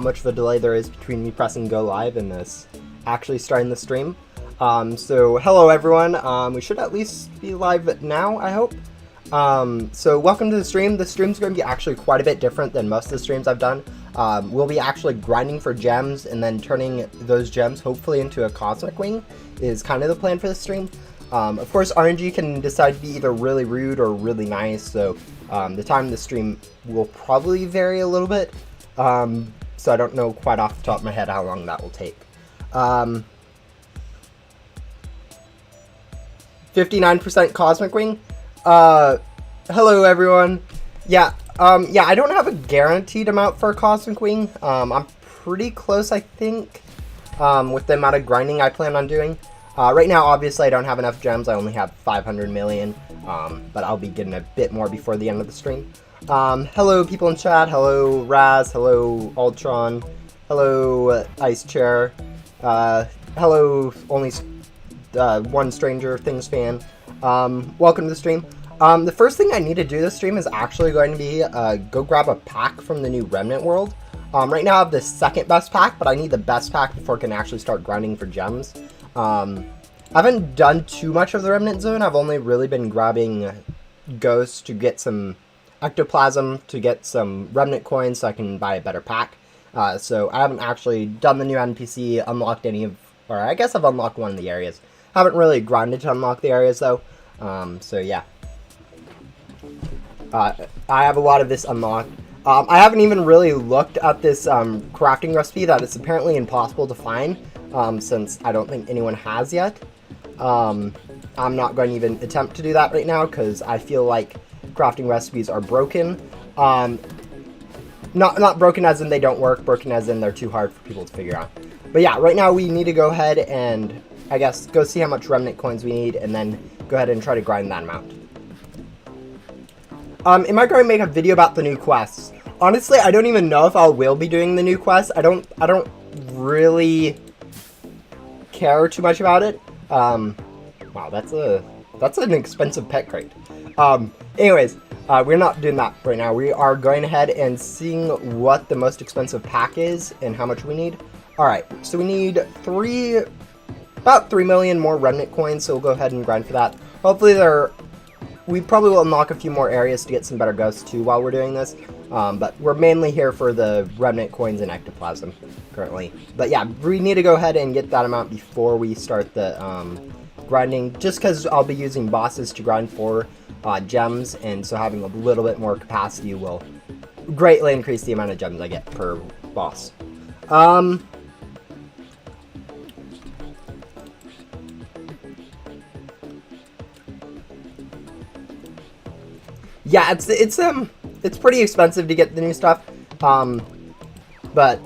much of a delay there is between me pressing go live and this actually starting the stream. So hello everyone, we should at least be live now, I hope. So welcome to the stream. The stream's going to be actually quite a bit different than most of the streams I've done. We'll be actually grinding for gems and then turning those gems hopefully into a cosmic wing is kind of the plan for the stream. Of course, RNG can decide to be either really rude or really nice, so the time of the stream will probably vary a little bit. So I don't know quite off the top of my head how long that will take. 59% Cosmic Wing. Hello everyone. Yeah, I don't have a guaranteed amount for a Cosmic Wing. I'm pretty close, I think, with the amount of grinding I plan on doing. Right now, obviously, I don't have enough gems. I only have 500 million, but I'll be getting a bit more before the end of the stream. Hello people in chat, hello Raz, hello Ultron, hello Ice Chair, hello only one Stranger Things fan. Welcome to the stream. The first thing I need to do this stream is actually going to be go grab a pack from the new Remnant world. Right now I have the second best pack, but I need the best pack before I can actually start grinding for gems. I haven't done too much of the Remnant zone. I've only really been grabbing ghosts to get some ectoplasm, to get some Remnant coins so I can buy a better pack. So I haven't actually done the new NPC, unlocked any of, or I guess I've unlocked one of the areas. Haven't really grinded to unlock the areas though. So yeah. I have a lot of this unlocked. I haven't even really looked at this crafting recipe that it's apparently impossible to find, since I don't think anyone has yet. I'm not going to even attempt to do that right now because I feel like crafting recipes are broken. Not broken as in they don't work, broken as in they're too hard for people to figure out. But yeah, right now we need to go ahead and, I guess, go see how much Remnant coins we need and then go ahead and try to grind that amount. Am I going to make a video about the new quests? Honestly, I don't even know if I will be doing the new quests. I don't really care too much about it. Wow, that's an expensive pet crate. Anyways, we're not doing that right now. We are going ahead and seeing what the most expensive pack is and how much we need. Alright, so we need about 3 million more Remnant coins, so we'll go ahead and grind for that. Hopefully we probably will unlock a few more areas to get some better ghosts too while we're doing this. But we're mainly here for the Remnant coins and ectoplasm currently. But yeah, we need to go ahead and get that amount before we start the grinding, just because I'll be using bosses to grind for gems, and so having a little bit more capacity will greatly increase the amount of gems I get per boss. Yeah, it's pretty expensive to get the new stuff, but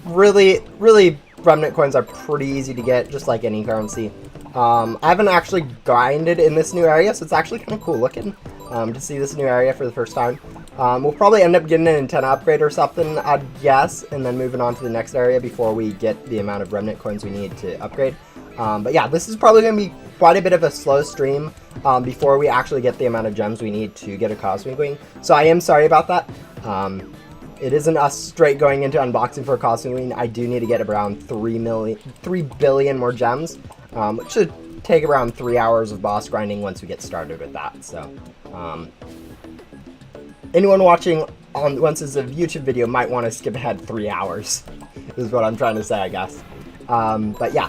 really Remnant coins are pretty easy to get, just like any currency. I haven't actually grinded in this new area, so it's actually kind of cool looking to see this new area for the first time. We'll probably end up getting an antenna upgrade or something, I'd guess, and then moving on to the next area before we get the amount of Remnant coins we need to upgrade. But yeah, this is probably going to be quite a bit of a slow stream before we actually get the amount of gems we need to get a Cosmic Wing. So I am sorry about that. It isn't us straight going into unboxing for a Cosmic Wing. I do need to get around 3 billion more gems, which should take around 3 hours of boss grinding once we get started with that. So anyone watching once it's a YouTube video might want to skip ahead 3 hours, is what I'm trying to say, I guess. But yeah.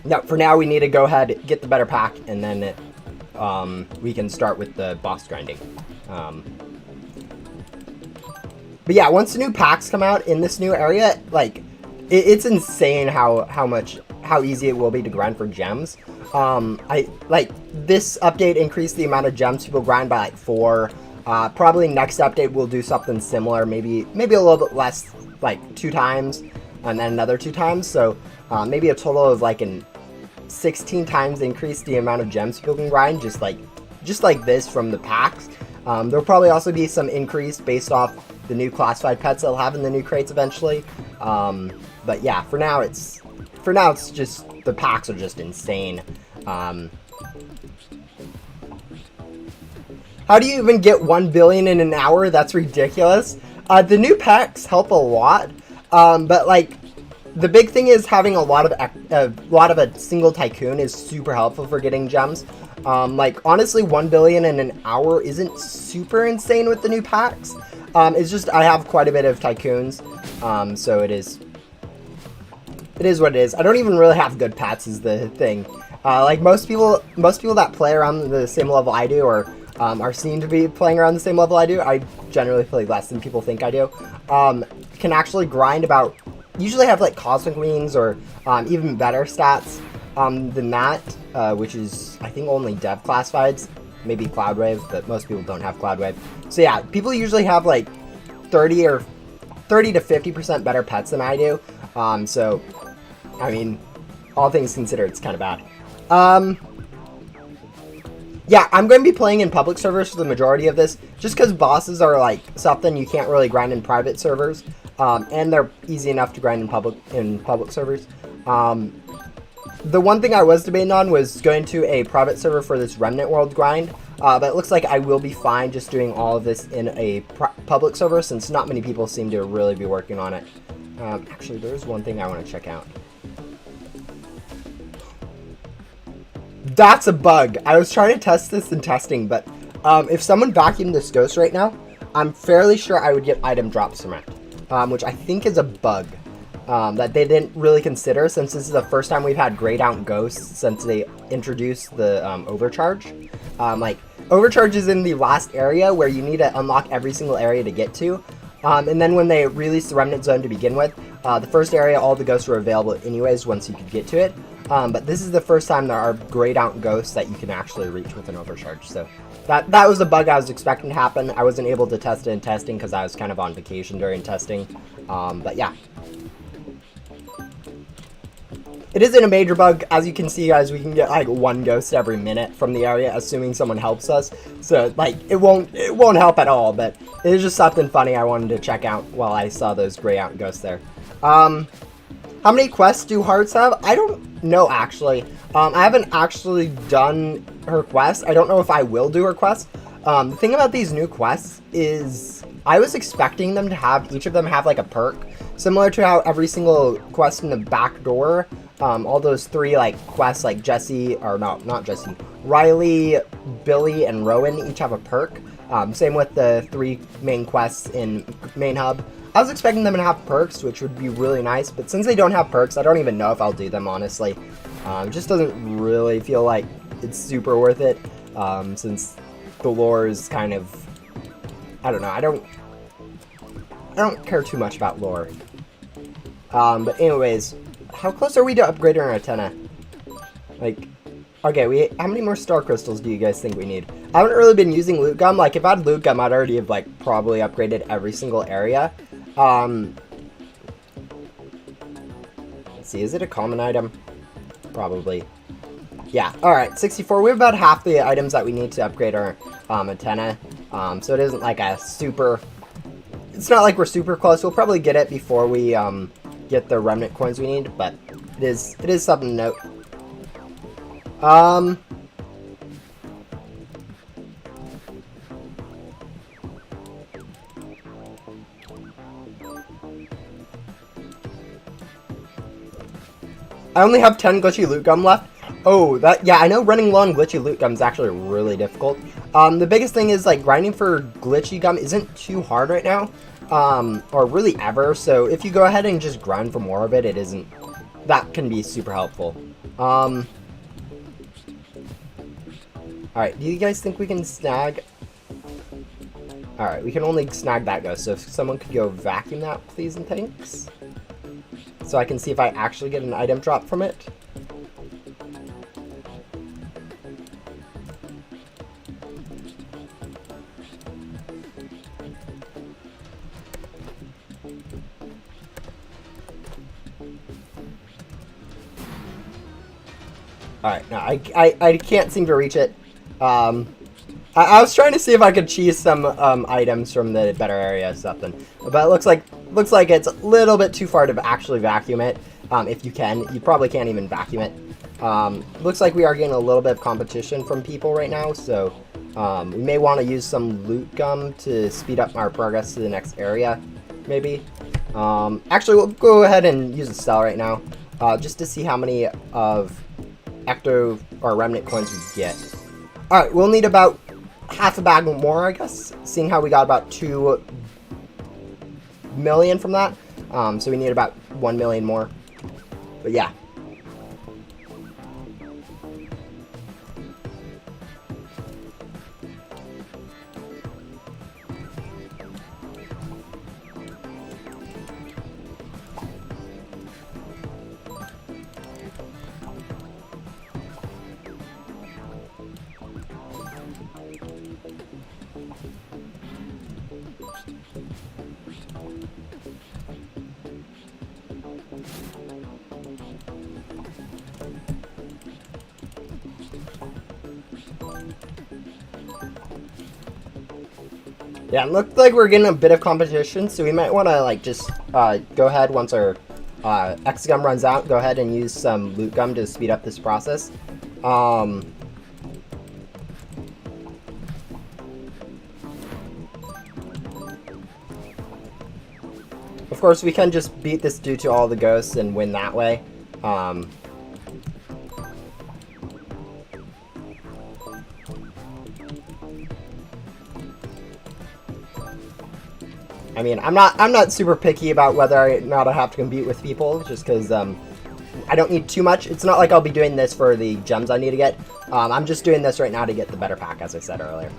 No, for now we need to go ahead, get the better pack, and then we can start with the boss grinding. But yeah, once the new packs come out in this new area, like, it's insane how easy it will be to grind for gems. This update increased the amount of gems people grind by like 4. Probably next update we'll do something similar, maybe a little bit less, like 2 times, and then another 2 times. So maybe a total of like 16 times increase the amount of gems people can grind, just like this from the packs. There'll probably also be some increase based off the new classified pets they'll have in the new crates eventually. But yeah, for now it's just, the packs are just insane. How do you even get 1 billion in an hour? That's ridiculous. The new packs help a lot. But like, the big thing is having a lot of a single tycoon is super helpful for getting gems. Like, honestly, 1 billion in an hour isn't super insane with the new packs. It's just I have quite a bit of tycoons, so it is what it is. I don't even really have good pets is the thing. Like most people that play around the same level I do, or are seen to be playing around the same level I do, I generally play less than people think I do, can actually grind about, usually have like Cosmic Wings or even better stats than that, which is, I think, only dev classifieds, maybe Cloud Wave, but most people don't have Cloud Wave. So yeah, people usually have like 30 to 50% better pets than I do, so, I mean, all things considered, it's kind of bad. Yeah, I'm going to be playing in public servers for the majority of this, just because bosses are like something you can't really grind in private servers, and they're easy enough to grind in public servers. The one thing I was debating on was going to a private server for this Remnant World grind, but it looks like I will be fine just doing all of this in a public server, since not many people seem to really be working on it. Actually, there's one thing I want to check out. That's a bug. I was trying to test this in testing, but if someone vacuumed this ghost right now, I'm fairly sure I would get item drops from it, which I think is a bug that they didn't really consider, since this is the first time we've had grayed out ghosts since they introduced the overcharge. Like, overcharge is in the last area where you need to unlock every single area to get to, and then when they released the Remnant Zone to begin with, the first area, all the ghosts were available anyways once you could get to it. But this is the first time there are grayed out ghosts that you can actually reach with an overcharge. So that was a bug I was expecting to happen. I wasn't able to test it in testing because I was kind of on vacation during testing. But yeah. It isn't a major bug. As you can see, guys, we can get like 1 ghost every minute from the area, assuming someone helps us. So like, it won't help at all, but it is just something funny I wanted to check out while I saw those gray out ghosts there. How many quests do Hearts have? I don't know, actually. I haven't actually done her quest. I don't know if I will do her quest. The thing about these new quests is I was expecting them to have, each of them have like a perk, similar to how every single quest in the back door, all those 3 like quests like Jesse, or no, not Jesse, Riley, Billy, and Rowan each have a perk. Same with the 3 main quests in Main Hub. I was expecting them to have perks, which would be really nice, but since they don't have perks, I don't even know if I'll do them, honestly. It just doesn't really feel like it's super worth it, since the lore is kind of, I don't know, I don't care too much about lore. But anyways, how close are we to upgrading our antenna? Like, okay, how many more star crystals do you guys think we need? I haven't really been using loot gum. Like, if I had loot gum, I'd already have, like, probably upgraded every single area. Let's see, is it a common item? Probably. Yeah, alright, 64. We have about half the items that we need to upgrade our antenna. So it isn't like a super... It's not like we're super close. We'll probably get it before we get the remnant coins we need, but it is something to note. I only have 10 glitchy loot gum left. Oh, yeah, I know running low on glitchy loot gum is actually really difficult. The biggest thing is, like, grinding for glitchy gum isn't too hard right now, or really ever, so if you go ahead and just grind for more of it, that can be super helpful. Alright, do you guys think we can snag? Alright, we can only snag that ghost, so if someone could go vacuum that, please and thanks. So I can see if I actually get an item drop from it. Alright, no, I can't seem to reach it. I was trying to see if I could cheese some items from the better area or something, but it looks like it's a little bit too far to actually vacuum it. If you can, you probably can't even vacuum it. Looks like we are getting a little bit of competition from people right now, so we may want to use some loot gum to speed up our progress to the next area, maybe. Actually, we'll go ahead and use a cell right now, just to see how many of Ecto or Remnant coins we get. Alright, we'll need about half a bag more, I guess, seeing how we got about 2 million from that. So we need about 1 million more. But yeah. Yeah, it looked like we're getting a bit of competition, so we might want to like just go ahead once our X gum runs out. Go ahead and use some loot gum to speed up this process. Of course, we can just beat this due to all the ghosts and win that way. I mean, I'm not super picky about whether or not I have to compete with people, just because I don't need too much. It's not like I'll be doing this for the gems I need to get. I'm just doing this right now to get the better pack, as I said earlier.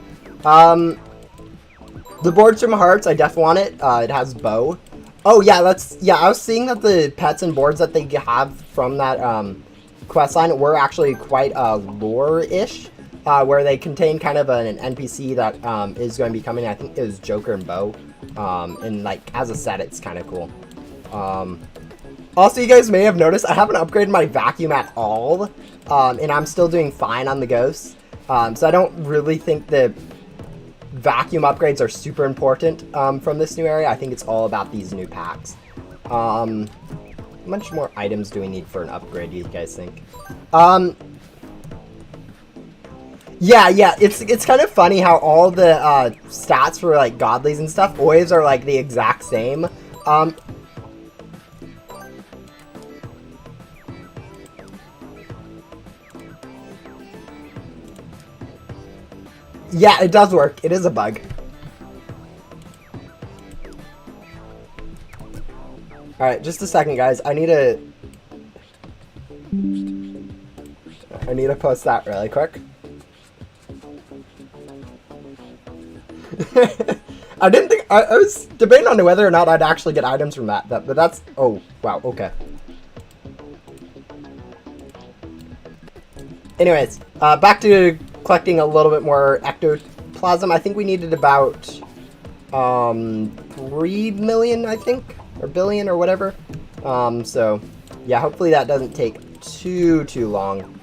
The Boards from Hearts, I def want it. It has bow. Oh yeah, I was seeing that the pets and boards that they have from that quest line were actually quite lore-ish, where they contain kind of an NPC that is going to be coming. I think it was Joker and Bo. And like as a set, it's kind of cool. Also, you guys may have noticed I haven't upgraded my vacuum at all, and I'm still doing fine on the ghosts. So I don't really think the vacuum upgrades are super important from this new area. I think it's all about these new packs. How much more items do we need for an upgrade, do you guys think? Yeah, it's kind of funny how all the stats for like godlies and stuff always are like the exact same. Yeah, it does work. It is a bug. Alright, just a second, guys. I need to post that really quick. I didn't think... I was debating on whether or not I'd actually get items from that, but that's... Oh, wow, okay. Anyways, back to collecting a little bit more ectoplasm. I think we needed about 3 million, I think, or billion or whatever. So yeah, hopefully that doesn't take too long.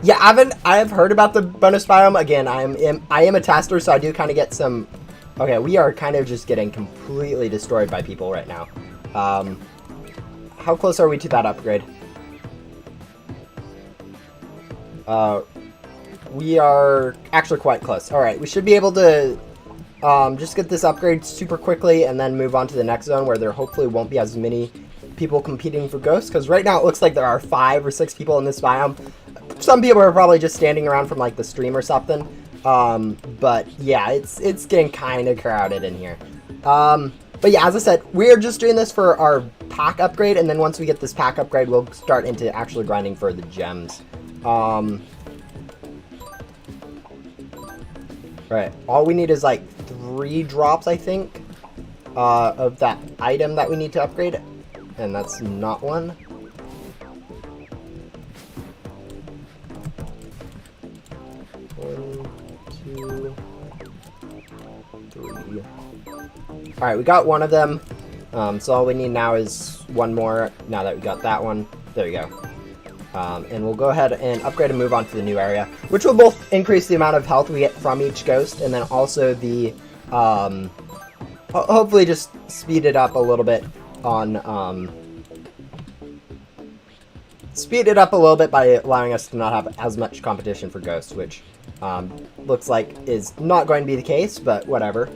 Yeah, I have heard about the bonus biome. Again, I am a tester, so I do kind of get some. Okay, we are kind of just getting completely destroyed by people right now. How close are we to that upgrade? We are actually quite close. Alright, we should be able to just get this upgrade super quickly and then move on to the next zone where there hopefully won't be as many people competing for ghosts. Because right now it looks like there are 5 or 6 people in this biome. Some people are probably just standing around from like the stream or something. But yeah, it's getting kind of crowded in here. But yeah, as I said, we're just doing this for our pack upgrade, and then once we get this pack upgrade, we'll start into actually grinding for the gems. Right, all we need is like 3 drops, I think, of that item that we need to upgrade, and that's not one. One, 2, 3. Alright, we got one of them. So all we need now is one more. Now that we got that one, there we go. And we'll go ahead and upgrade and move on to the new area, which will both increase the amount of health we get from each ghost, and then also the, hopefully just speed it up a little bit on, speed it up a little bit by allowing us to not have as much competition for ghosts, which looks like is not going to be the case, but whatever.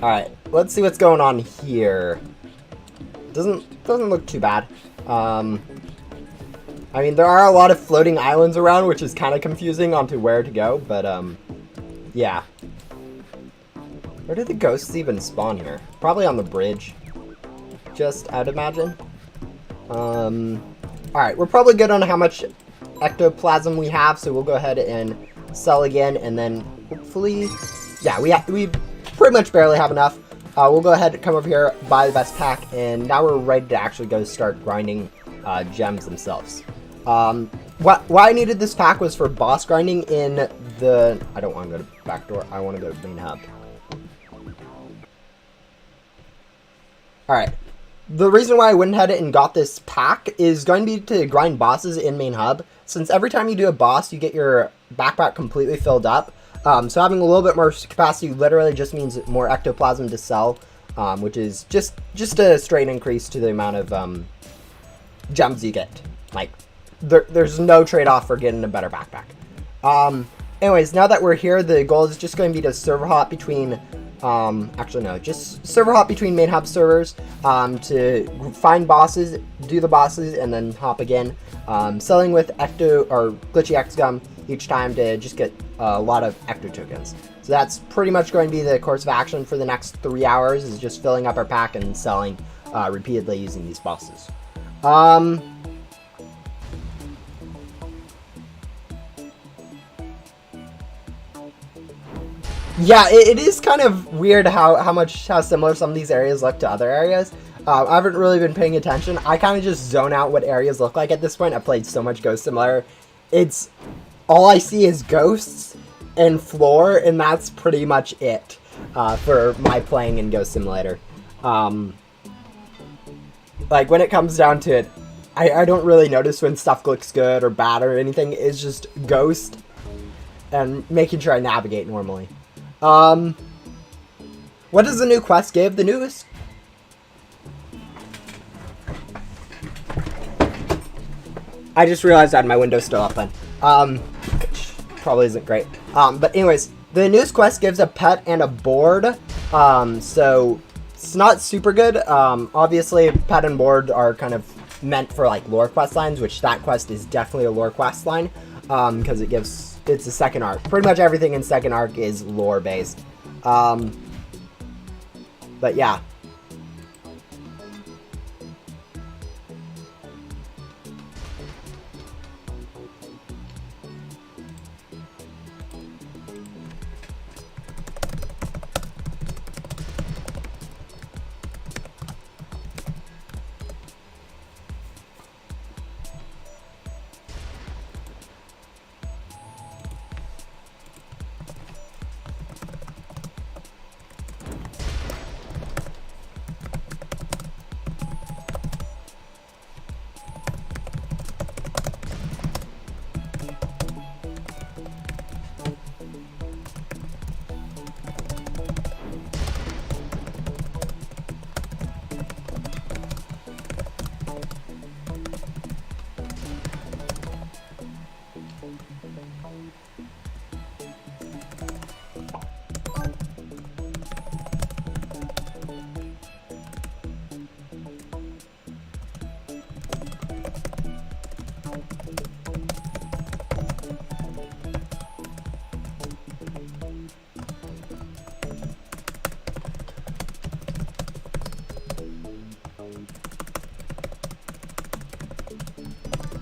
Alright, let's see what's going on here. Doesn't look too bad. I mean, there are a lot of floating islands around, which is kind of confusing onto where to go, but yeah. Where did the ghosts even spawn here? Probably on the bridge. Just, I'd imagine. Alright, we're probably good on how much ectoplasm we have, so we'll go ahead and sell again, and then hopefully... Yeah, we pretty much barely have enough. We'll go ahead and come over here, buy the best pack, and now we're ready to actually go start grinding gems themselves. Why I needed this pack was for boss grinding in the... I don't want to go to backdoor, I want to go to main hub. Alright. The reason why I went ahead and got this pack is going to be to grind bosses in main hub. Since every time you do a boss, you get your backpack completely filled up. So having a little bit more capacity literally just means more ectoplasm to sell, which is just a straight increase to the amount of gems you get. Like, there's no trade-off for getting a better backpack. Anyways, now that we're here, the goal is just going to be to server hop between... actually no, just server hop between main hub servers to find bosses, do the bosses, and then hop again. Selling with ecto or glitchy X gum each time to just get a lot of ecto tokens. So that's pretty much going to be the course of action for the next 3 hours, is just filling up our pack and selling repeatedly using these bosses. Yeah, it is kind of weird how similar some of these areas look to other areas. I haven't really been paying attention. I kind of just zone out what areas look like at this point. I've played so much Ghost Simulator. It's all I see is ghosts and floor, and that's pretty much it for my playing in Ghost Simulator. Like, when it comes down to it, I don't really notice when stuff looks good or bad or anything. It's just ghost and making sure I navigate normally. What does the new quest give? The newest... I just realized I had my window still open. Which probably isn't great. But anyways, the newest quest gives a pet and a board. So it's not super good. Obviously, pet and board are kind of meant for like lore quest lines, which that quest is definitely a lore quest line. Because it's a second arc. Pretty much everything in second arc is lore based. But yeah.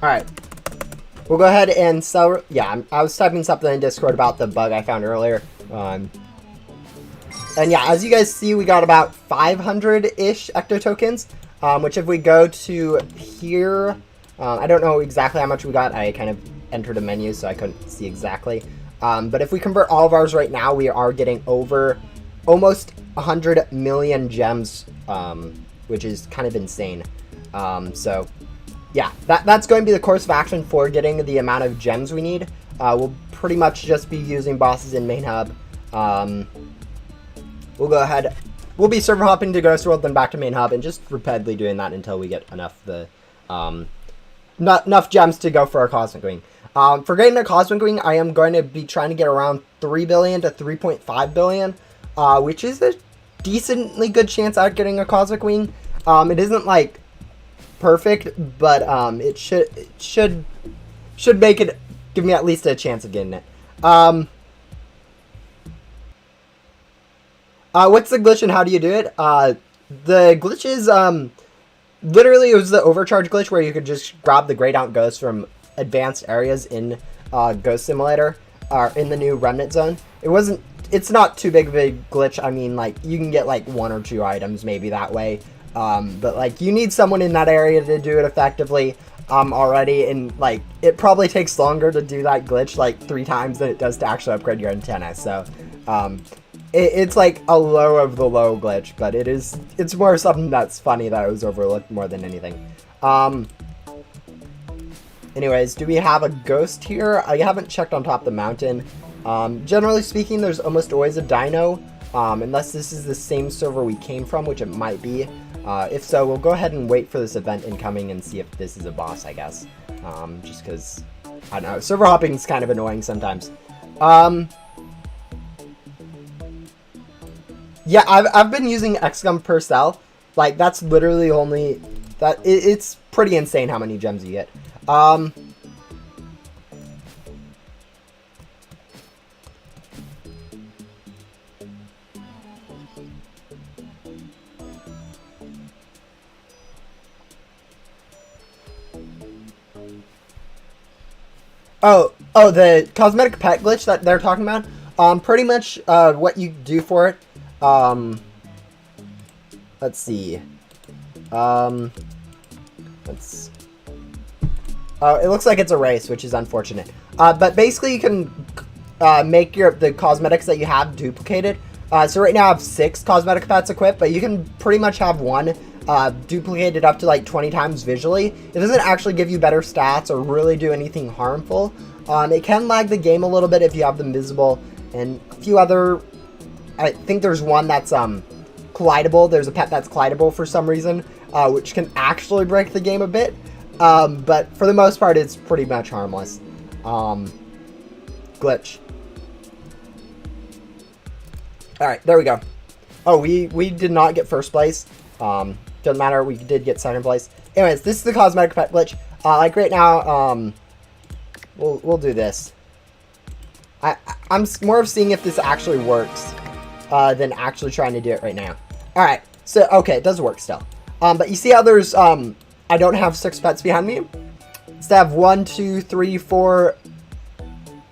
Alright, we'll go ahead and sell... Yeah, I was typing something in Discord about the bug I found earlier. And yeah, as you guys see, we got about 500-ish ecto tokens, which if we go to here, I don't know exactly how much we got. I kind of entered a menu, so I couldn't see exactly. But if we convert all of ours right now, we are getting over almost 100 million gems, which is kind of insane. So... yeah, that's going to be the course of action for getting the amount of gems we need. We'll pretty much just be using bosses in main hub. We'll go ahead we'll be server hopping to Ghost World, then back to main hub, and just repeatedly doing that until we get enough not enough gems to go for our Cosmic Wing. For getting a Cosmic Wing, I am going to be trying to get around 3 billion to 3.5 billion, which is a decently good chance at getting a Cosmic Wing. It isn't like perfect, but it should make it, give me at least a chance of getting it. What's the glitch and how do you do it? The glitch is literally it was the overcharge glitch where you could just grab the grayed out ghosts from advanced areas in Ghost Simulator or in the new Remnant Zone. It's not too big of a glitch. I mean, like, you can get like 1 or 2 items maybe that way, but like you need someone in that area to do it effectively already, and like it probably takes longer to do that glitch like 3 times than it does to actually upgrade your antenna. So it's like a low of the low glitch, but it's more something that's funny that was overlooked more than anything. Anyways, do we have a ghost here? I haven't checked on top of the mountain. Generally speaking, there's almost always a dino, unless this is the same server we came from, which it might be. If so, we'll go ahead and wait for this event incoming and see if this is a boss, I guess. Just because, I don't know, server hopping is kind of annoying sometimes. Yeah, I've been using XCOM per cell. Like, that's literally only... It's pretty insane how many gems you get. Oh, the cosmetic pet glitch that they're talking about? Pretty much, what you do for it, let's see, it looks like it's a race, which is unfortunate, but basically you can, make the cosmetics that you have duplicated. So right now I have 6 cosmetic pets equipped, but you can pretty much have one duplicated up to like 20 times visually. It doesn't actually give you better stats or really do anything harmful. It can lag the game a little bit if you have them visible, and a few other, I think there's one that's collidable. There's a pet that's collidable for some reason, which can actually break the game a bit, but for the most part it's pretty much harmless. Glitch. Alright, there we go. Oh, we did not get first place. Doesn't matter, we did get second place. Anyways, this is the cosmetic pet glitch. Like right now, we'll do this. I'm more of seeing if this actually works, than actually trying to do it right now. Alright, so, okay, it does work still. But you see how there's, I don't have 6 pets behind me? Instead I have 1, 2, 3, 4,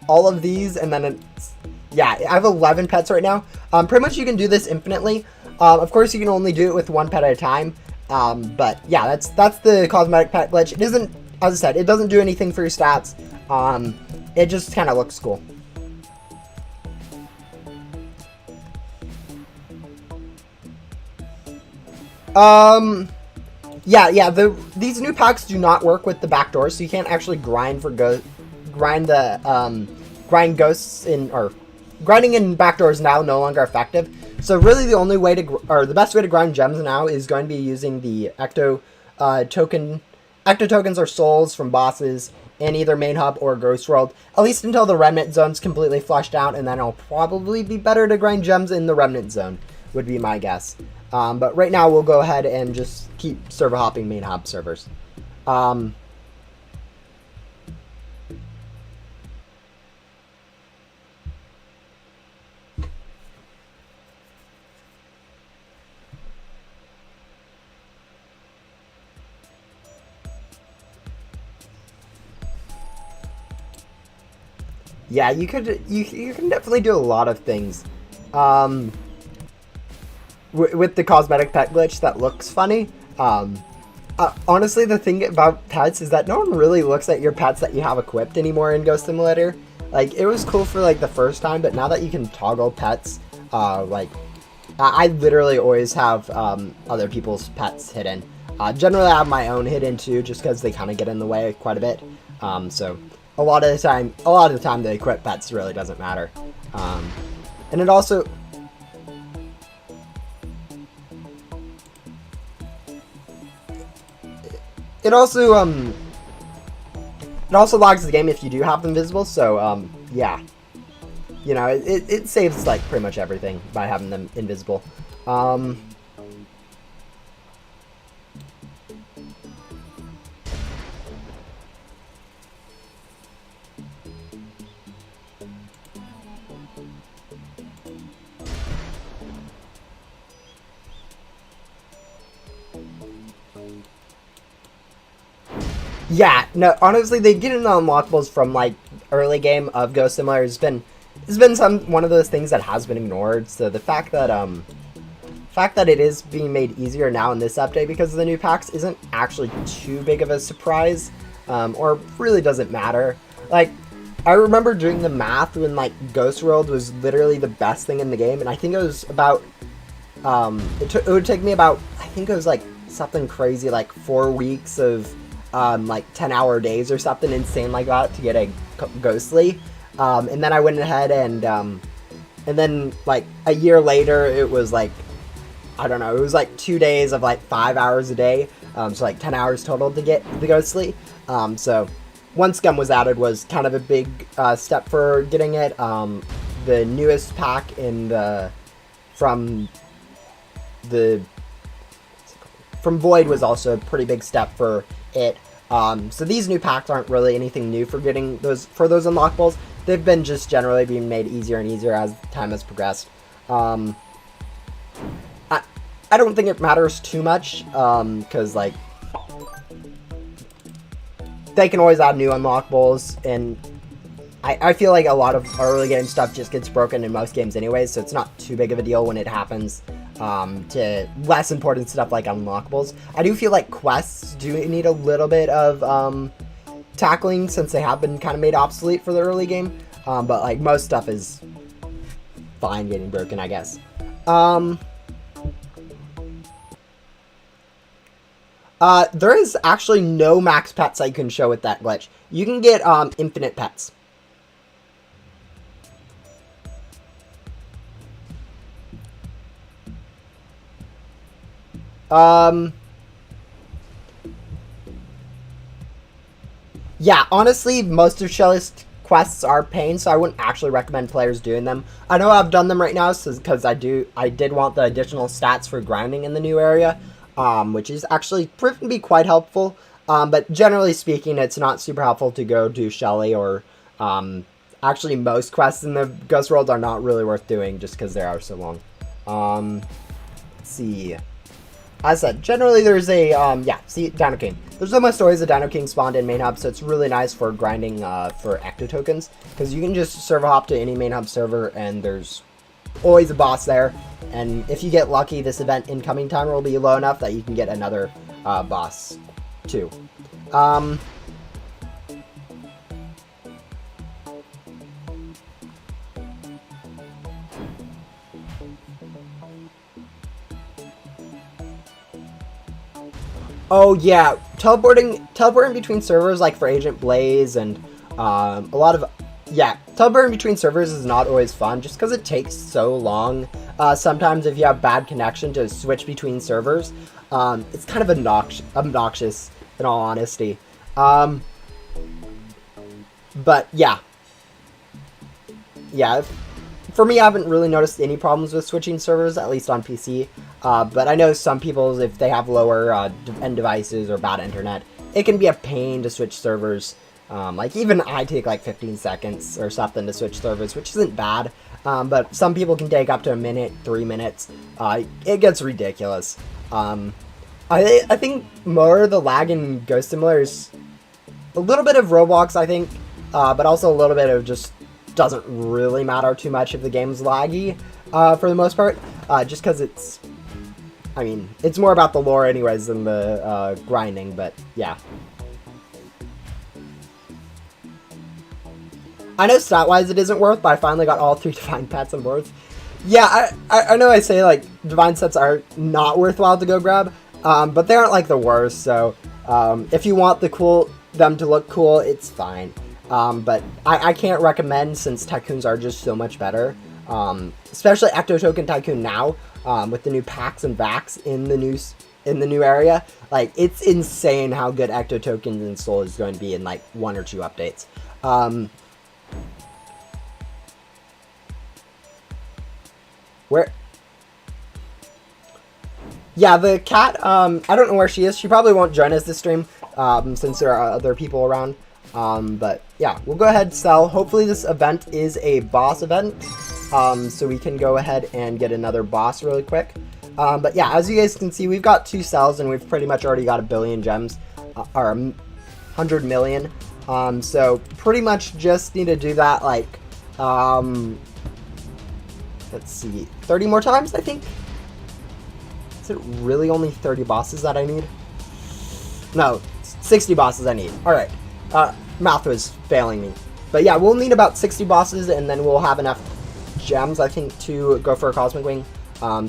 all of these, and then it's, yeah, I have 11 pets right now. Pretty much you can do this infinitely. Of course, you can only do it with 1 pet at a time. But yeah, that's the cosmetic pet glitch. It isn't, as I said, it doesn't do anything for your stats. It just kind of looks cool. Yeah, these new packs do not work with the back doors, so you can't actually grind ghosts in, or grinding in back doors now no longer effective. So really the only way to, or the best way to grind gems now is going to be using the Ecto token. Ecto tokens are souls from bosses in either main hub or Ghost World, at least until the Remnant Zone's completely flushed out, and then it'll probably be better to grind gems in the Remnant Zone, would be my guess. But right now we'll go ahead and just keep server hopping main hub servers. Yeah, you can definitely do a lot of things. With the cosmetic pet glitch that looks funny. Honestly, the thing about pets is that no one really looks at your pets that you have equipped anymore in Ghost Simulator. Like, it was cool for like the first time, but now that you can toggle pets, like, I literally always have other people's pets hidden. Generally, I have my own hidden too, just because they kind of get in the way quite a bit. So a lot of the time, the equipped pets really doesn't matter. And it also, it also logs the game if you do have them visible. So yeah, you know, it saves like pretty much everything by having them invisible. Yeah, no, honestly, they get into unlockables from like early game of Ghost Simulator has been one of those things that has been ignored. So the fact that it is being made easier now in this update because of the new packs isn't actually too big of a surprise, or really doesn't matter. Like, I remember doing the math when like Ghost World was literally the best thing in the game, and I think it was about it would take me about, I think it was like something crazy like 4 weeks of like 10-hour days or something insane like that to get a Ghostly, and then I went ahead and then like a year later it was like, I don't know, it was like 2 days of like 5 hours a day, so like 10 hours total to get the Ghostly. So once Scum was added was kind of a big step for getting it. The newest pack in the from Void was also a pretty big step for it. So these new packs aren't really anything new for getting those unlockables. They've been just generally being made easier and easier as time has progressed. I don't think it matters too much, because like they can always add new unlockables, and I feel like a lot of early game stuff just gets broken in most games anyways, so it's not too big of a deal when it happens. To less important stuff like unlockables. I do feel like quests do need a little bit of tackling since they have been kind of made obsolete for the early game, but like most stuff is fine getting broken, I guess. There is actually no max pets that you can show with that glitch. You can get infinite pets. Yeah, honestly, most of Shelly's quests are pain, so I wouldn't actually recommend players doing them. I know I've done them right now because I did want the additional stats for grinding in the new area, which is actually proven to be quite helpful. But generally speaking, it's not super helpful to go do Shelly, or actually most quests in the Ghost World are not really worth doing just because they are so long. Let's see. As I said, generally there's a, yeah, see, Dino King. There's almost always a Dino King spawned in main hub, so it's really nice for grinding for ecto tokens, because you can just server hop to any main hub server, and there's always a boss there, and if you get lucky, this event incoming timer will be low enough that you can get another boss, too. Oh yeah, teleporting between servers, like for Agent Blaze and a lot of, yeah, teleporting between servers is not always fun just because it takes so long. Sometimes if you have bad connection to switch between servers, it's kind of obnoxious in all honesty. But yeah, for me, I haven't really noticed any problems with switching servers, at least on PC. But I know some people, if they have lower end devices or bad internet, it can be a pain to switch servers. Like even I take like 15 seconds or something to switch servers, which isn't bad. But some people can take up to a minute, 3 minutes. It gets ridiculous. I think more the lag in Ghost Simulator is a little bit of Roblox, I think, but also a little bit of just doesn't really matter too much if the game's laggy for the most part, just because it's, I mean, it's more about the lore anyways than the grinding, but yeah. I know stat-wise it isn't worth, but I finally got all 3 divine pets on board. Yeah, I know I say like divine sets are not worthwhile to go grab, but they aren't like the worst, so if you want them to look cool, it's fine. But I can't recommend, since Tycoons are just so much better. Especially Ecto Token Tycoon now, with the new packs and vacs in in the new area. Like, it's insane how good Ecto Tokens and Soul is going to be in like 1 or 2 updates. Where? Yeah, the cat, I don't know where she is. She probably won't join us this stream, since there are other people around. But yeah, we'll go ahead and sell. Hopefully this event is a boss event, so we can go ahead and get another boss really quick. But yeah, as you guys can see, we've got 2 cells and we've pretty much already got 1 billion gems, or 100 million. So pretty much just need to do that like, let's see, 30 more times, I think. Is it really only 30 bosses that I need? No, 60 bosses I need. Alright. Math was failing me. But yeah, we'll need about 60 bosses and then we'll have enough gems, I think, to go for a Cosmic Wing.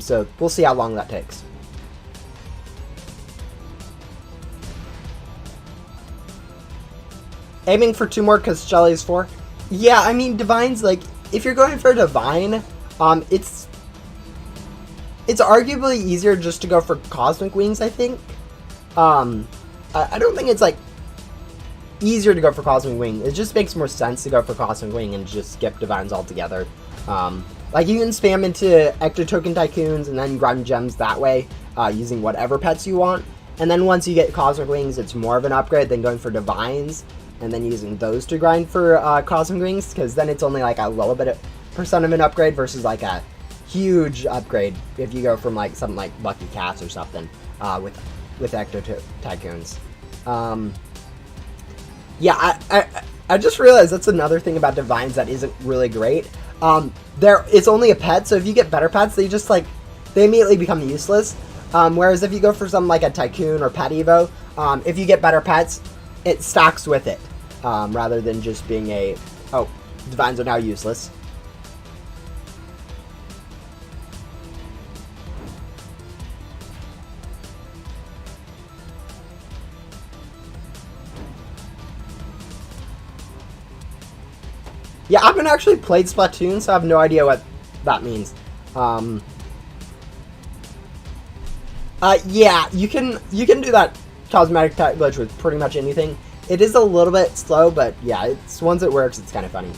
So we'll see how long that takes. Aiming for 2 more because Shelly's 4. Yeah, I mean, Divine's like, if you're going for Divine, it's arguably easier just to go for Cosmic Wings, I think. I don't think it's like easier to go for Cosmic Wing. It just makes more sense to go for Cosmic Wing and just skip Divines altogether. Like, you can spam into Ecto Token Tycoons and then grind gems that way, using whatever pets you want. And then once you get Cosmic Wings, it's more of an upgrade than going for Divines and then using those to grind for Cosmic Wings, because then it's only like a little bit of percent of an upgrade versus like a huge upgrade if you go from like something like Lucky Cats or something with Ecto Tycoons. Yeah, I just realized that's another thing about Divines that isn't really great. It's only a pet, so if you get better pets, they immediately become useless. Whereas if you go for something like a Tycoon or Pet Evo, if you get better pets, it stacks with it, rather than just being oh, Divines are now useless. Yeah, I haven't actually played Splatoon, so I have no idea what that means. Yeah, you can do that cosmetic type glitch with pretty much anything. It is a little bit slow, but yeah, it's once it works, it's kind of funny.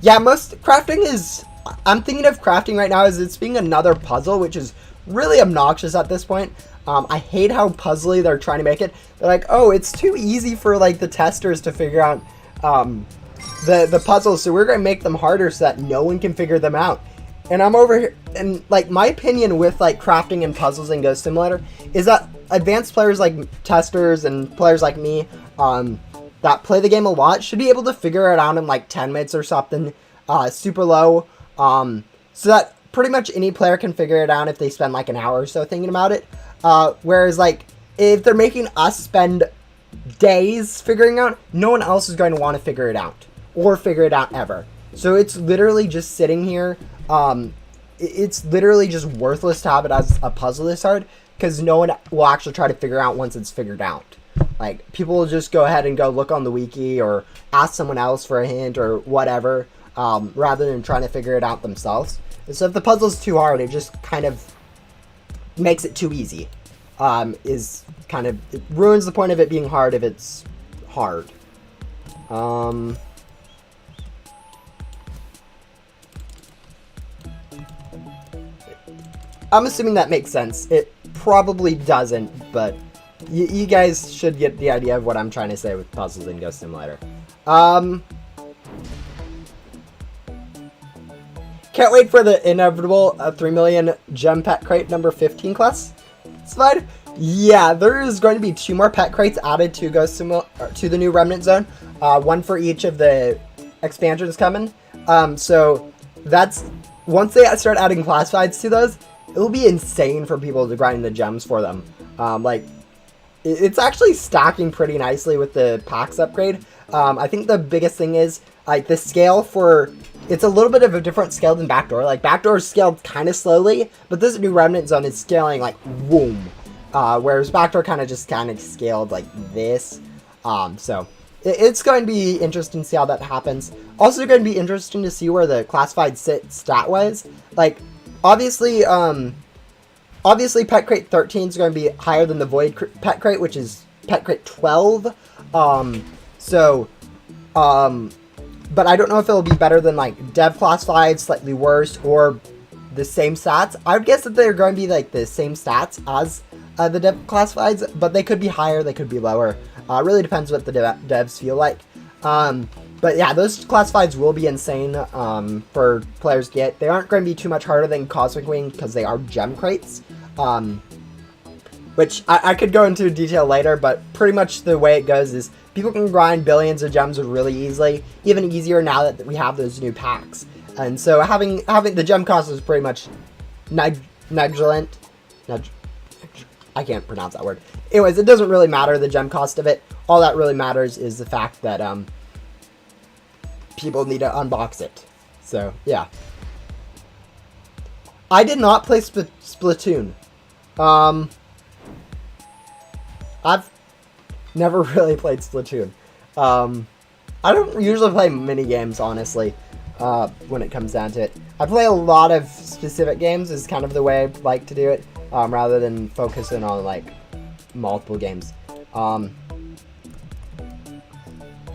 Yeah, most crafting is... I'm thinking of crafting right now as it's being another puzzle, which is really obnoxious at this point. I hate how puzzly they're trying to make it. They're like, oh, it's too easy for like the testers to figure out the puzzles, so we're going to make them harder so that no one can figure them out. And I'm over here, and like my opinion with like crafting and puzzles in Ghost Simulator is that advanced players like testers and players like me that play the game a lot should be able to figure it out in like 10 minutes or something, super low. So that pretty much any player can figure it out if they spend like an hour or so thinking about it. Whereas like if they're making us spend days figuring out, no one else is going to want to figure it out or figure it out ever. So it's literally just sitting here. It's literally just worthless to have it as a puzzle this hard because no one will actually try to figure out once it's figured out. Like, people will just go ahead and go look on the wiki or ask someone else for a hint or whatever. Rather than trying to figure it out themselves. And so if the puzzle's too hard, it just kind of makes it too easy. It ruins the point of it being hard if it's hard. I'm assuming that makes sense. It probably doesn't, but you guys should get the idea of what I'm trying to say with puzzles in Ghost Simulator. Can't wait for the inevitable 3 million gem pet crate number 15 class slide. Yeah, there is going to be 2 more pet crates added to to the new Remnant Zone. 1 for each of the expansions coming. So that's once they start adding classifieds to those, it will be insane for people to grind the gems for them. Like, it's actually stacking pretty nicely with the packs upgrade. I think the biggest thing is like the scale for... It's a little bit of a different scale than Backdoor. Like, Backdoor is scaled kind of slowly, but this new Remnant Zone is scaling, like, boom. Whereas Backdoor kind of scaled like this. So it's going to be interesting to see how that happens. Also going to be interesting to see where the classified sit stat-wise. Like, obviously Pet Crate 13 is going to be higher than the Void Pet Crate, which is Pet Crate 12. But I don't know if it'll be better than, like, Dev Classified, slightly worse, or the same stats. I would guess that they're going to be, like, the same stats as the Dev Classifieds, but they could be higher, they could be lower. Really depends what the devs feel like. But yeah, those Classifieds will be insane for players to get. They aren't going to be too much harder than Cosmic Wing because they are gem crates. Which I could go into detail later, but pretty much the way it goes is people can grind billions of gems really easily, even easier now that we have those new packs. And so having the gem cost is pretty much negligent. I can't pronounce that word. Anyways, it doesn't really matter the gem cost of it. All that really matters is the fact that people need to unbox it. So yeah, I did not play Splatoon. I've never really played Splatoon. I don't usually play mini games, honestly, when it comes down to it. I play a lot of specific games is kind of the way I like to do it, rather than focusing on, like, multiple games. But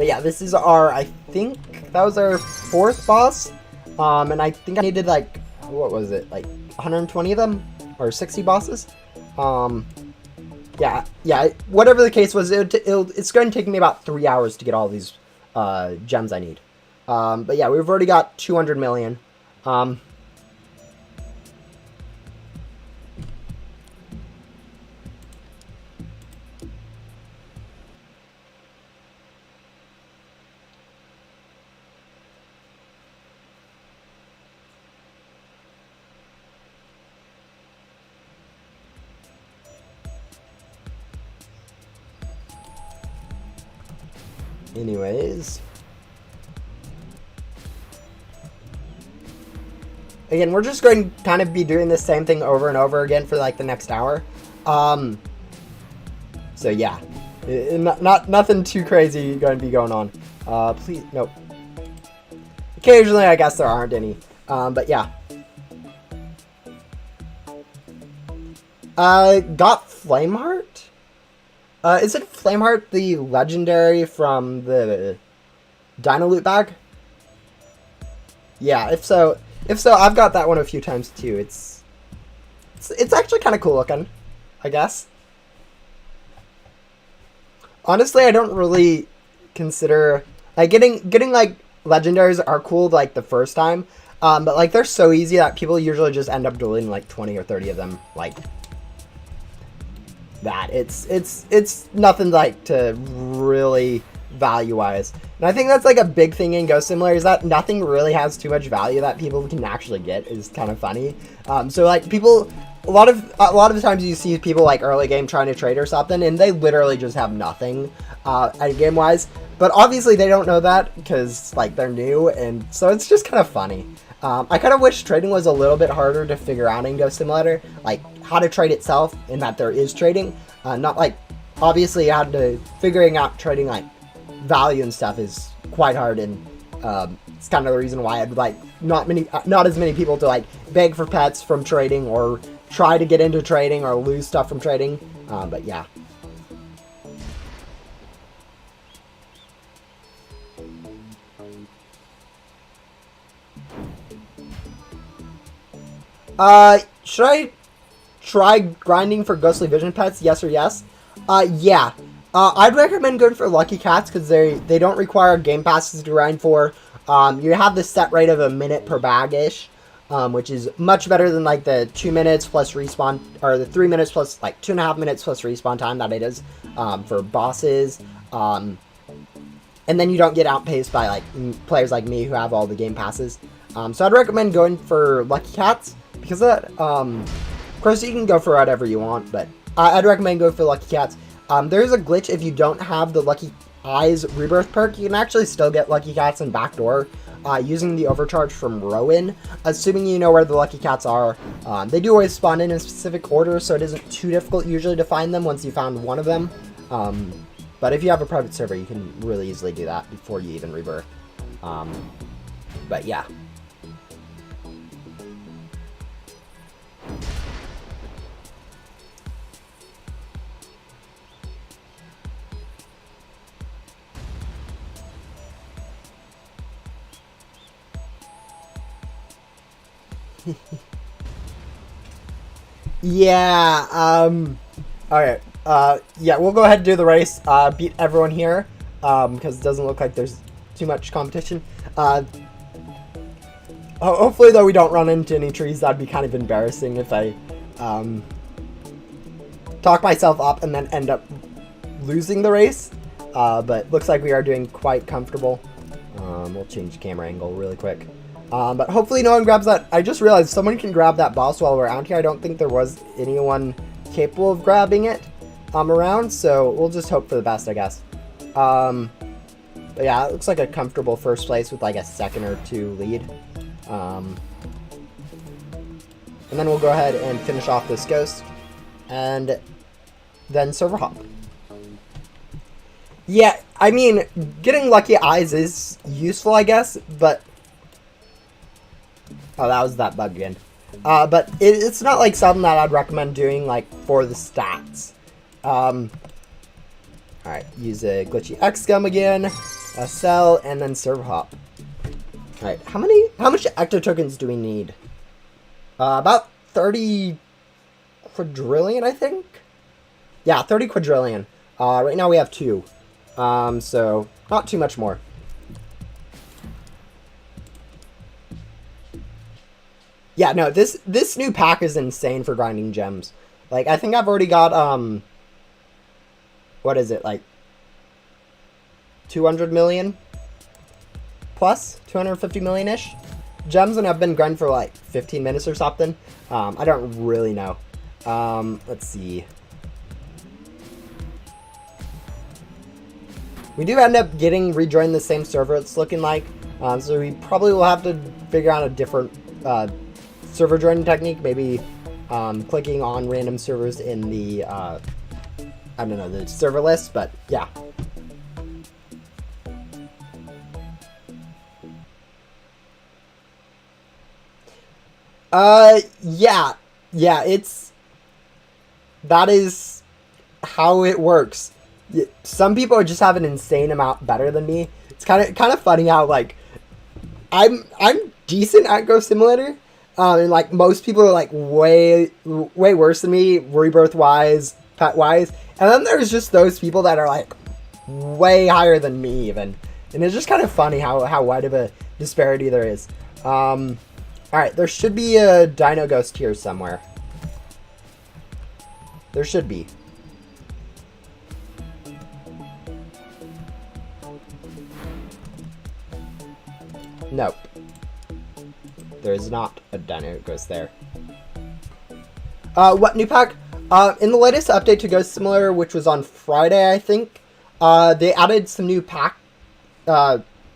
yeah, this is I think that was our 4th boss, and I think I needed, like, what was it, like, 120 of them, or 60 bosses? Yeah, whatever the case was, it's going to take me about 3 hours to get all these gems I need. But yeah, we've already got 200 million. Anyways. Again, we're just going to kind of be doing the same thing over and over again for, like, the next hour. So, yeah. Nothing too crazy going to be going on. Please, nope. Occasionally, I guess there aren't any. But, yeah. Got Flameheart? Is it Flameheart the legendary from the Dino Loot Bag? Yeah, if so, I've got that one a few times too. It's actually kind of cool looking, I guess. Honestly, I don't really consider, like, getting like legendaries are cool, like, the first time, but, like, they're so easy that people usually just end up deleting like 20 or 30 of them, like that. It's nothing, like, to really value wise, and I think that's, like, a big thing in Ghost Simulator, is that nothing really has too much value that people can actually get. Is kind of funny. So, like, people, a lot of the times you see people, like, early game trying to trade or something, and they literally just have nothing game wise, but obviously they don't know that because, like, they're new, and so it's just kind of funny. I kind of wish trading was a little bit harder to figure out in Ghost Simulator, like how to trade itself, and that there is trading. Not like, obviously, figuring out trading, like, value and stuff is quite hard, and it's kind of the reason why I'd like not as many people to, like, beg for pets from trading or try to get into trading or lose stuff from trading. But yeah. Should I try grinding for Ghostly Vision pets? Yes or yes? Yeah. I'd recommend going for Lucky Cats because they don't require game passes to grind for. You have the set rate of a minute per bag-ish, which is much better than, like, the 2 minutes plus respawn, or the 3 minutes plus, like, 2.5 minutes plus respawn time that it is for bosses. And then you don't get outpaced by, like, players like me who have all the game passes. So I'd recommend going for Lucky Cats because of that. Of course, you can go for whatever you want, but I'd recommend going for Lucky Cats. There's a glitch if you don't have the Lucky Eyes Rebirth perk. You can actually still get Lucky Cats in Backdoor using the overcharge from Rowan, assuming you know where the Lucky Cats are. They do always spawn in a specific order, so it isn't too difficult usually to find them once you found one of them. But But if you have a private server, you can really easily do that before you even rebirth. But yeah. Yeah, alright. Yeah, we'll go ahead and do the race. Beat everyone here, because it doesn't look like there's too much competition. Hopefully, though, we don't run into any trees. That'd be kind of embarrassing if I, talk myself up and then end up losing the race. But looks like we are doing quite comfortable. We'll change camera angle really quick. But hopefully no one grabs that. I just realized someone can grab that boss while we're out here. I don't think there was anyone capable of grabbing it around, so we'll just hope for the best, I guess. But yeah, it looks like a comfortable first place with like a second or two lead. And then we'll go ahead and finish off this ghost, and then server hop. Yeah, I mean, getting lucky eyes is useful, I guess, but... Oh, that was that bug again. But it's not like something that I'd recommend doing like for the stats. Alright, use a glitchy X gum again, a cell, and then server hop. Alright, how much ecto tokens do we need? About 30 quadrillion, I think? Yeah, 30 quadrillion. Right now we have 2. So not too much more. Yeah, no, this new pack is insane for grinding gems. Like, I think I've already got, what is it, like, 200 million? Plus? 250 million-ish? Gems, and I've been grinding for, like, 15 minutes or something. I don't really know. Let's see. We do end up getting rejoined the same server, it's looking like. So we probably will have to figure out a different, server joining technique, maybe clicking on random servers in the, I don't know, the server list, but yeah. Yeah, that is how it works. Some people just have an insane amount better than me. It's kind of funny how, like, I'm decent at Ghost Simulator, and like most people are like way worse than me, rebirth wise, pet wise, and then there's just those people that are like way higher than me even, and it's just kind of funny how wide of a disparity there is. All right, there should be a Dino Ghost here somewhere. There should be. Nope. There is not a Dino Ghost there. What new pack? In the latest update to Ghost Simulator, which was on Friday, I think, they added some new pack,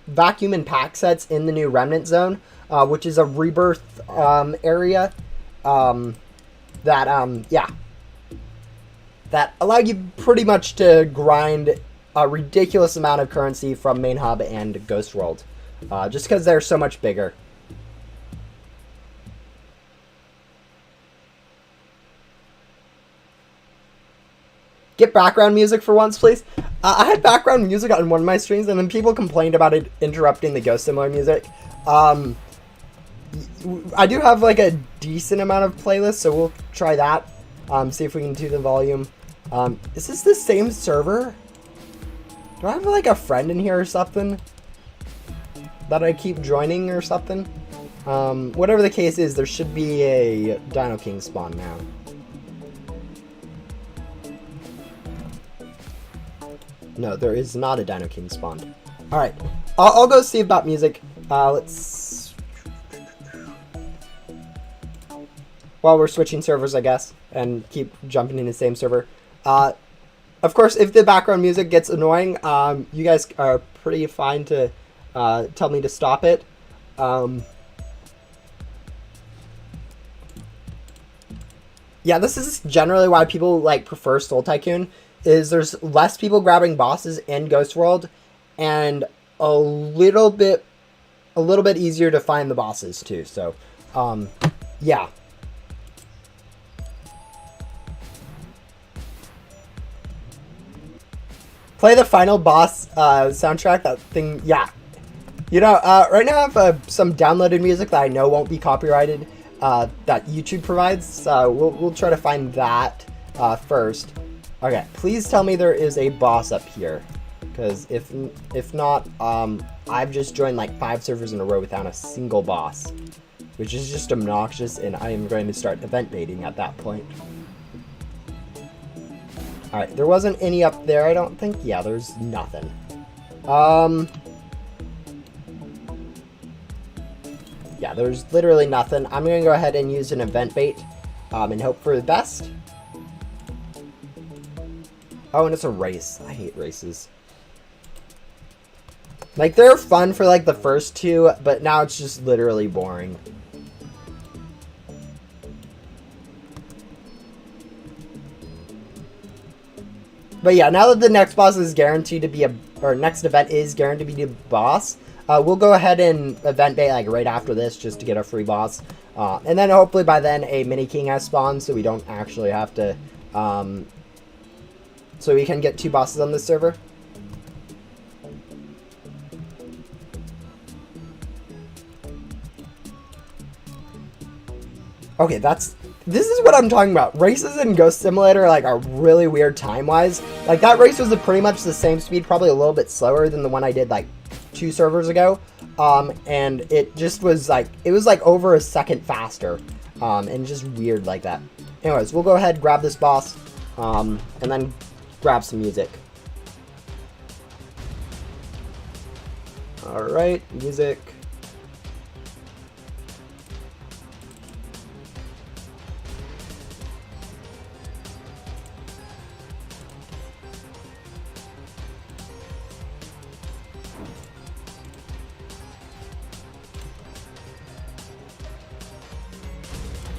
vacuum and pack sets in the new Remnant Zone, which is a rebirth area that allow you pretty much to grind a ridiculous amount of currency from Main Hub and Ghost World, just because they're so much bigger. Get background music for once, please. I had background music on one of my streams, and then people complained about it interrupting the Ghost Simulator music. I do have like a decent amount of playlists, so we'll try that. See if we can do the volume. Is this the same server? Do I have like a friend in here or something that I keep joining or something? Whatever the case is, there should be a Dino King spawn now. No, there is not a Dino King spawned. Alright, I'll go see about music. Let's... While we're switching servers, I guess, and keep jumping in the same server. Of course, if the background music gets annoying, you guys are pretty fine to tell me to stop it. Yeah, this is generally why people like prefer Soul Tycoon, is there's less people grabbing bosses in Ghost World, and a little bit easier to find the bosses too. So, yeah. Play the final boss soundtrack. That thing, yeah. You know, right now I have some downloaded music that I know won't be copyrighted that YouTube provides. We'll try to find that first. Okay, please tell me there is a boss up here, because if not, I've just joined like 5 servers in a row without a single boss, which is just obnoxious, and I am going to start event baiting at that point. Alright, there wasn't any up there, I don't think. Yeah, there's nothing. Yeah, there's literally nothing. I'm going to go ahead and use an event bait and hope for the best. Oh, and it's a race. I hate races. Like, they're fun for, like, the first 2, but now it's just literally boring. But yeah, now that the next boss is guaranteed to be or next event is guaranteed to be a boss, we'll go ahead and event bait, like, right after this, just to get a free boss. And then hopefully by then a mini king has spawned, so we don't actually have to, so we can get 2 bosses on this server. Okay, this is what I'm talking about. Races in Ghost Simulator, like, are really weird time-wise. Like, that race was pretty much the same speed, probably a little bit slower than the one I did, like, 2 servers ago. And it just was, like, it was, like, over a second faster. And just weird like that. Anyways, we'll go ahead, grab this boss, and then grab some music. Alright, music.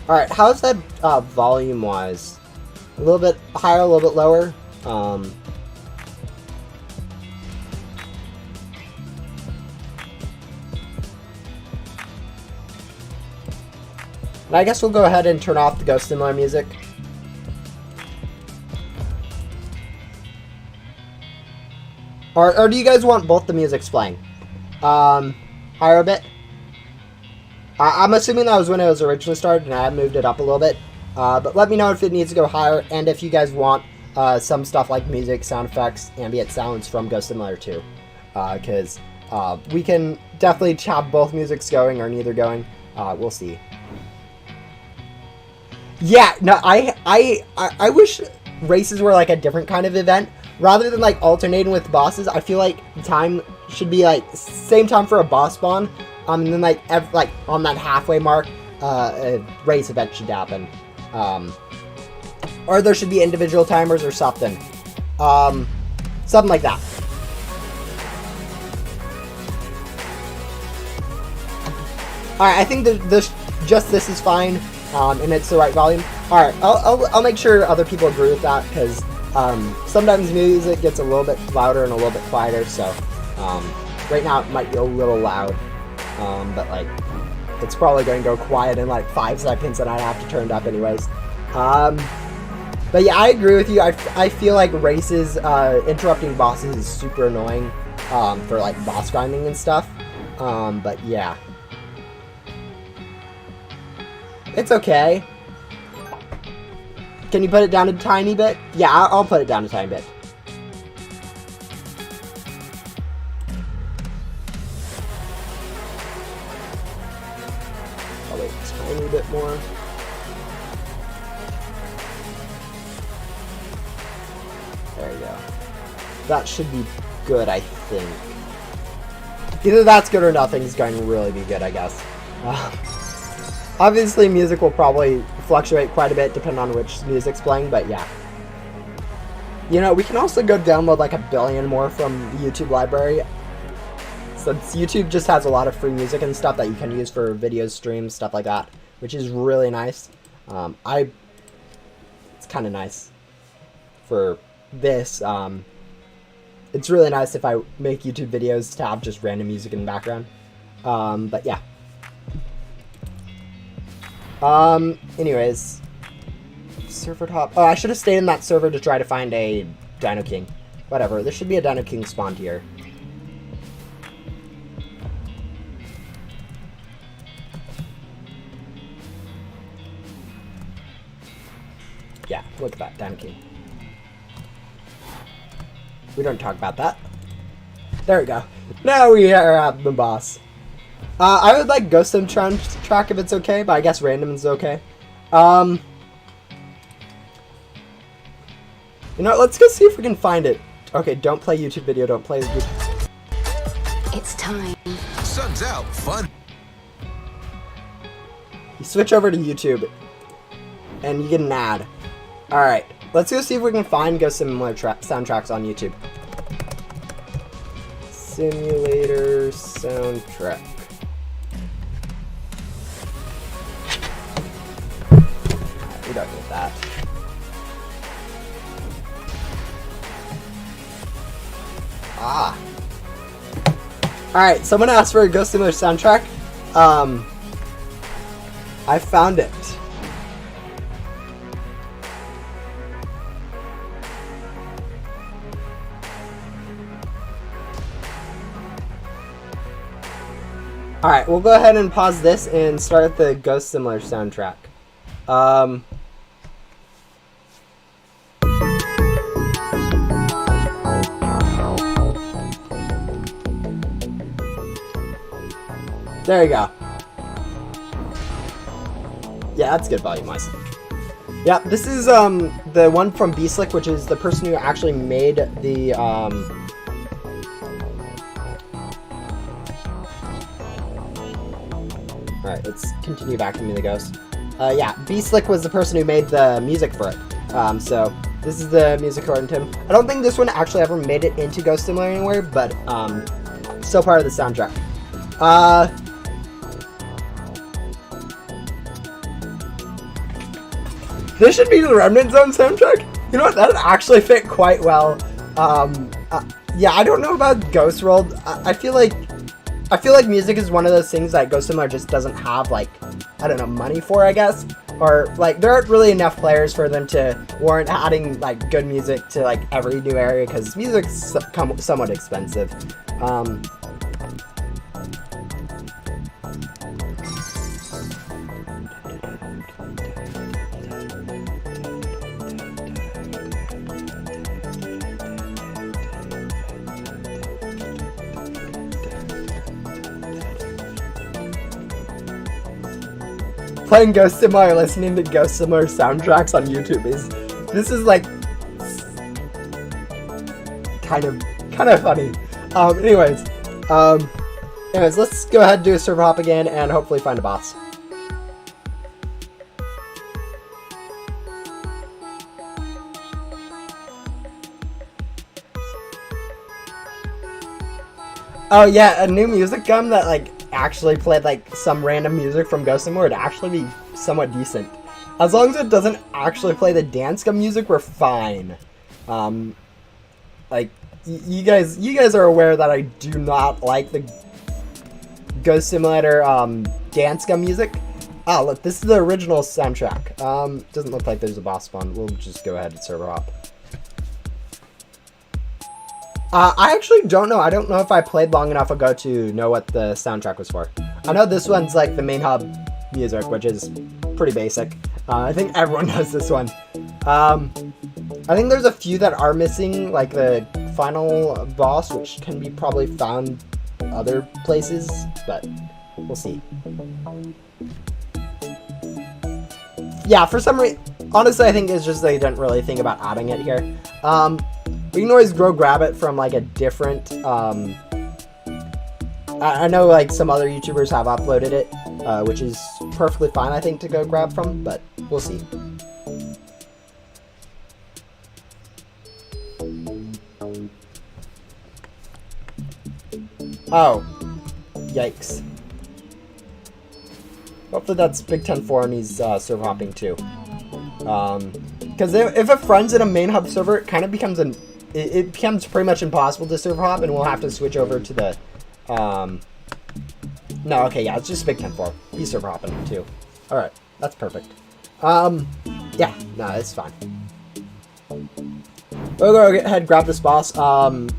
Alright, how's that volume-wise? A little bit higher, a little bit lower? And I guess we'll go ahead and turn off the Ghost Simulator music. Or do you guys want both the musics playing? Higher a bit? I'm assuming that was when it was originally started, and I moved it up a little bit. But let me know if it needs to go higher, and if you guys want some stuff like music, sound effects, ambient sounds from Ghost Simulator 2. Because we can definitely have both musics going, or neither going. We'll see. Yeah, no, I wish races were like a different kind of event. Rather than like alternating with bosses, I feel like time should be like same time for a boss spawn. And then like on that halfway mark, a race event should happen. Or there should be individual timers or something. Something like that. Alright, I think just this is fine. And it's the right volume. Alright, I'll make sure other people agree with that, because sometimes music gets a little bit louder and a little bit quieter, so right now it might be a little loud. But like, it's probably going to go quiet in like 5 seconds, and I'd have to turn it up anyways. But yeah, I agree with you. I feel like races, interrupting bosses is super annoying, for like boss grinding and stuff. But yeah. It's okay. Can you put it down a tiny bit? Yeah, I'll put it down a tiny bit. Probably a tiny bit more. There you go. That should be good, I think. Either that's good or nothing's going to really be good, I guess. Obviously, music will probably fluctuate quite a bit depending on which music's playing, but yeah. You know, we can also go download like 1 billion more from the YouTube library. Since YouTube just has a lot of free music and stuff that you can use for videos, streams, stuff like that, which is really nice. It's kind of nice for this, it's really nice if I make YouTube videos to have just random music in the background. But yeah. Anyways. Server top. Oh, I should have stayed in that server to try to find a Dino King. Whatever, there should be a Dino King spawned here. Yeah, look at that, Dino King. We don't talk about that. There we go. Now we are at the boss. I would like Ghost Sim track if it's okay, but I guess random is okay. You know what, let's go see if we can find it. Okay, don't play YouTube video, don't play YouTube. It's time. Sun's out, fun. You switch over to YouTube, and you get an ad. Alright, let's go see if we can find Ghost Simulator soundtracks on YouTube. Simulator soundtrack. We don't need that. Ah. Alright, someone asked for a Ghost Simulator soundtrack. I found it. Alright, we'll go ahead and pause this and start the Ghost Simulator soundtrack. There you go. Yeah, that's good volume wise. Yeah, this is the one from Beastlick, which is the person who actually made the Alright, let's continue back to Me the Ghost. Yeah, Beastlick was the person who made the music for it. So this is the music according to him. I don't think this one actually ever made it into Ghost Simulator anywhere, but still part of the soundtrack. This should be the Remnant Zone soundtrack. You know what? That would actually fit quite well. Yeah, I don't know about Ghost World. I feel like music is one of those things that Ghost Simulator just doesn't have, like, I don't know, money for, I guess. Or, like, there aren't really enough players for them to warrant adding, like, good music to, like, every new area, because music's somewhat expensive. Playing Ghost Simulator, listening to Ghost Simulator soundtracks on YouTube this is like kind of funny. Anyways, let's go ahead and do a server hop again and hopefully find a boss. Oh yeah, a new music gum that like actually played like some random music from Ghost Simulator would actually be somewhat decent. As long as it doesn't actually play the dance gum music, we're fine. Like you guys are aware that I do not like the Ghost Simulator dance gum music. Oh look, this is the original soundtrack. Doesn't look like there's a boss spawn. We'll just go ahead and server hop. I actually don't know. I don't know if I played long enough ago to know what the soundtrack was for. I know this one's like the main hub music, which is pretty basic. I think everyone knows this one. I think there's a few that are missing, like the final boss, which can be probably found other places, but we'll see. Yeah, for some reason, honestly, I think it's just they didn't really think about adding it here. We can always go grab it from like a different, I know like some other YouTubers have uploaded it, which is perfectly fine, I think, to go grab from, but we'll see. Oh, yikes. Hopefully that's Big Ten 4 and he's server hopping too. Because if a friend's in a main hub server, it kind of becomes it becomes pretty much impossible to server hop, and we'll have to switch over to the, no, okay, yeah, it's just Big 10-4. He's server hopping, too. Alright, that's perfect. Yeah, no, it's fine. We'll go ahead and grab this boss. Vent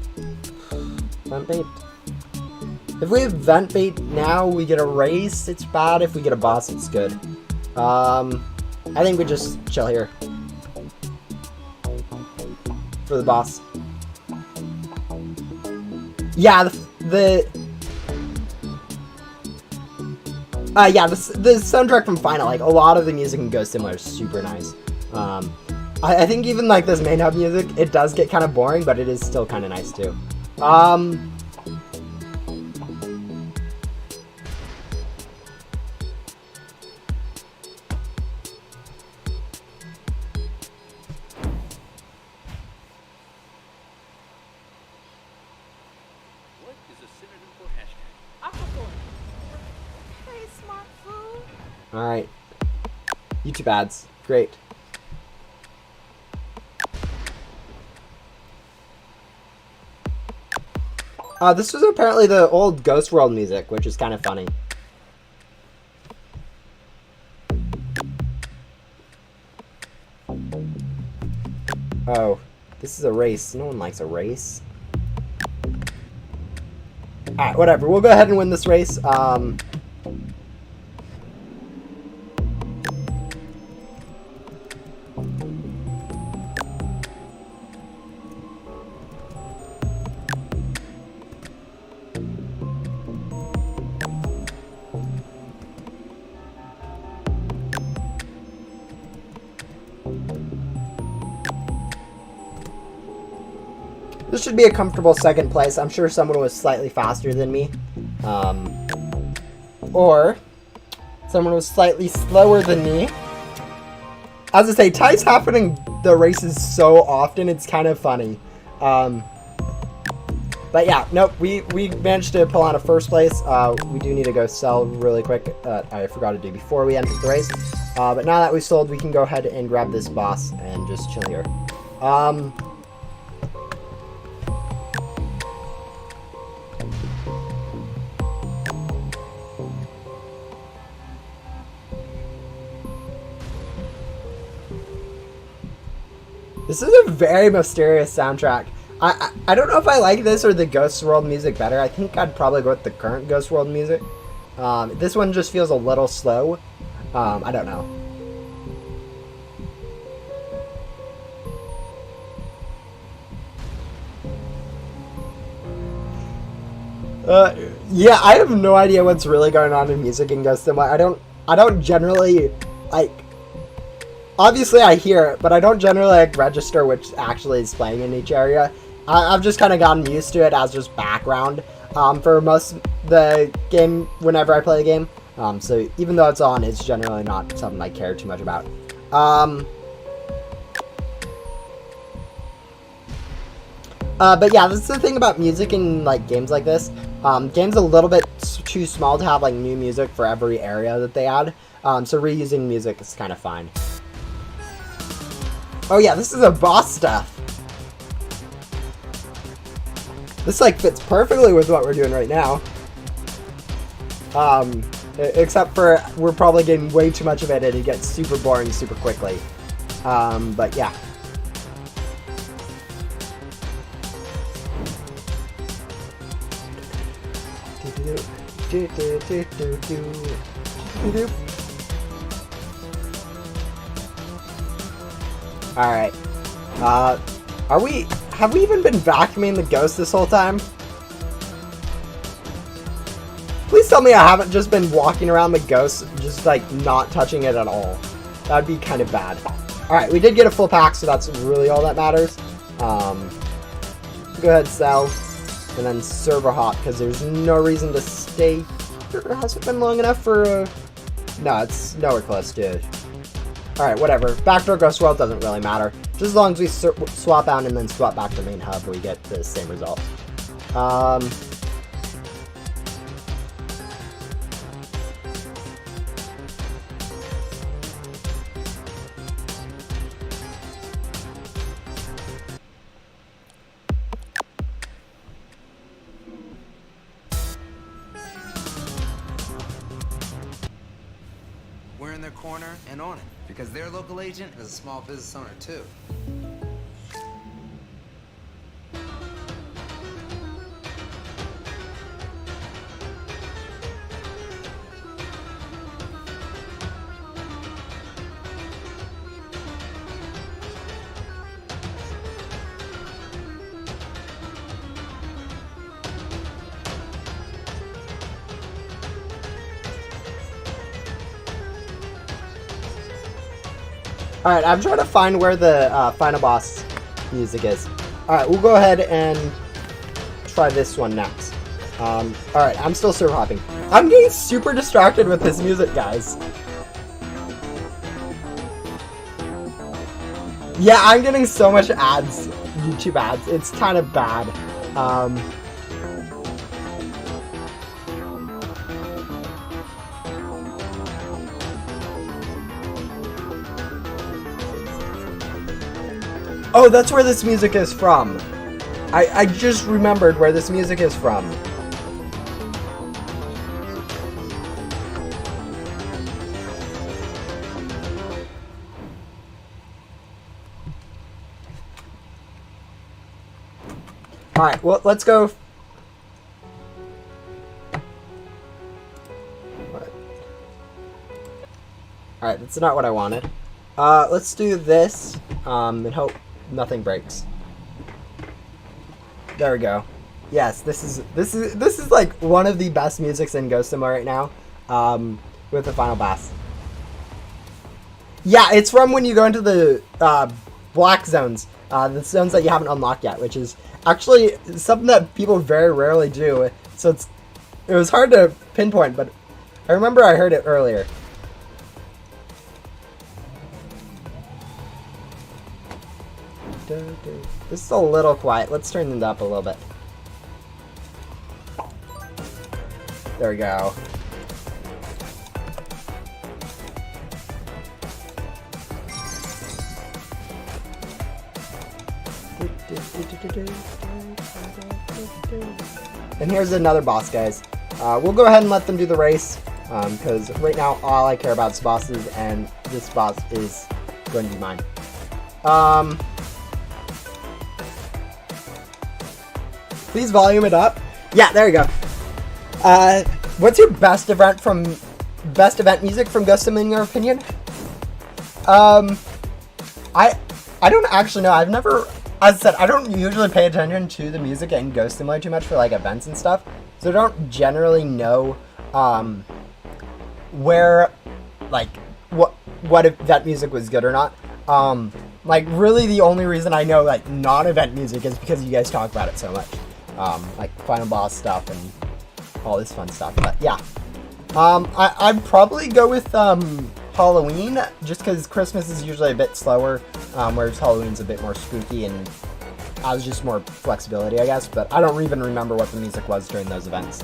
bait. If we have vent bait now, we get a race, it's bad. If we get a boss, it's good. I think we just chill here. For the boss. Yeah, the soundtrack from Final, like, a lot of the music in Ghost Simulator is super nice. I think even, like, this main hub music, it does get kind of boring, but it is still kind of nice, too. Alright. YouTube ads. Great. This was apparently the old Ghost World music, which is kind of funny. Oh, this is a race. No one likes a race. Alright, whatever. We'll go ahead and win this race. This should be a comfortable second place. I'm sure someone was slightly faster than me. Or someone was slightly slower than me. As I say, ties happening the races so often, it's kind of funny. But yeah, nope, we managed to pull out a first place. We do need to go sell really quick. I forgot to do before we entered the race. But now that we've sold, we can go ahead and grab this boss and just chill here. This is a very mysterious soundtrack. I don't know if I like this or the Ghost World music better. I think I'd probably go with the current Ghost World music. This one just feels a little slow. I don't know. Yeah, I have no idea what's really going on in music in Ghost Simulator. I don't generally, like, obviously I hear it, but I don't generally, like, register which actually is playing in each area. I've just kind of gotten used to it as just background for most of the game whenever I play the game. So even though it's on, it's generally not something I care too much about. But yeah, this is the thing about music in, like, games like this. Games a little bit too small to have, like, new music for every area that they add. So reusing music is kind of fine. Oh yeah, this is a boss stuff. This, like, fits perfectly with what we're doing right now. Except for we're probably getting way too much of it and it gets super boring super quickly. But yeah. Alright. Have we even been vacuuming the ghost this whole time? Please tell me I haven't just been walking around the ghost, just, like, not touching it at all. That'd be kind of bad. Alright, we did get a full pack, so that's really all that matters. Go ahead, sell. And then server hop, because there's no reason to stay here. Has it been long enough for... No, it's nowhere close to... Alright, whatever. Backdoor Ghost World doesn't really matter. Just as long as we swap out and then swap back to main hub, we get the same result. turn their corner and own it, because their local agent is a small business owner too. Alright, I'm trying to find where the final boss music is. Alright, we'll go ahead and try this one next. Alright, I'm still server hopping. I'm getting super distracted with this music, guys. Yeah, I'm getting so much ads, YouTube ads. It's kind of bad. Oh, that's where this music is from. I just remembered where this music is from. Alright, well, let's go. Alright, that's not what I wanted. Let's do this, and hope nothing breaks. There we go. Yes, this is like one of the best musics in Ghost Simulator right now, with the final boss. Yeah, it's from when you go into the black zones, the zones that you haven't unlocked yet, which is actually something that people very rarely do. So it was hard to pinpoint, but I remember I heard it earlier. This is a little quiet. Let's turn it up a little bit. There we go. And here's another boss, guys. We'll go ahead and let them do the race, because right now all I care about is bosses, and this boss is going to be mine. Please volume it up. Yeah, there you go. What's your best event music from Ghost Sim in your opinion? I don't actually know. I've never, as I said, I don't usually pay attention to the music in Ghost Simulator too much for like events and stuff, so I don't generally know where, like, what if that music was good or not. Like, really the only reason I know like non-event music is because you guys talk about it so much. Like final boss stuff and all this fun stuff. But yeah, I'd probably go with Halloween, just because Christmas is usually a bit slower, whereas Halloween's a bit more spooky and has just more flexibility, I guess. But I don't even remember what the music was during those events.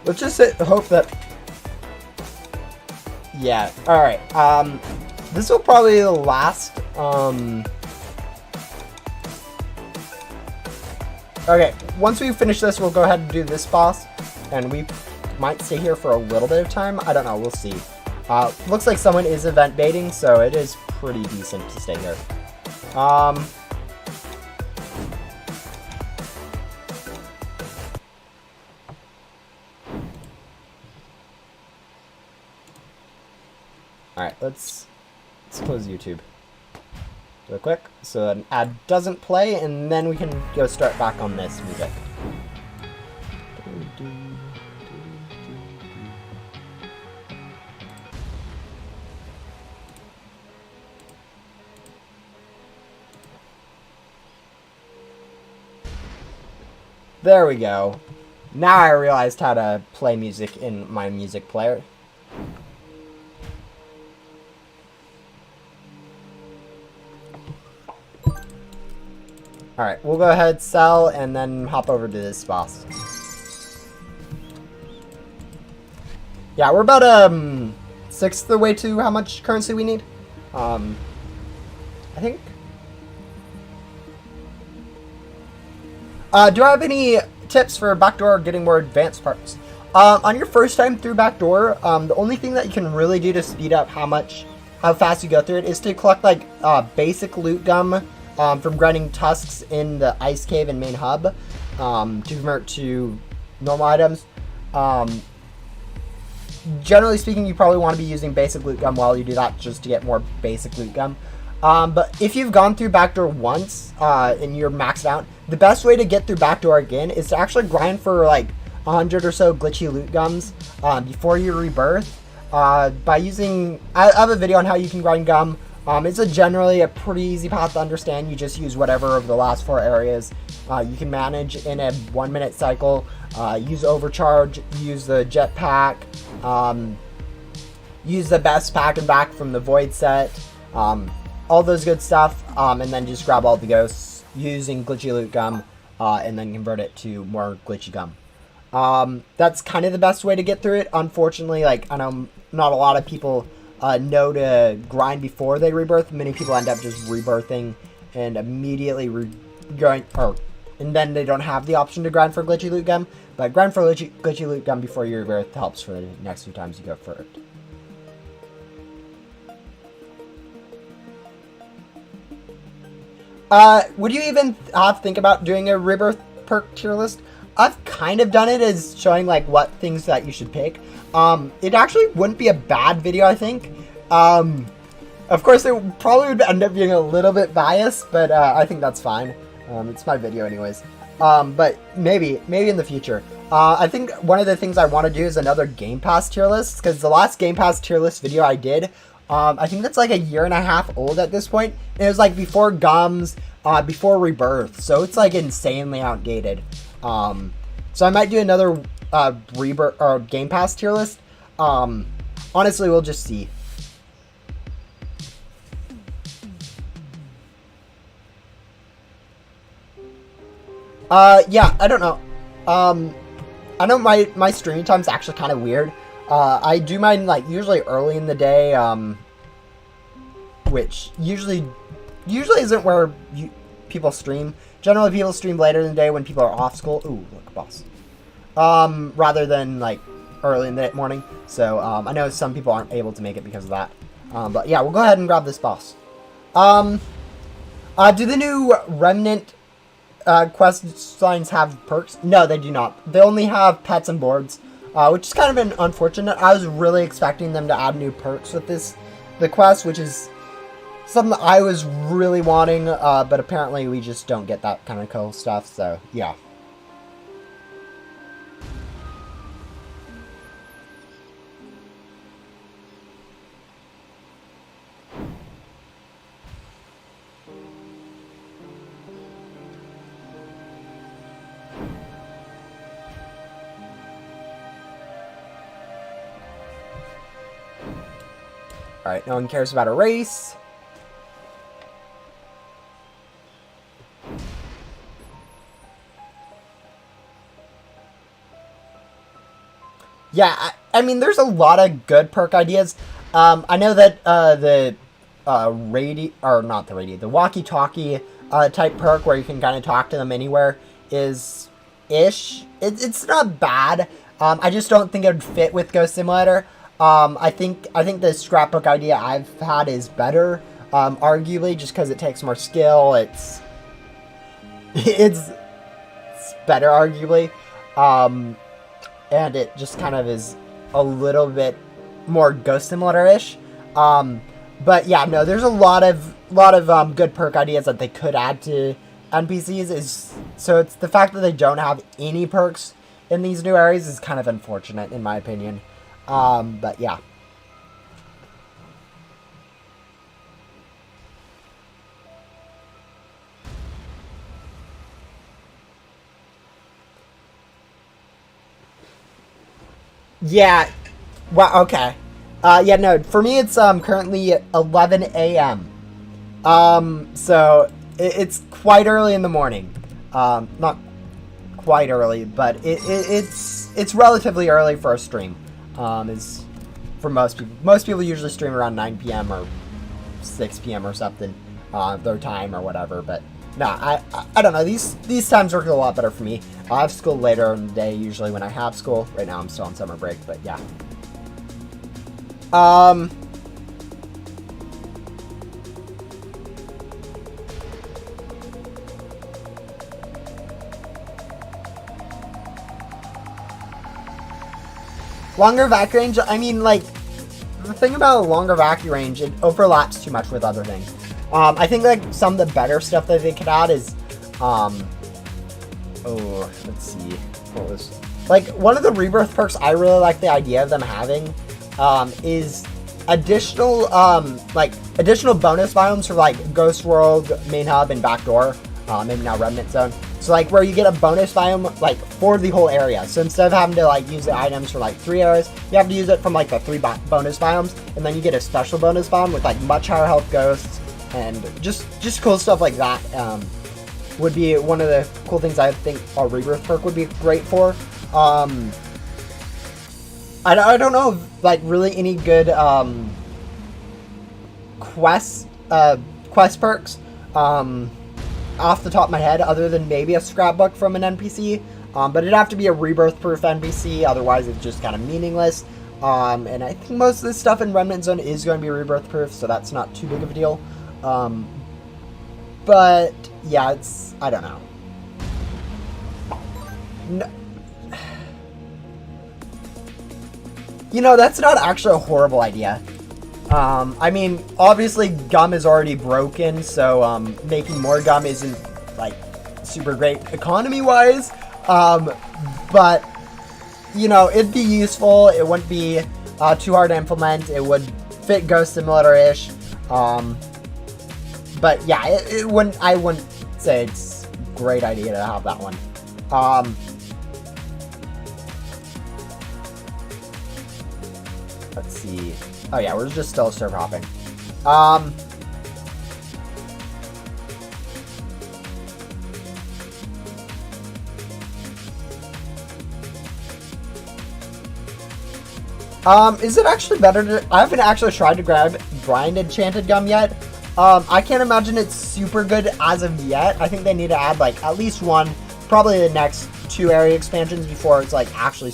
Let's just hope that. Yeah. All right. This will probably be the last. Okay, once we finish this, we'll go ahead and do this boss, and we might stay here for a little bit of time. I don't know, we'll see. Looks like someone is event baiting, so it is pretty decent to stay here. Alright, let's close YouTube real quick so an ad doesn't play, and then we can go start back on this music. There we go. Now I realized how to play music in my music player. Alright, we'll go ahead, sell, and then hop over to this boss. Yeah, we're about sixth of the way to how much currency we need. I think. Do I have any tips for backdoor getting more advanced parts? On your first time through backdoor, the only thing that you can really do to speed up how fast you go through it is to collect like basic loot gum from grinding tusks in the ice cave and main hub to convert to normal items. Generally speaking, you probably want to be using basic loot gum while you do that, just to get more basic loot gum. But if you've gone through backdoor once and you're maxed out, the best way to get through backdoor again is to actually grind for like 100 or so glitchy loot gums before your rebirth. By using, I have a video on how you can grind gum. It's generally a pretty easy path to understand. You just use whatever of the last 4 areas you can manage in a 1-minute cycle. Use overcharge, use the jetpack, use the best pack and back from the void set, all those good stuff, and then just grab all the ghosts using glitchy loot gum, and then convert it to more glitchy gum. That's kind of the best way to get through it. Unfortunately, like, I know not a lot of people know to grind before they rebirth. Many people end up just rebirthing and immediately and then they don't have the option to grind for glitchy loot gum. But grind for glitchy loot gum before your rebirth helps for the next few times you go for it. Would you even think about doing a rebirth perk tier list? I've kind of done it as showing like what things that you should pick. It actually wouldn't be a bad video, I think. Of course, it probably would end up being a little bit biased, but I think that's fine. It's my video anyways. But maybe in the future. I think one of the things I want to do is another Game Pass tier list, because the last Game Pass tier list video I did, I think that's like a 1.5 years old at this point. And it was like before gums, before rebirth, so it's like insanely outdated. So I might do another rebirth or Game Pass tier list. Honestly, we'll just see. Yeah, I don't know. I know my streaming time's actually kind of weird. I do mine like usually early in the day, which usually isn't where people stream. Generally, people stream later in the day when people are off school. Ooh, look, boss. Rather than like early in the morning. So I know some people aren't able to make it because of that. But yeah, we'll go ahead and grab this boss. Do the new Remnant quest lines have perks? No, they do not. They only have pets and boards, which is kind of an unfortunate. I was really expecting them to add new perks with the quest, which is something that I was really wanting, but apparently we just don't get that kind of cool stuff, so yeah. Alright, no one cares about a race. Yeah, I mean, there's a lot of good perk ideas. I know that the walkie-talkie type perk where you can kind of talk to them anywhere is ish. It's not bad. I just don't think it would fit with Ghost Simulator. I think the scrapbook idea I've had is better, arguably, just because it takes more skill. It's better, arguably, and it just kind of is a little bit more Ghost Simulator-ish. But yeah, no, there's a lot of good perk ideas that they could add to NPCs. So it's the fact that they don't have any perks in these new areas is kind of unfortunate, in my opinion. But yeah. Yeah. Well, okay. Yeah, no, for me it's currently 11 a.m. So it's quite early in the morning. Not quite early, but it's relatively early for a stream. Is for most people. Most people usually stream around 9 p.m. or 6 p.m. or something, their time or whatever. But Nah, I don't know. These times work a lot better for me. I have school later in the day, usually when I have school. Right now I'm still on summer break, but yeah. Longer vac range, I mean, like, the thing about a longer vac range, it overlaps too much with other things. I think, like, some of the better stuff that they could add is, let's see, what was, like, one of the rebirth perks I really like the idea of them having, is additional, additional bonus biomes for, like, Ghost World, Main Hub, and Backdoor, maybe now Remnant Zone. So, like, where you get a bonus biome, like, for the whole area. So instead of having to, like, use the items for, like, 3 areas, you have to use it from, like, the 3 bonus biomes, and then you get a special bonus biome with, like, much higher health ghosts, and just cool stuff like that, would be one of the cool things I think a rebirth perk would be great for. I don't know if, like, really any good, quest perks, off the top of my head, other than maybe a scrapbook from an NPC, but it'd have to be a rebirth-proof NPC, otherwise it's just kind of meaningless, and I think most of this stuff in Remnant Zone is going to be rebirth-proof, so that's not too big of a deal, but, yeah, I don't know. No. You know, that's not actually a horrible idea. I mean, obviously gum is already broken, so making more gum isn't, like, super great economy-wise, but, you know, it'd be useful. It wouldn't be too hard to implement. It would fit Ghost Simulator-ish, but yeah, I wouldn't say it's a great idea to have that one. Let's see. Oh yeah, we're just still server hopping. Is it actually better to... I haven't actually tried to grind Enchanted Gum yet. I can't imagine it's super good as of yet. I think they need to add, like, at least one, probably the next 2 area expansions before it's, like, actually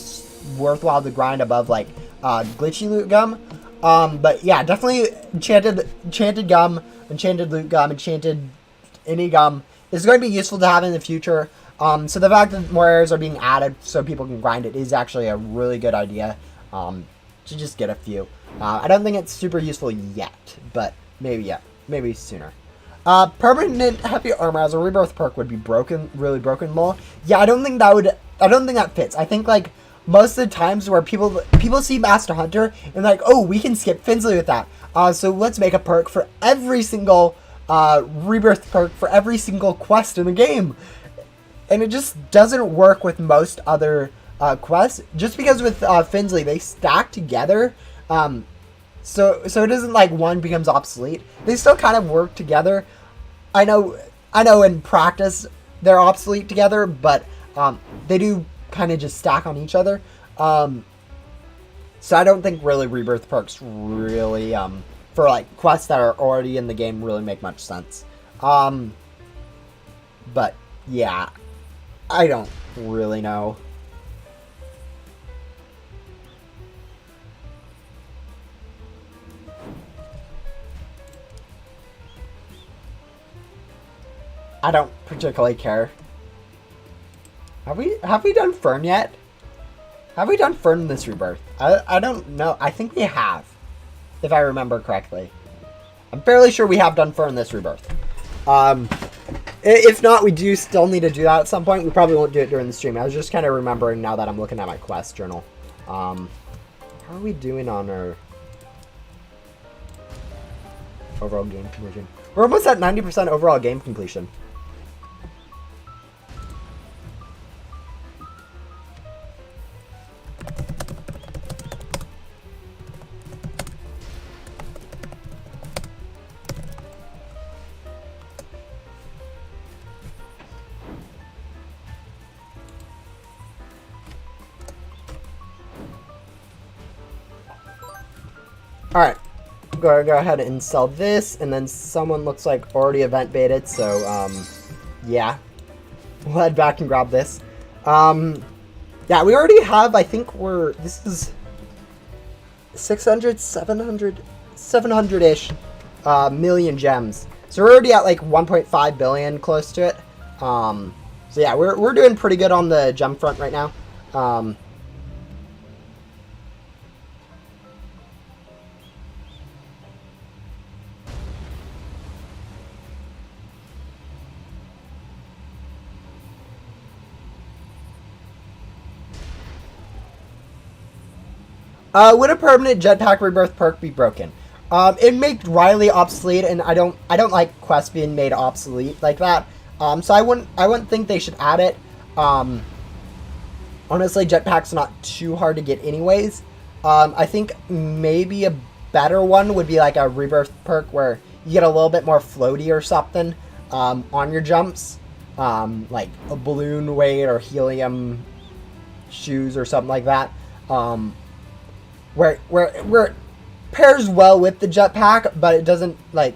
worthwhile to grind above, like, glitchy loot gum. But yeah, definitely enchanted gum, enchanted loot gum, enchanted any gum is going to be useful to have in the future. So the fact that more areas are being added so people can grind it is actually a really good idea, to just get a few. I don't think it's super useful yet, but maybe, yeah, maybe sooner. Permanent heavy armor as a rebirth perk would be really broken lol. Yeah, I don't think that fits. I think, like, most of the times where people see Master Hunter and like, oh, we can skip Finsley with that. So let's make a perk for every single rebirth perk for every single quest in the game. And it just doesn't work with most other quests. Just because with Finsley, they stack together. So it isn't like one becomes obsolete. They still kind of work together. I know in practice they're obsolete together, but they do kind of just stack on each other. So I don't think really rebirth perks really for like quests that are already in the game really make much sense. But yeah, I don't really know. I don't particularly care. Have we done Fern yet? Have we done Fern in this rebirth? I don't know. I think we have, if I remember correctly. I'm fairly sure we have done Fern in this rebirth. If not, we do still need to do that at some point. We probably won't do it during the stream. I was just kind of remembering now that I'm looking at my quest journal. How are we doing on our overall game completion? We're almost at 90% overall game completion. Alright, go ahead and install this, and then someone looks like already event baited, so yeah. We'll head back and grab this. Yeah, we already have, I think this is 600, 700, 700-ish million gems. So we're already at like 1.5 billion, close to it. So yeah, we're doing pretty good on the gem front right now. Would a permanent jetpack rebirth perk be broken? It made Riley obsolete, and I don't like quests being made obsolete like that. So I wouldn't think they should add it. Honestly, jetpack's not too hard to get anyways. I think maybe a better one would be like a rebirth perk where you get a little bit more floaty or something on your jumps, like a balloon weight or helium shoes or something like that. Where it pairs well with the jetpack, but it doesn't like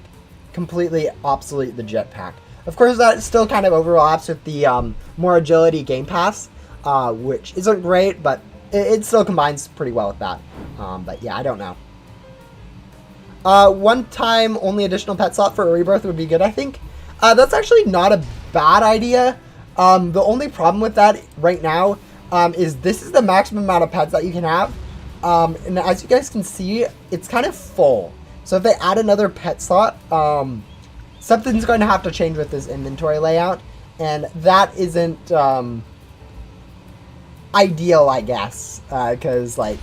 completely obsolete the jetpack. Of course, that still kind of overlaps with the more agility game pass, which isn't great, but it still combines pretty well with that. But yeah, I don't know. One time only additional pet slot for a rebirth would be good, I think. That's actually not a bad idea. The only problem with that right now is this is the maximum amount of pets that you can have. And as you guys can see, it's kind of full. So if they add another pet slot, something's going to have to change with this inventory layout. And that isn't ideal, I guess. Because, like,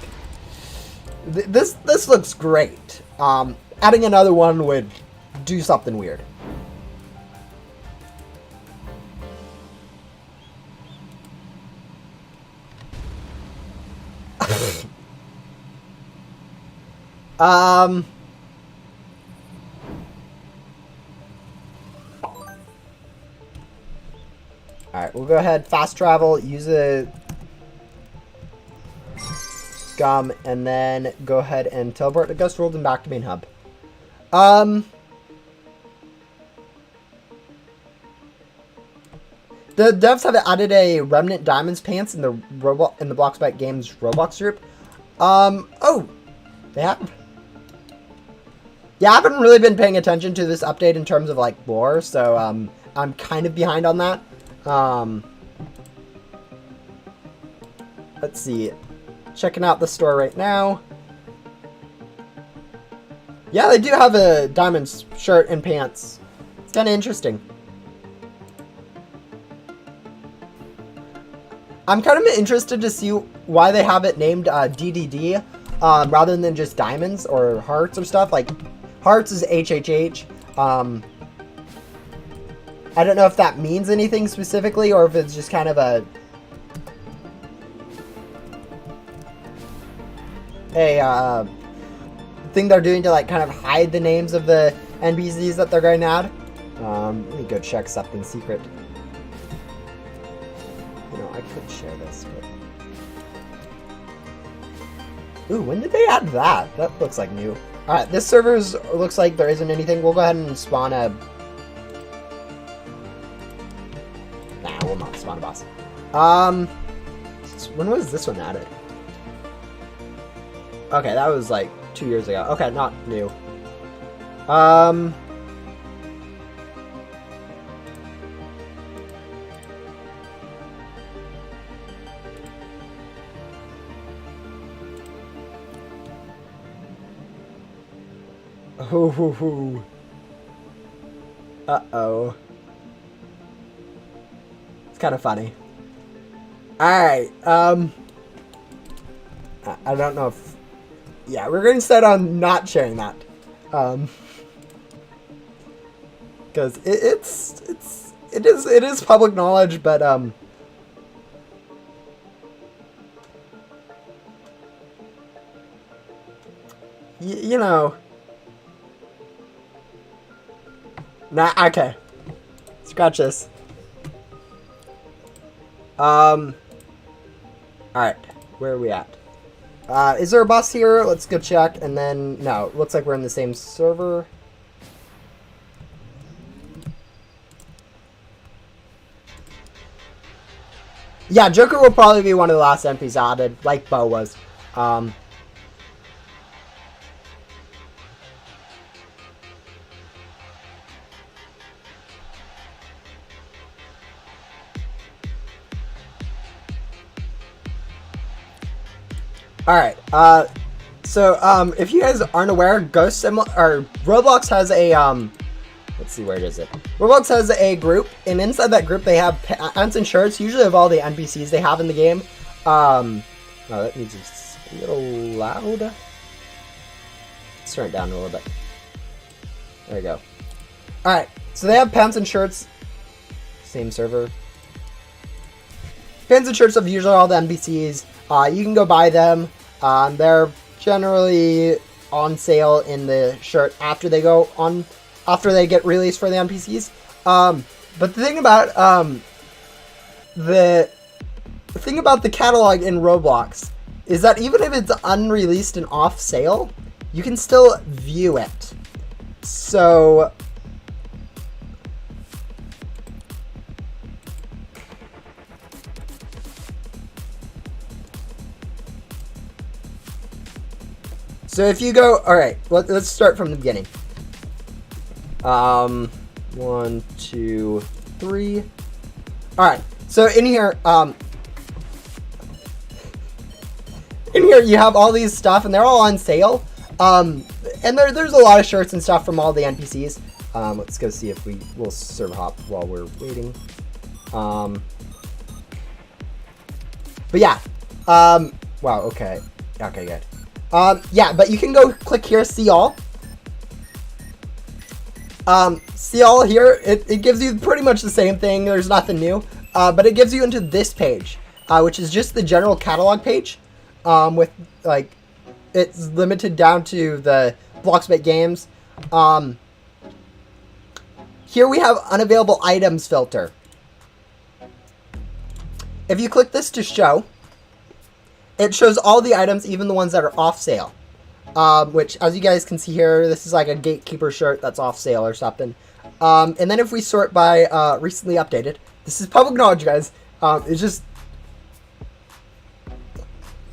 this looks great. Adding another one would do something weird. Alright, we'll go ahead, fast travel, use a gum, and then go ahead and teleport to Ghost World and back to main hub. The devs have added a Remnant Diamonds pants in the Bloxback Games Roblox group. Oh, they have. Yeah, I haven't really been paying attention to this update in terms of like lore, so I'm kind of behind on that. Let's see. Checking out the store right now. Yeah, they do have a diamonds shirt and pants. It's kind of interesting. I'm kind of interested to see why they have it named DDD rather than just diamonds or hearts or stuff. Like, hearts is HHH. I don't know if that means anything specifically or if it's just kind of a thing they're doing to like kind of hide the names of the NPCs that they're going to add. Let me go check something secret. You know, I could share this, but... Ooh, when did they add that? That looks like new. Alright, this server looks like there isn't anything. We'll go ahead and spawn a... Nah, we'll not spawn a boss. When was this one added? Okay, that was like 2 years ago. Okay, not new. Ooh. Uh-oh. It's kind of funny. Alright, I don't know if... Yeah, we're going to set on not sharing that. Because it is public knowledge, but, you know... Nah, okay. Scratch this. Alright. Where are we at? Is there a boss here? Let's go check. And then, no. Looks like we're in the same server. Yeah, Joker will probably be one of the last NPCs added, like Bo was. Alright, so, if you guys aren't aware, Roblox has a, let's see, where is it? Roblox has a group, and inside that group they have pants and shirts, usually of all the NPCs they have in the game. Oh, that needs a little loud. Let's turn it down a little bit. There we go. Alright, so they have pants and shirts. Same server. Pants and shirts of usually all the NPCs. You can go buy them. They're generally on sale in the shirt after they get released for the NPCs. But the thing about the catalog in Roblox is that even if it's unreleased and off sale, you can still view it. So if you go, alright, let's start from the beginning. 1, 2, 3. Alright, so in here you have all these stuff, and they're all on sale. And there's a lot of shirts and stuff from all the NPCs. Let's go see if we'll serve hop while we're waiting. But yeah. Wow, okay. Okay, good. Yeah, but you can go click here, see all. See all here, it gives you pretty much the same thing. There's nothing new. But it gives you into this page, which is just the general catalog page. With, like, it's limited down to the Bloxbit games. Here we have unavailable items filter. If you click this to show, it shows all the items, even the ones that are off sale. Which, as you guys can see here, this is like a Gatekeeper shirt that's off sale or something. And then if we sort by recently updated, this is public knowledge, guys. It's just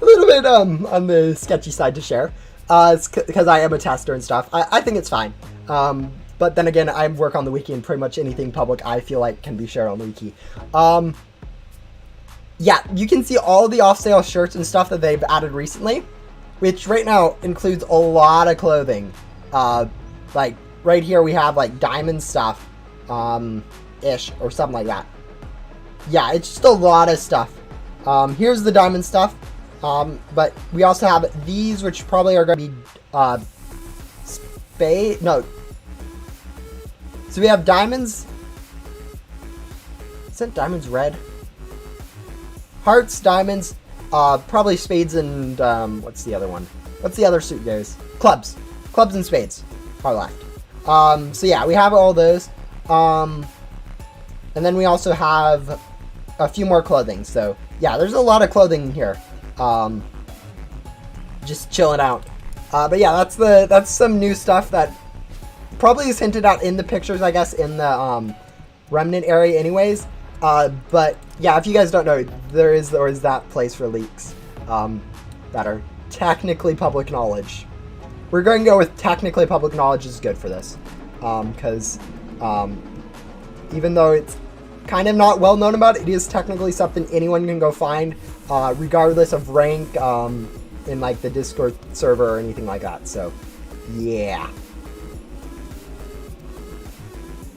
a little bit on the sketchy side to share. It's because I am a tester and stuff. I think it's fine. But then again, I work on the wiki, and pretty much anything public I feel like can be shared on the wiki. Yeah, you can see all the off-sale shirts and stuff that they've added recently, which right now includes a lot of clothing. Like, right here we have, like, diamond stuff, ish, or something like that. Yeah, it's just a lot of stuff. Here's the diamond stuff, but we also have these, which probably are going to be, no. So we have diamonds. Isn't diamonds red? Hearts, diamonds, probably spades and, what's the other one? What's the other suit, guys? Clubs. Clubs and spades are left. So yeah, we have all those. And then we also have a few more clothing. So yeah, there's a lot of clothing here. Just chilling out. But yeah, that's some new stuff that probably is hinted at in the pictures, I guess, in the, remnant area anyways. But yeah, if you guys don't know, there is that place for leaks that are technically public knowledge. We're going to go with technically public knowledge is good for this, because even though it's kind of not well known about, it is technically something anyone can go find, regardless of rank in like the Discord server or anything like that. So yeah.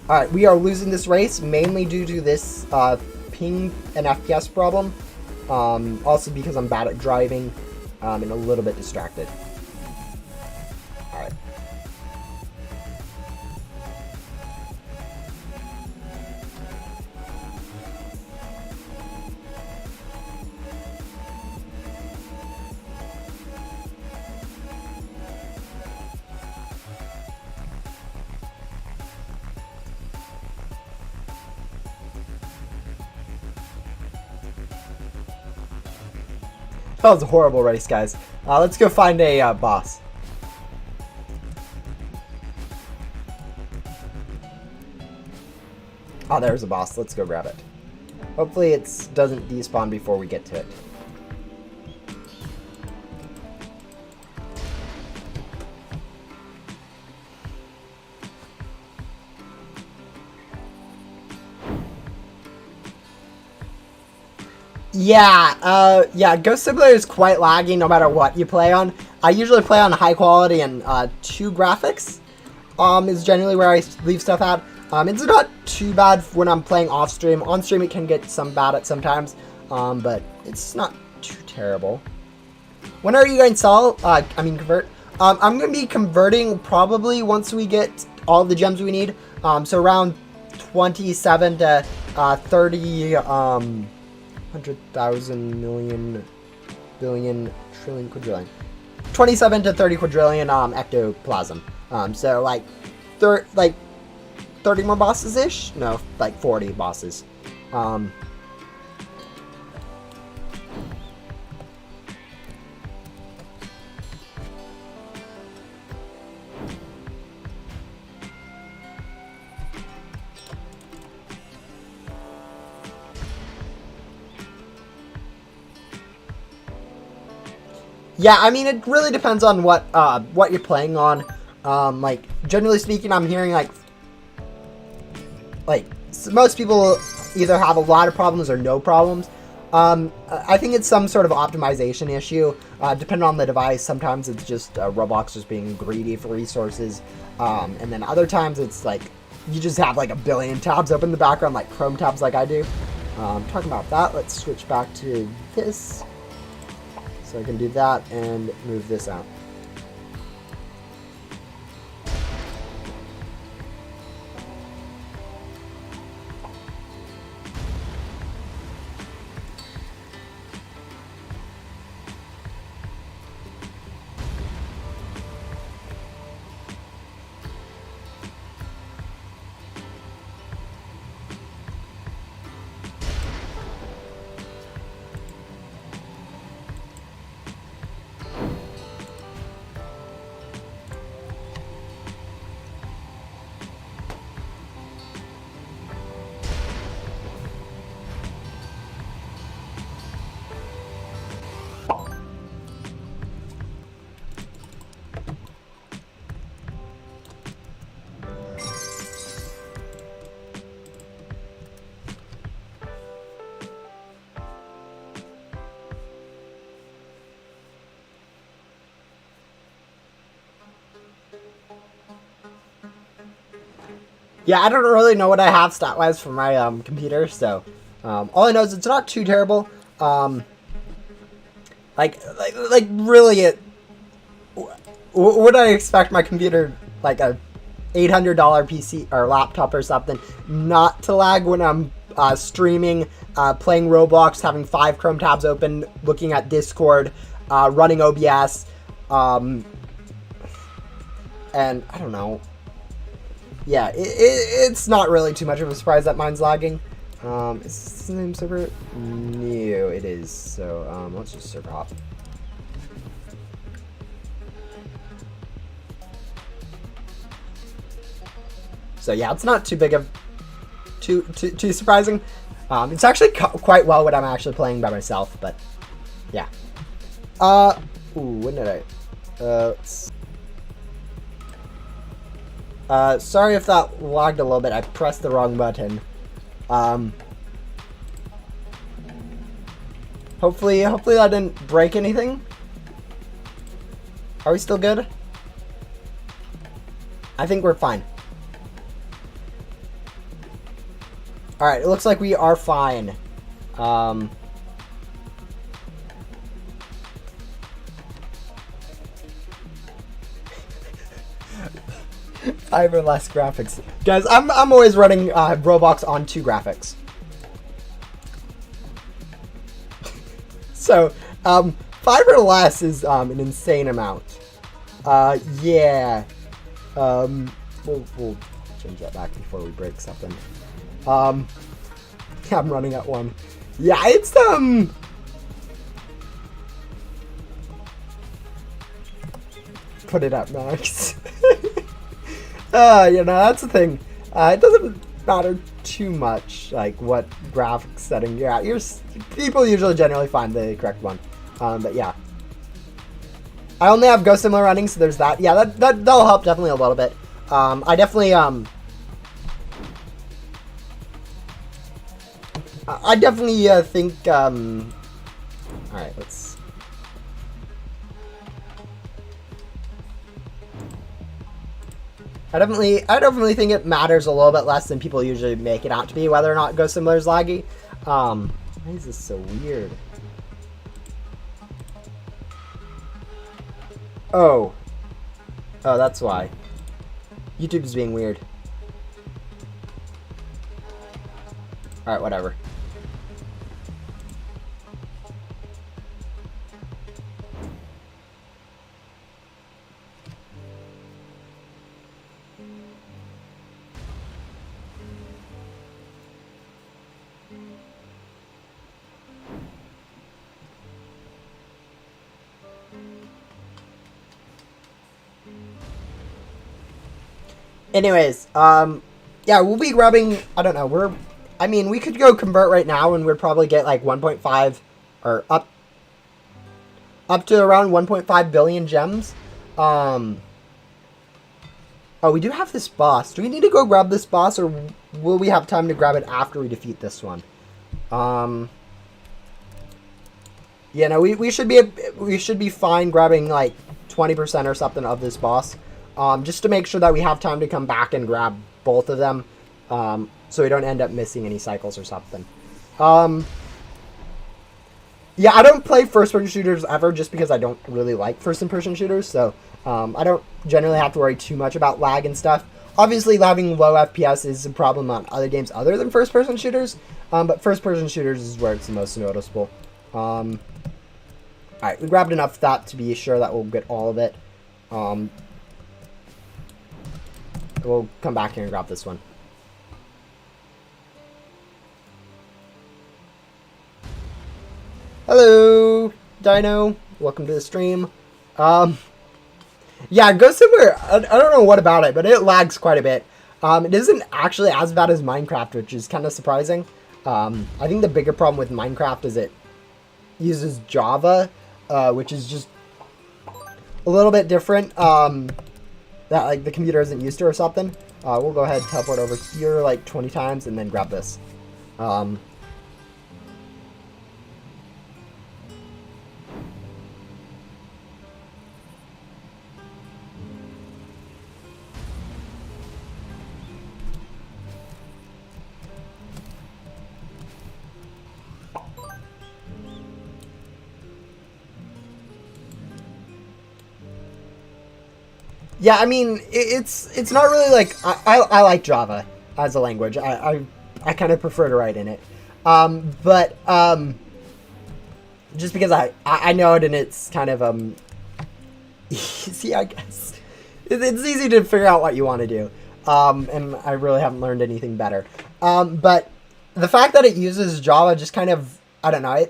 Alright, we are losing this race, mainly due to this ping and FPS problem. Also because I'm bad at driving and a little bit distracted. Alright. That was a horrible race, guys. Let's go find a boss. Oh, there's a boss. Let's go grab it. Hopefully it doesn't despawn before we get to it. Yeah, Ghost Simulator is quite laggy no matter what you play on. I usually play on high quality and 2 graphics. Is generally where I leave stuff at. It's not too bad when I'm playing off stream. On stream it can get some bad at sometimes, but it's not too terrible. When are you going to sell? Convert? I'm going to be converting probably once we get all the gems we need. So around 27 to 30, 100,000 million, billion, trillion, quadrillion. 27 to 30 quadrillion ectoplasm. So like 30 more bosses ish? No, like 40 bosses. Yeah, I mean, it really depends on what you're playing on. Like, generally speaking, I'm hearing, like most people either have a lot of problems or no problems. I think it's some sort of optimization issue, depending on the device. Sometimes it's just Roblox just being greedy for resources, and then other times it's like you just have like a billion tabs open in the background, like Chrome tabs like I do. Talking about that, let's switch back to this. So I can do that and move this out. Yeah, I don't really know what I have stat-wise for my computer, so all I know is it's not too terrible. Like really, would I expect my computer, like a $800 PC or laptop or something, not to lag when I'm streaming, playing Roblox, having 5 Chrome tabs open, looking at Discord, running OBS, and I don't know. Yeah, it's not really too much of a surprise that mine's lagging. Is this the name server? No, it is. So let's just server hop. So yeah, it's not too big of too surprising. It's actually quite well what I'm actually playing by myself, but yeah. When did I? Sorry if that lagged a little bit. I pressed the wrong button. Hopefully that didn't break anything. Are we still good? I think we're fine. Alright, it looks like we are fine. 5 or less graphics. Guys, I'm always running Roblox on 2 graphics. So, 5 or less is an insane amount. Yeah. We'll change that back before we break something. I'm running at 1. Yeah, it's put it at max. You know, that's the thing. It doesn't matter too much like what graphics setting you're at. People usually generally find the correct one. But yeah. I only have Ghost Similar running, so there's that. Yeah, that'll help definitely a little bit. I definitely think all right, let's I definitely think it matters a little bit less than people usually make it out to be, whether or not Ghost Similar is laggy. Why is this so weird? Oh, that's why. YouTube's being weird. Alright, whatever. Anyways, yeah, we'll be grabbing, I don't know, we could go convert right now and we'd probably get like 1.5 or up to around 1.5 billion gems. Oh, we do have this boss. Do we need to go grab this boss, or will we have time to grab it after we defeat this one? Yeah, no, we should be fine grabbing like 20% or something of this boss. Just to make sure that we have time to come back and grab both of them, so we don't end up missing any cycles or something. Yeah, I don't play first-person shooters ever just because I don't really like first-person shooters, so I don't generally have to worry too much about lag and stuff. Obviously, having low FPS is a problem on other games other than first-person shooters, but first-person shooters is where it's the most noticeable. Alright, we grabbed enough of that to be sure that we'll get all of it. We'll come back here and grab this one. Hello, Dino. Welcome to the stream. Yeah, Ghost Simulator, I don't know what about it, but it lags quite a bit. It isn't actually as bad as Minecraft, which is kind of surprising. I think the bigger problem with Minecraft is it uses Java, which is just a little bit different. That like the computer isn't used to or something. We'll go ahead and teleport over here like 20 times and then grab this. Yeah, I mean, it's not really like I like Java as a language. I kind of prefer to write in it, but just because I know it and it's kind of easy, I guess it's easy to figure out what you want to do, and I really haven't learned anything better. But the fact that it uses Java just kind of, I don't know,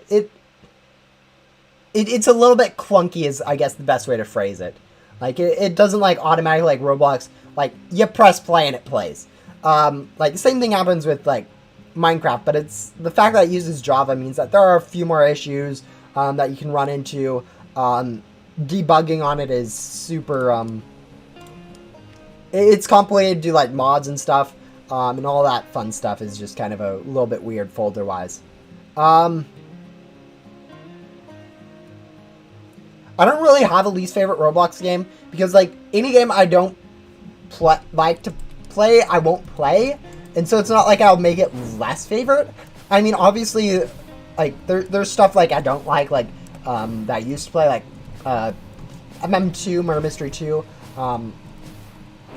it's a little bit clunky is, I guess, the best way to phrase it. Like, it doesn't, like, automatically, like, Roblox, like, you press play and it plays. Like, the same thing happens with, like, Minecraft, but it's, the fact that it uses Java means that there are a few more issues, that you can run into. Debugging on it is super, it's complicated to do, like, mods and stuff, and all that fun stuff is just kind of a little bit weird folder-wise. I don't really have a least favorite Roblox game because, like, any game I don't like to play, I won't play. And so it's not like I'll make it less favorite. I mean, obviously, like, there's stuff, like, I don't like that I used to play, like, MM2, Murder Mystery 2. I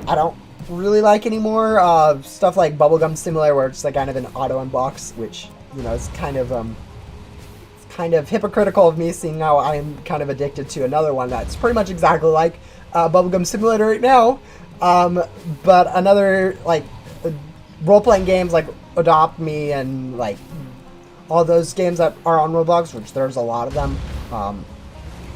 don't really like anymore. Stuff like Bubblegum Simulator where it's, like, kind of an auto unbox, which, you know, is kind of hypocritical of me, seeing how I'm kind of addicted to another one that's pretty much exactly like Bubblegum Simulator right now. But another, like, role-playing games like Adopt Me and, like, all those games that are on Roblox, which there's a lot of them,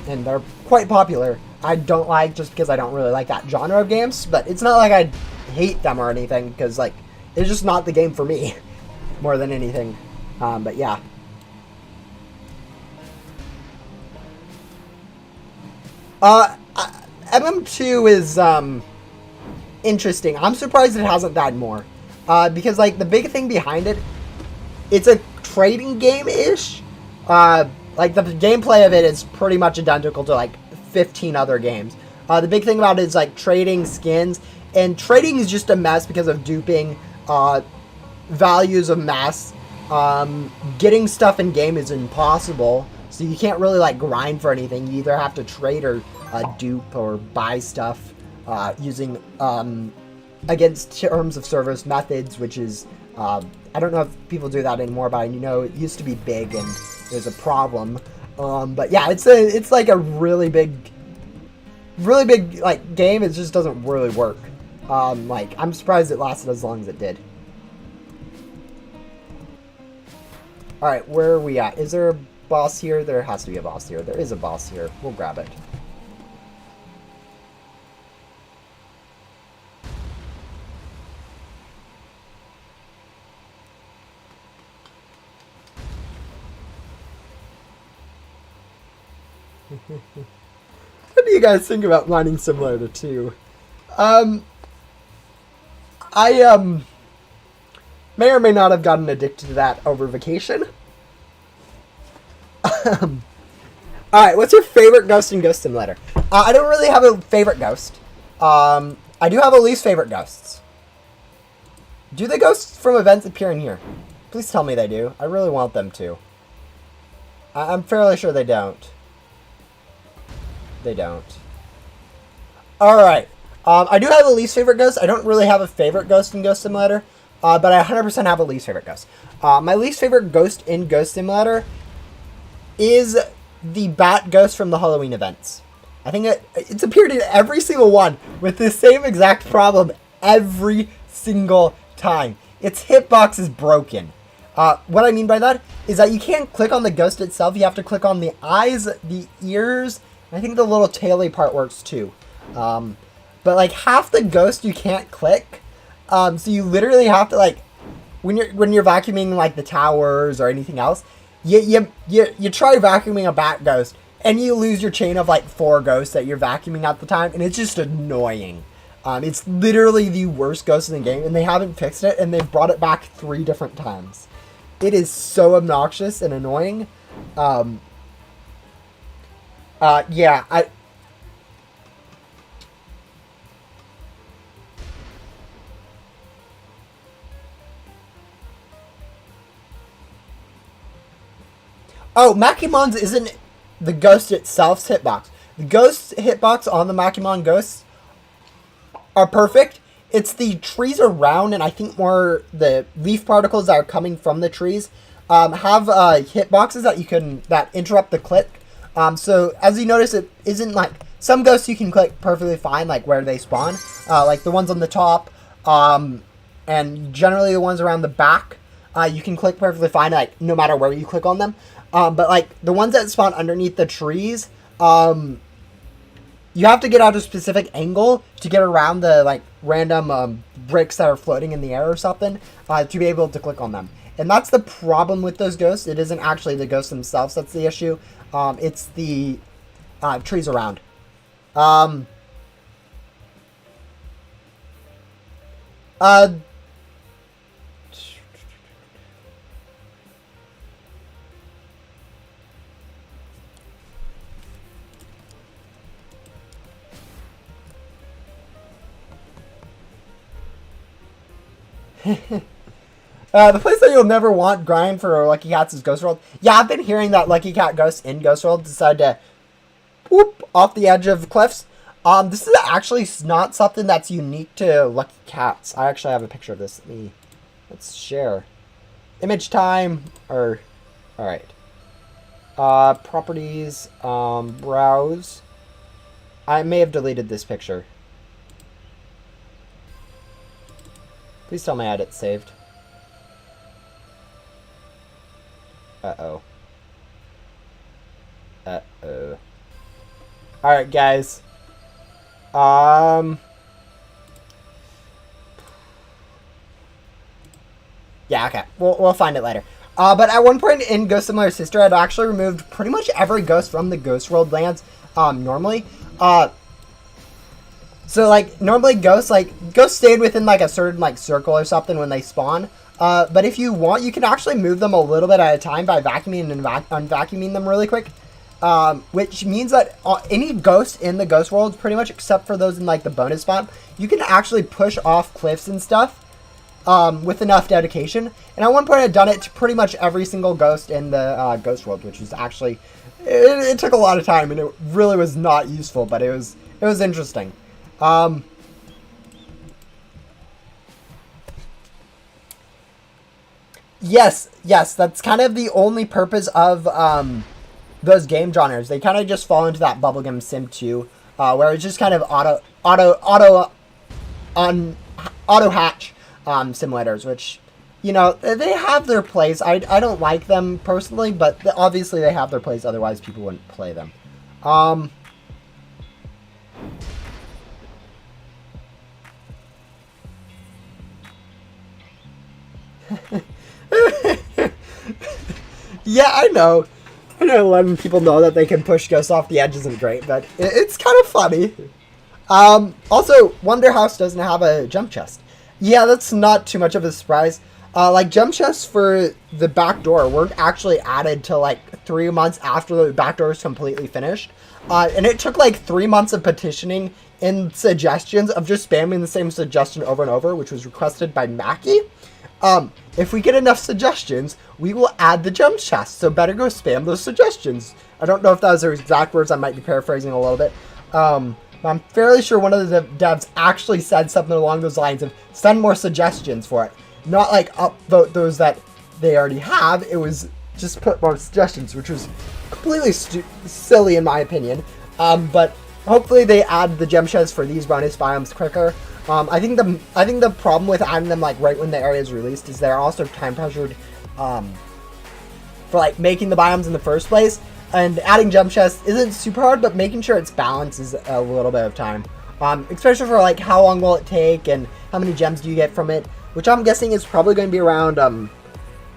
and they're quite popular. I don't like just because I don't really like that genre of games, but it's not like I hate them or anything, because, like, it's just not the game for me, more than anything. But yeah. MM2 is interesting. I'm surprised it hasn't died more, because like the big thing behind it, it's a trading game-ish. Like the gameplay of it is pretty much identical to like 15 other games. The big thing about it is like trading skins, and trading is just a mess because of duping, values of mass. Getting stuff in game is impossible, so you can't really like grind for anything. You either have to trade or dupe or buy stuff using against terms of service methods, which is I don't know if people do that anymore, but I know it used to be big and there's a problem. But yeah, it's like a really big like game. It just doesn't really work. Like I'm surprised it lasted as long as it did. All right, where are we at? Is there a boss here? There has to be a boss here. There is a boss here. We'll grab it. What do you guys think about Mining Simulator 2? I may or may not have gotten addicted to that over vacation. Alright, what's your favorite ghost in Ghost Simulator? I don't really have a favorite ghost. I do have a least favorite ghosts. Do the ghosts from events appear in here? Please tell me they do. I really want them to. I'm fairly sure they don't. They don't. Alright. I do have a least favorite ghost. I don't really have a favorite ghost in Ghost Simulator. But I 100% have a least favorite ghost. My least favorite ghost in Ghost Simulator is the bat ghost from the Halloween events. I think it's appeared in every single one with the same exact problem every single time. Its hitbox is broken. What I mean by that is that you can't click on the ghost itself. You have to click on the eyes, the ears. I think the little taily part works too. But like half the ghost you can't click. So you literally have to like when you're vacuuming like the towers or anything else, you try vacuuming a bat ghost and you lose your chain of like 4 ghosts that you're vacuuming at the time, and it's just annoying. It's literally the worst ghost in the game, and they haven't fixed it, and they've brought it back 3 different times. It is so obnoxious and annoying. Yeah, Oh, Makimon's isn't the ghost itself's hitbox. The ghost's hitbox on the Makimon ghosts are perfect. It's the trees around, and I think more the leaf particles that are coming from the trees have hitboxes that interrupt the click. So as you notice, it isn't like some ghosts you can click perfectly fine, like where they spawn, like the ones on the top, and generally the ones around the back, you can click perfectly fine, like no matter where you click on them. But like the ones that spawn underneath the trees, you have to get out a specific angle to get around the like random bricks that are floating in the air or something to be able to click on them. And that's the problem with those ghosts. It isn't actually the ghosts themselves that's the issue. It's the trees around. The place that you'll never want grind for Lucky Cats is Ghost World. Yeah, I've been hearing that Lucky Cat ghosts in Ghost World decide to whoop off the edge of cliffs. This is actually not something that's unique to Lucky Cats. I actually have a picture of this. Let's share. Image time. Alright. Properties. Browse. I may have deleted this picture. Please tell me I had it saved. Uh-oh. Uh-oh. Alright, guys. Yeah, okay. We'll find it later. But at one point in Ghost Simulator's history, I'd actually removed pretty much every ghost from the Ghost World lands, normally. So, like, normally ghosts stayed within, like, a certain, like, circle or something when they spawn. But if you want, you can actually move them a little bit at a time by vacuuming and unvacuuming them really quick. Which means that any ghost in the Ghost World, pretty much except for those in, like, the bonus spot, you can actually push off cliffs and stuff. With enough dedication. And at one point I'd done it to pretty much every single ghost in the Ghost World, which was actually, it took a lot of time and it really was not useful, but it was interesting. Yes, that's kind of the only purpose of those game genres. They kind of just fall into that bubblegum sim 2, where it's just kind of auto hatch simulators, which, you know, they have their place. I don't like them personally, but obviously they have their place, otherwise people wouldn't play them. Yeah, I know letting people know that they can push ghosts off the edge isn't great, but it's kind of funny. Also, Wonder House doesn't have a jump chest. Yeah, that's not too much of a surprise. Like, jump chests for the back door weren't actually added till, like, 3 months after the back door was completely finished. And it took, like, 3 months of petitioning and suggestions of just spamming the same suggestion over and over, which was requested by Mackie. If we get enough suggestions, we will add the jump chest, so better go spam those suggestions. I don't know if that was their exact words, I might be paraphrasing a little bit. I'm fairly sure one of the devs actually said something along those lines of send more suggestions for it. Not like upvote those that they already have, it was just put more suggestions, which was completely silly in my opinion. But hopefully they add the gem chests for these bonus biomes quicker. I think the problem with adding them like right when the area is released is they're also time pressured for like making the biomes in the first place. And adding jump chests isn't super hard, but making sure it's balanced is a little bit of time. Especially for like how long will it take and how many gems do you get from it, which I'm guessing is probably going to be around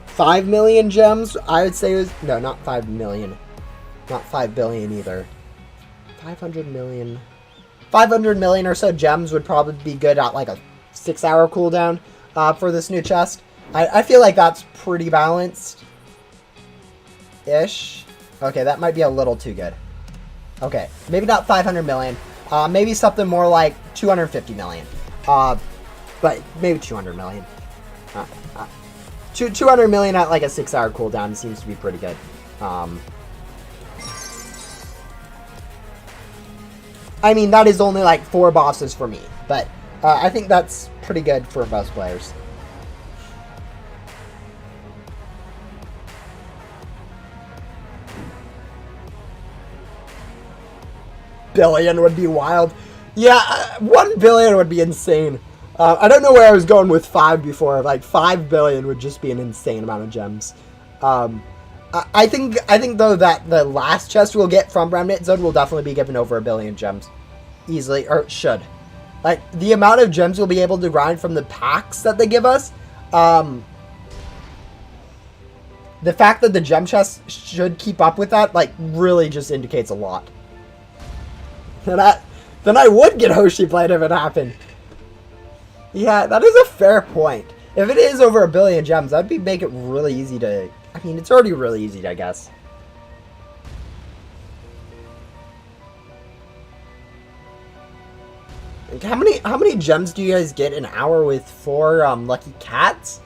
5 million gems. I would say it was, no, not 5 million, not 5 billion either. 500 million. 500 million or so gems would probably be good at like a 6-hour cooldown for this new chest. I feel like that's pretty balanced ish. Okay, that might be a little too good. Okay, maybe not 500 million. Maybe something more like 250 million. But maybe 200 million. 200 million at like a 6-hour cooldown seems to be pretty good. I mean, that is only like 4 bosses for me, but I think that's pretty good for most players. Billion would be wild. Yeah, 1 billion would be insane. I don't know where I was going with 5 before. Like 5 billion would just be an insane amount of gems. I think though that the last chest we'll get from Remnant Zone will definitely be given over 1 billion gems, easily, or should. Like the amount of gems we'll be able to grind from the packs that they give us. The fact that the gem chest should keep up with that, like, really just indicates a lot. Then I would get Hoshi Blade if it happened. Yeah, that is a fair point. If it is over 1 billion gems, that'd make it really easy to... I mean, it's already really easy, I guess. Like, how many gems do you guys get an hour with 4 lucky cats?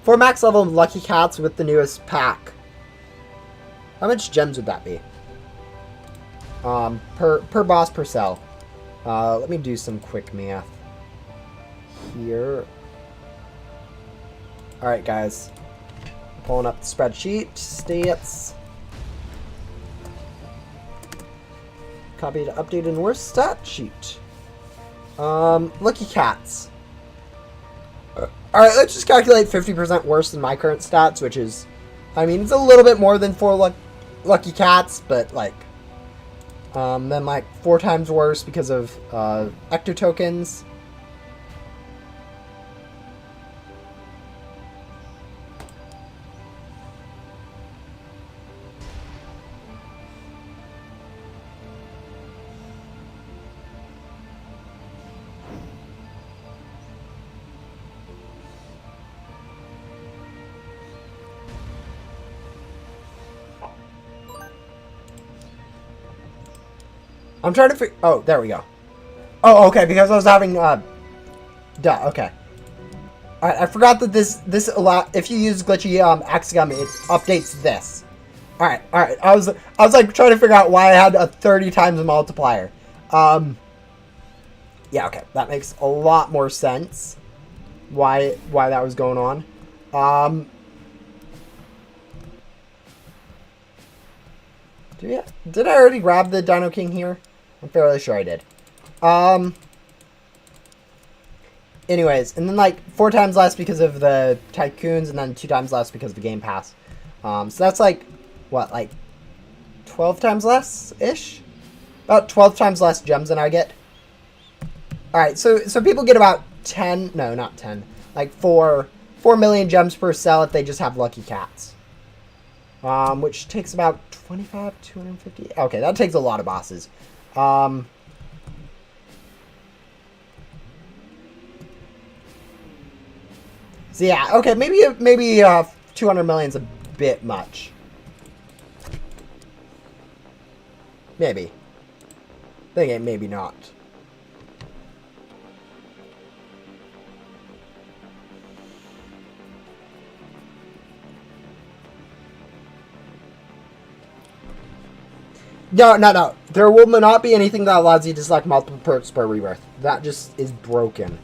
4 max level lucky cats with the newest pack. How much gems would that be? Per boss per cell. Let me do some quick math here. Alright, guys. Pulling up the spreadsheet. Stats. Copy to update and worst stat sheet. Lucky cats. Alright, let's just calculate 50% worse than my current stats, which is, I mean, it's a little bit more than 4 lucky cats, but like, then like 4 times worse because of ecto tokens. I'm trying to figure... Oh, there we go. Oh, okay, because I was having... Duh, okay. Alright, I forgot that this if you use glitchy Axgum, it updates this. Alright. I was like trying to figure out why I had a 30 times multiplier. Yeah, okay. That makes a lot more sense. Why that was going on. Did I already grab the Dino King here? I'm fairly sure I did. Anyways, and then like 4 times less because of the Tycoons, and then 2 times less because of the Game Pass. So that's like, what, like 12 times less-ish? About 12 times less gems than I get. Alright, so people get about 10, no, not 10, like 4 million gems per cell if they just have lucky cats. Which takes about 25, 250. Okay, that takes a lot of bosses. So yeah, okay, maybe 200 million's a bit much. Maybe. Then again, maybe not. No. There will not be anything that allows you to select multiple perks per rebirth. That just is broken.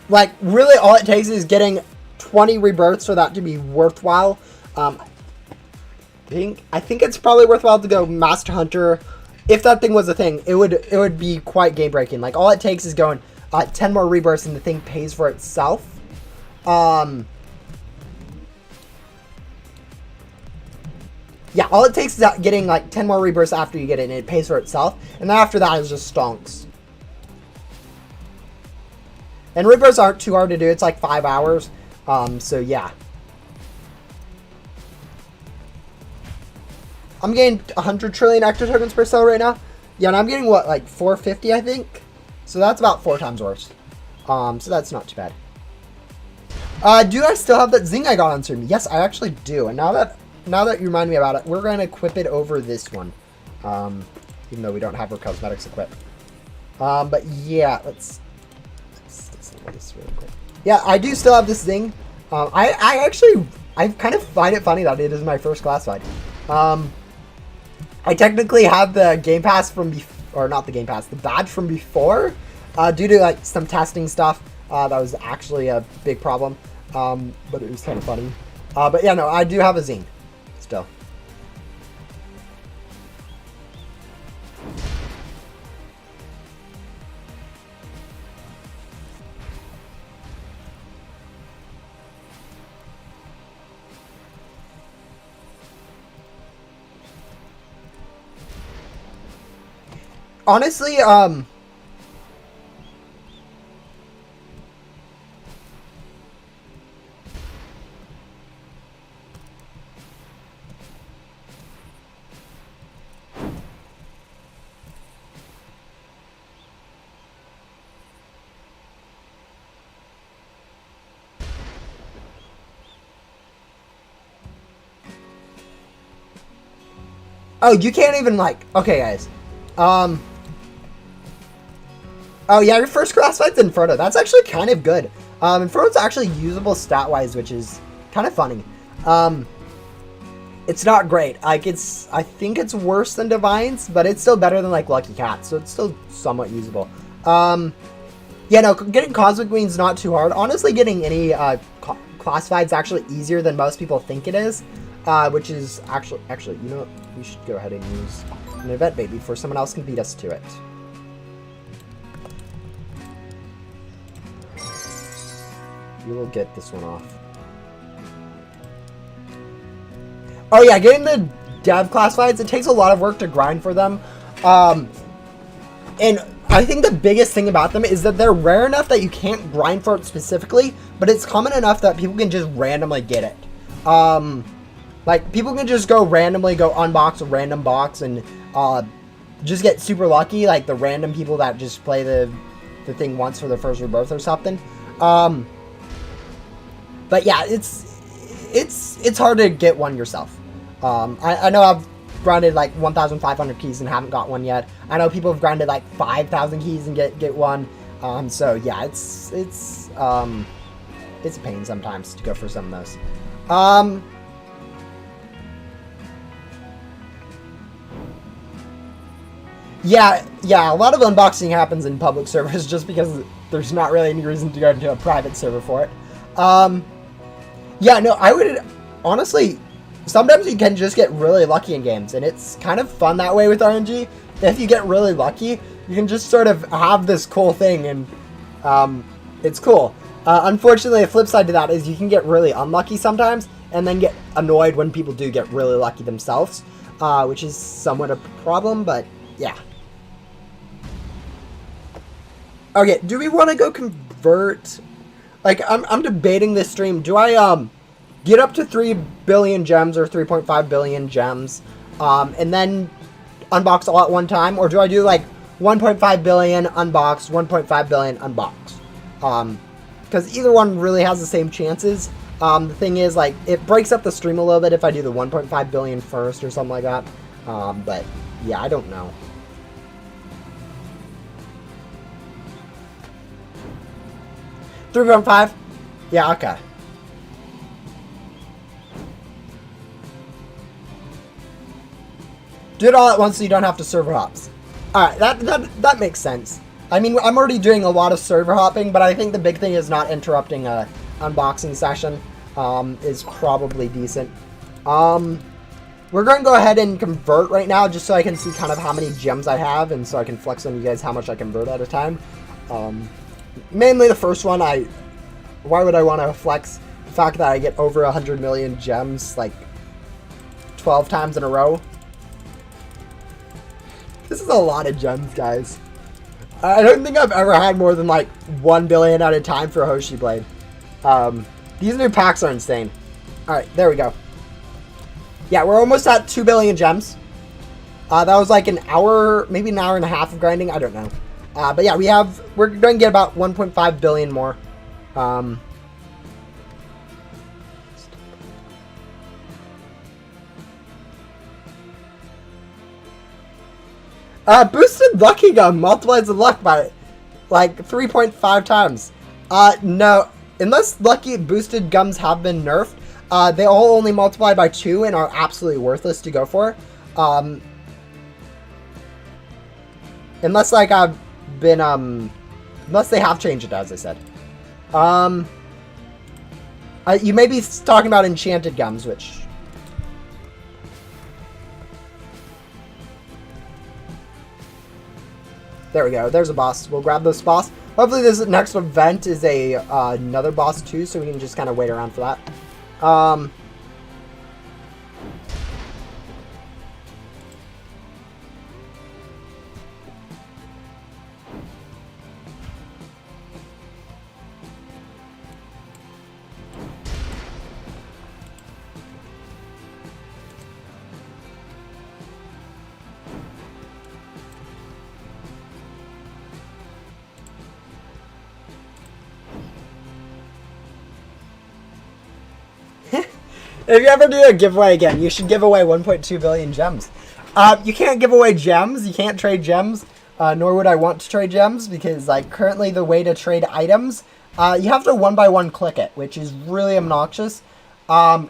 Like, really all it takes is getting 20 rebirths for that to be worthwhile. I think it's probably worthwhile to go Master Hunter. If that thing was a thing, it would be quite game breaking. Like, all it takes is going 10 more rebirths and the thing pays for itself. Yeah, all it takes is getting like 10 more rebirths after you get it, and it pays for itself. And then after that is just stonks. And rebirths aren't too hard to do. It's like 5 hours. So yeah. I'm getting 100 trillion Ecto tokens per cell right now. Yeah, and I'm getting what, like 450, I think. So that's about 4 times worse. So that's not too bad. Do I still have that zing I got on stream? Yes, I actually do. And now that you remind me about it, we're going to equip it over this one. Even though we don't have our cosmetics equipped. But yeah, let's this really quick. Yeah, I do still have this zing. I kind of find it funny that it is my first class fight. I technically have the Game Pass from or not the Game Pass, the badge from before, due to like some testing stuff. That was actually a big problem. But it was kind of funny. But yeah, no, I do have a zine still. Honestly, oh, you can't even like, okay guys, oh yeah, your first class fight's Inferno. That's actually kind of good. Inferno's actually usable stat-wise, which is kind of funny. It's not great. Like, I think it's worse than Divines, but it's still better than like Lucky Cat, so it's still somewhat usable. Yeah, no, getting Cosmic Wing's not too hard. Honestly, getting any class fight's actually easier than most people think it is, which is actually, you know what? We should go ahead and use an event bait before someone else can beat us to it. We will get this one off. Oh yeah, getting the dev class fights, it takes a lot of work to grind for them. And I think the biggest thing about them is that they're rare enough that you can't grind for it specifically, but it's common enough that people can just randomly get it. Like, people can just go randomly go unbox a random box and just get super lucky, like the random people that just play the thing once for their first rebirth or something. But yeah, it's hard to get one yourself. I know I've grinded like 1,500 keys and haven't got one yet. I know people have grinded like 5,000 keys and get one. So yeah, it's a pain sometimes to go for some of those. Yeah, a lot of unboxing happens in public servers just because there's not really any reason to go into a private server for it. Yeah, no, I would, honestly, sometimes you can just get really lucky in games, and it's kind of fun that way with RNG. If you get really lucky, you can just sort of have this cool thing, and it's cool. Unfortunately, the flip side to that is you can get really unlucky sometimes, and then get annoyed when people do get really lucky themselves, which is somewhat a problem, but yeah. Okay, do we want to go convert? Like, I'm debating this stream. Do I get up to 3 billion gems or 3.5 billion gems, and then unbox all at one time, or do I do like 1.5 billion unbox, 1.5 billion unbox? Because either one really has the same chances. The thing is, like, it breaks up the stream a little bit if I do the 1.5 billion first or something like that. But yeah, I don't know. $3.5? Yeah, okay. Do it all at once so you don't have to server hops. Alright, that makes sense. I mean, I'm already doing a lot of server hopping, but I think the big thing is not interrupting a unboxing session. Is probably decent. We're going to go ahead and convert right now just so I can see kind of how many gems I have and so I can flex on you guys how much I convert at a time. Mainly the first one, why would I want to flex the fact that I get over 100 million gems like 12 times in a row? This is a lot of gems, guys. I don't think I've ever had more than like 1 billion at a time for a Hoshi Blade. These new packs are insane. Alright, there we go. Yeah, we're almost at 2 billion gems. That was like an hour, maybe an hour and a half of grinding. I don't know. But yeah, we're going to get about 1.5 billion more. Boosted Lucky Gum multiplies the luck by like 3.5 times. No, unless Lucky Boosted Gums have been nerfed, they all only multiply by 2 and are absolutely worthless to go for. Unless like I've been unless they have changed it, as I said. You may be talking about enchanted gums, which there we go. There's a boss. We'll grab this boss. Hopefully this next event is a another boss too, so we can just kind of wait around for that. If you ever do a giveaway again, you should give away 1.2 billion gems. You can't give away gems. You can't trade gems. Nor would I want to trade gems because, like, currently the way to trade items, you have to one by one click it, which is really obnoxious. The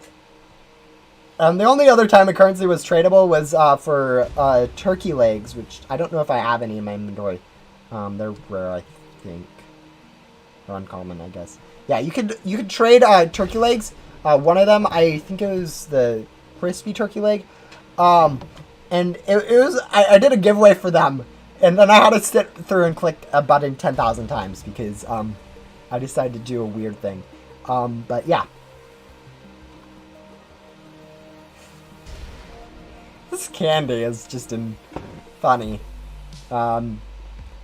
only other time a currency was tradable was for turkey legs, which I don't know if I have any in my inventory. They're rare, I think. Or uncommon, I guess. Yeah, you could trade turkey legs. One of them, I think it was the crispy turkey leg. And it was, I did a giveaway for them. And then I had to sit through and click a button 10,000 times because I decided to do a weird thing. But yeah. This candy is just funny.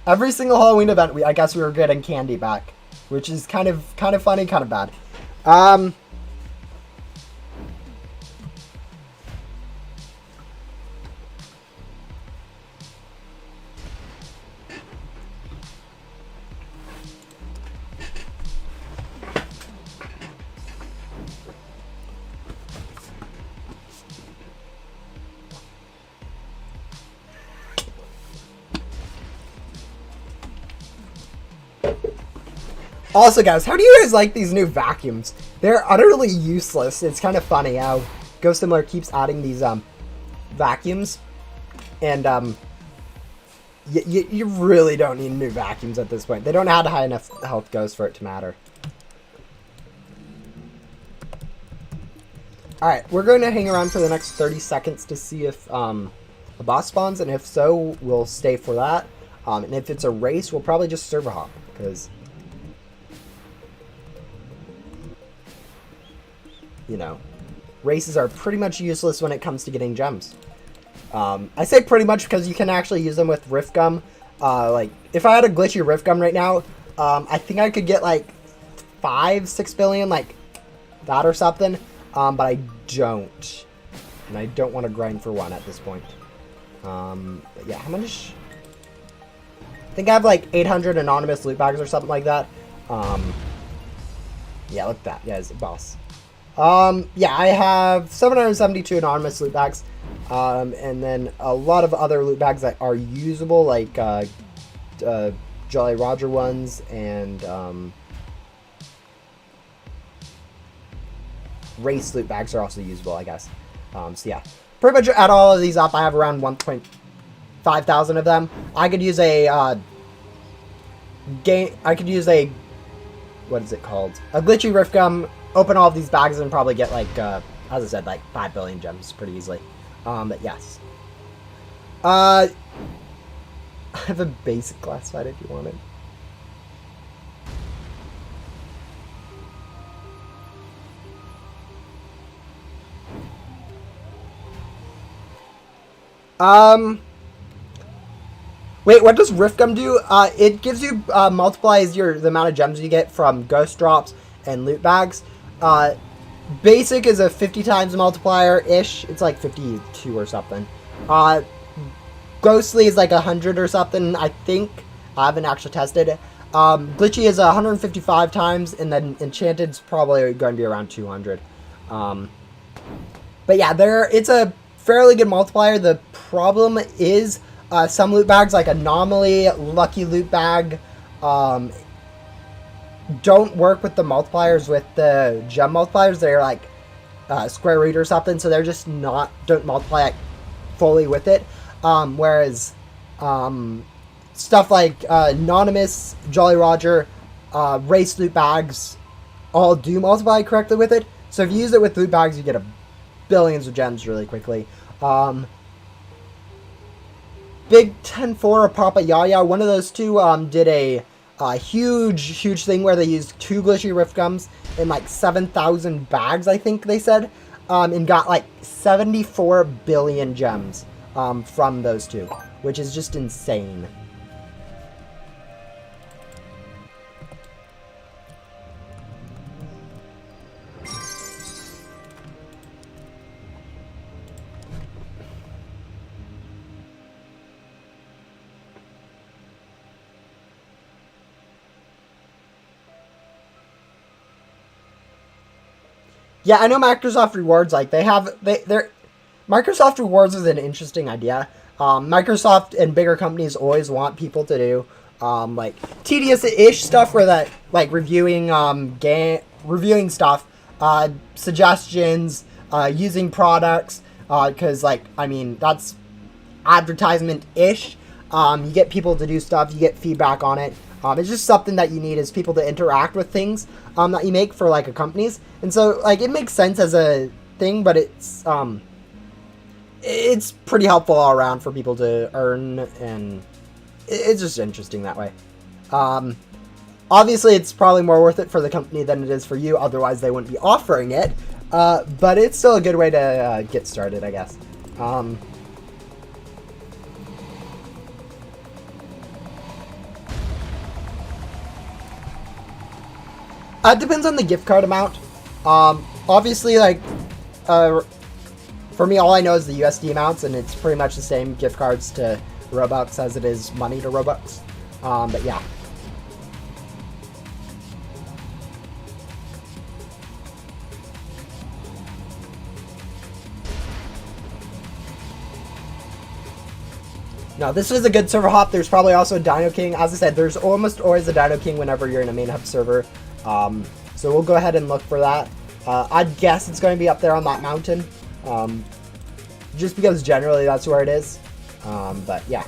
Every single Halloween event, I guess we were getting candy back. Which is kind of funny, kind of bad. Also, guys, how do you guys like these new vacuums? They're utterly useless. It's kind of funny how Ghost Simulator keeps adding these vacuums, and you really don't need new vacuums at this point. They don't add high enough health ghosts for it to matter. Alright, we're going to hang around for the next 30 seconds to see if a boss spawns, and if so, we'll stay for that. And if it's a race, we'll probably just server hop, because, you know, races are pretty much useless when it comes to getting gems. I say pretty much because you can actually use them with Rift Gum. Like, if I had a glitchy Rift Gum right now, I think I could get, like, 5-6 billion, like, that or something. But I don't. And I don't want to grind for one at this point. But yeah, how much? I think I have like 800 anonymous loot bags or something like that. Yeah, look at that. Yeah, it's a boss. Yeah, I have 772 anonymous loot bags. And then a lot of other loot bags that are usable, like Jolly Roger ones and race loot bags are also usable, I guess. So yeah, pretty much add all of these up. I have around 1.5 thousand of them. I could use a what is it called? A glitchy Rift Gum. Open all of these bags and probably get like as I said, like 5 billion gems pretty easily. But yes. I have a basic classified if you want it. Wait, what does Rift Gum do? It gives you, multiplies the amount of gems you get from ghost drops and loot bags. Basic is a 50 times multiplier-ish. It's like 52 or something. Ghostly is like 100 or something, I think. I haven't actually tested it. Glitchy is 155 times, and then Enchanted's probably going to be around 200. But yeah, it's a fairly good multiplier. The problem is some loot bags, like Anomaly, Lucky Loot Bag, don't work with the multipliers with the gem multipliers. They're like square root or something, so they're just don't multiply fully with it. Whereas stuff like Anonymous, Jolly Roger, race loot bags all do multiply correctly with it. So if you use it with loot bags, you get billions of gems really quickly. Big 10-4 or Papa Yaya, one of those two did a huge thing where they used 2 glitchy Rift Gums in like 7,000 bags, I think they said, and got like 74 billion gems from those two, which is just insane. Yeah, I know Microsoft Rewards, like, Microsoft Rewards is an interesting idea. Microsoft and bigger companies always want people to do, like, tedious-ish stuff where that, like, reviewing stuff, suggestions, using products, because, like, I mean, that's advertisement-ish. You get people to do stuff, you get feedback on it. It's just something that you need is people to interact with things that you make for like a companies, and so like it makes sense as a thing, but it's pretty helpful all around for people to earn, and it's just interesting that way. Obviously, it's probably more worth it for the company than it is for you. Otherwise, they wouldn't be offering it. But it's still a good way to get started, I guess. It depends on the gift card amount. Obviously, like, for me, all I know is the USD amounts, and it's pretty much the same gift cards to Robux as it is money to Robux. But yeah. Now, this is a good server hop. There's probably also a Dino King. As I said, there's almost always a Dino King whenever you're in a main hub server. So we'll go ahead and look for that. I'd guess it's going to be up there on that mountain. Just because generally that's where it is. But yeah.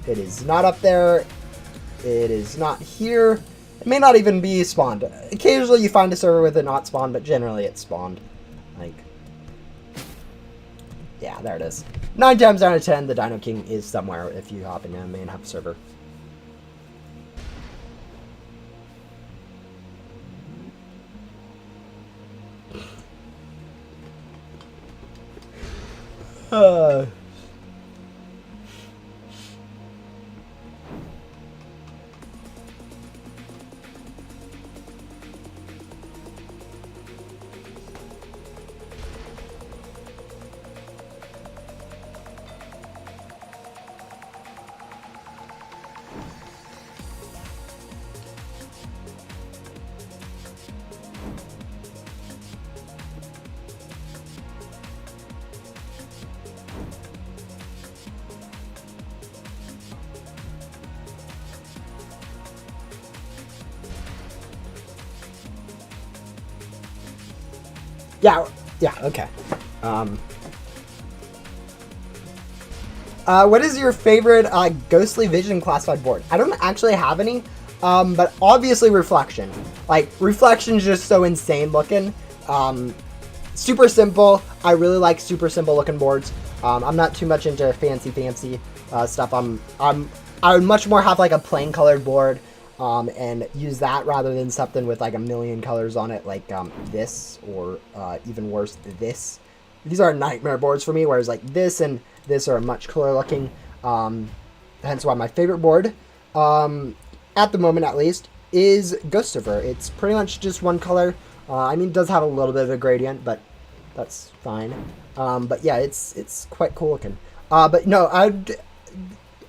It is not up there. It is not here. It may not even be spawned. Occasionally you find a server with it not spawned, but generally it's spawned. Like, yeah, there it is. 9 times out of 10, the Dino King is somewhere if you hop in a main hub server. Yeah, okay. What is your favorite Ghostly Vision classified board? I don't actually have any, but obviously Reflection. Like, Reflection's just so insane looking. Super simple. I really like super simple looking boards. I'm not too much into fancy stuff. I would much more have like a plain colored board. And use that rather than something with like a million colors on it, like this, or even worse, this. These are nightmare boards for me, whereas like this and this are much cooler looking. Hence why my favorite board, at the moment at least, is Ghost Server. It's pretty much just one color. I mean, it does have a little bit of a gradient, but that's fine. But yeah, it's quite cool looking. But no,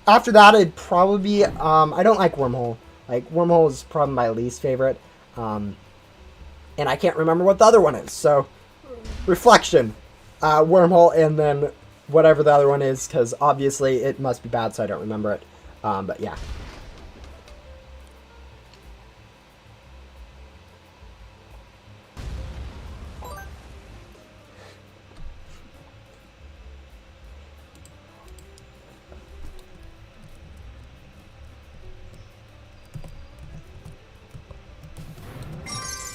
after that, it'd probably be, I don't like Wormhole. Like, Wormhole is probably my least favorite. And I can't remember what the other one is. So, Reflection, Wormhole, and then whatever the other one is, because obviously it must be bad, so I don't remember it. But yeah.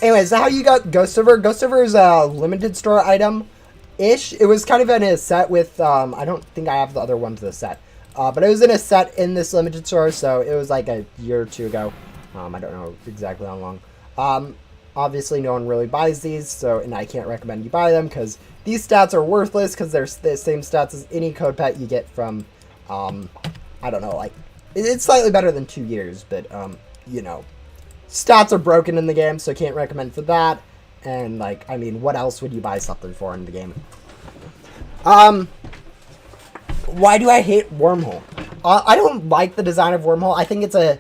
Anyway, is that how you got Ghost Server? Ghost Server is a limited store item-ish. It was kind of in a set with, I don't think I have the other ones in the set. But it was in a set in this limited store, so it was like a year or two ago. I don't know exactly how long. Obviously, no one really buys these, so, and I can't recommend you buy them, because these stats are worthless, because they're the same stats as any code pet you get from, I don't know, like, it's slightly better than 2 years, but, you know. Stats are broken in the game, so can't recommend for that. And, like, I mean, what else would you buy something for in the game? Why do I hate Wormhole? I don't like the design of Wormhole. I think it's a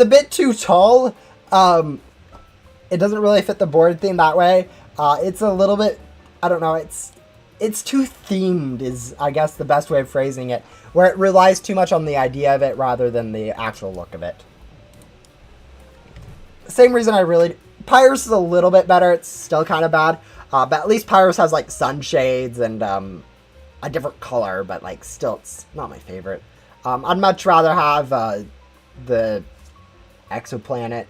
bit too tall. It doesn't really fit the board theme that way. It's a little bit, I don't know, it's too themed is, I guess, the best way of phrasing it. Where it relies too much on the idea of it rather than the actual look of it. Same reason Pyrus is a little bit better. It's still kind of bad. But at least Pyrus has, like, sunshades and a different color. But, like, still, it's not my favorite. I'd much rather have the Exoplanet.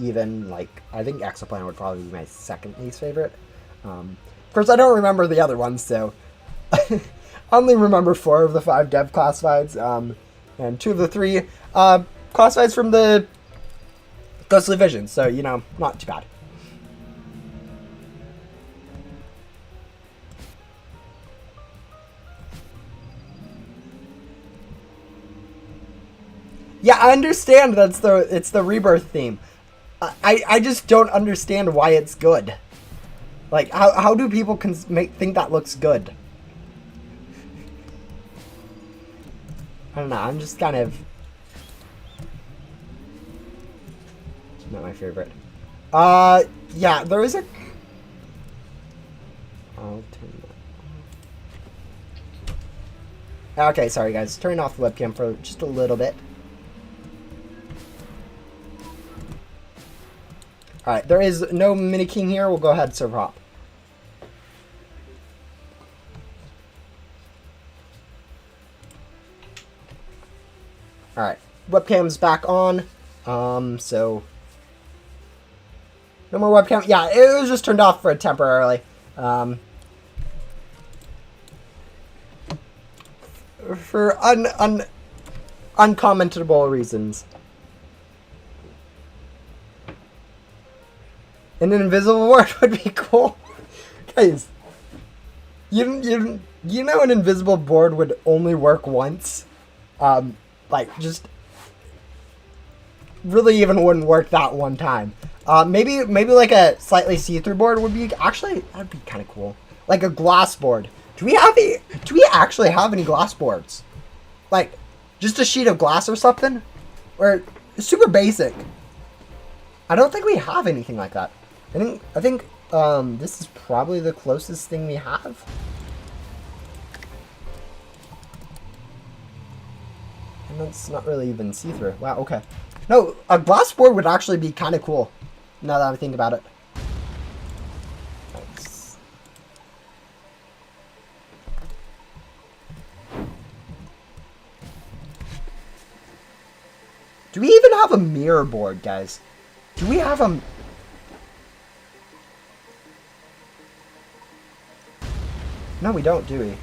Even, like, I think Exoplanet would probably be my second least favorite. Of course, I don't remember the other ones, so... I only remember 4 of the 5 dev classifieds. And 2 of the 3 classifieds from the... Ghostly Vision, so, you know, not too bad. Yeah, I understand it's the Rebirth theme. I just don't understand why it's good. Like, how do people think that looks good? I don't know, I'm just kind of... Not my favorite. Yeah, there is a... I'll turn that... Okay, sorry guys. Turning off the webcam for just a little bit. Alright, there is no mini king here. We'll go ahead and serve hop. Alright, webcam's back on. So no more webcam. Yeah, it was just turned off for temporarily. For uncommentable reasons. An invisible word would be cool. Guys, you know an invisible board would only work once? Like, just really even wouldn't work that one time. Maybe like a slightly see-through board would be, actually, that'd be kind of cool. Like a glass board. Do we actually have any glass boards? Like, just a sheet of glass or something? Or super basic. I don't think we have anything like that. I think this is probably the closest thing we have. And that's not really even see-through. Wow, okay. No, a glass board would actually be kind of cool. Now that I think about it. Thanks. Do we even have a mirror board, guys? Do we have a... No, we don't, do we?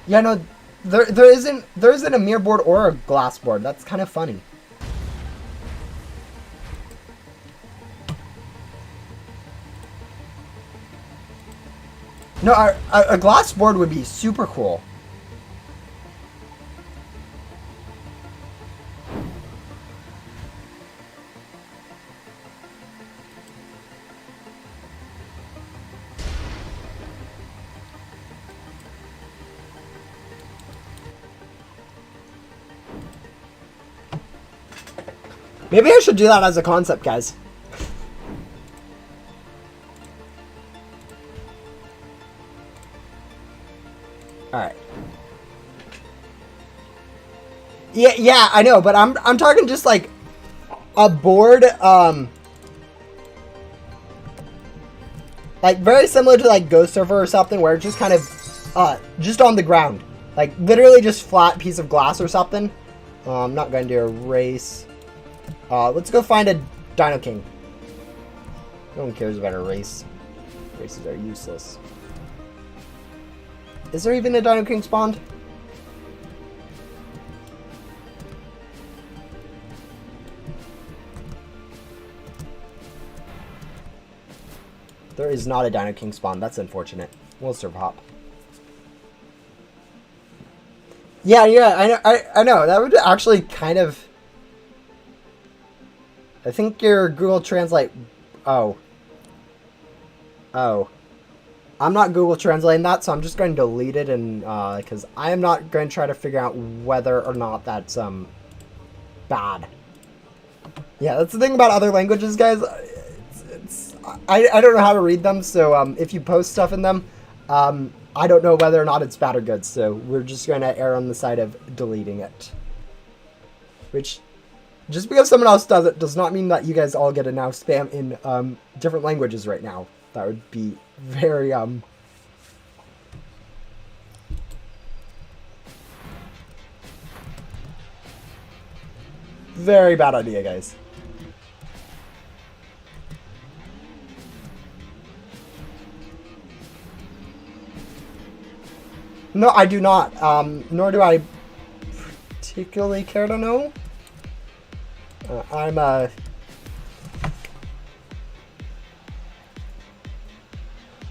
Yeah, no, there isn't a mirror board or a glass board. That's kind of funny. No, a glass board would be super cool. Maybe I should do that as a concept, guys. Alright. Yeah, I know, but I'm talking just like a board, like very similar to like Ghost Surfer or something, where it's just kind of just on the ground. Like literally just flat piece of glass or something. I'm not going to erase. Let's go find a Dino King. No one cares about a race. Races are useless. Is there even a Dino King spawned? There is not a Dino King spawned. That's unfortunate. We'll serve hop. Yeah, I know. That would actually kind of... I think your Google Translate... Oh. I'm not Google Translating that, so I'm just going to delete it, and because I am not going to try to figure out whether or not that's bad. Yeah, that's the thing about other languages, guys. I don't know how to read them, so if you post stuff in them, I don't know whether or not it's bad or good, so we're just going to err on the side of deleting it. Which, just because someone else does it, does not mean that you guys all get to now spam in different languages right now. That would be very, very bad idea, guys. No, I do not. Nor do I particularly care to know.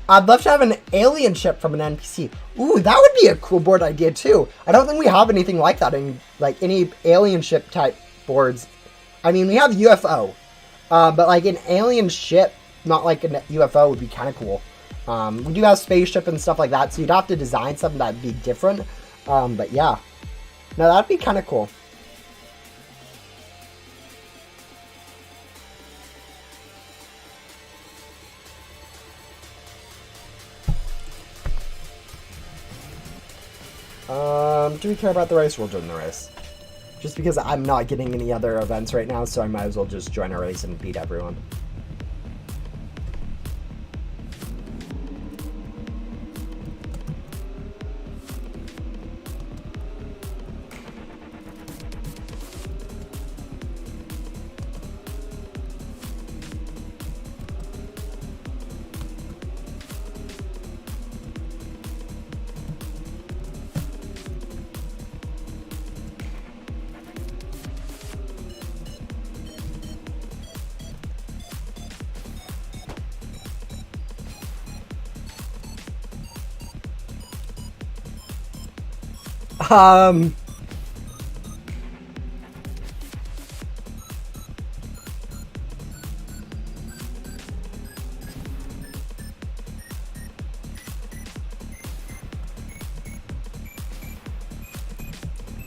I'd love to have an alien ship from an NPC. Ooh, that would be a cool board idea too. I don't think we have anything like that in like any alien ship type boards. I mean, we have UFO, but like an alien ship, not like a UFO, would be kind of cool. We do have spaceship and stuff like that, so you'd have to design something that'd be different. But yeah. No, that'd be kind of cool. Do we care about the race? We'll join the race. Just because I'm not getting any other events right now, so I might as well just join a race and beat everyone.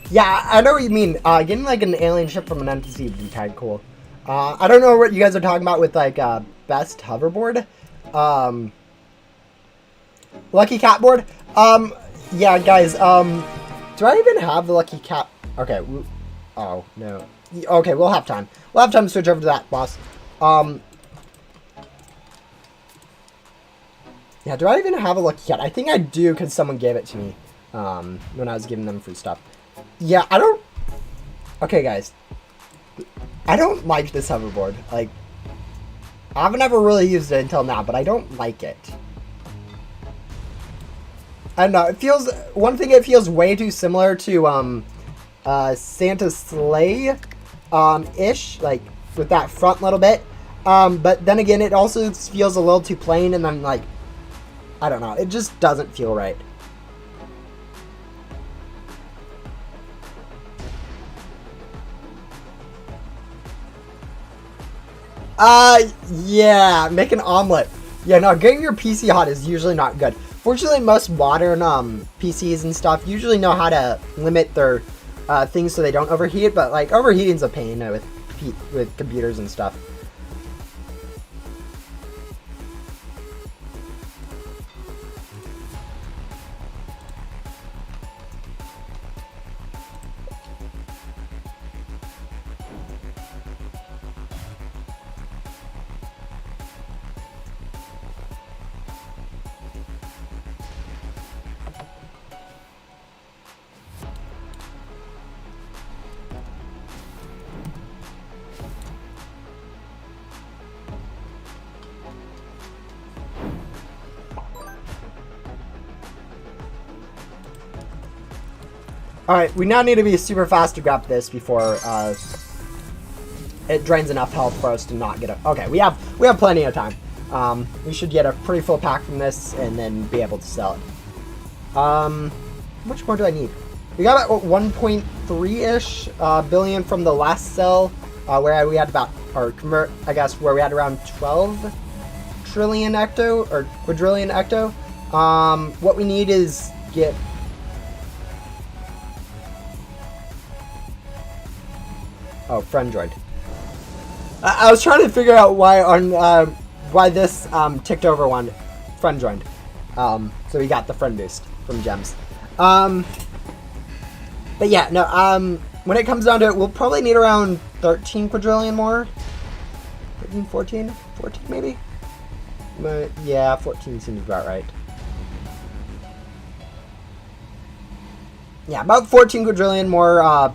Yeah, I know what you mean. Getting like an alien ship from an NPC would be kind of cool. I don't know what you guys are talking about with like best hoverboard. Lucky cat board. Yeah, guys. Do I even have the lucky cat? Okay. Oh no. Okay, we'll have time. We'll have time to switch over to that, boss. Yeah, do I even have a lucky cat? I think I do because someone gave it to me when I was giving them free stuff. Yeah, I don't... Okay, guys. I don't like this hoverboard. Like, I haven't ever really used it until now, but I don't like it. I don't know. It feels... One thing, it feels way too similar to Santa's sleigh ish, like, with that front little bit. But then again, it also feels a little too plain, and then, like, I don't know. It just doesn't feel right. Yeah, make an omelet. Yeah, no, getting your PC hot is usually not good. Fortunately, most modern PCs and stuff usually know how to limit their things so they don't overheat, but like overheating's a pain with computers and stuff. Alright, we now need to be super fast to grab this before it drains enough health for us to not get it. Okay, we have plenty of time. We should get a pretty full pack from this and then be able to sell it. How much more do I need? We got about 1.3-ish billion from the last sell, where we had about, or convert, I guess, where we had around 12 trillion ecto, or quadrillion ecto. What we need is get... Oh, friend joined. I was trying to figure out why this ticked over one. Friend joined. So we got the friend boost from gems. But yeah, no. When it comes down to it, we'll probably need around 13 quadrillion more. 13, 14 maybe. But yeah, 14 seems about right. Yeah, about 14 quadrillion more.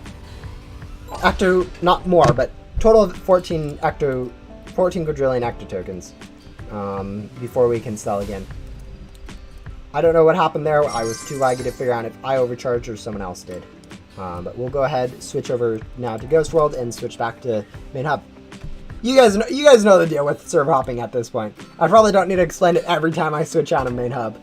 Ecto, not more, but total of 14 quadrillion ecto tokens before we can sell again. I don't know what happened there. I was too laggy to figure out if I overcharged or someone else did. But we'll go ahead, switch over now to Ghost World, and switch back to Main Hub. You guys know the deal with server hopping at this point. I probably don't need to explain it every time I switch out of Main Hub.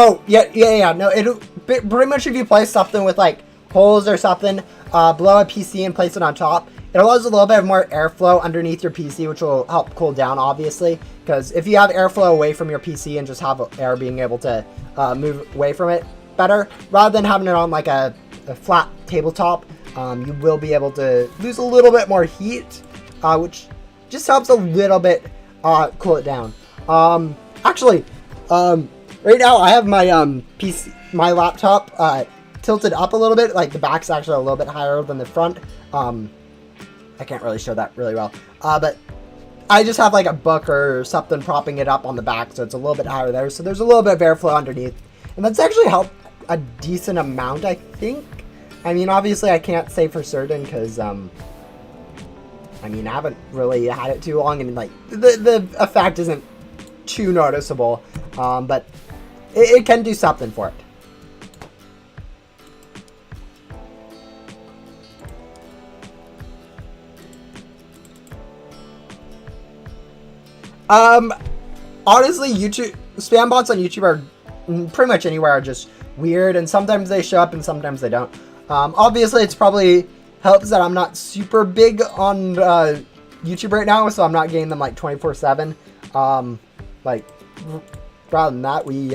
Oh, yeah, no, it'll pretty much if you play something with, like, holes or something, below a PC and place it on top. It allows a little bit more airflow underneath your PC, which will help cool down, obviously. Because if you have airflow away from your PC and just have air being able to move away from it better, rather than having it on like a flat tabletop, you will be able to lose a little bit more heat, which just helps a little bit cool it down. Actually, right now I have my PC, my laptop tilted up a little bit. Like the back's actually a little bit higher than the front. I can't really show that really well, but I just have like a book or something propping it up on the back, so it's a little bit higher there. So there's a little bit of airflow underneath, and that's actually helped a decent amount, I think. I mean, obviously I can't say for certain because I mean, I haven't really had it too long, and like the effect isn't too noticeable, but it can do something for it. Honestly, YouTube spam bots on YouTube are pretty much anywhere are just weird, and sometimes they show up and sometimes they don't. Obviously, it's probably helps that I'm not super big on YouTube right now, so I'm not getting them like 24/7. Like rather than that, we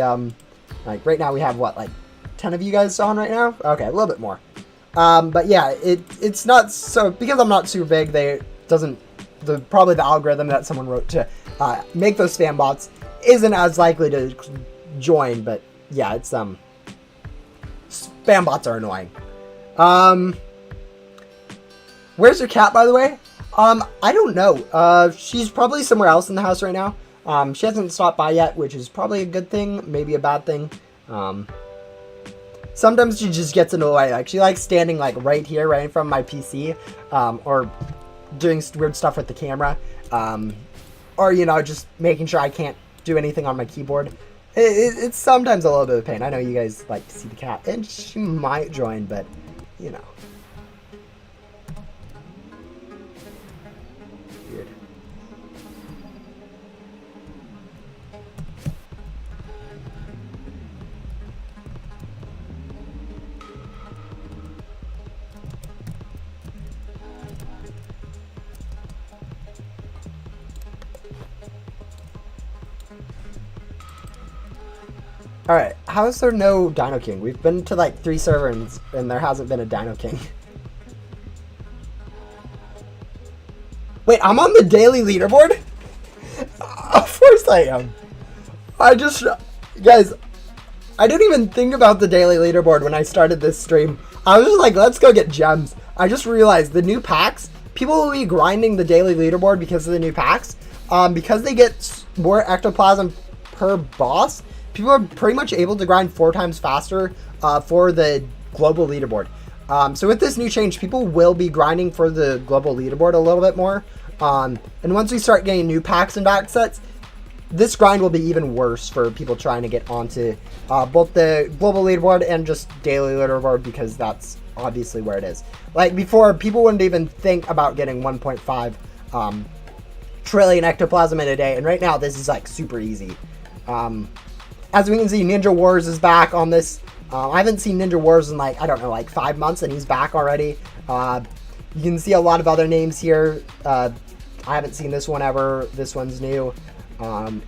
like right now we have what, like 10 of you guys on right now? Okay, a little bit more. But yeah, it's not so, because I'm not super big. Probably the algorithm that someone wrote to make those spam bots isn't as likely to join. But yeah, it's spam bots are annoying. Where's your cat, by the way? I don't know. She's probably somewhere else in the house right now. She hasn't stopped by yet, which is probably a good thing, maybe a bad thing. Sometimes she just gets in the way. Like, she likes standing like right here, right in front of my PC, or doing weird stuff with the camera, or, you know, just making sure I can't do anything on my keyboard. It's sometimes a little bit of a pain. I know you guys like to see the cat, and she might join, but, you know. Weird. Alright, how is there no Dino King? We've been to like 3 servers and there hasn't been a Dino King. Wait, I'm on the daily leaderboard? Of course I am. Guys, I didn't even think about the daily leaderboard when I started this stream. I was just like, let's go get gems. I just realized the new packs, people will be grinding the daily leaderboard because of the new packs. Because they get more ectoplasm per boss, people are pretty much able to grind 4 times faster for the global leaderboard. So with this new change, people will be grinding for the global leaderboard a little bit more. And once we start getting new packs and back sets, this grind will be even worse for people trying to get onto both the global leaderboard and just daily leaderboard, because that's obviously where it is. Like before, people wouldn't even think about getting 1.5 trillion ectoplasm in a day, and right now this is like super easy. As we can see, Ninja Wars is back on this. I haven't seen Ninja Wars in like, I don't know, like 5 months, and he's back already. You can see a lot of other names here. I haven't seen this one ever. This one's new,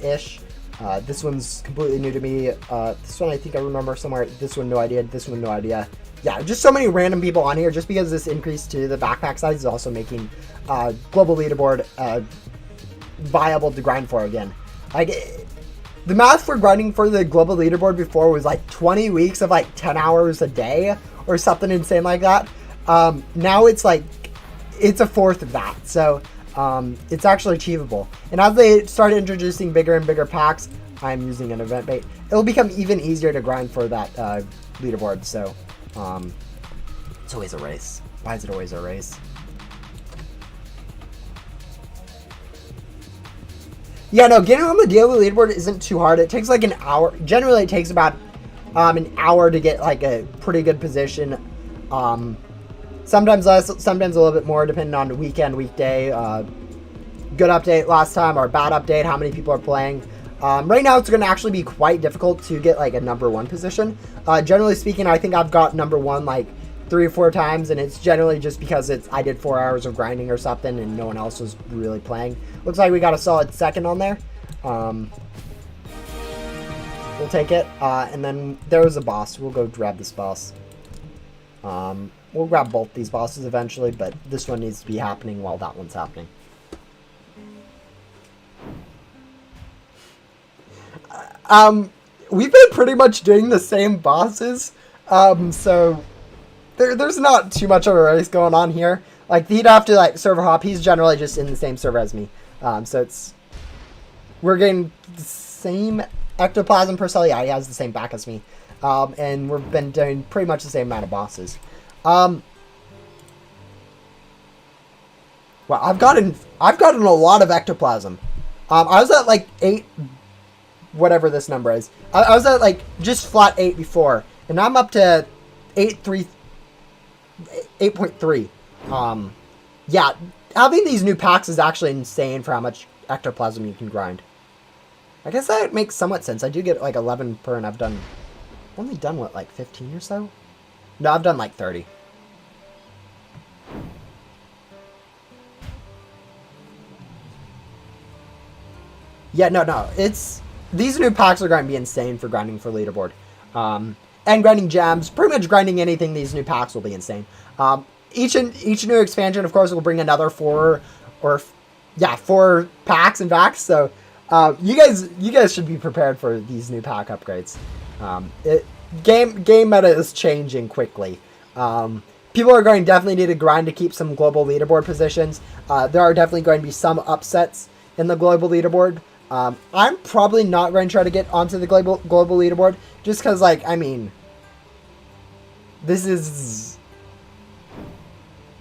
ish. This one's completely new to me. This one I think I remember somewhere. This one, no idea. This one, no idea. Yeah, just so many random people on here, just because this increase to the backpack size is also making global leaderboard viable to grind for again. Like, the math for grinding for the global leaderboard before was like 20 weeks of like 10 hours a day or something insane like that. Now it's like, it's a fourth of that. So it's actually achievable. And as they start introducing bigger and bigger packs, I'm using an event bait, it'll become even easier to grind for that leaderboard. So it's always a race. Why is it always a race? Yeah, no, getting on the daily leaderboard isn't too hard. It takes like an hour. Generally, it takes about an hour to get like a pretty good position. Sometimes less, sometimes a little bit more, depending on the weekend, weekday. Good update last time, or bad update, how many people are playing. Right now, it's going to actually be quite difficult to get like a #1 position. Generally speaking, I think I've got #1 like 3 or 4 times, and it's generally just because I did 4 hours of grinding or something and no one else was really playing. Looks like we got a solid second on there. We'll take it. And then there was a boss. We'll go grab this boss. We'll grab both these bosses eventually, but this one needs to be happening while that one's happening. We've been pretty much doing the same bosses, so there's not too much of a race going on here. Like, he'd have to, like, server hop. He's generally just in the same server as me. So we're getting the same ectoplasm per cell. Yeah, he has the same back as me. And we've been doing pretty much the same amount of bosses. Well, I've gotten a lot of ectoplasm. I was at like 8, whatever this number is. I was at like just flat 8 before, and I'm up to 8.3. Yeah, having these new packs is actually insane for how much ectoplasm you can grind. I guess that makes somewhat sense. I do get like 11 per, and I've only done what, like 15 or so? No, I've done like 30. Yeah, no. These new packs are going to be insane for grinding for leaderboard. And grinding gems. Pretty much grinding anything, these new packs will be insane. Each new expansion, of course, will bring another 4 packs and packs. So you guys should be prepared for these new pack upgrades. Game meta is changing quickly. People are going to definitely need to grind to keep some global leaderboard positions. There are definitely going to be some upsets in the global leaderboard. I'm probably not going to try to get onto the global leaderboard just because, like, I mean, this is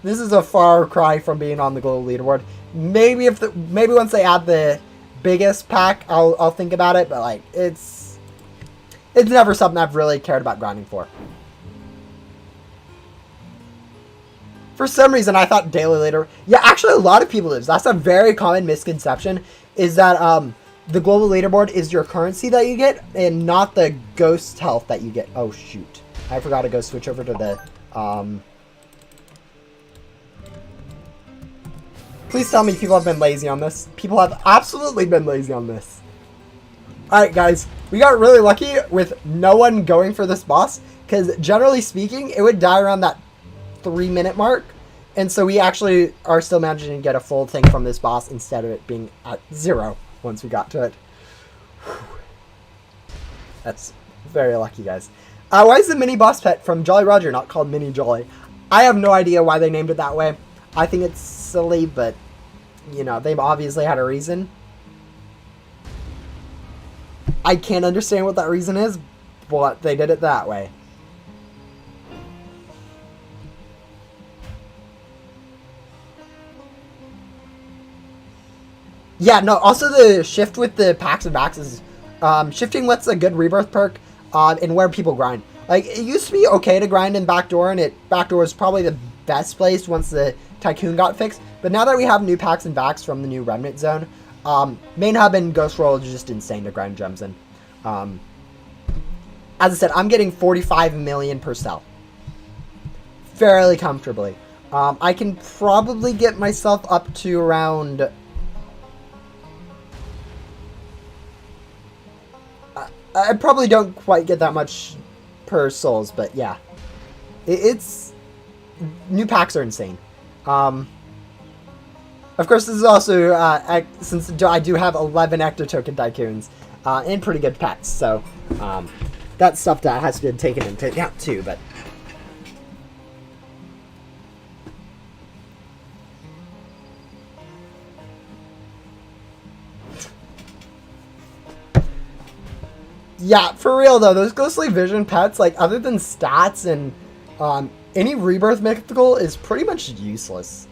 a far cry from being on the global leaderboard. Maybe once they add the biggest pack, I'll think about it. But like, it's never something I've really cared about grinding for. For some reason, I thought daily leader. Yeah, actually, a lot of people do. That's a very common misconception. Is that the global leaderboard is your currency that you get, and not the ghost health that you get. Oh shoot! I forgot to go switch over to the. Please tell me people have been lazy on this. People have absolutely been lazy on this. Alright guys, we got really lucky with no one going for this boss, because generally speaking, it would die around that 3-minute mark, and so we actually are still managing to get a full thing from this boss instead of it being at 0 once we got to it. Whew. That's very lucky, guys. Why is the mini boss pet from Jolly Roger not called Mini Jolly? I have no idea why they named it that way. I think it's silly, but you know, they've obviously had a reason. I can't understand what that reason is, but they did it that way. Yeah, no, also the shift with the packs and backs is, shifting lets a good rebirth perk, and where people grind. Like, it used to be okay to grind in Backdoor, and Backdoor was probably the best place once the Tycoon got fixed, but now that we have new packs and backs from the new Remnant Zone, Main Hub and Ghost Roll is just insane to grind gems in. As I said, I'm getting 45 million per cell. Fairly comfortably. I can probably get myself up to around... I probably don't quite get that much per souls, but yeah. It's... New packs are insane. Of course, this is also, since I do have 11 Ecto Token Tycoons, and pretty good pets, so, that's stuff that has been taken into account too, but... Yeah, for real though, those Ghostly Vision pets, like, other than stats and, any Rebirth Mythical is pretty much useless.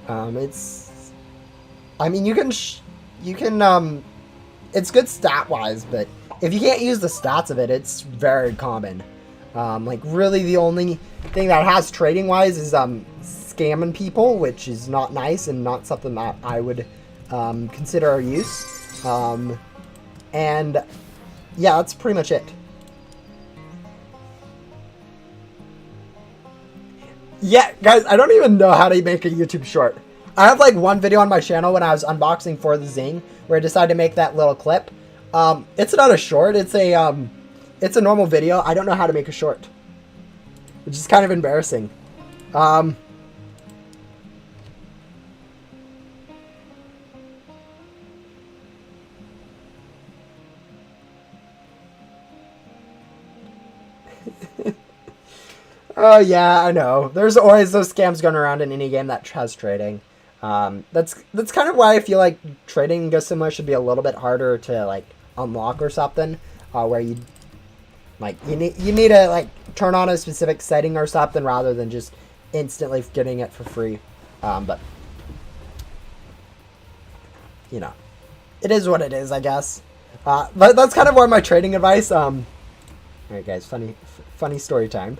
It's... I mean, you can, it's good stat-wise, but if you can't use the stats of it, it's very common. Like, really the only thing that has trading-wise is, scamming people, which is not nice and not something that I would, consider a use. And, yeah, that's pretty much it. Yeah, guys, I don't even know how to make a YouTube short. I have like one video on my channel when I was unboxing for the Zing where I decided to make that little clip. It's not a short. It's a normal video. I don't know how to make a short, which is kind of embarrassing. Oh yeah, I know. There's always those scams going around in any game that has trading. That's kind of why I feel like trading in Go Simulator should be a little bit harder to like unlock or something. Where you need to like turn on a specific setting or something rather than just instantly getting it for free. But you know, it is what it is, I guess. But that's kind of why my trading advice. All right, guys, funny story time.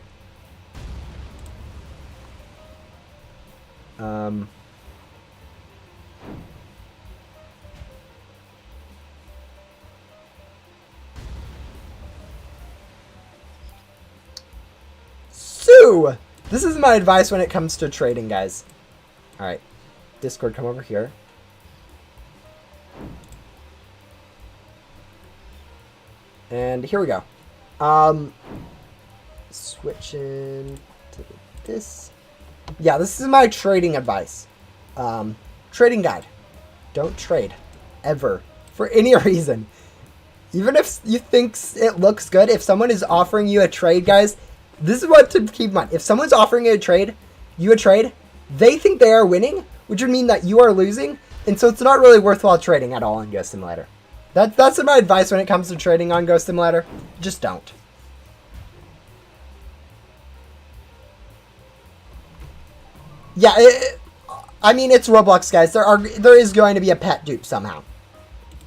So, this is my advice when it comes to trading, guys. Alright, Discord, come over here. And here we go. Switching to this. Yeah, this is my trading advice. Trading guide. Don't trade. Ever. For any reason. Even if you think it looks good, if someone is offering you a trade, guys, this is what to keep in mind. If someone's offering you a trade, they think they are winning, which would mean that you are losing, and so it's not really worthwhile trading at all in Go Simulator. That's my advice when it comes to trading on Go Simulator. Just don't. Yeah, I mean, it's Roblox, guys. There is going to be a pet dupe somehow.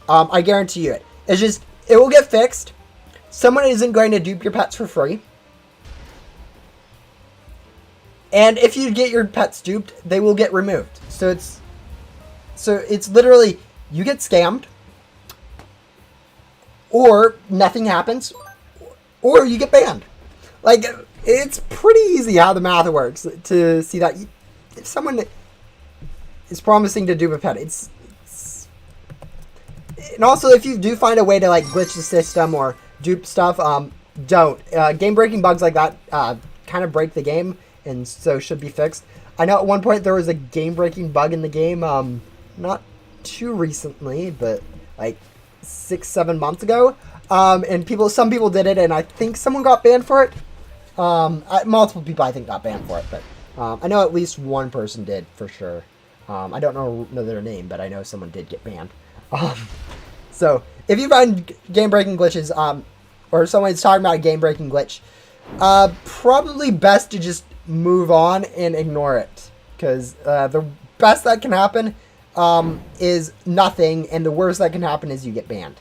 I guarantee you it. It's just, it will get fixed. Someone isn't going to dupe your pets for free. And if you get your pets duped, they will get removed. So it's literally, you get scammed, or nothing happens, or you get banned. Like, it's pretty easy how the math works to see that if someone is promising to dupe a pet, and also if you do find a way to like glitch the system or dupe stuff, don't. Game breaking bugs like that kind of break the game, and so should be fixed. I know at one point there was a game breaking bug in the game, not too recently, but like 6-7 months ago, and some people did it, and I think someone got banned for it. Multiple people I think got banned for it, but I know at least one person did for sure. I don't know their name, but I know someone did get banned. So if you find game breaking glitches, or someone's talking about a game breaking glitch, probably best to just move on and ignore it, because the best that can happen is nothing, and the worst that can happen is you get banned.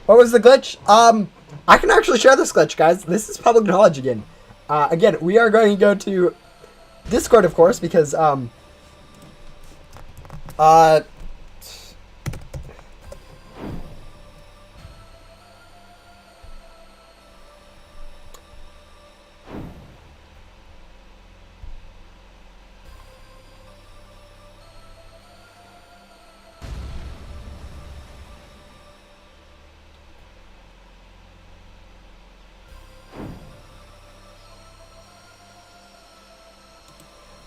What was the glitch? I can actually share this glitch, guys. This is public knowledge again. Again, we are going to go to Discord, of course, because,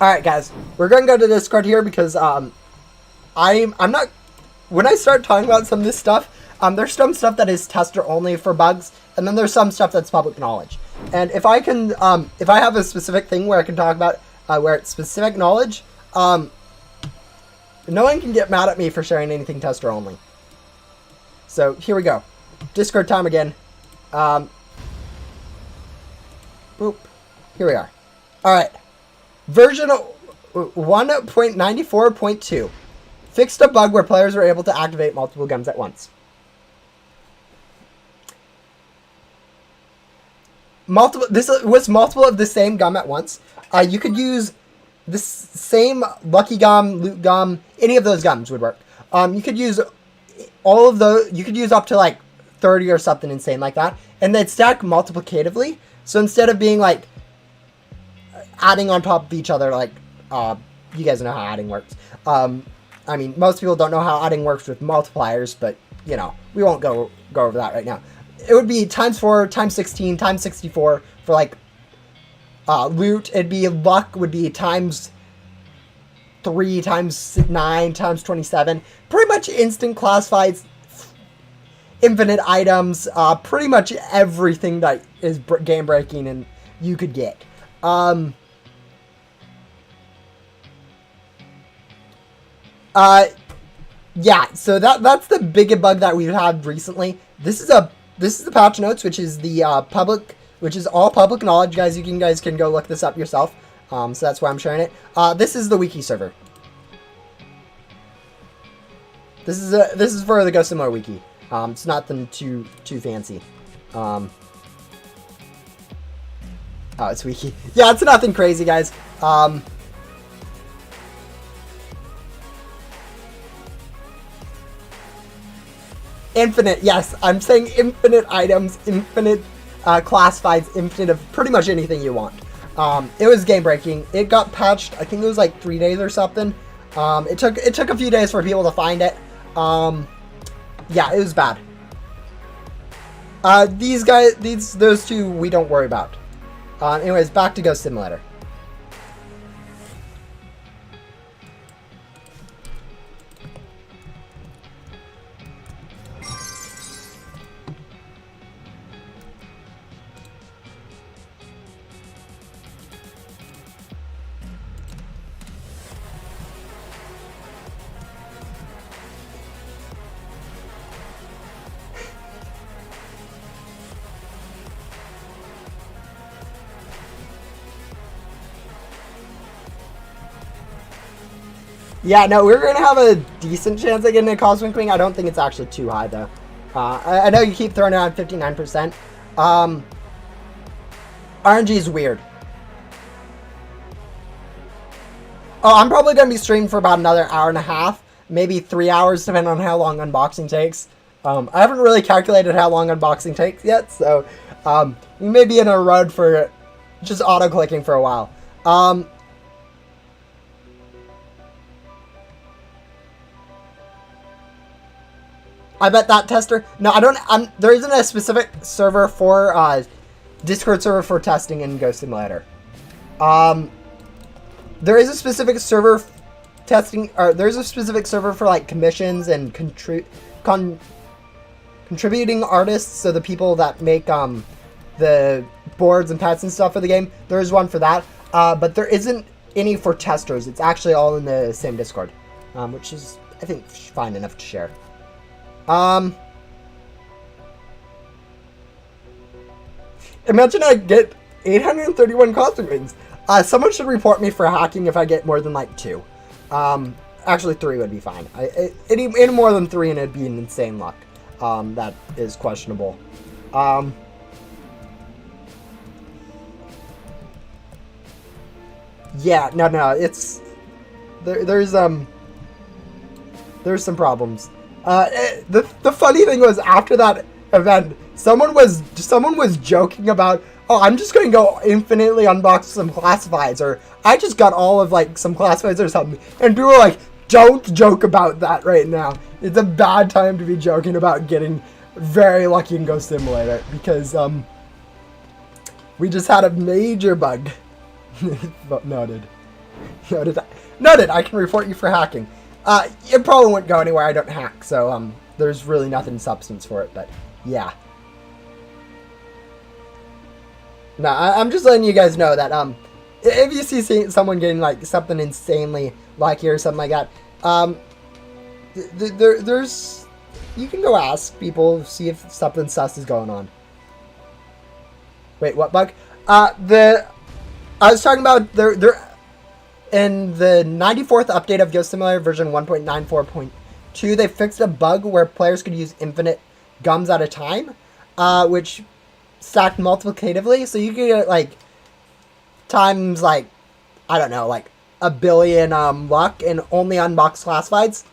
alright, guys, we're going to go to Discord here because, I'm not, when I start talking about some of this stuff, there's some stuff that is tester only for bugs, and then there's some stuff that's public knowledge. And if I can, if I have a specific thing where I can talk about, where it's specific knowledge, no one can get mad at me for sharing anything tester only. So, here we go. Discord time again. Boop. Here we are. Alright. Version 1.94.2. fixed a bug where players were able to activate multiple guns at once. This was multiple of the same gum at once. You could use the same lucky gum, loot gum, any of those gums would work. You could use all of those. You could use up to like 30 or something insane like that, and they'd stack multiplicatively. So instead of being like adding on top of each other, like you guys know how adding works. I mean, most people don't know how adding works with multipliers, but you know, we won't go over that right now. It would be times 4, times 16, times 64 for like loot. It'd be luck would be times 3, times 9, times 27. Pretty much instant classifieds, infinite items, pretty much everything that is game breaking and you could get. Yeah, so that's the big bug that we've had recently. This is the patch notes, which is the which is all public knowledge, guys. You guys can go look this up yourself. So that's why I'm sharing it. This is the wiki server. This is for the Ghost Simulator wiki. It's nothing too fancy. Oh, it's wiki. Yeah, it's nothing crazy, guys. Infinite, yes, I'm saying infinite items, infinite classifieds, infinite of pretty much anything you want. It was game breaking. It got patched. I think it was like 3 days or something. It took a few days for people to find it. Yeah, it was bad. Those two we don't worry about. Anyways, back to Ghost Simulator. Yeah, no, we're going to have a decent chance of getting a Cosmic Wing. I don't think it's actually too high, though. I know you keep throwing around 59%. RNG is weird. Oh, I'm probably going to be streaming for about another hour and a half. Maybe 3 hours, depending on how long unboxing takes. I haven't really calculated how long unboxing takes yet, so we may be in a road for just auto-clicking for a while. I bet that tester. No, I don't. There isn't a specific server for Discord server for testing in Ghost Simulator. There is a specific server testing, or there's a specific server for like commissions and contributing artists. So the people that make the boards and pets and stuff for the game. There is one for that, but there isn't any for testers. It's actually all in the same Discord, which is I think fine enough to share. Imagine I get 831 Cosmic Wings. Someone should report me for hacking if I get more than like 2. Actually 3 would be fine. Any more than 3 and it'd be an insane luck. That is questionable. Yeah, no, it's there's some problems. The funny thing was after that event, someone was joking about, oh, I'm just going to go infinitely unbox some classifieds, or I just got all of like some classifieds or something. And people were like, don't joke about that right now. It's a bad time to be joking about getting very lucky in Ghost Simulator because we just had a major bug. Noted. I can report you for hacking. It probably won't go anywhere. I don't hack, so there's really nothing substance for it. But yeah. No, I'm just letting you guys know that if you see someone getting like something insanely lucky or something like that, there's you can go ask people, see if something sus is going on. Wait, what bug? I was talking about there. in the 94th update of Ghost Simulator version 1.94.2, they fixed a bug where players could use infinite gums at a time, which stacked multiplicatively. So you could get like times like, I don't know, like a billion luck in only unbox classifieds.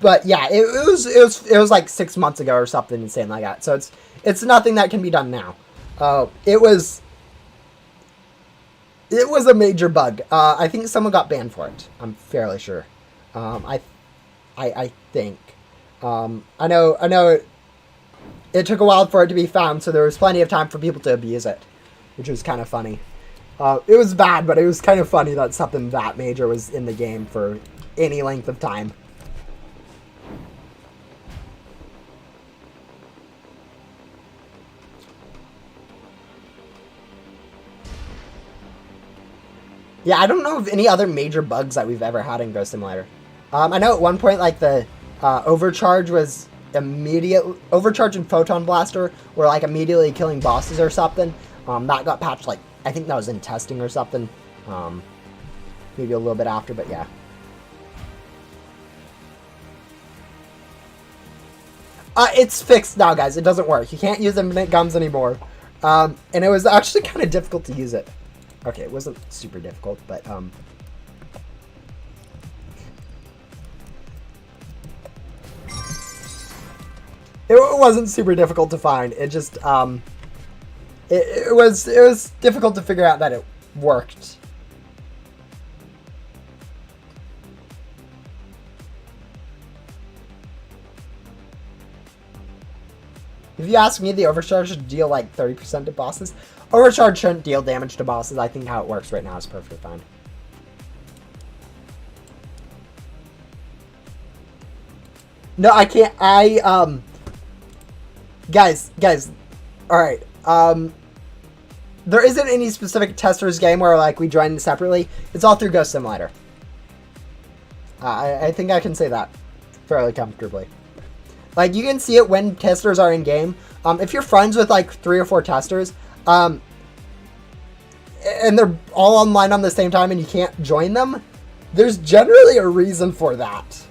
But yeah, it was like 6 months ago or something insane like that. So it's nothing that can be done now. It was a major bug. I think someone got banned for it. I'm fairly sure. I think. I know. It took a while for it to be found, so there was plenty of time for people to abuse it, which was kind of funny. It was bad, but it was kind of funny that something that major was in the game for any length of time. Yeah, I don't know of any other major bugs that we've ever had in Ghost Simulator. I know at one point, like, the overcharge was overcharge and photon blaster were like immediately killing bosses or something. That got patched, like, I think that was in testing or something. Maybe a little bit after, but yeah. It's fixed now, guys. It doesn't work. You can't use infinite gums anymore. And it was actually kind of difficult to use it. Okay, it wasn't super difficult, but it wasn't super difficult to find. It just it was difficult to figure out that it worked. If you ask me, the overcharge should deal like 30% to bosses. Overcharge shouldn't deal damage to bosses. I think how it works right now is perfectly fine. No, I can't. Guys, all right. There isn't any specific testers game where like we join separately. It's all through Ghost Simulator. I think I can say that fairly comfortably. Like, you can see it when testers are in game. If you're friends with like 3 or 4 testers, and they're all online on the same time and you can't join them, there's generally a reason for that.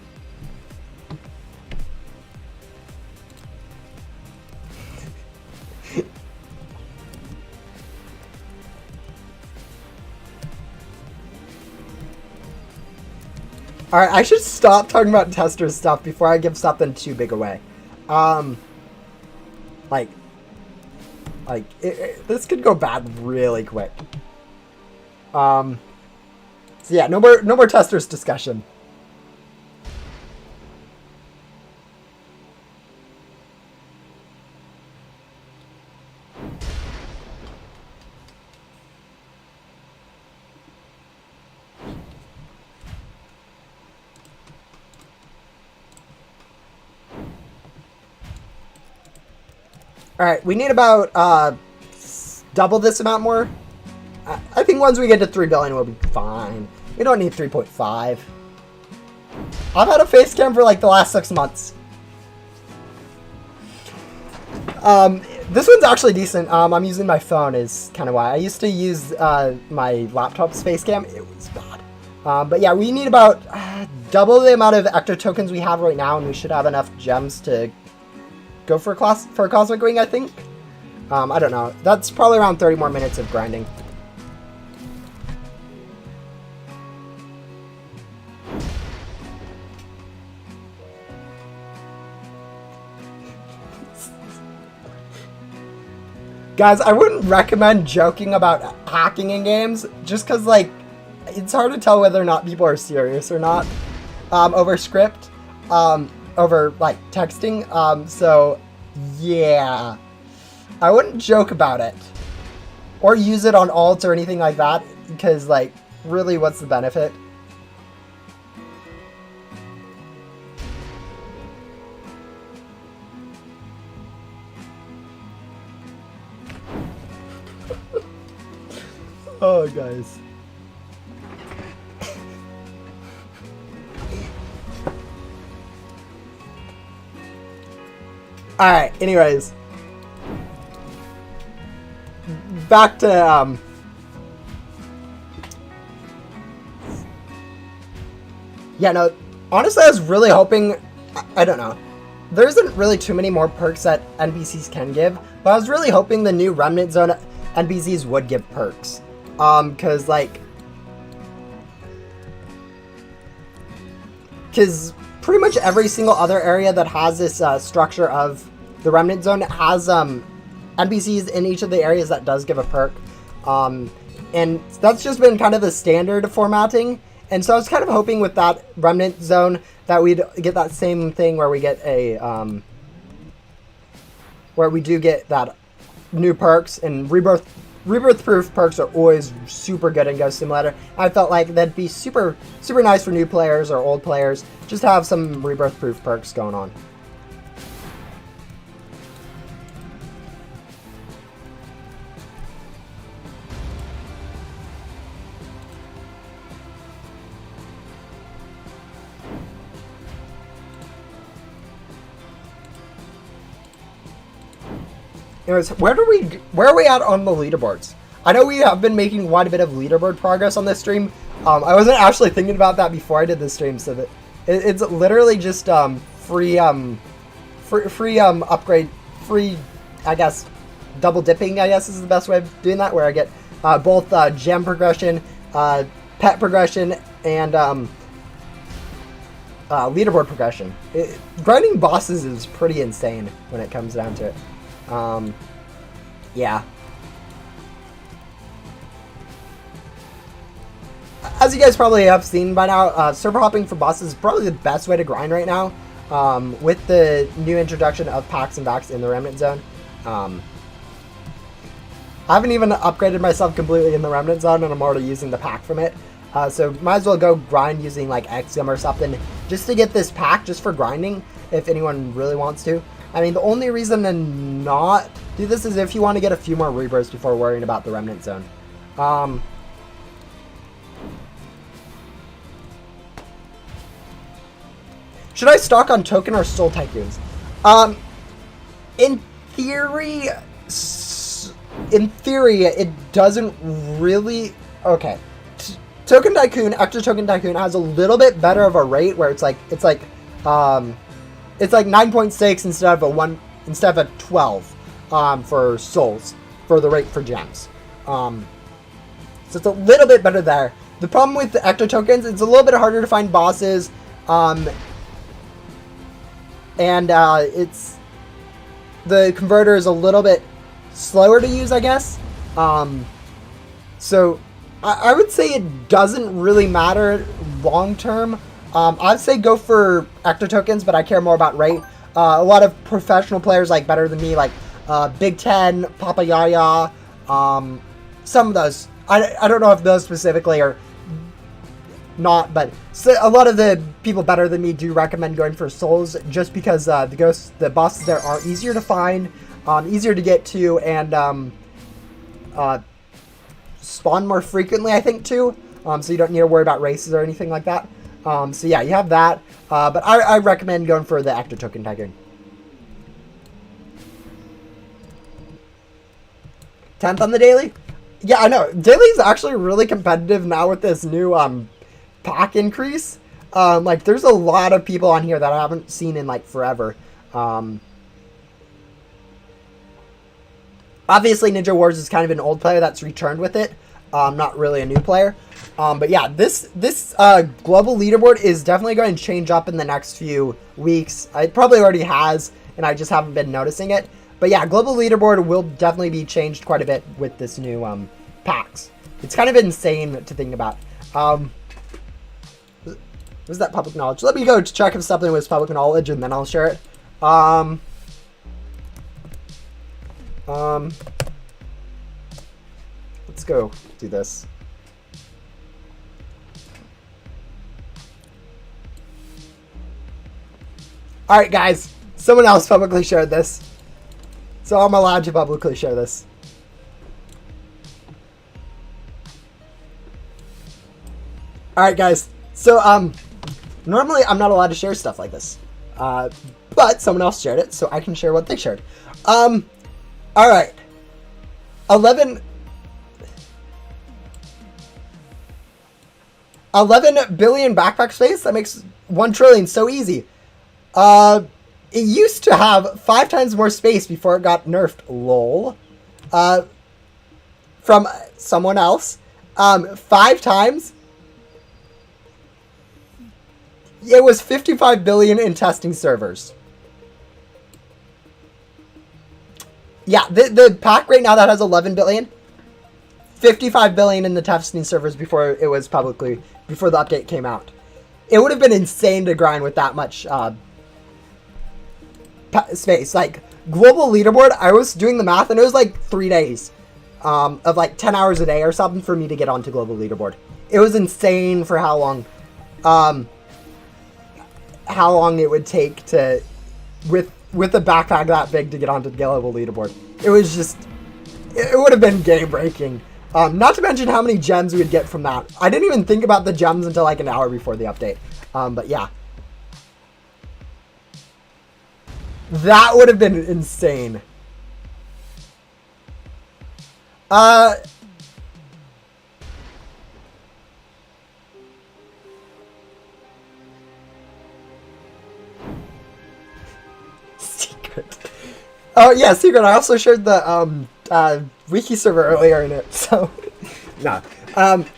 Alright, I should stop talking about tester stuff before I give something too big away. This could go bad really quick. So yeah, no more testers discussion. Alright, we need about double this amount more. I think once we get to 3 billion, we'll be fine. We don't need 3.5. I've had a face cam for like the last 6 months. This one's actually decent. I'm using my phone is kind of why. I used to use my laptop's face cam. It was bad. But yeah, we need about double the amount of ecto tokens we have right now, and we should have enough gems to go for a Cosmic Ring, I think. I don't know. That's probably around 30 more minutes of grinding. Guys, I wouldn't recommend joking about hacking in games, just because, like, it's hard to tell whether or not people are serious or not over script. Over like texting, so yeah, I wouldn't joke about it or use it on alt or anything like that, because like, really, what's the benefit? Oh, guys. Alright, anyways. Back to, yeah, no, honestly, I was really hoping, I don't know. There isn't really too many more perks that NPCs can give, but I was really hoping the new Remnant Zone NPCs would give perks. Cause like, cause pretty much every single other area that has this structure of the Remnant Zone has NPCs in each of the areas that does give a perk. And that's just been kind of the standard formatting. And so I was kind of hoping with that Remnant Zone that we'd get that same thing where we get a, where we do get that new perks, and rebirth proof perks are always super good in Ghost Simulator. I felt like that'd be super nice for new players or old players just to have some rebirth proof perks going on. Anyways, where are we at on the leaderboards? I know we have been making quite a bit of leaderboard progress on this stream. I wasn't actually thinking about that before I did this stream, so that it's literally just free upgrade, free, I guess, double dipping, I guess is the best way of doing that, where I get both gem progression, pet progression, and leaderboard progression. Grinding bosses is pretty insane when it comes down to it. Yeah. As you guys probably have seen by now, server hopping for bosses is probably the best way to grind right now, with the new introduction of packs and vacs in the Remnant Zone. I haven't even upgraded myself completely in the Remnant Zone, and I'm already using the pack from it. So might as well go grind using like Exium or something, just to get this pack, just for grinding, if anyone really wants to. I mean, the only reason to not do this is if you want to get a few more rebirths before worrying about the Remnant Zone. Should I stock on token or soul tycoons? In theory, it doesn't really. Okay, token tycoon, extra token tycoon has a little bit better of a rate, where it's like 9.6 instead of a 12 for souls for the rate for gems. So it's a little bit better there. The problem with the ecto tokens, it's a little bit harder to find bosses, and it's the converter is a little bit slower to use, I guess. So I would say it doesn't really matter long term. I'd say go for ecto tokens, but I care more about rate. A lot of professional players like better than me, like Big Ten, Papa Yaya, some of those. I don't know if those specifically are not, but a lot of the people better than me do recommend going for souls, just because the bosses there are easier to find, easier to get to, and spawn more frequently, I think, too. So you don't need to worry about races or anything like that. So yeah, you have that, but I recommend going for the Actor Token Tycoon. 10th on the daily? Yeah, I know. Daily is actually really competitive now with this new pack increase. Like, there's a lot of people on here that I haven't seen in, like, forever. Obviously, Ninja Wars is kind of an old player that's returned with it. Not really a new player. But yeah, this global leaderboard is definitely going to change up in the next few weeks. It probably already has, and I just haven't been noticing it. But yeah, global leaderboard will definitely be changed quite a bit with this new packs. It's kind of insane to think about. Was that public knowledge? Let me go check if something was public knowledge, and then I'll share it. Let's go do this. Alright, guys. Someone else publicly shared this. So I'm allowed to publicly share this. Alright, guys. So, normally I'm not allowed to share stuff like this. But someone else shared it, so I can share what they shared. All right. 11 billion backpack space. That makes 1 trillion so easy. It used to have 5 times more space before it got nerfed. Lol. From someone else. 5 times. It was 55 billion in testing servers. Yeah, the pack right now that has 11 billion, 55 billion in the testing servers before it was before the update came out. It would have been insane to grind with that much space. Like, global leaderboard, I was doing the math, and it was like 3 days of like 10 hours a day or something for me to get onto global leaderboard. It was insane for how long it would take to, with a backpack that big, to get onto the global leaderboard. It was just, it would have been game breaking. Not to mention how many gems we would get from that. I didn't even think about the gems until like an hour before the update. But yeah. That would have been insane. Secret. Oh yeah, secret. I also shared the wiki server earlier in it, so no.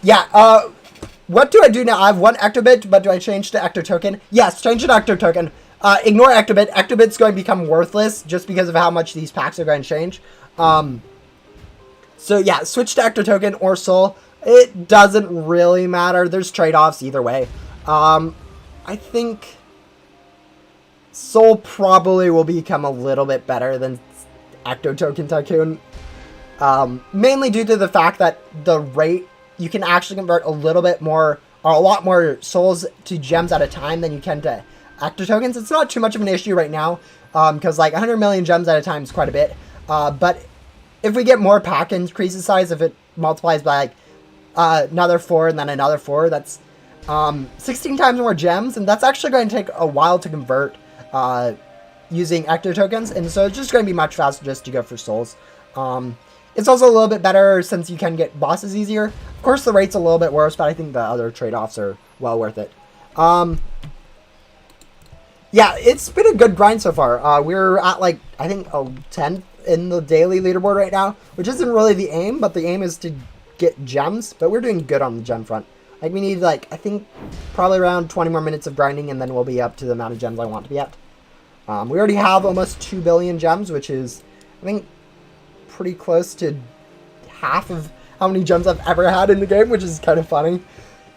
Yeah. What do I do now? I have 1 ectobit, but do I change to ecto token? Yes, change to ecto token. Ignore ectobit. Ectobit's going to become worthless just because of how much these packs are going to change. So yeah, switch to ecto token or soul. It doesn't really matter. There's trade-offs either way. I think soul probably will become a little bit better than ecto token tycoon. Mainly due to the fact that the rate, you can actually convert a little bit more, or a lot more souls to gems at a time than you can to ecto tokens. It's not too much of an issue right now, because like 100 million gems at a time is quite a bit. But if we get more pack increases size, if it multiplies by like another 4 and then another 4, that's 16 times more gems, and that's actually going to take a while to convert using ecto tokens, and so it's just going to be much faster just to go for souls. It's also a little bit better since you can get bosses easier. Of course, the rate's a little bit worse, but I think the other trade-offs are well worth it. Yeah, it's been a good grind so far. We're at like, I think, 10th in the daily leaderboard right now, which isn't really the aim, but the aim is to get gems, but we're doing good on the gem front. Like, we need, like, I think probably around 20 more minutes of grinding, and then we'll be up to the amount of gems I want to be at. We already have almost 2 billion gems, which is, I think, pretty close to half of how many gems I've ever had in the game, which is kind of funny.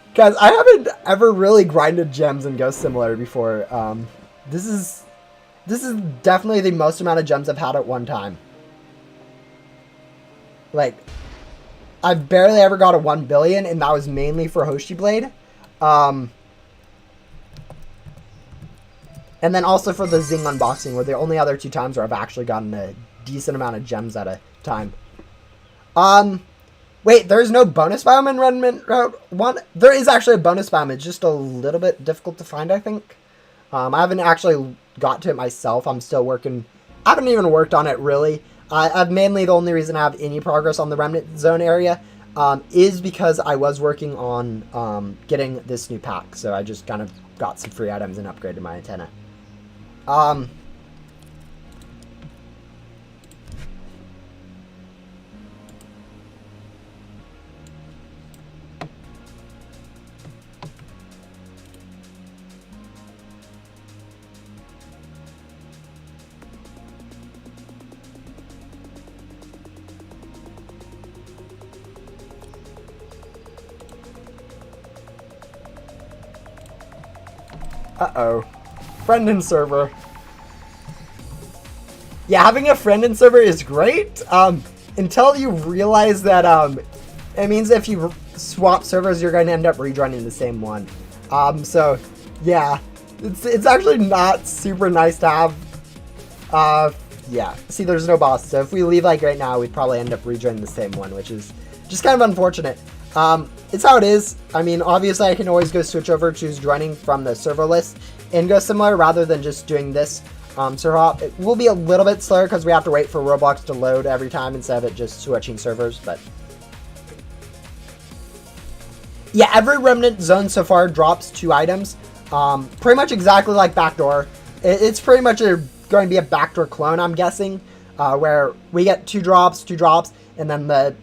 Because I haven't ever really grinded gems in Ghost Simulator before. This is definitely the most amount of gems I've had at one time. Like, I've barely ever got a 1 billion, and that was mainly for Hoshi Blade. And then also for the Zing unboxing, were the only other 2 times where I've actually gotten a decent amount of gems at a time. Wait, there's no bonus biome in Remnant Route 1? There is actually a bonus biome. It's just a little bit difficult to find, I think. I haven't actually got to it myself. I'm still working. I haven't even worked on it, really. I've mainly, the only reason I have any progress on the Remnant Zone area is because I was working on getting this new pack. So I just kind of got some free items and upgraded my antenna. Uh-oh. Friend in server. Yeah, having a friend in server is great, until you realize that, it means if you swap servers, you're going to end up rejoining the same one. So, yeah. It's actually not super nice to have. Yeah. See, there's no boss, so if we leave, like, right now, we'd probably end up rejoining the same one, which is just kind of unfortunate. It's how it is. I mean, obviously I can always go switch over, choose joining from the server list, and go similar rather than just doing this server hop. It will be a little bit slower because we have to wait for Roblox to load every time instead of it just switching servers, but yeah, every remnant zone so far drops 2 items. Pretty much exactly like Backdoor. It's pretty much going to be a Backdoor clone, I'm guessing, where we get 2 drops, and then the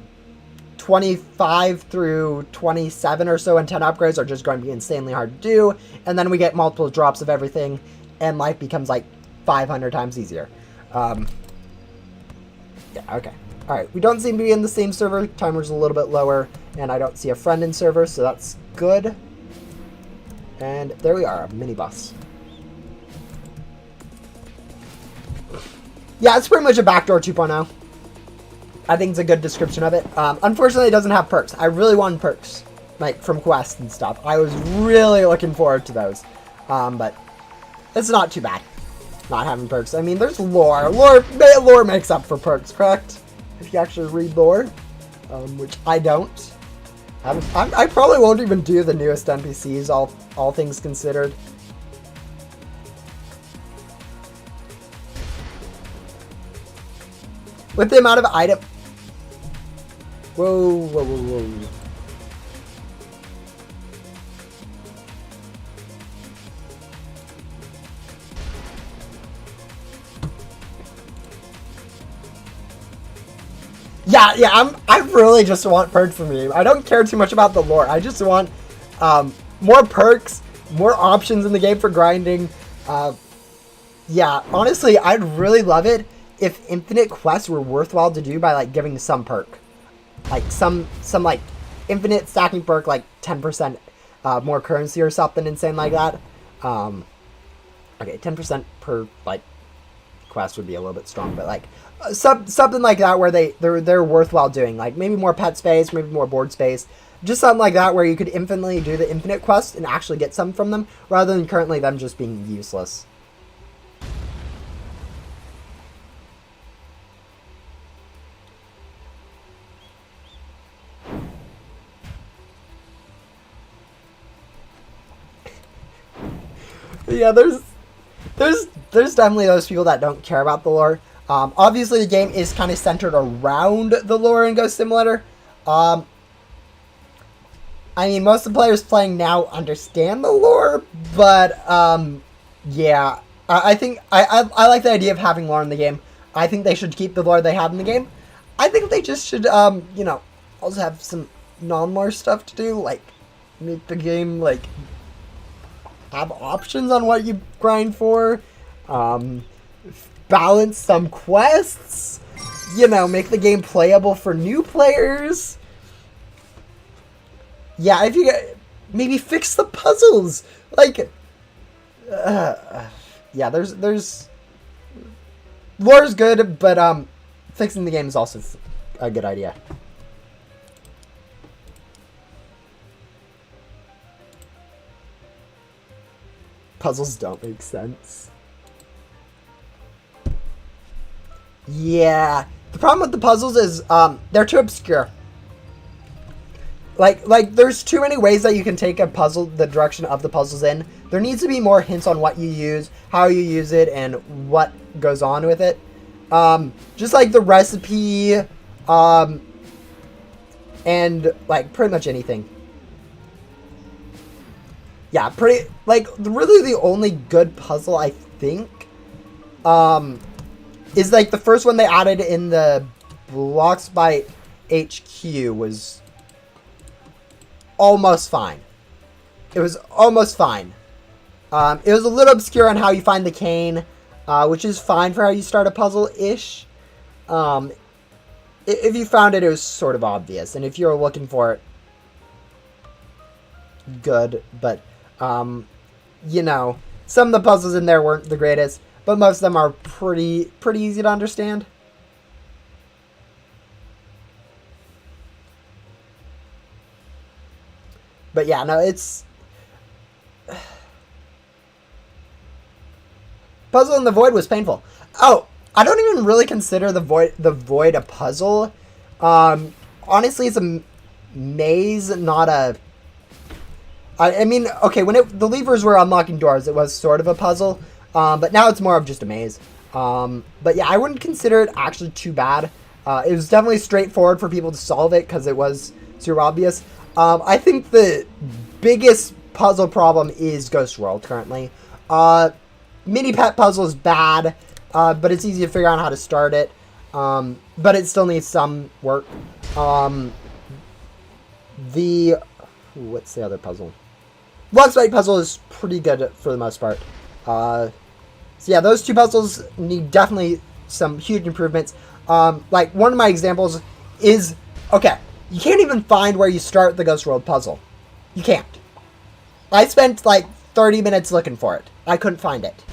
25 through 27 or so and 10 upgrades are just going to be insanely hard to do, and then we get multiple drops of everything, and life becomes like 500 times easier. Yeah, okay. Alright, we don't seem to be in the same server. Timer's a little bit lower, and I don't see a friend in server, so that's good. And there we are, a mini bus. Yeah, it's pretty much a Backdoor 2.0. I think it's a good description of it. Unfortunately, it doesn't have perks. I really wanted perks, like from quests and stuff. I was really looking forward to those. But it's not too bad not having perks. I mean, there's lore. Lore makes up for perks, correct? If you actually read lore, which I don't. I probably won't even do the newest NPCs, all things considered. With the amount of item... Whoa, whoa, whoa, whoa. Yeah, I really just want perks from you. I don't care too much about the lore. I just want more perks, more options in the game for grinding. Yeah, honestly, I'd really love it if infinite quests were worthwhile to do by like giving some perk. Like some like infinite stacking perk, like 10% more currency or something insane like that. Okay, 10% per like quest would be a little bit strong, but like something like that where they're worthwhile doing. Like maybe more pet space, maybe more board space, just something like that where you could infinitely do the infinite quest and actually get some from them, rather than currently them just being useless. Yeah, there's definitely those people that don't care about the lore. Obviously, the game is kind of centered around the lore in Ghost Simulator. I mean, most of the players playing now understand the lore, but yeah, I think I like the idea of having lore in the game. I think they should keep the lore they have in the game. I think they just should, you know, also have some non-lore stuff to do, like make the game like have options on what you grind for, balance some quests, you know, make the game playable for new players. Yeah, if you get, maybe fix the puzzles, like, yeah, there's lore's good, but fixing the game is also a good idea. Puzzles don't make sense. Yeah, the problem with the puzzles is they're too obscure. Like there's too many ways that you can take a puzzle, the direction of the puzzles in. There needs to be more hints on what you use, how you use it, and what goes on with it. Just like the recipe, and like pretty much anything. Yeah, really the only good puzzle I think is like the first one they added in the Blocks by HQ was almost fine. It was almost fine. It was a little obscure on how you find the cane, which is fine for how you start a puzzle-ish. If you found it, it was sort of obvious, and if you were looking for it, good, but you know, some of the puzzles in there weren't the greatest, but most of them are pretty easy to understand. But yeah, no, it's Puzzle in the Void was painful. Oh, I don't even really consider the void a puzzle. Honestly, maze, not a... I mean, okay, when the levers were unlocking doors, it was sort of a puzzle, but now it's more of just a maze. But yeah, I wouldn't consider it actually too bad. It was definitely straightforward for people to solve it because it was super obvious. I think the biggest puzzle problem is Ghost World currently. Mini pet puzzle is bad, but it's easy to figure out how to start it. But it still needs some work. What's the other puzzle? Log Spike puzzle is pretty good for the most part. So yeah, those two puzzles need definitely some huge improvements. Like one of my examples is, okay, you can't even find where you start the Ghost World puzzle. You can't. I spent like 30 minutes looking for it. I couldn't find it.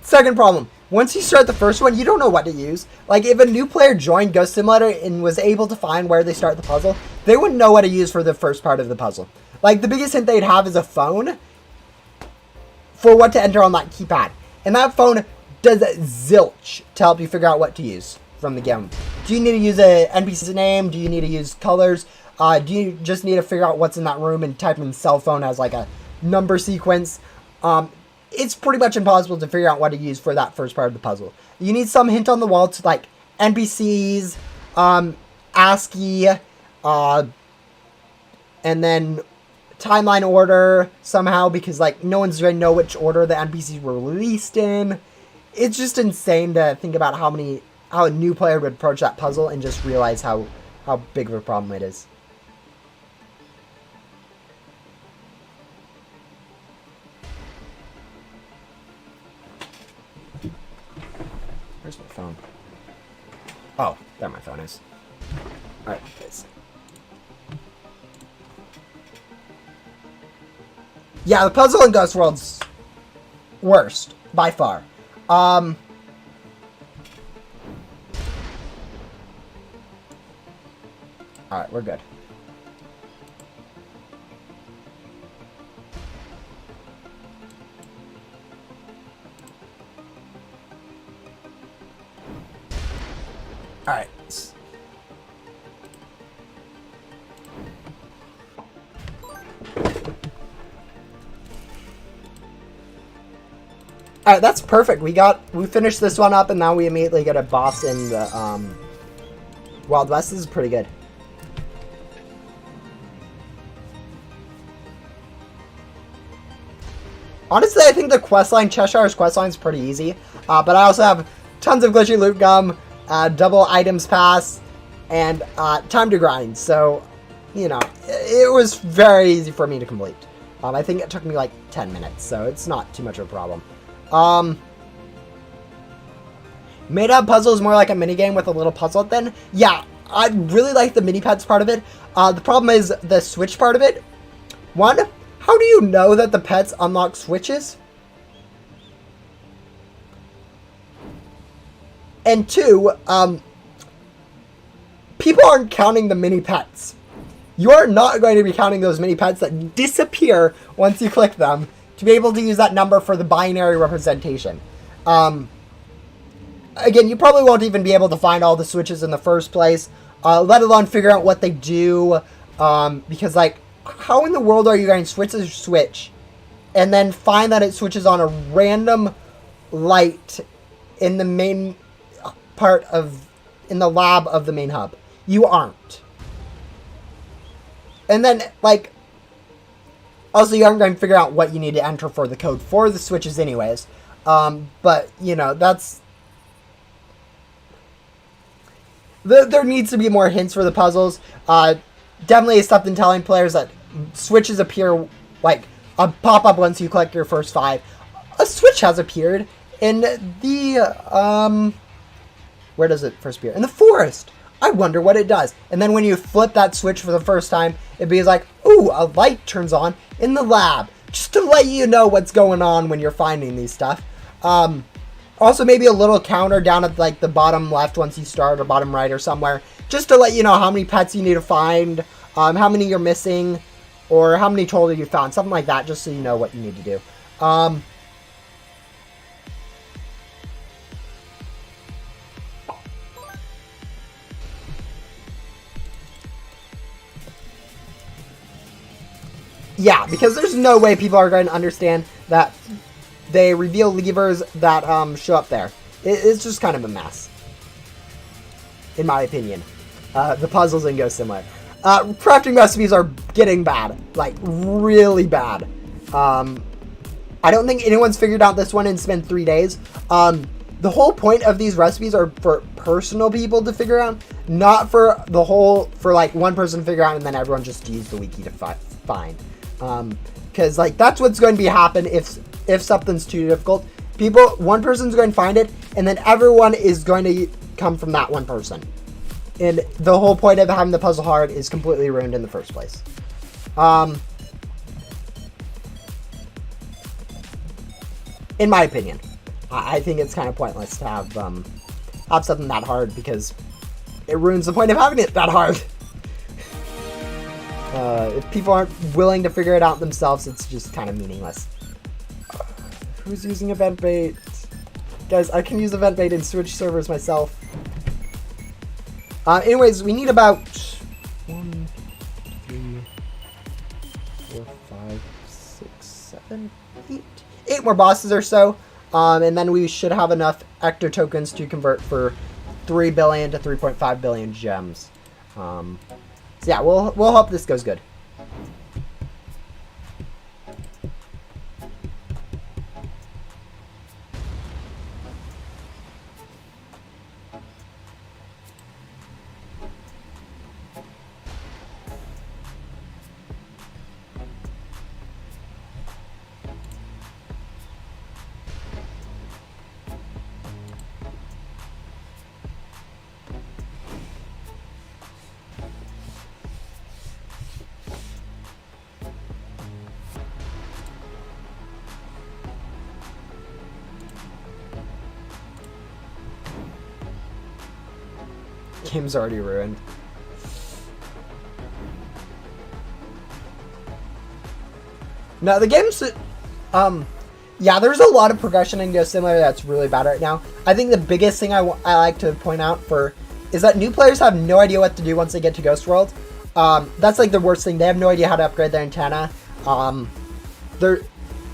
Second problem. Once you start the first one, you don't know what to use. Like, if a new player joined Ghost Simulator and was able to find where they start the puzzle, they wouldn't know what to use for the first part of the puzzle. Like, the biggest hint they'd have is a phone for what to enter on that keypad. And that phone does zilch to help you figure out what to use from the game. Do you need to use an NPC's name? Do you need to use colors? Do you just need to figure out what's in that room and type in cell phone as like a number sequence? It's pretty much impossible to figure out what to use for that first part of the puzzle. You need some hint on the wall to like NPCs, ASCII, and then timeline order somehow, because like no one's going to know which order the NPCs were released in. It's just insane to think about how a new player would approach that puzzle and just realize how big of a problem it is. Where's my phone? Oh, there my phone is. Alright, guys. Yeah, the puzzle in Ghost World's worst, by far. Alright, we're good. Alright. Alright, that's perfect. We finished this one up and now we immediately get a boss in the Wild West. This is pretty good. Honestly, I think the questline, Cheshire's questline is pretty easy. But I also have tons of glitchy loot gum, double items pass, and time to grind. So, you know, it was very easy for me to complete. I think it took me like 10 minutes, so it's not too much of a problem. Made Up Puzzle is more like a minigame with a little puzzle at the end. Yeah, I really like the mini pets part of it. The problem is the switch part of it. One, how do you know that the pets unlock switches? And two, people aren't counting the mini pets. You are not going to be counting those mini pets that disappear once you click them to be able to use that number for the binary representation. Again, you probably won't even be able to find all the switches in the first place, let alone figure out what they do, because, like, how in the world are you going to switch a switch and then find that it switches on a random light in the main part of, in the lab of the main hub? You aren't. And then, like, also you aren't going to figure out what you need to enter for the code for the switches anyways. But, you know, that's... There needs to be more hints for the puzzles. Definitely something telling players that switches appear, like, a pop-up once you collect your first 5. A switch has appeared in the, where does it first appear? In the forest! I wonder what it does. And then when you flip that switch for the first time, it be like, ooh, a light turns on in the lab. Just to let you know what's going on when you're finding these stuff. Also, maybe a little counter down at, like, the bottom left once you start, or bottom right or somewhere. Just to let you know how many pets you need to find, how many you're missing, or how many total you found. Something like that, just so you know what you need to do. Yeah, because there's no way people are going to understand that they reveal levers that show up there. It's just kind of a mess, in my opinion. The puzzles in Ghost Simulator. Crafting recipes are getting bad, like really bad. I don't think anyone's figured out this one and spent 3 days. The whole point of these recipes are for personal people to figure out, not for like one person to figure out and then everyone just use the wiki to find. Because like that's what's going to be happen if something's too difficult. One person's going to find it, and then everyone is going to come from that one person. And the whole point of having the puzzle hard is completely ruined in the first place. In my opinion, I think it's kind of pointless to have something that hard because it ruins the point of having it that hard. If people aren't willing to figure it out themselves, it's just kind of meaningless. Who's using event bait? Guys, I can use event bait and switch servers myself. Anyways, we need about 1, 2, 3, 4, 5, 6, 7, 8. 8 more bosses or so. And then we should have enough Ecto tokens to convert for 3 billion to 3.5 billion gems. So yeah, we'll hope this goes good. Game's already ruined. No, the game's... yeah, there's a lot of progression in Ghost Simulator that's really bad right now. I think the biggest thing I like to point out is that new players have no idea what to do once they get to Ghost World. That's like the worst thing. They have no idea how to upgrade their antenna.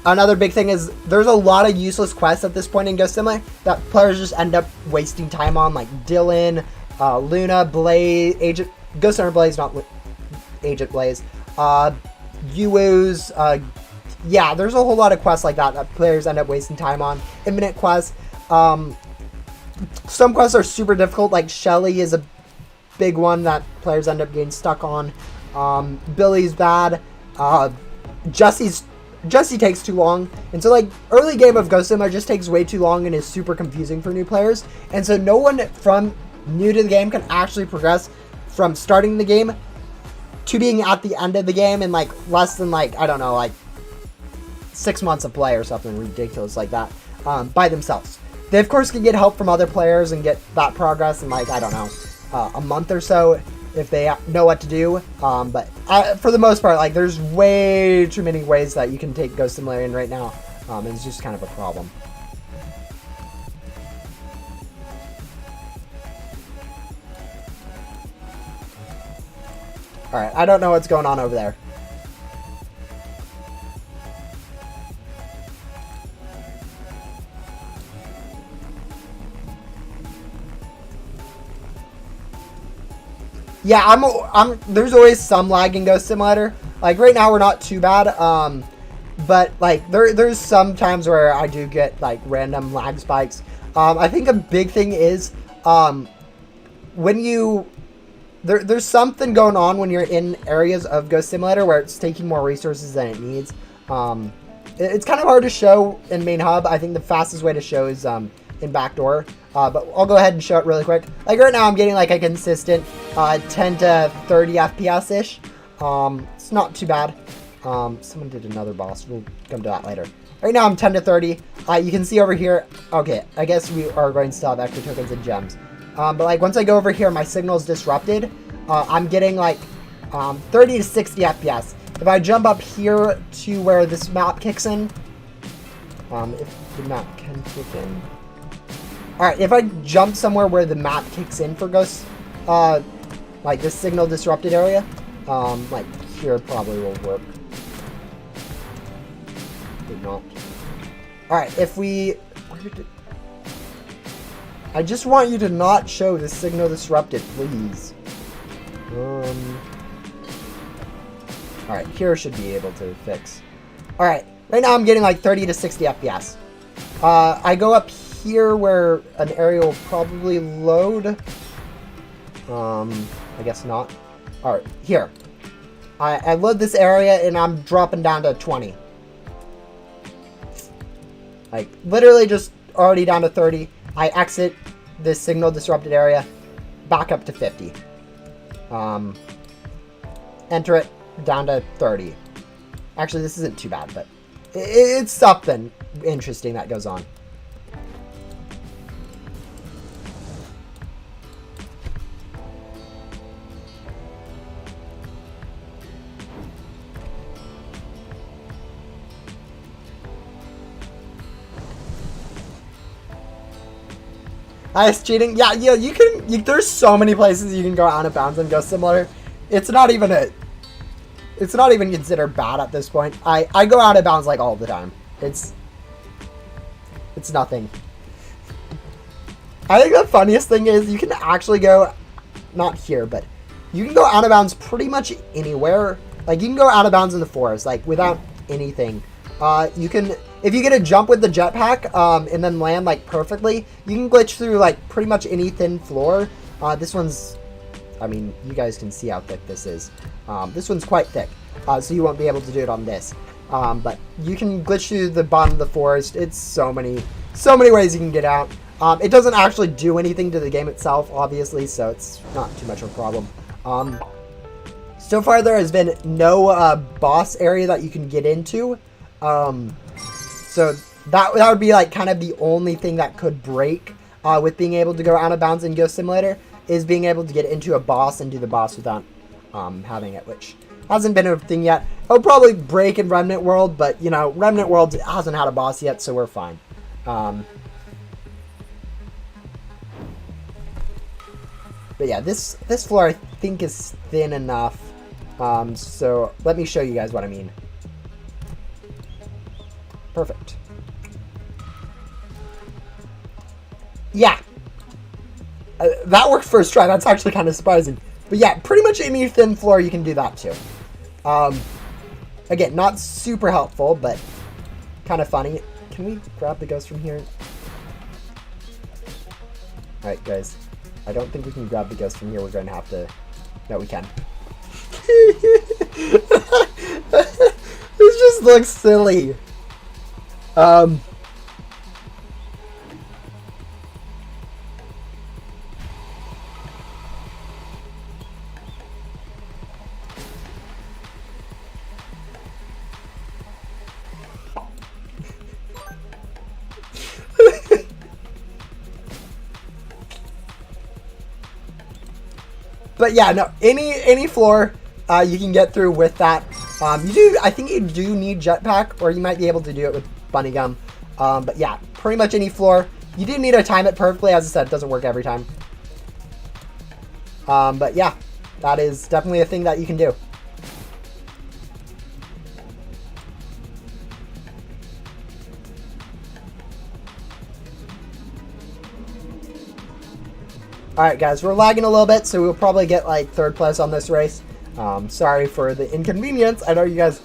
Another big thing is there's a lot of useless quests at this point in Ghost Simulator that players just end up wasting time on, like Dylan, Luna, Blaze, Ghost Hunter Blaze, not Agent Blaze, Yuu's, yeah, there's a whole lot of quests like that players end up wasting time on. Infinite quests. Some quests are super difficult, like Shelly is a big one that players end up getting stuck on. Billy's bad. Jesse takes too long. And so like early game of Ghost Simulator just takes way too long and is super confusing for new players. And so no one from new to the game can actually progress from starting the game to being at the end of the game in like less than like, I don't know, like 6 months of play or something ridiculous like that, by themselves. They of course can get help from other players and get that progress in like, I don't know, a month or so if they know what to do. But for the most part, like there's way too many ways that you can take Ghost Simulator in right now. And it's just kind of a problem. Alright, I don't know what's going on over there. Yeah, there's always some lag in Ghost Simulator. Like right now we're not too bad. But like there's some times where I do get like random lag spikes. I think a big thing is when you there's something going on when you're in areas of Ghost Simulator where it's taking more resources than it needs. It's kind of hard to show in main hub. I think the fastest way to show is in backdoor. But I'll go ahead and show it really quick. Like right now I'm getting like a consistent 10 to 30 FPS ish. It's not too bad. Someone did another boss. We'll come to that later. Right now I'm 10 to 30. You can see over here. Okay, I guess we are going to still have extra tokens and gems. But like once I go over here, my signal's disrupted. I'm getting like 30 to 60 FPS. If I jump up here to where this map kicks in, if the map can kick in. Alright, if I jump somewhere where the map kicks in for Ghost, like this signal disrupted area, like here probably will work. Did not. Alright, if we... I just want you to not show the signal disrupted, please. Alright, here should be able to fix. Alright, right now I'm getting like 30 to 60 FPS. I go up here where an area will probably load. I guess not. Alright, here. I load this area and I'm dropping down to 20. Like, literally just already down to 30. I exit this signal disrupted area, back up to 50. Enter it, down to 30. Actually, this isn't too bad, but it's something interesting that goes on. Ice cheating? Yeah, you can, there's so many places you can go out of bounds and go similar. It's not even considered bad at this point. I go out of bounds like all the time. It's nothing. I think the funniest thing is you can actually go, not here, but you can go out of bounds pretty much anywhere. Like, you can go out of bounds in the forest, like, without anything. You can, if you get a jump with the jetpack, and then land, like, perfectly, you can glitch through, like, pretty much any thin floor. This one's, I mean, you guys can see how thick this is. This one's quite thick, so you won't be able to do it on this. But you can glitch through the bottom of the forest. It's so many ways you can get out. It doesn't actually do anything to the game itself, obviously, so it's not too much of a problem. So far, there has been no boss area that you can get into. So that would be like kind of the only thing that could break with being able to go out of bounds in Ghost Simulator, is being able to get into a boss and do the boss without having it, which hasn't been a thing yet. It'll probably break in Remnant World, but, you know, Remnant World hasn't had a boss yet, so we're fine. But yeah, this floor I think is thin enough. So let me show you guys what I mean. Perfect. Yeah. That worked first try. That's actually kind of surprising. But yeah, pretty much any thin floor you can do that too. Again, not super helpful, but kind of funny. Can we grab the ghost from here? Alright, guys. I don't think we can grab the ghost from here. We're going to have to... No, we can. This just looks silly. But yeah, no, any floor you can get through with that. I think you do need jetpack, or you might be able to do it with bunny gum. But yeah, pretty much any floor. You do need to time it perfectly. As I said, it doesn't work every time. But yeah, that is definitely a thing that you can do. Alright guys, we're lagging a little bit, so we'll probably get like third place on this race. Sorry for the inconvenience. I know you guys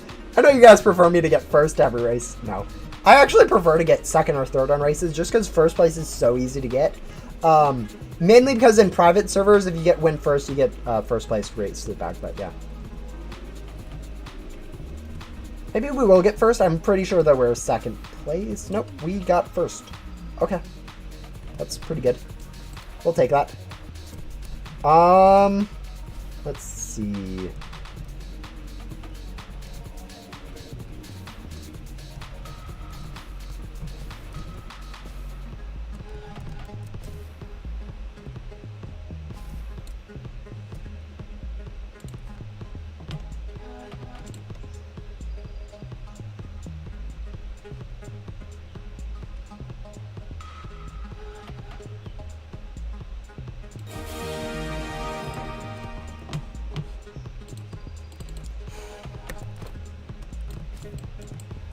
prefer me to get first every race. No. I actually prefer to get second or third on races, just because first place is so easy to get. Mainly because in private servers, if you win first, you get first place race back, but yeah. Maybe we will get first. I'm pretty sure that we're second place. Nope, we got first. Okay. That's pretty good. We'll take that. Let's see.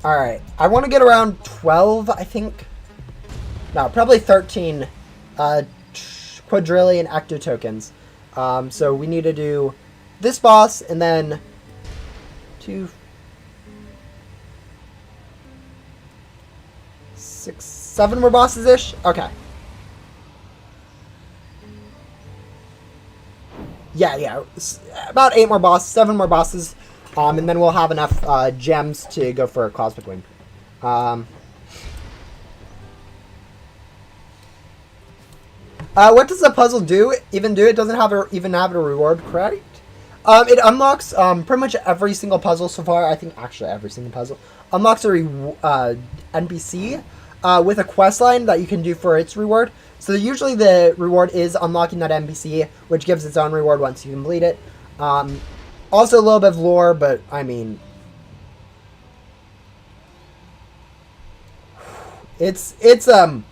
Alright, I want to get around 12, I think. No, probably 13 quadrillion ecto tokens. So we need to do this boss and then 2, 6, 7 more bosses-ish? Okay. Yeah. About 8 more bosses, 7 more bosses. And then we'll have enough gems to go for a Cosmic Wing. What does the puzzle do? Even do? It doesn't even have a reward, correct? It unlocks pretty much every single puzzle so far. I think actually every single puzzle unlocks a NPC with a quest line that you can do for its reward. So usually the reward is unlocking that NPC, which gives its own reward once you complete it. Also a little bit of lore, but I mean, it's a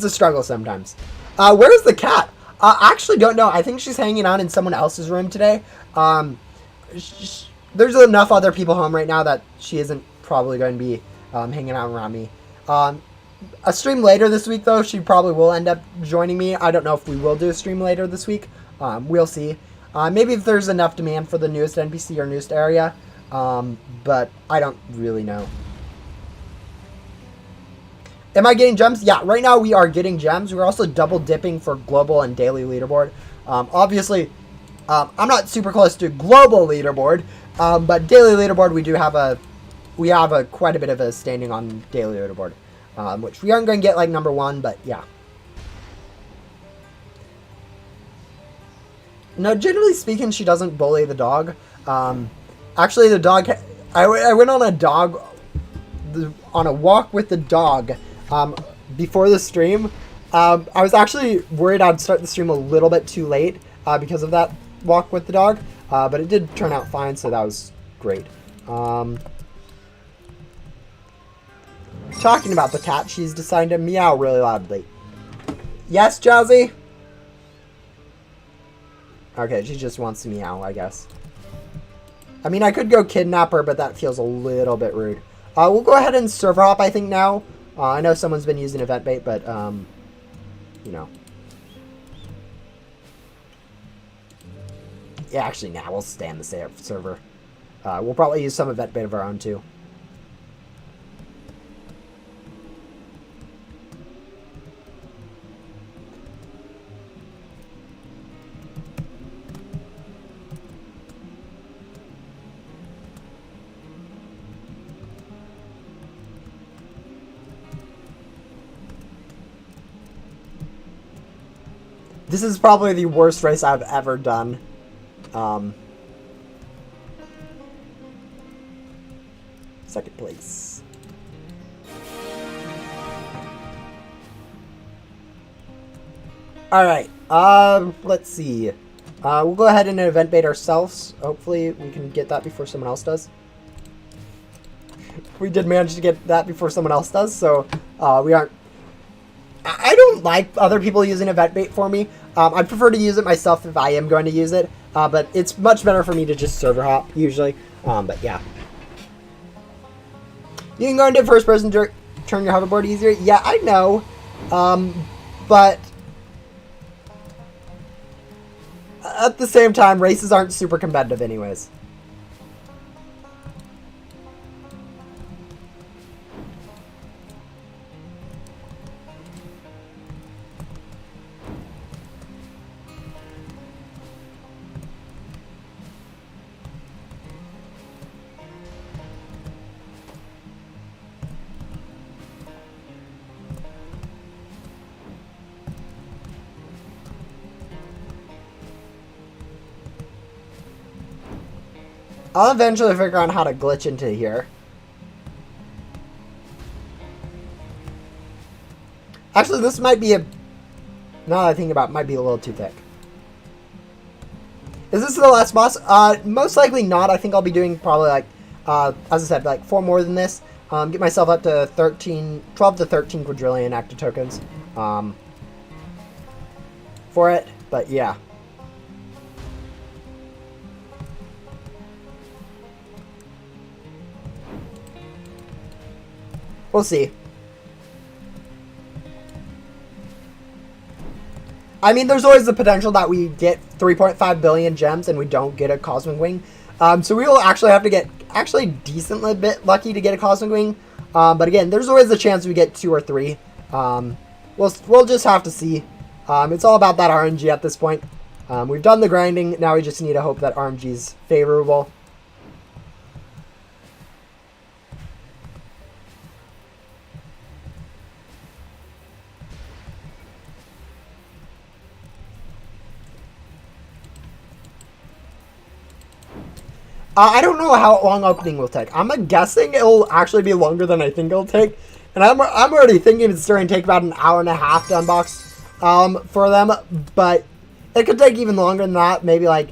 struggle sometimes. Where's the cat? I actually don't know. I think she's hanging out in someone else's room today. There's enough other people home right now that she isn't probably going to be hanging out around me. A stream later this week, though, she probably will end up joining me. I don't know if we will do a stream later this week. We'll see. Maybe if there's enough demand for the newest NPC or newest area. But I don't really know. Am I getting gems? Yeah, right now we are getting gems. We're also double dipping for global and daily leaderboard. Obviously, I'm not super close to global leaderboard, but daily leaderboard we have quite a bit of a standing on daily leaderboard, which we aren't going to get like number 1, but yeah. No, generally speaking, she doesn't bully the dog. Actually, the dog. I went on a walk with the dog. Before the stream, I was actually worried I'd start the stream a little bit too late because of that walk with the dog, but it did turn out fine, so that was great. Talking about the cat, she's decided to meow really loudly. Yes, Jazzy? Okay, she just wants to meow, I guess. I mean, I could go kidnap her, but that feels a little bit rude. We'll go ahead and server hop, I think, now. I know someone's been using event bait, but, you know. Yeah, actually, nah, we'll stay on the server. We'll probably use some event bait of our own, too. This is probably the worst race I've ever done. Second place. Alright, let's see. We'll go ahead and event bait ourselves. Hopefully we can get that before someone else does. We did manage to get that before someone else does, so we aren't... I don't like other people using event bait for me. I prefer to use it myself if I am going to use it, but it's much better for me to just server hop, usually. But yeah. You can go into first person to turn your hoverboard easier. Yeah, I know. But at the same time, races aren't super competitive anyways. I'll eventually figure out how to glitch into here. Actually, this might be now that I think about it, might be a little too thick. Is this the last boss? Most likely not. I think I'll be doing probably like, as I said, like 4 more than this. Get myself up to 12 to 13 quadrillion active tokens for it. But yeah. We'll see. I mean, there's always the potential that we get 3.5 billion gems and we don't get a Cosmic Wing. So we will actually have to get decently bit lucky to get a Cosmic Wing. But again, there's always a chance we get 2 or 3. We'll just have to see. It's all about that RNG at this point. We've done the grinding. Now we just need to hope that RNG is favorable. I don't know how long opening will take. I'm guessing it'll actually be longer than I think it'll take. And I'm already thinking it's starting to take about an hour and a half to unbox for them. But it could take even longer than that. Maybe like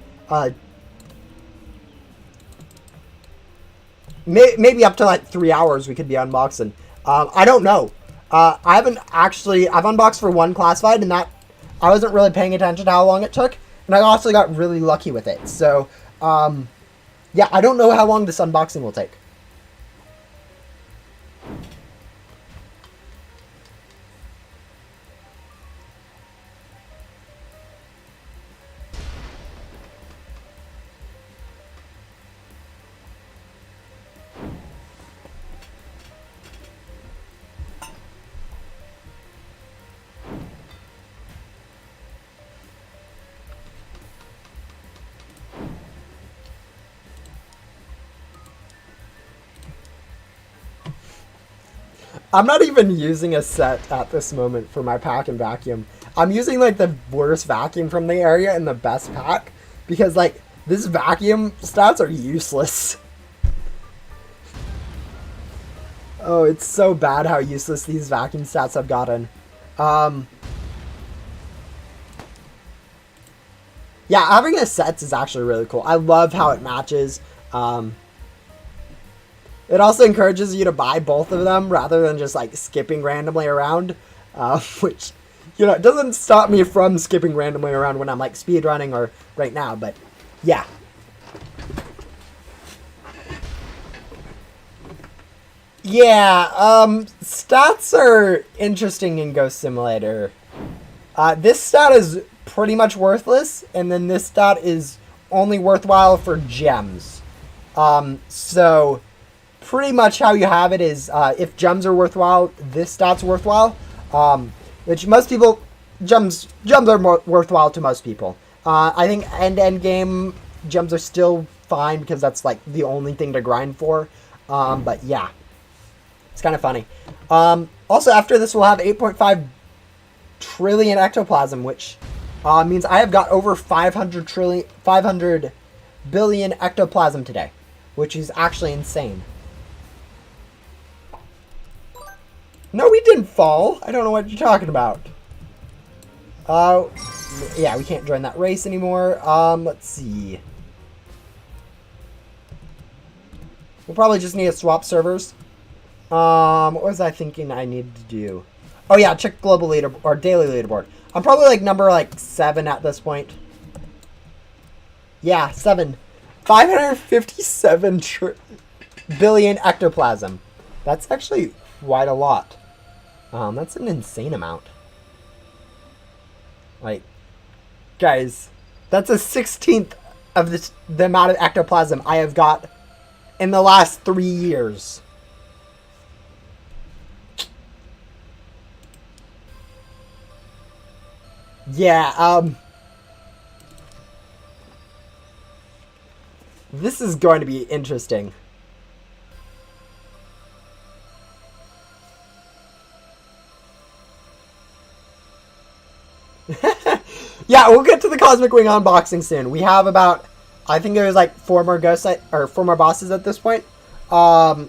maybe up to like 3 hours we could be unboxing. I don't know. I've unboxed for one classified, and that I wasn't really paying attention to how long it took. And I also got really lucky with it. So yeah, I don't know how long this unboxing will take. I'm not even using a set at this moment for my pack and vacuum. I'm using like the worst vacuum from the area and the best pack because like this vacuum stats are useless. Oh, it's so bad how useless these vacuum stats have gotten. Yeah, having a set is actually really cool. I love how it matches. It also encourages you to buy both of them rather than just like skipping randomly around, which, you know, it doesn't stop me from skipping randomly around when I'm like speedrunning or right now, but yeah. Yeah, stats are interesting in Ghost Simulator. This stat is pretty much worthless, and then this stat is only worthwhile for gems. So pretty much how you have it is if gems are worthwhile, this stat's worthwhile. Which most people, gems are more worthwhile to most people. I think end game gems are still fine because that's like the only thing to grind for. But yeah, it's kind of funny. Also, after this, we'll have 8.5 trillion ectoplasm, which means I have got over 500 billion ectoplasm today, which is actually insane. No, we didn't fall. I don't know what you're talking about. Yeah, we can't join that race anymore. Let's see. We'll probably just need to swap servers. What was I thinking I needed to do? Oh yeah, check global leader or daily leaderboard. I'm probably like number 7 at this point. Yeah, 7. 557 billion ectoplasm. That's actually quite a lot. That's an insane amount. Like, guys, that's a 16th of the amount of ectoplasm I have got in the last 3 years. Yeah, this is going to be interesting. Yeah, we'll get to the Cosmic Wing unboxing soon. We have about, I think there's like 4 more bosses at this point. That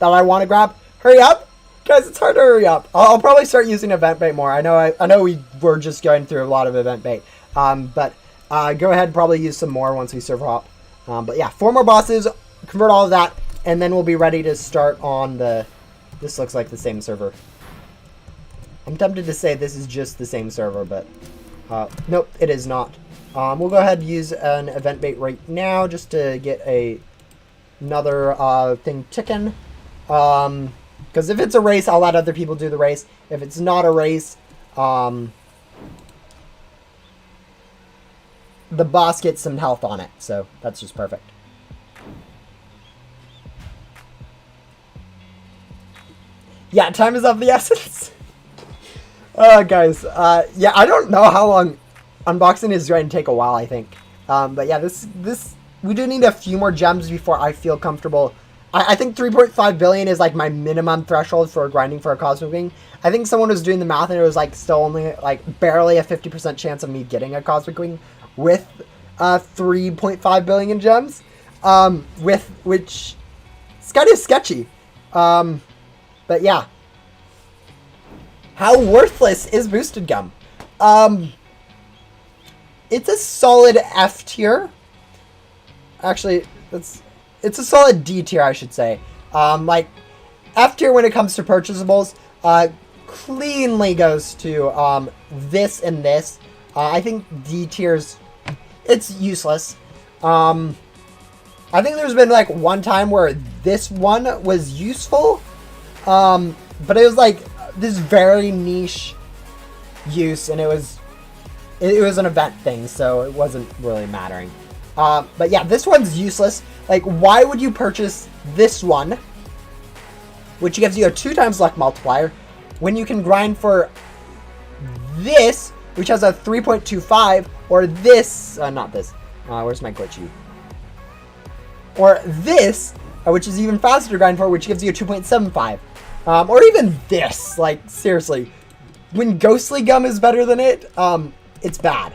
I want to grab. Hurry up, guys! It's hard to hurry up. I'll probably start using event bait more. I know we were just going through a lot of event bait. But go ahead and probably use some more once we server hop. But yeah, 4 more bosses. Convert all of that, and then we'll be ready to start on the. This looks like the same server. I'm tempted to say this is just the same server, but nope, it is not. We'll go ahead and use an event bait right now just to get another thing ticking. Because if it's a race, I'll let other people do the race. If it's not a race, the boss gets some health on it. So that's just perfect. Yeah, time is of the essence. Guys, yeah, I don't know how long unboxing is going to take a while, I think. But yeah, this we do need a few more gems before I feel comfortable. I think 3.5 billion is like my minimum threshold for grinding for a cosmic wing. I think someone was doing the math and it was like still only like barely a 50% chance of me getting a cosmic wing with 3.5 billion gems. With which it's kind of sketchy. But yeah. How worthless is boosted gum? It's a solid F tier. Actually, it's a solid D tier, I should say. Like F tier when it comes to purchasables, cleanly goes to this and this. I think D tier's it's useless. I think there's been like one time where this one was useful, but it was like this very niche use, and it was an event thing, so it wasn't really mattering. But yeah, this one's useless. Like, why would you purchase this one, which gives you a 2 times luck multiplier, when you can grind for this, which has a 3.25, or this, not this, where's my glitchy? Or this, which is even faster to grind for, which gives you a 2.75. Or even this, like, seriously. When Ghostly Gum is better than it, it's bad.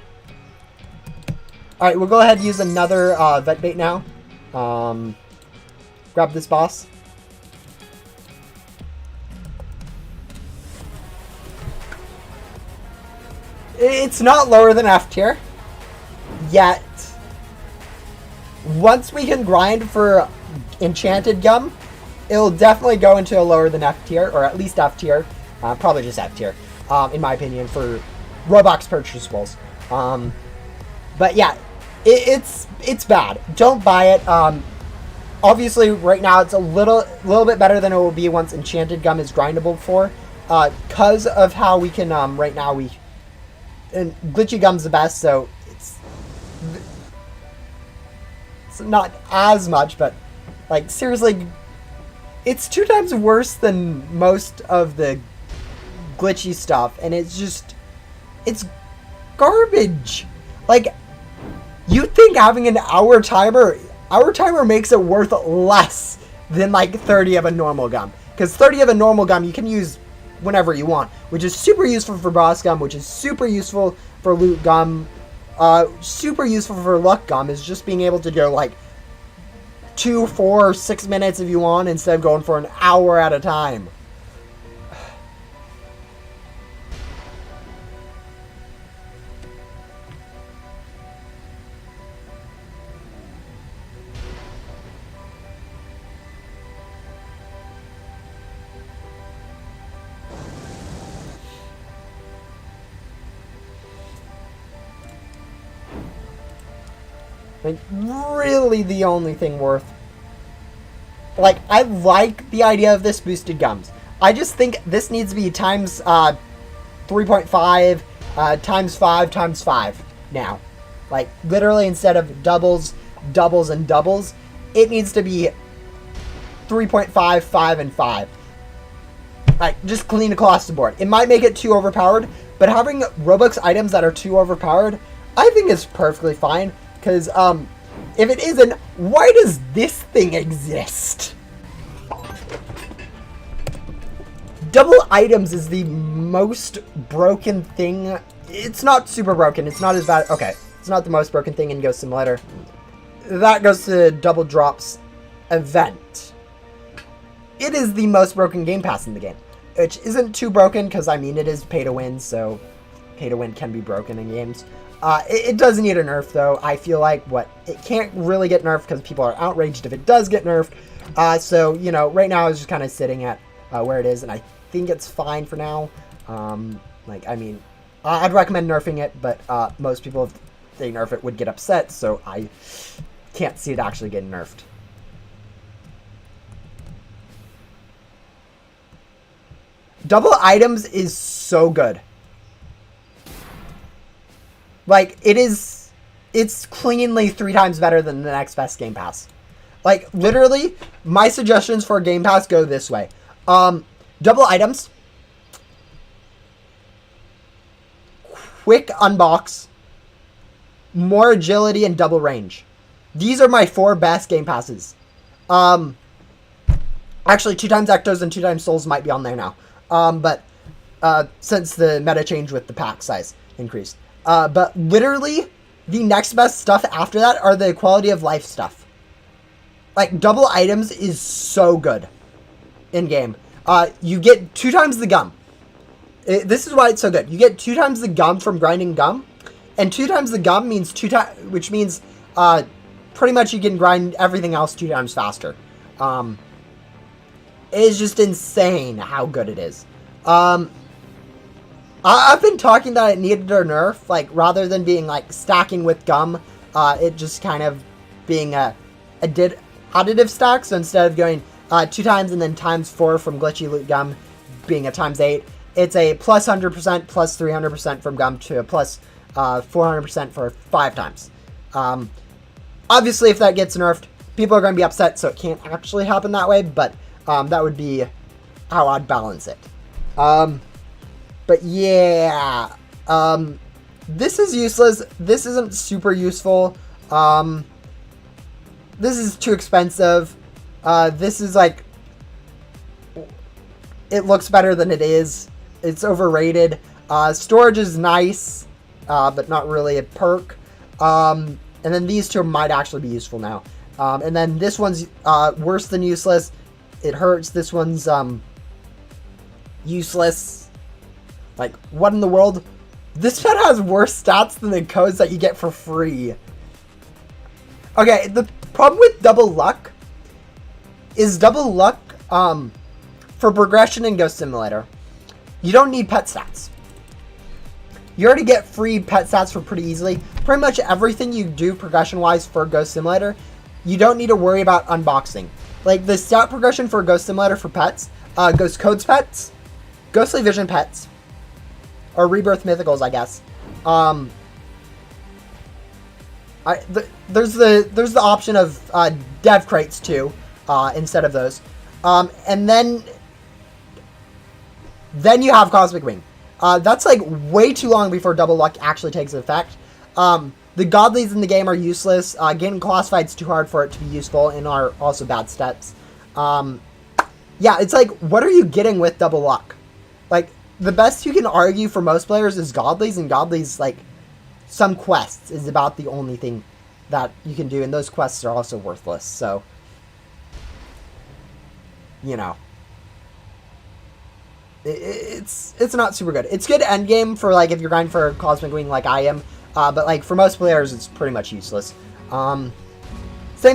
Alright, we'll go ahead and use another vet bait now. Grab this boss. It's not lower than F tier. Yet. Once we can grind for Enchanted Gum, it'll definitely go into a lower than F tier, or at least F tier. Probably just F tier, in my opinion, for Robux purchasables. But yeah, it's bad. Don't buy it. Obviously, right now it's a little bit better than it will be once Enchanted Gum is grindable for, because of how we can right now and Glitchy Gum's the best, so it's not as much, but like seriously, it's 2 times worse than most of the glitchy stuff, and it's garbage. Like, you think having an hour timer makes it worth less than like 30 of a normal gum, because 30 of a normal gum you can use whenever you want, which is super useful for boss gum, which is super useful for loot gum, super useful for luck gum, is just being able to go like 2, 4, 6 minutes if you want, instead of going for an hour at a time. Like, really the only thing worth... Like, I like the idea of this boosted gums. I just think this needs to be times 3.5, times 5, times 5 now. Like, literally, instead of doubles, doubles, and doubles, it needs to be 3.5, 5, and 5. Like, just clean across the board. It might make it too overpowered, but having Robux items that are too overpowered, I think is perfectly fine. Because, if it isn't, why does this thing exist? Double items is the most broken thing. It's not super broken. It's not as bad. Okay, it's not the most broken thing in Ghost Simulator. That goes to Double Drops event. It is the most broken game pass in the game. Which isn't too broken, because, I mean, it is pay to win, so pay to win can be broken in games. It does need a nerf, though. I feel like it can't really get nerfed because people are outraged if it does get nerfed. So, you know, right now it's just kind of sitting at where it is, and I think it's fine for now. Like, I mean, I'd recommend nerfing it, but most people, if they nerf it, would get upset, so I can't see it actually getting nerfed. Double items is so good. Like, it's cleanly 3 times better than the next best Game Pass. Like, literally, my suggestions for Game Pass go this way. Double items. Quick unbox. More agility and double range. These are my 4 best Game Passes. Actually, 2 times Ectos and 2 times Souls might be on there now. But since the meta change with the pack size increased. But literally, the next best stuff after that are the quality of life stuff. Like, double items is so good in game. You get 2 times the gum. This is why it's so good. You get 2 times the gum from grinding gum, and 2 times the gum means which means pretty much you can grind everything else 2 times faster. It is just insane how good it is. I've been talking that it needed a nerf, like, rather than being, like, stacking with gum, it just kind of being additive stack, so instead of going 2 times and then times 4 from glitchy loot gum being a times 8, it's a plus 100%, plus 300% from gum to a plus 400% for 5 times. Obviously, if that gets nerfed, people are going to be upset, so it can't actually happen that way, but that would be how I'd balance it. But yeah, this is useless. This isn't super useful. This is too expensive. This is like, it looks better than it is. It's overrated. Storage is nice, but not really a perk. And then these 2 might actually be useful now. And then this one's worse than useless. It hurts. This one's useless. Like, what in the world? This pet has worse stats than the codes that you get for free. Okay, the problem with double luck is double luck for progression in Ghost Simulator. You don't need pet stats. You already get free pet stats for pretty easily. Pretty much everything you do progression-wise for Ghost Simulator, you don't need to worry about unboxing. Like, the stat progression for Ghost Simulator for pets, Ghost Codes pets, Ghostly Vision pets, or Rebirth Mythicals, I guess. There's the option of dev crates too, instead of those. And then you have Cosmic Wing. That's like way too long before double luck actually takes effect. The godlies in the game are useless. Getting classified is too hard for it to be useful and are also bad steps. Yeah, it's like, what are you getting with double luck? Like, the best you can argue for most players is godlies, and godlies, like, some quests is about the only thing that you can do, and those quests are also worthless, so, you know. It's not super good. It's good endgame for, like, if you're grinding for Cosmic Wing like I am, but, like, for most players, it's pretty much useless. Same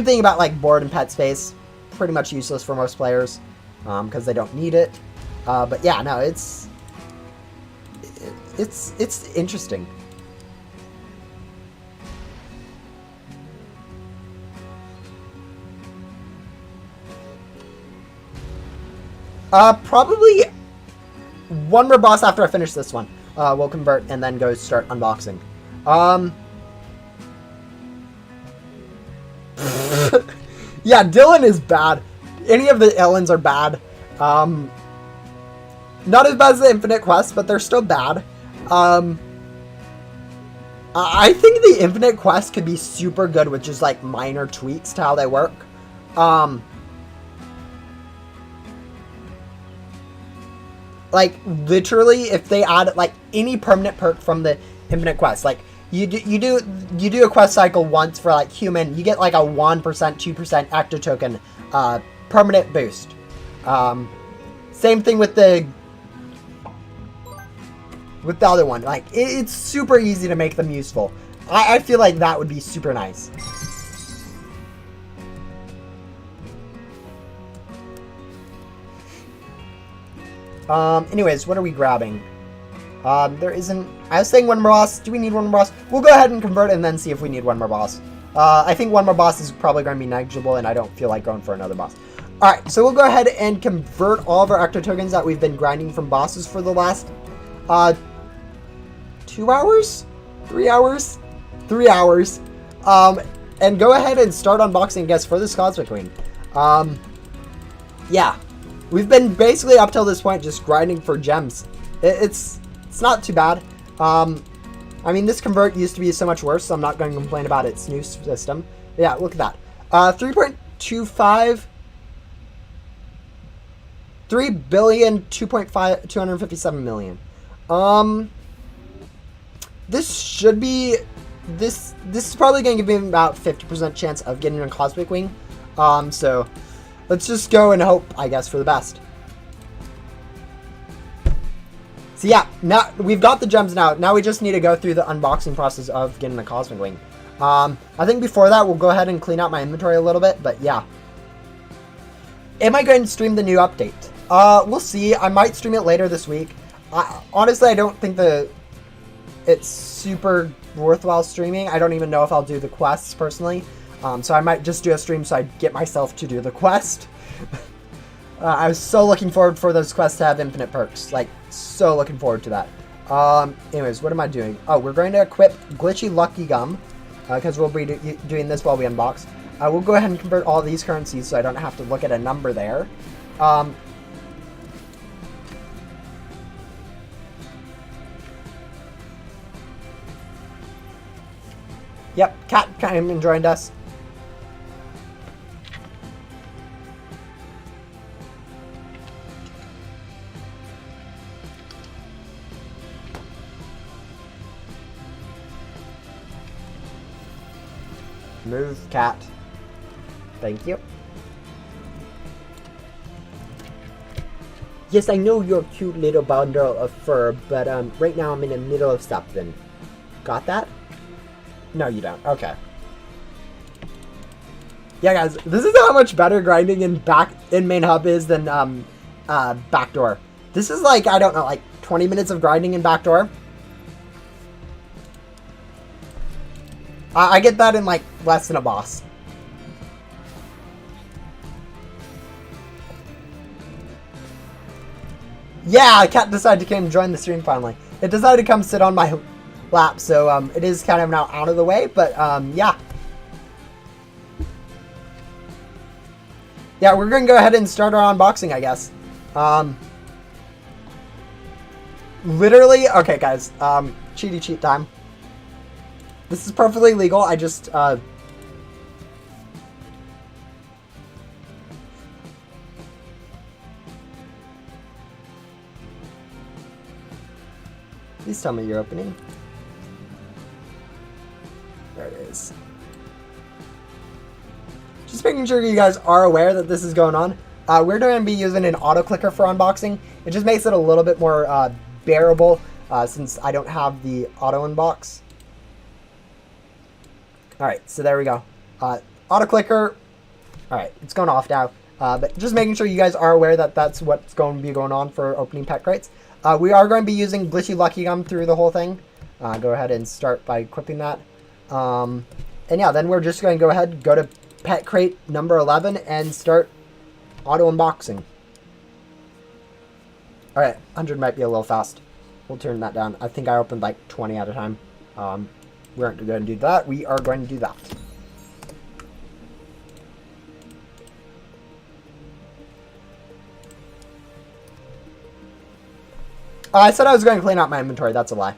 thing about, like, board and pet space. Pretty much useless for most players, because they don't need it. But yeah, no, it's interesting. Probably one more boss after I finish this one. We'll convert and then go start unboxing. Yeah, Dylan is bad. Any of the Ellens are bad. Not as bad as the Infinite Quest, but they're still bad. I think the Infinite Quest could be super good with just, like, minor tweaks to how they work. Like, literally, if they add, like, any permanent perk from the Infinite Quest, like, you do a quest cycle once for, like, human, you get, like, a 1%, 2% active token, permanent boost. Same thing with the other one. Like, it's super easy to make them useful. I feel like that would be super nice. Anyways, what are we grabbing? There isn't... I was saying one more boss. Do we need one more boss? We'll go ahead and convert and then see if we need one more boss. I think one more boss is probably going to be negligible, and I don't feel like going for another boss. Alright, so we'll go ahead and convert all of our ecto tokens that we've been grinding from bosses for the last 2 hours? 3 hours? 3 hours. And go ahead and start unboxing, I guess, for this Cosmic Wing. Yeah. We've been basically up till this point just grinding for gems. It's not too bad. I mean, this convert used to be so much worse, so I'm not going to complain about its new system. Yeah, look at that. 3.25... 3 billion, 257 million. This should be... This is probably going to give me about 50% chance of getting a Cosmic Wing. So let's just go and hope, I guess, for the best. So yeah, now we've got the gems now. Now we just need to go through the unboxing process of getting the Cosmic Wing. I think before that, we'll go ahead and clean out my inventory a little bit, but yeah. Am I going to stream the new update? We'll see. I might stream it later this week. Honestly, I don't think it's super worthwhile streaming. I don't even know if I'll do the quests personally. So I might just do a stream so I get myself to do the quest. I was so looking forward for those quests to have infinite perks. Like, so looking forward to that. Anyways, what am I doing? Oh, we're going to equip Glitchy Lucky Gum. Because we'll be doing this while we unbox. We'll go ahead and convert all these currencies so I don't have to look at a number there. Yep, Cat came and joined us. Move, Cat. Thank you. Yes, I know you're a cute little bundle of fur, but right now I'm in the middle of something. Got that? No, you don't. Okay. Yeah, guys, this is how much better grinding in main hub is than backdoor. This is like, I don't know, like 20 minutes of grinding in backdoor. I get that in like less than a boss. Yeah, Cat decided to come join the stream finally. It decided to come sit on my lap, so it is kind of now out of the way, but yeah. Yeah, we're gonna go ahead and start our unboxing, I guess. Literally, okay guys, cheaty cheat time. This is perfectly legal, I just please tell me you're opening. There it is. Just making sure you guys are aware that this is going on. We're going to be using an auto clicker for unboxing. It just makes it a little bit more bearable since I don't have the auto unbox. Alright, so there we go. Auto clicker. Alright, it's going off now. But just making sure you guys are aware that that's what's going to be going on for opening pet crates. We are going to be using Glitchy Lucky Gum through the whole thing. Go ahead and start by equipping that. And yeah, then we're just going to go ahead, go to pet crate number 11 and start auto unboxing. Alright, 100 might be a little fast. We'll turn that down. I think I opened like 20 at a time. We aren't going to do that. We are going to do that. I said I was going to clean out my inventory. That's a lie.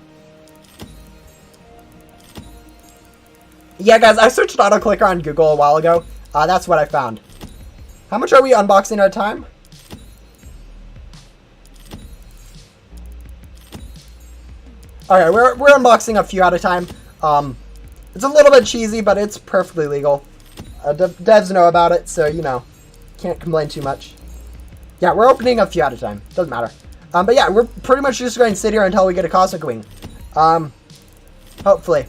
Yeah, guys, I searched auto clicker on Google a while ago. That's what I found. How much are we unboxing at a time? Okay, we're unboxing a few at a time. It's a little bit cheesy, but it's perfectly legal. Devs know about it, so, you know, can't complain too much. Yeah, we're opening a few at a time. Doesn't matter. But yeah, we're pretty much just going to sit here until we get a Cosmic Wing. Hopefully.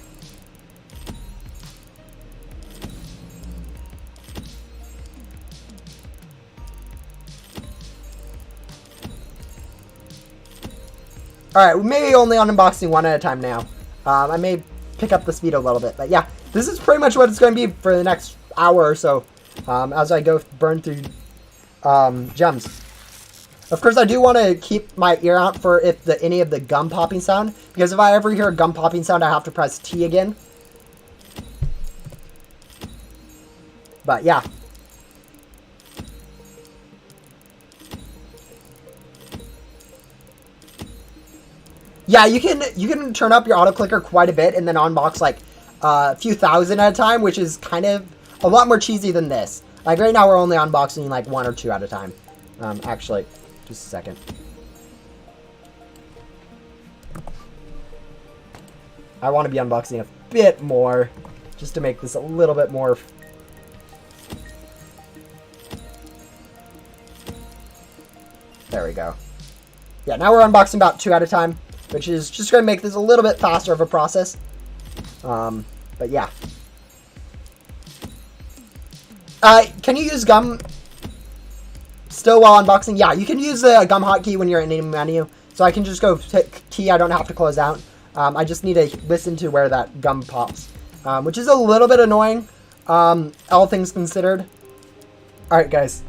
Alright, we may be only unboxing one at a time now. I may pick up the speed a little bit, but yeah. This is pretty much what it's going to be for the next hour or so. As I go burn through gems. Of course, I do want to keep my ear out for if any of the gum popping sound, because if I ever hear a gum popping sound, I have to press T again. But yeah. Yeah, you can turn up your auto clicker quite a bit and then unbox like a few thousand at a time, which is kind of a lot more cheesy than this. Like right now, we're only unboxing like 1 or 2 at a time. Actually, just a second. I want to be unboxing a bit more, just to make this a little bit more. There we go. Yeah, now we're unboxing about 2 at a time, which is just going to make this a little bit faster of a process. But yeah. Can you use gum still while unboxing? Yeah, you can use the gum hotkey when you're in any menu. So I can just go T, I don't have to close out. I just need to listen to where that gum pops, which is a little bit annoying, all things considered. Alright, guys.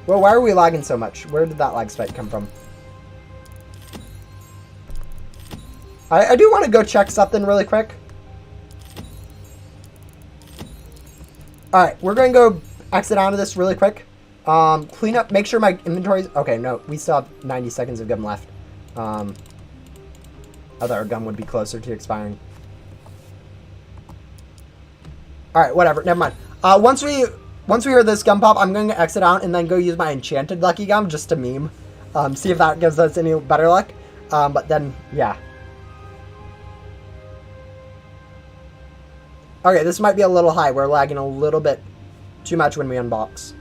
Well, why are we lagging so much? Where did that lag spike come from? I do want to go check something really quick. Alright, we're going to go exit out of this really quick. Clean up, make sure my inventory's... Okay, no, we still have 90 seconds of gum left. I thought our gum would be closer to expiring. Alright, whatever, never mind. Once we hear this gum pop, I'm going to exit out and then go use my enchanted lucky gum just to meme. See if that gives us any better luck. But then, yeah. Okay, this might be a little high. We're lagging a little bit too much when we unbox.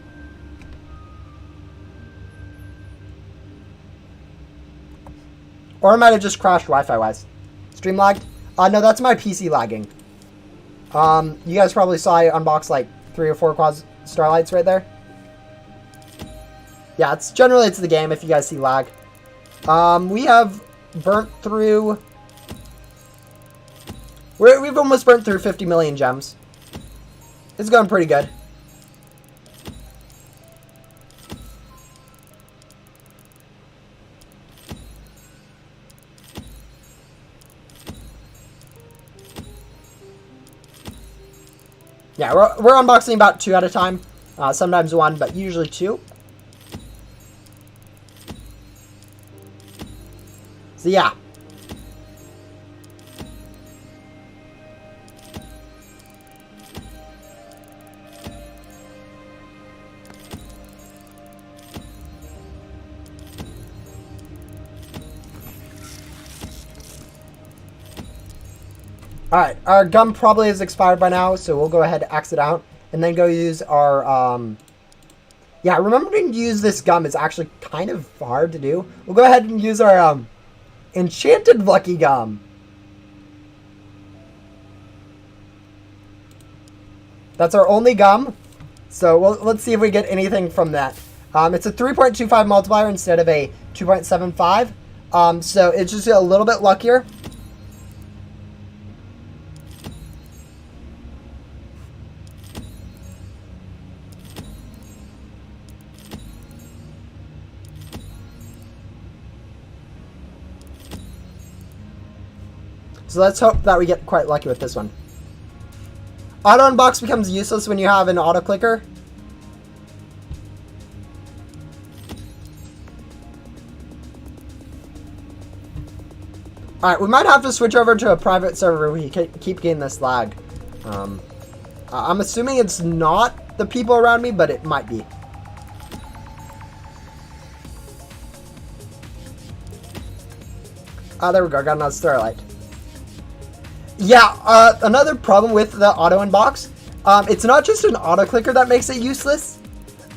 Or I might have just crashed Wi-Fi wise. Stream lagged? No, that's my PC lagging. You guys probably saw I unboxed like 3 or 4 quad starlights right there. Yeah, it's the game if you guys see lag. We have burnt through... We've almost burnt through 50 million gems. It's going pretty good. Yeah, we're unboxing about 2 at a time. Sometimes 1, but usually 2. So yeah. Alright, our gum probably is expired by now, so we'll go ahead and exit out, and then go use our, yeah, remembering to use this gum is actually kind of hard to do. We'll go ahead and use our, enchanted lucky gum. That's our only gum, so let's see if we get anything from that. It's a 3.25 multiplier instead of a 2.75, so it's just a little bit luckier. So let's hope that we get quite lucky with this one. Auto unbox becomes useless when you have an auto clicker. Alright, we might have to switch over to a private server where we keep getting this lag. I'm assuming it's not the people around me, but it might be. There we go, got another starlight. Yeah, another problem with the auto unbox, it's not just an auto clicker that makes it useless.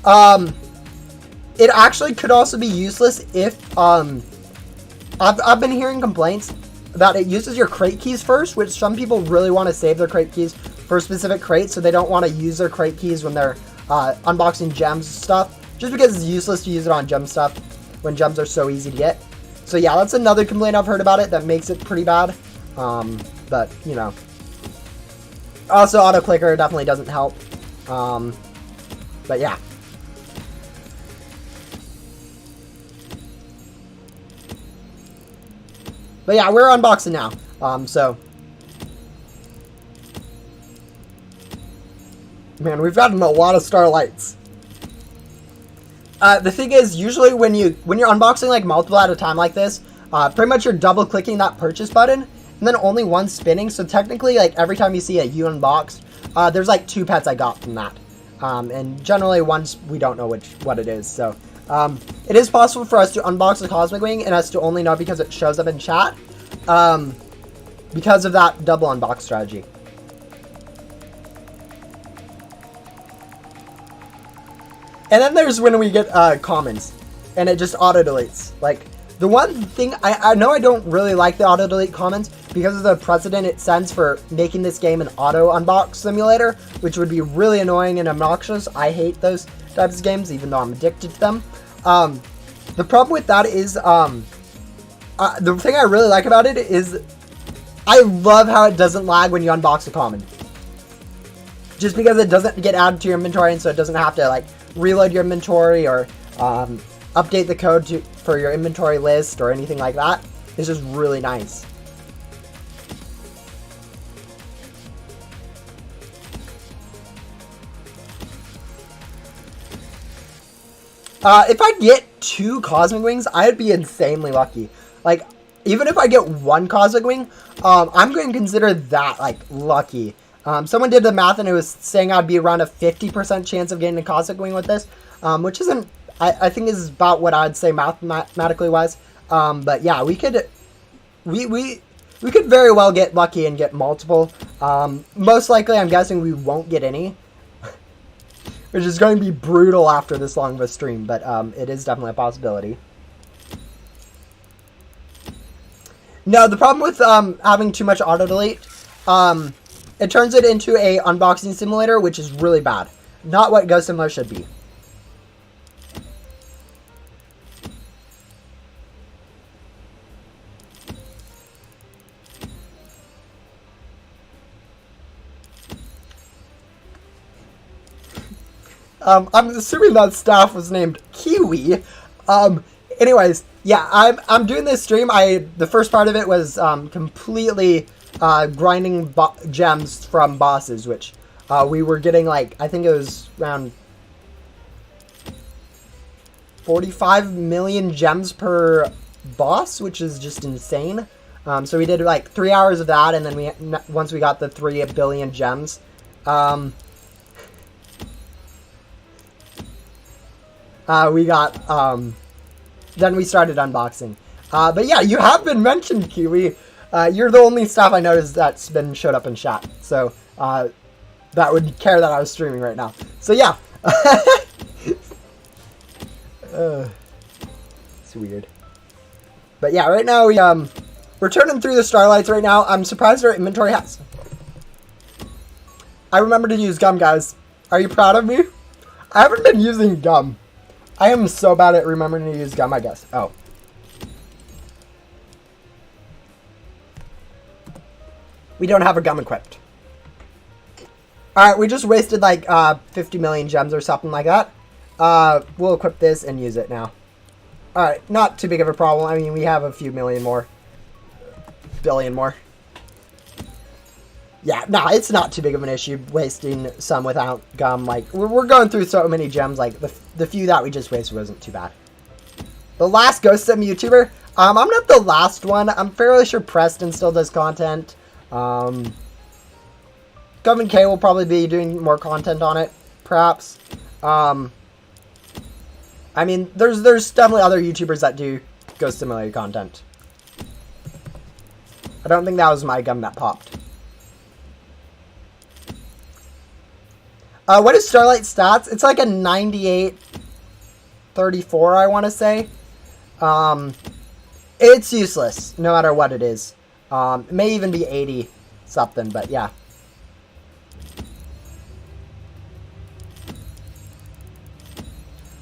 It actually could also be useless if, I've been hearing complaints that it uses your crate keys first, which some people really want to save their crate keys for a specific crate, so they don't want to use their crate keys when they're unboxing gems stuff, just because it's useless to use it on gem stuff when gems are so easy to get. So yeah, that's another complaint I've heard about it that makes it pretty bad. But, you know. Also, auto clicker definitely doesn't help. But yeah. But yeah, we're unboxing now. So. Man, we've gotten a lot of Starlights. The thing is, usually when you're unboxing like multiple at a time like this, pretty much you're double clicking that purchase button, and then only one spinning. So technically, like every time you see a U unboxed, there's like 2 pets I got from that, and generally ones we don't know what it is. So it is possible for us to unbox the Cosmic Wing and us to only know because it shows up in chat, because of that double unbox strategy. And then there's when we get commons, and it just auto-deletes. Like, the one thing, I know I don't really like the auto-delete commons because of the precedent it sends for making this game an auto-unbox simulator, which would be really annoying and obnoxious. I hate those types of games, even though I'm addicted to them. The problem with that is, the thing I really like about it is, I love how it doesn't lag when you unbox a common. Just because it doesn't get added to your inventory, and so it doesn't have to, like, reload your inventory or update the code for your inventory list or anything like that. It's just really nice. If I get 2 Cosmic Wings, I'd be insanely lucky. Like, even if I get 1 Cosmic Wing, I'm going to consider that, like, lucky. Someone did the math and it was saying I'd be around a 50% chance of getting a Cosmic Wing with this, which isn't, I think is about what I'd say mathematically wise. But yeah, we could very well get lucky and get multiple. Most likely, I'm guessing we won't get any, which is going to be brutal after this long of a stream, but it is definitely a possibility. No, the problem with having too much auto-delete, it turns it into a unboxing simulator, which is really bad. Not what Ghost Simulator should be. I'm assuming that staff was named Kiwi. Anyways, yeah, I'm doing this stream. The first part of it was completely grinding gems from bosses, which we were getting, like, I think it was around 45 million gems per boss, which is just insane. So we did like 3 hours of that, and then once we got the 3 billion gems, we got then we started unboxing. But yeah, you have been mentioned, Kiwi. You're the only staff I noticed that's been showed up in chat, so that would care that I was streaming right now. So yeah, it's weird. But yeah, right now we're turning through the Starlights right now. I'm surprised our inventory has. I remember to use gum, guys. Are you proud of me? I haven't been using gum. I am so bad at remembering to use gum, I guess. Oh. We don't have a gum equipped. Alright, we just wasted like 50 million gems or something like that. We'll equip this and use it now. Alright, not too big of a problem. I mean, we have a few million more. Billion more. Yeah, nah, it's not too big of an issue wasting some without gum. Like, we're going through so many gems, like, the few that we just wasted wasn't too bad. The last Ghost Sim YouTuber? I'm not the last one. I'm fairly sure Preston still does content. Govin K will probably be doing more content on it, perhaps. I mean, there's definitely other YouTubers that do Ghost Simulator content. I don't think that was my gum that popped. What is Starlight stats? It's like a 98-34, I want to say. It's useless, no matter what it is. It may even be 80 something, but yeah.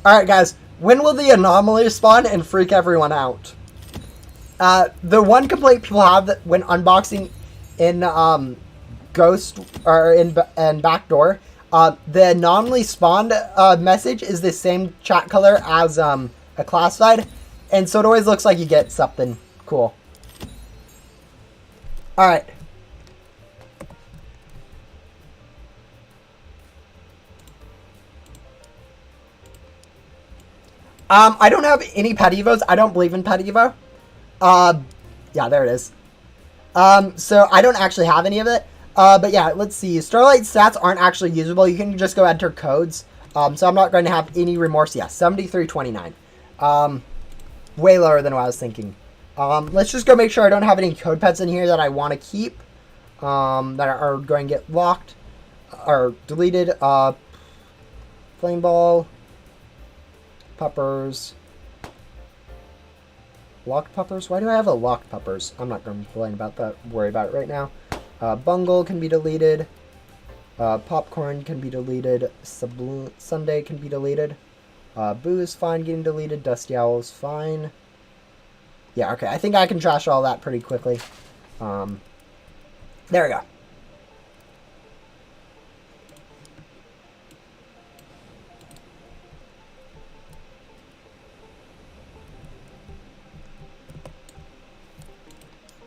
Alright, guys. When will the anomaly spawn and freak everyone out? The one complaint people have that when unboxing in Ghost or in Backdoor, the anomaly spawned message is the same chat color as a classified, and so it always looks like you get something cool. All right. I don't have any pet evos. I don't believe in pet evo. Yeah, there it is. So I don't actually have any of it. But yeah, let's see. Starlight stats aren't actually usable. You can just go enter codes. So I'm not going to have any remorse. Yeah, 7329. Way lower than what I was thinking. Let's just go make sure I don't have any code pets in here that I want to keep. That are going to get locked or deleted. Flame ball. Puppers. Locked puppers? Why do I have a locked puppers? I'm not going to complain about that. Worry about it right now. Bungle can be deleted. Popcorn can be deleted. Sunday can be deleted. Boo is fine getting deleted. Dusty Owl is fine. Yeah, okay. I think I can trash all that pretty quickly. There we go.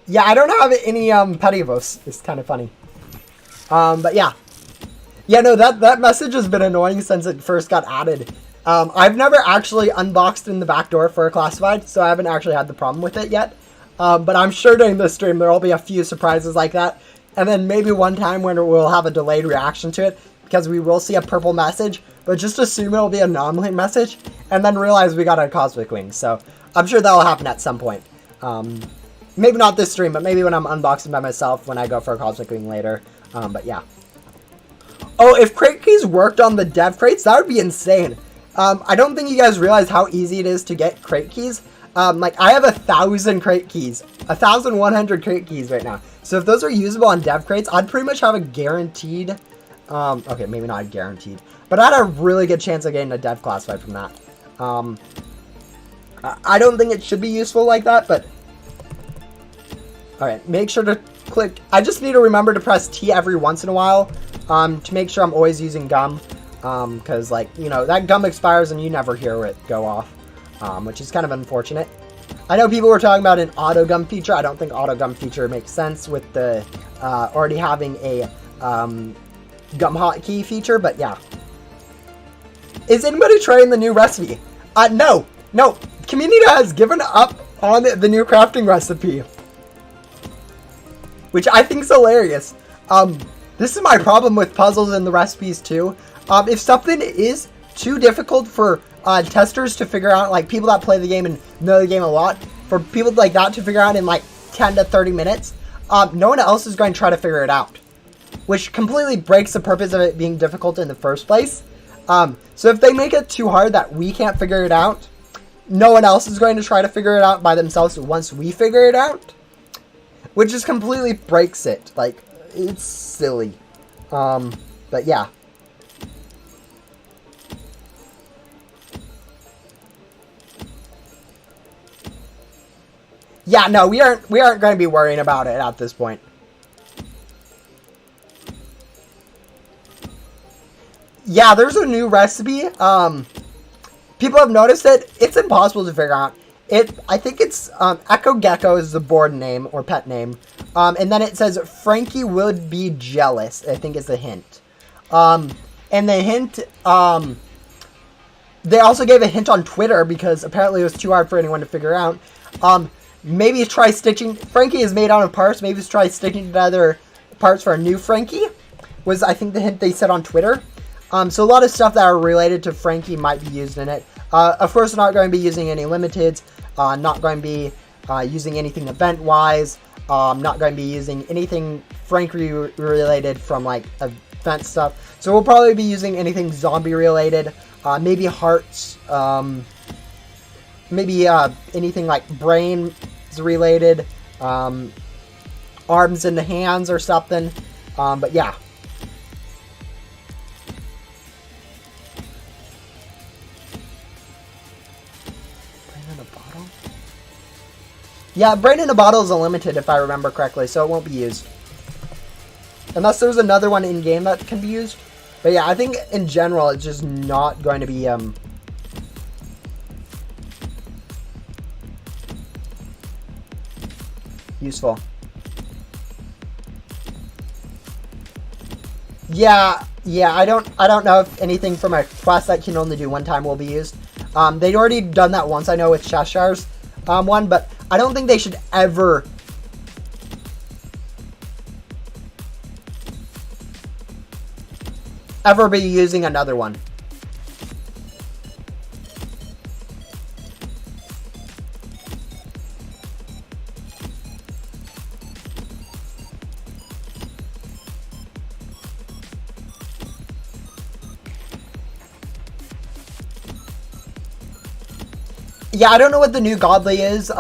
Yeah, I don't have any pet evos. It's kind of funny. But yeah. Yeah, no, that message has been annoying since it first got added. I've never actually unboxed in the back door for a classified, so I haven't actually had the problem with it yet. But I'm sure during this stream there will be a few surprises like that. And then maybe one time when we'll have a delayed reaction to it, because we will see a purple message, but just assume it'll be an anomaly message, and then realize we got a Cosmic Wing. So I'm sure that'll happen at some point. Maybe not this stream, but maybe when I'm unboxing by myself when I go for a Cosmic Wing later. But yeah. Oh, if crate keys worked on the dev crates, that would be insane. I don't think you guys realize how easy it is to get crate keys. Like, I have 1,000 crate keys. 1,100 crate keys right now. So if those are usable on dev crates, I'd pretty much have a guaranteed... okay, maybe not guaranteed. But I'd have a really good chance of getting a dev classified from that. I don't think it should be useful like that, but... Alright, make sure to click... I just need to remember to press T every once in a while to make sure I'm always using gum. Because, like, you know, that gum expires and you never hear it go off. Which is kind of unfortunate. I know people were talking about an auto gum feature. I don't think auto gum feature makes sense with the already having a gum hotkey feature, but yeah. Is anybody trying the new recipe? No. No. Community has given up on the new crafting recipe. Which I think is hilarious. This is my problem with puzzles and the recipes too. If something is too difficult for testers to figure out, like people that play the game and know the game a lot, for people like that to figure out in like 10 to 30 minutes, no one else is going to try to figure it out. Which completely breaks the purpose of it being difficult in the first place. So if they make it too hard that we can't figure it out, no one else is going to try to figure it out by themselves once we figure it out. Which just completely breaks it. Like, it's silly. But yeah. Yeah, no, we aren't going to be worrying about it at this point. Yeah, there's a new recipe. People have noticed it. It's impossible to figure out. I think it's Echo Gecko is the board name or pet name. And then it says Frankie would be jealous, I think is the hint. And the hint, they also gave a hint on Twitter because apparently it was too hard for anyone to figure out. Maybe try stitching. Frankie is made out of parts. Maybe try stitching together parts for a new Frankie. Was, I think, the hint they said on Twitter. So a lot of stuff that are related to Frankie might be used in it. Of course, not going to be using any limiteds. Not going to be using anything event-wise. Not going to be using anything Frankie-related from, like, event stuff. So we'll probably be using anything zombie-related. Maybe hearts. Maybe anything like brains-related. Arms and hands or something. But yeah. Yeah, Brain in a Bottle is a limited if I remember correctly, so it won't be used. Unless there's another one in-game that can be used. But yeah, I think in general, it's just not going to be, useful. Yeah, I don't know if anything from a quest that can only do one time will be used. They'd already done that once, I know, with Cheshire's one, but I don't think they should ever be using another one. Yeah, I don't know what the new Godly is.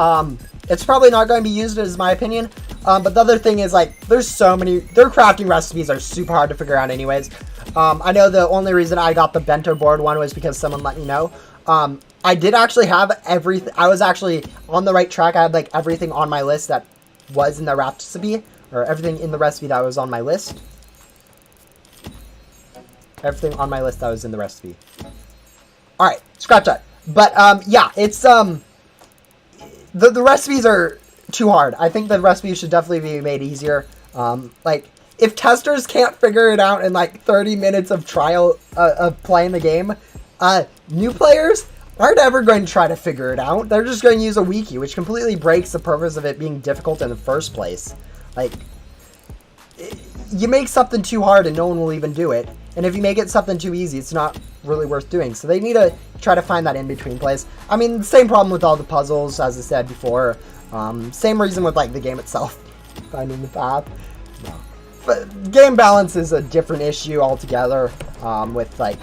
It's probably not going to be used, is my opinion. But the other thing is, like, there's so many... Their crafting recipes are super hard to figure out anyways. I know the only reason I got the bento board one was because someone let me know. I did actually have everything... I was actually on the right track. I had, like, everything on my list that was in the recipe. Or everything in the recipe that was on my list. Everything on my list that was in the recipe. Alright, scratch that. But, yeah, it's, the recipes are too hard. I think the recipes should definitely be made easier. Like, if testers can't figure it out in, like, 30 minutes of trial, of playing the game, new players aren't ever going to try to figure it out. They're just going to use a wiki, which completely breaks the purpose of it being difficult in the first place. Like, you make something too hard and no one will even do it. And if you make it something too easy, it's not really worth doing. So they need to try to find that in-between place. I mean, same problem with all the puzzles, as I said before. Same reason with, like, the game itself. Finding the path. No. But game balance is a different issue altogether. With, like,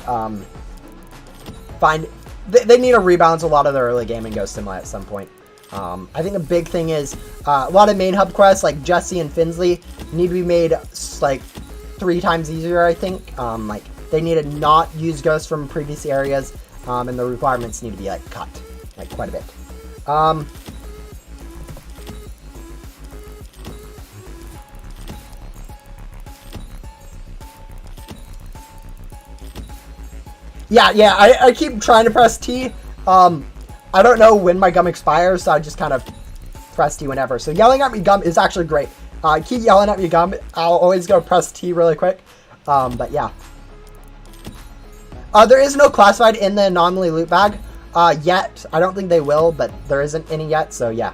they need to rebalance a lot of the early game and go similar at some point. I think a big thing is a lot of main hub quests, like Jesse and Finsley, need to be made, like, 3 times easier, I think. Like, they need to not use ghosts from previous areas, and the requirements need to be, like, cut, like, quite a bit. Yeah, I keep trying to press T. I don't know when my gum expires, so I just kind of press T whenever. So yelling at me gum is actually great. Keep yelling at me gum. I'll always go press T really quick. But yeah. There is no classified in the anomaly loot bag yet. I don't think they will, but there isn't any yet, so yeah.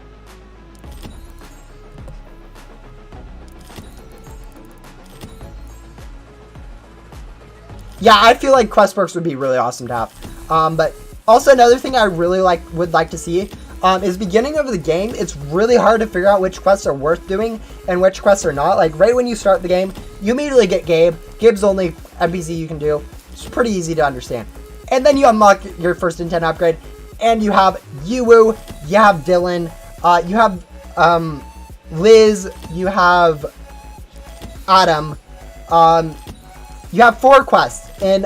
Yeah, I feel like quest perks would be really awesome to have. But also another thing I really would like to see is beginning of the game. It's really hard to figure out which quests are worth doing and which quests are not. Like right when you start the game, you immediately get Gabe. Gabe's the only NPC you can do. It's pretty easy to understand. And then you unlock your first intent upgrade, and you have Yuwu, you have Dylan, you have Liz, you have Adam. You have 4 quests, and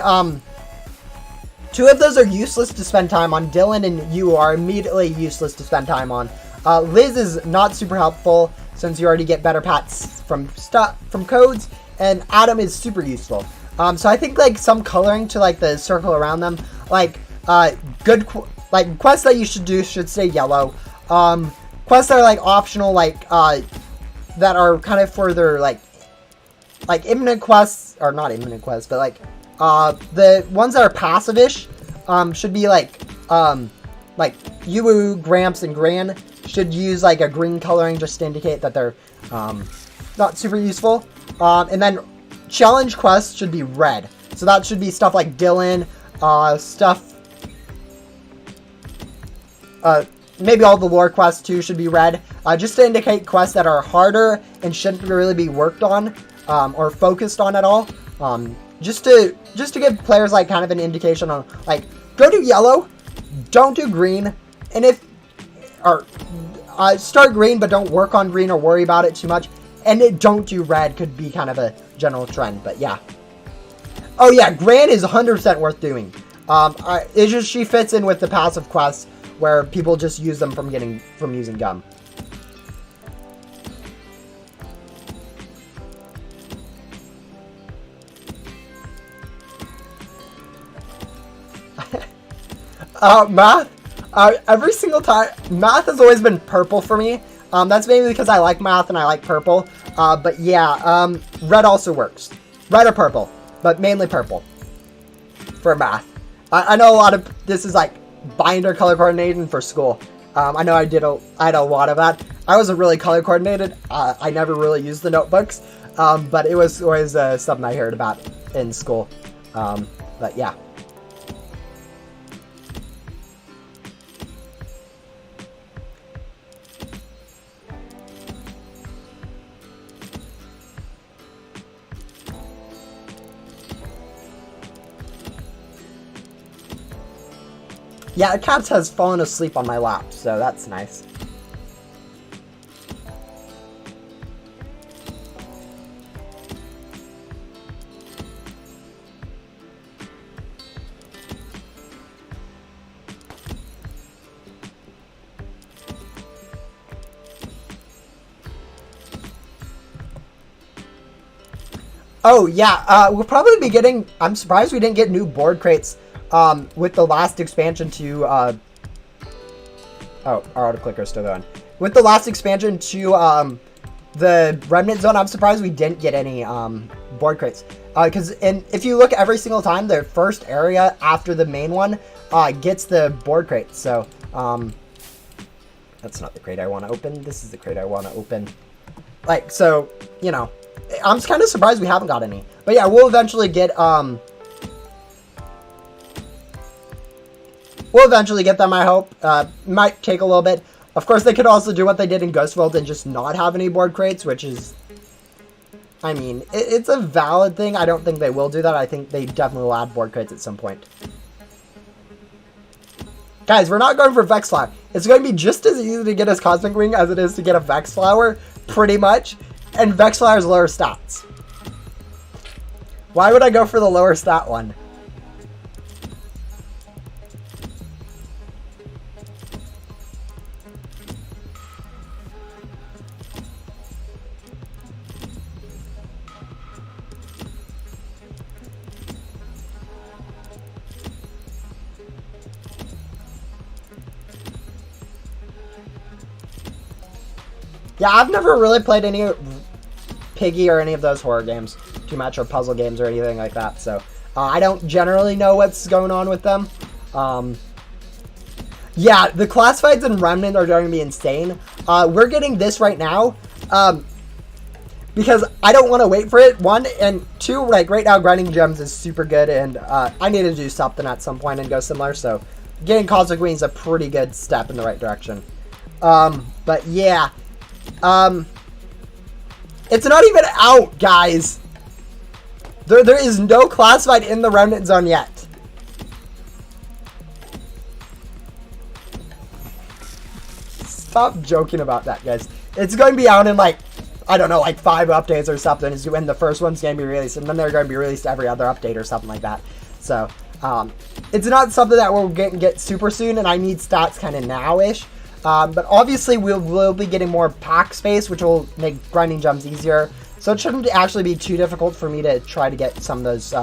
2 of those are useless to spend time on. Dylan and you are immediately useless to spend time on. Liz is not super helpful since you already get better pats from codes, and Adam is super useful. So I think like some coloring to like the circle around them, like quests that you should do should stay yellow. Quests that are like optional, like that are kind of further like imminent quests, or not imminent quests, but like the ones that are passive-ish should be like Yuwu, Gramps, and Gran should use like a green coloring just to indicate that they're not super useful. And then challenge quests should be red. So that should be stuff like Dylan, maybe all the lore quests too should be red, just to indicate quests that are harder and shouldn't really be worked on or focused on at all. Just to give players like kind of an indication on like, go do yellow, don't do green, and start green but don't work on green or worry about it too much, and don't do red could be kind of a general trend. But yeah. Oh yeah, Gran is 100% worth doing. It's just she fits in with the passive quests where people just use them from using gum. Math. Every single time, math has always been purple for me. That's mainly because I like math and I like purple. But yeah, red also works. Red or purple, but mainly purple for math. I know a lot of this is like binder color coordinating for school. I know I had a lot of that. I wasn't really color coordinated. I never really used the notebooks, but it was always something I heard about in school. But yeah. Yeah, a cat has fallen asleep on my lap, so that's nice. Oh yeah, we'll probably be getting. I'm surprised we didn't get new board crates with the last expansion to. Oh, our auto clicker is still going. With the last expansion to the Remnant Zone, I'm surprised we didn't get any board crates. Because if you look every single time, the first area after the main one gets the board crate. So that's not the crate I want to open. This is the crate I want to open. Like, so, you know. I'm kind of surprised we haven't got any. But yeah, we'll eventually get them, I hope. Might take a little bit. Of course, they could also do what they did in Ghost World and just not have any board crates, which is... I mean, it's a valid thing. I don't think they will do that. I think they definitely will add board crates at some point. Guys, we're not going for Vex Flower. It's going to be just as easy to get a Cosmic Wing as it is to get a Vex Flower, pretty much. And Vex Flower's lower stats. Why would I go for the lower stat one? Yeah, I've never really played any Piggy or any of those horror games too much, or puzzle games or anything like that, so I don't generally know what's going on with them. Yeah, the classifieds and Remnant are going to be insane. We're getting this right now because I don't want to wait for it, one, and two, like right now grinding gems is super good, and I need to do something at some point and go similar, so getting Cosmic Wings is a pretty good step in the right direction. But yeah, it's not even out, guys. There is no classified in the Remnant Zone yet. Stop joking about that, guys. It's going to be out in, like, I don't know, like 5 updates or something. And the first one's going to be released, and then they're going to be released every other update or something like that. So, it's not something that we'll get super soon, and I need stats kind of now-ish. But obviously we'll be getting more pack space, which will make grinding gems easier. So it shouldn't actually be too difficult for me to try to get some of those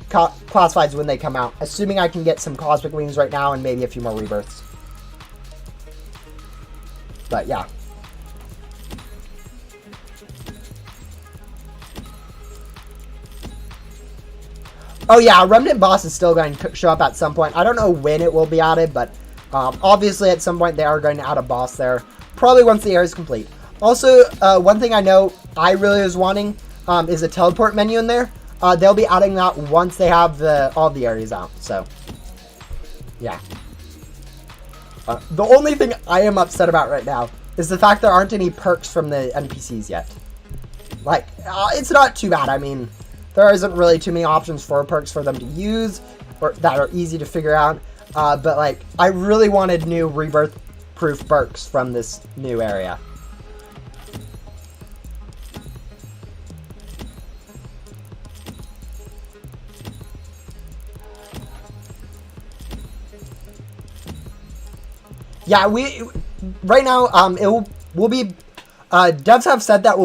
classifieds when they come out. Assuming I can get some Cosmic Wings right now and maybe a few more rebirths. But yeah. Oh yeah, Remnant Boss is still going to show up at some point. I don't know when it will be added, but obviously at some point they are going to add a boss there. Probably once the area is complete. Also, one thing I know I really was wanting is a teleport menu in there. They'll be adding that once they have all the areas out. So, yeah. The only thing I am upset about right now is the fact there aren't any perks from the NPCs yet. Like, it's not too bad. I mean, there isn't really too many options for perks for them to use or that are easy to figure out. But, like, I really wanted new rebirth-proof perks from this new area. Yeah, right now we'll be devs have said that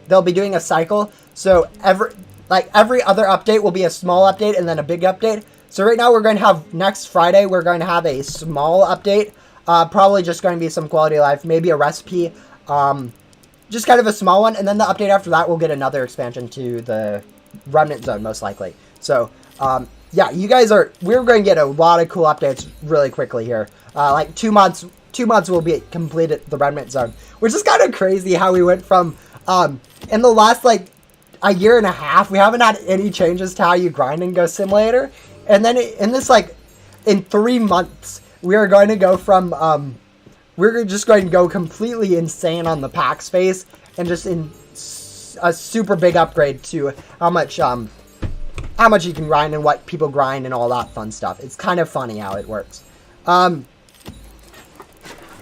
they'll be doing a cycle. So every other update will be a small update and then a big update. So right now we're going to have, next Friday, we're going to have a small update. Probably just going to be some quality of life, maybe a recipe. Just kind of a small one. And then the update after that, we'll get another expansion to the Remnant Zone, most likely. So, yeah, you guys we're going to get a lot of cool updates really quickly here. Like 2 months will be completed the Remnant Zone, which is kind of crazy how we went from, in the last, like, a year and a half, we haven't had any changes to how you grind in Ghost Simulator. And then in this, like, in 3 months, we are going to go from, we're just going to go completely insane on the pack space and just in a super big upgrade to how much you can grind and what people grind and all that fun stuff. It's kind of funny how it works. I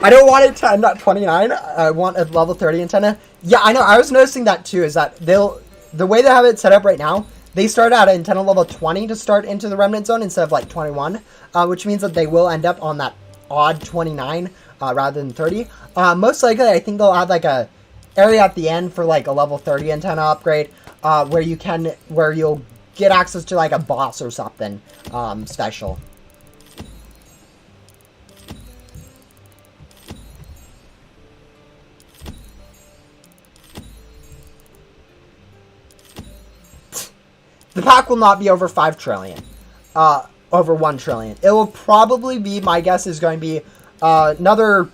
don't want it to end at 29. I want a level 30 antenna. Yeah, I know. I was noticing that too, is that the way they have it set up right now, they start at antenna level 20 to start into the Remnant Zone instead of like 21, which means that they will end up on that odd 29 rather than 30. Most likely, I think they'll add like a area at the end for like a level 30 antenna upgrade, where you'll get access to like a boss or something special. The pack will not be over 5 trillion. Over 1 trillion. It will probably be, my guess is going to be another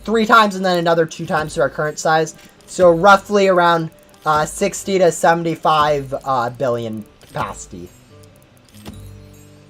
3 times and then another 2 times to our current size. So roughly around 60 to 75 billion capacity.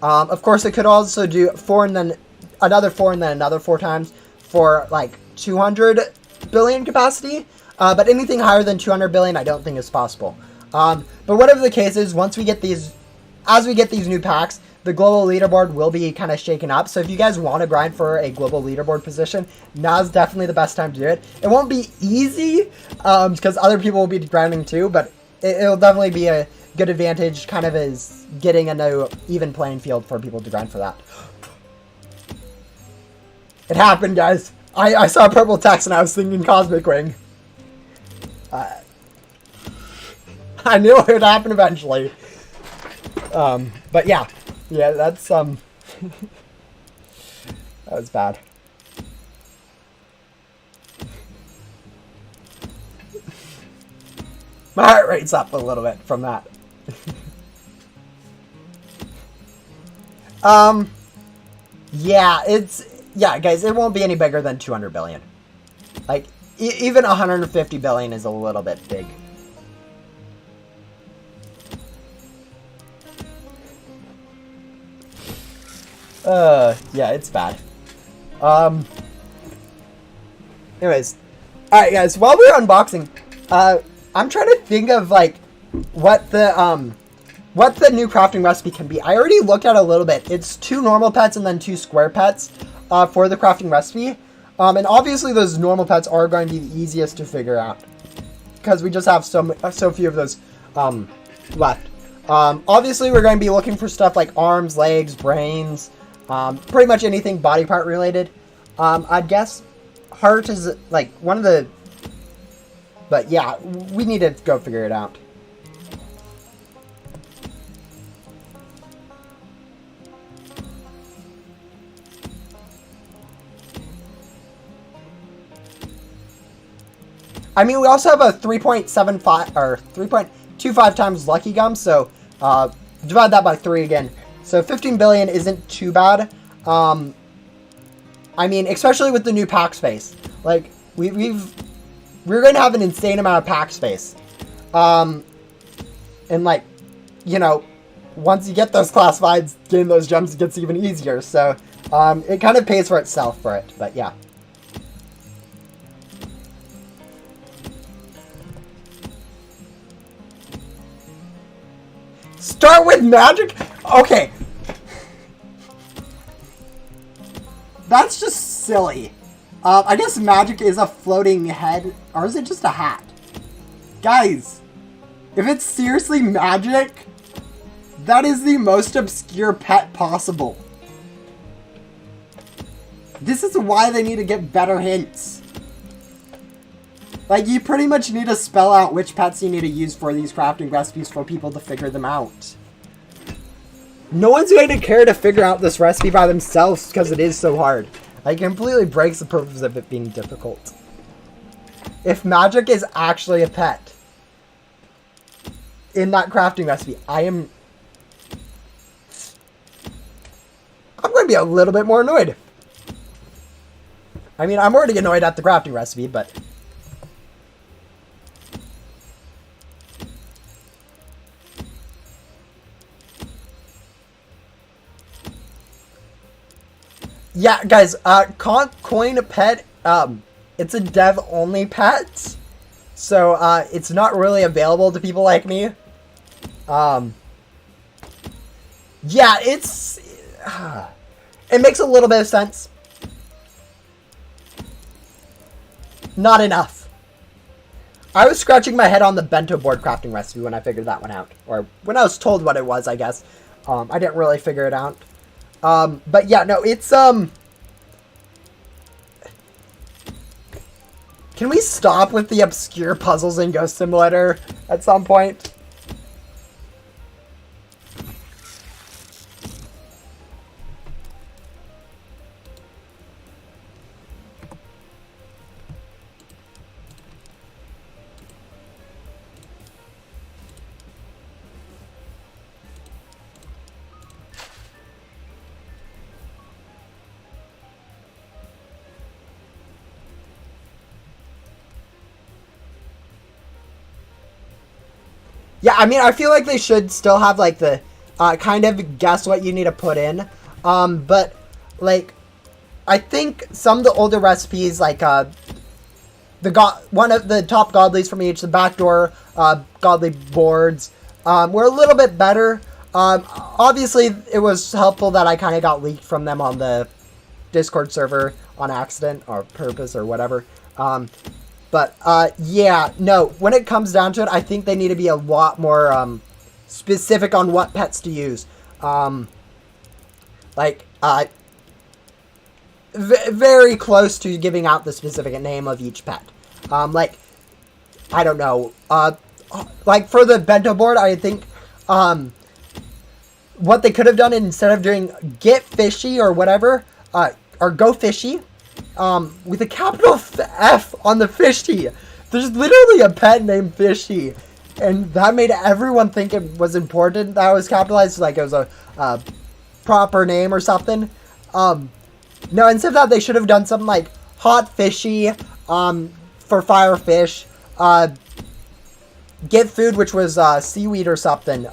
Of course, it could also do 4 and then another 4 and then another 4 times for like 200 billion capacity. But anything higher than 200 billion, I don't think is possible. But whatever the case is, as we get these new packs, the global leaderboard will be kind of shaken up. So if you guys want to grind for a global leaderboard position, now's definitely the best time to do it. It won't be easy, because other people will be grinding too, but it'll definitely be a good advantage, kind of as getting a new even playing field for people to grind for that. It happened, guys. I saw purple text and I was thinking Cosmic Ring. I knew it would happen eventually. But yeah, that's, that was bad. My heart rate's up a little bit from that. Yeah, guys, it won't be any bigger than 200 billion. Like, even 150 billion is a little bit big. Yeah, it's bad. Anyways. Alright, guys, while we're unboxing, I'm trying to think of, like, what the new crafting recipe can be. I already looked at it a little bit. It's 2 normal pets and then 2 square pets, for the crafting recipe. And obviously those normal pets are going to be the easiest to figure out, because we just have so few of those, left. Obviously we're going to be looking for stuff like arms, legs, brains, pretty much anything body part related. I'd guess heart is like one of the, but yeah, we need to go figure it out. I mean, we also have a 3.75 or 3.25 times Lucky Gum, so divide that by 3 again. So 15 billion isn't too bad. I mean, especially with the new pack space. Like, we're going to have an insane amount of pack space. And like, you know, once you get those classifieds, getting those gems gets even easier. So it kind of pays for itself for it, but yeah. Start with magic? Okay. That's just silly. I guess magic is a floating head, or is it just a hat? Guys, if it's seriously magic, that is the most obscure pet possible. This is why they need to get better hints. Like, you pretty much need to spell out which pets you need to use for these crafting recipes for people to figure them out. no one's going to care to figure out this recipe by themselves because it is so hard. Like, it completely breaks the purpose of it being difficult. If magic is actually a pet in that crafting recipe, I'm going to be a little bit more annoyed. I mean, I'm already annoyed at the crafting recipe, but... yeah, guys, coin a pet, it's a dev-only pet, so, it's not really available to people like me. Yeah, it's... it makes a little bit of sense. Not enough. I was scratching my head on the bento board crafting recipe when I figured that one out. Or when I was told what it was, I guess. I didn't really figure it out. But yeah, no, it's, can we stop with the obscure puzzles in Ghost Simulator at some point? Yeah, I mean, I feel like they should still have, like, the, kind of guess what you need to put in. But, like, I think some of the older recipes, like, one of the top godlies from each, the backdoor, godly boards, were a little bit better. Obviously, it was helpful that I kind of got leaked from them on the Discord server on accident, or purpose, or whatever. But, yeah, no, when it comes down to it, I think they need to be a lot more, specific on what pets to use. Very close to giving out the specific name of each pet. Like, I don't know, like, for the bento board, I think, what they could have done instead of doing get fishy or whatever, or go fishy, with a capital F on the fishy. There's literally a pet named Fishy, and that made everyone think it was important that it was capitalized, like it was a proper name or something. No, instead of that, they should have done something like Hot Fishy, for Firefish, Get Food, which was, seaweed or something.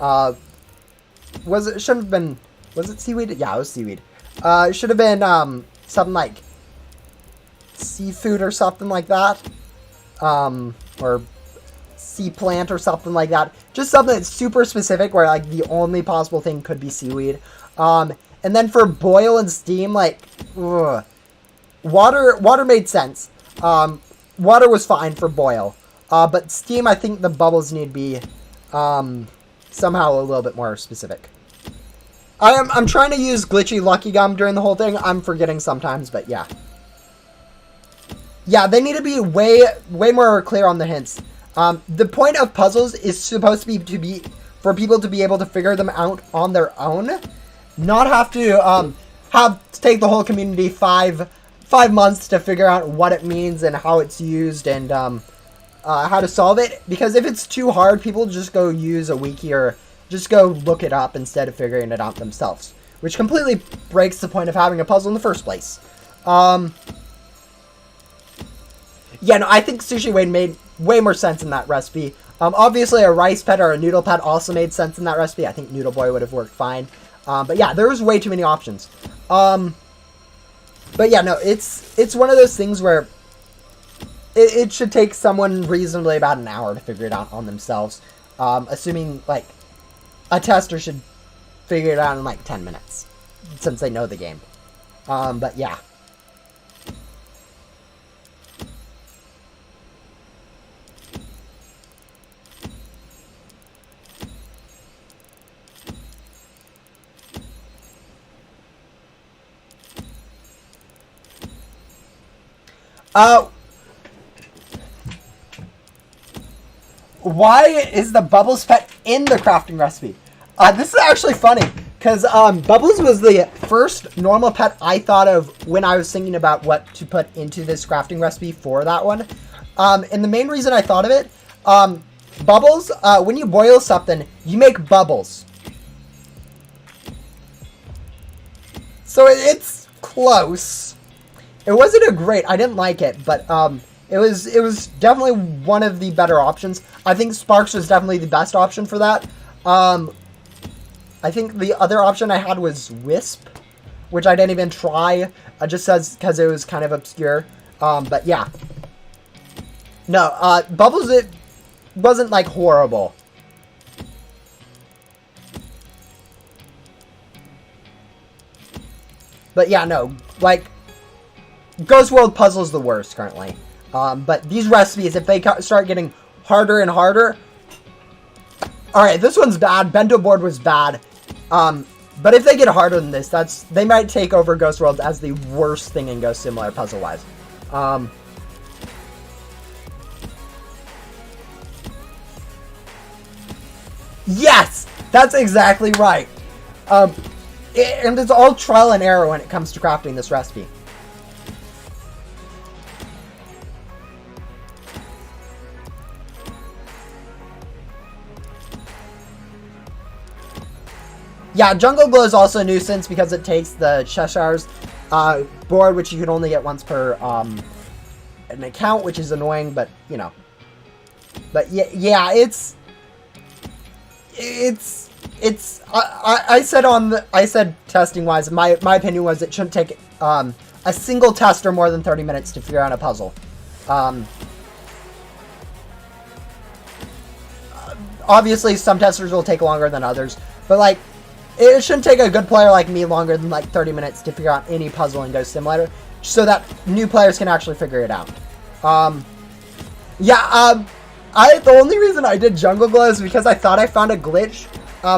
Shouldn't have been, was it seaweed? Yeah, it was seaweed. It should have been, something like seafood or something like that, or sea plant or something like that. Just something that's super specific where, like, the only possible thing could be seaweed. And then for boil and steam, like, water made sense. Water was fine for boil, but steam, I think the bubbles need to be somehow a little bit more specific. I'm trying to use glitchy Lucky Gum during the whole thing. I'm forgetting sometimes, but yeah. Yeah, they need to be way more clear on the hints. The point of puzzles is supposed to be for people to be able to figure them out on their own, not have to take the whole community 5 months to figure out what it means and how it's used and how to solve it. Because if it's too hard, people just go use a wiki or just go look it up instead of figuring it out themselves, which completely breaks the point of having a puzzle in the first place. Yeah, no, I think Sushi Wade made way more sense in that recipe. Obviously, a rice pet or a noodle pet also made sense in that recipe. I think Noodle Boy would have worked fine. But yeah, there was way too many options. But yeah, no, it's one of those things where it should take someone reasonably about an hour to figure it out on themselves. Assuming, like, a tester should figure it out in, like, 10 minutes, since they know the game. But yeah. Why is the Bubbles pet in the crafting recipe? This is actually funny. Because Bubbles was the first normal pet I thought of when I was thinking about what to put into this crafting recipe for that one. And the main reason I thought of it, Bubbles, when you boil something, you make bubbles. So it's close. It wasn't a great, I didn't like it, but it was definitely one of the better options. I think Sparks was definitely the best option for that. I think the other option I had was Wisp, which I didn't even try, just because it was kind of obscure. But yeah. No, Bubbles, it wasn't, like, horrible. But yeah, no, like, Ghost World Puzzle is the worst currently. But these recipes, if they start getting harder and harder... Alright, this one's bad. Bento Board was bad. But if they get harder than this, they might take over Ghost World as the worst thing in Ghost Simulator puzzle-wise. Yes! That's exactly right. And it's all trial and error when it comes to crafting this recipe. Yeah, Jungle Glow is also a nuisance because it takes the Cheshire's board, which you can only get once per an account, which is annoying, but, you know. But, yeah, I said testing-wise, my opinion was it shouldn't take a single tester more than 30 minutes to figure out a puzzle. Obviously, some testers will take longer than others, but, like, it shouldn't take a good player like me longer than, like, 30 minutes to figure out any puzzle in Ghost Simulator, so that new players can actually figure it out. The only reason I did Jungle Glow is because I thought I found a glitch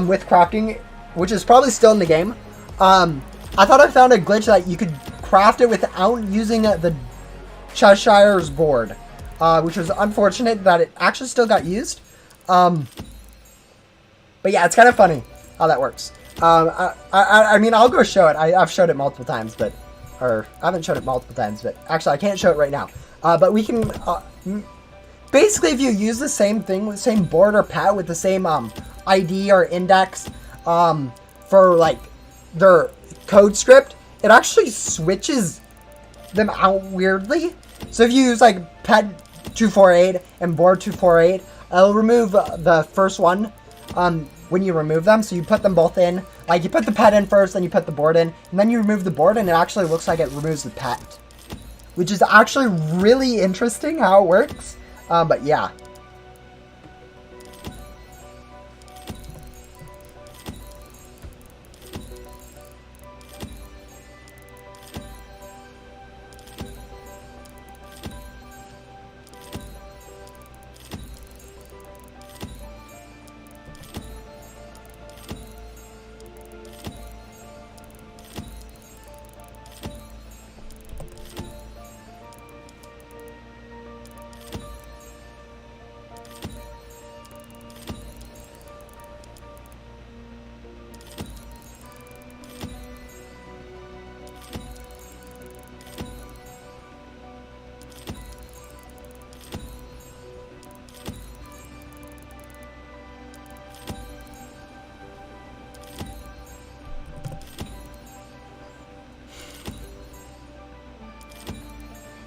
with crafting, which is probably still in the game. I thought I found a glitch that you could craft it without using the Cheshire's board, which was unfortunate that it actually still got used. But yeah, it's kind of funny how that works. I mean, I'll go show it. I've showed it multiple times, or I haven't showed it multiple times, but actually I can't show it right now. But we can, basically if you use the same thing, with the same board or pet with the same ID or index for like their code script, it actually switches them out weirdly. So if you use like pet 248 and board 248, it'll remove the first one when you remove them. So you put them both in, like you put the pet in first, then you put the board in, and then you remove the board, and it actually looks like it removes the pet, which is actually really interesting how it works. But yeah.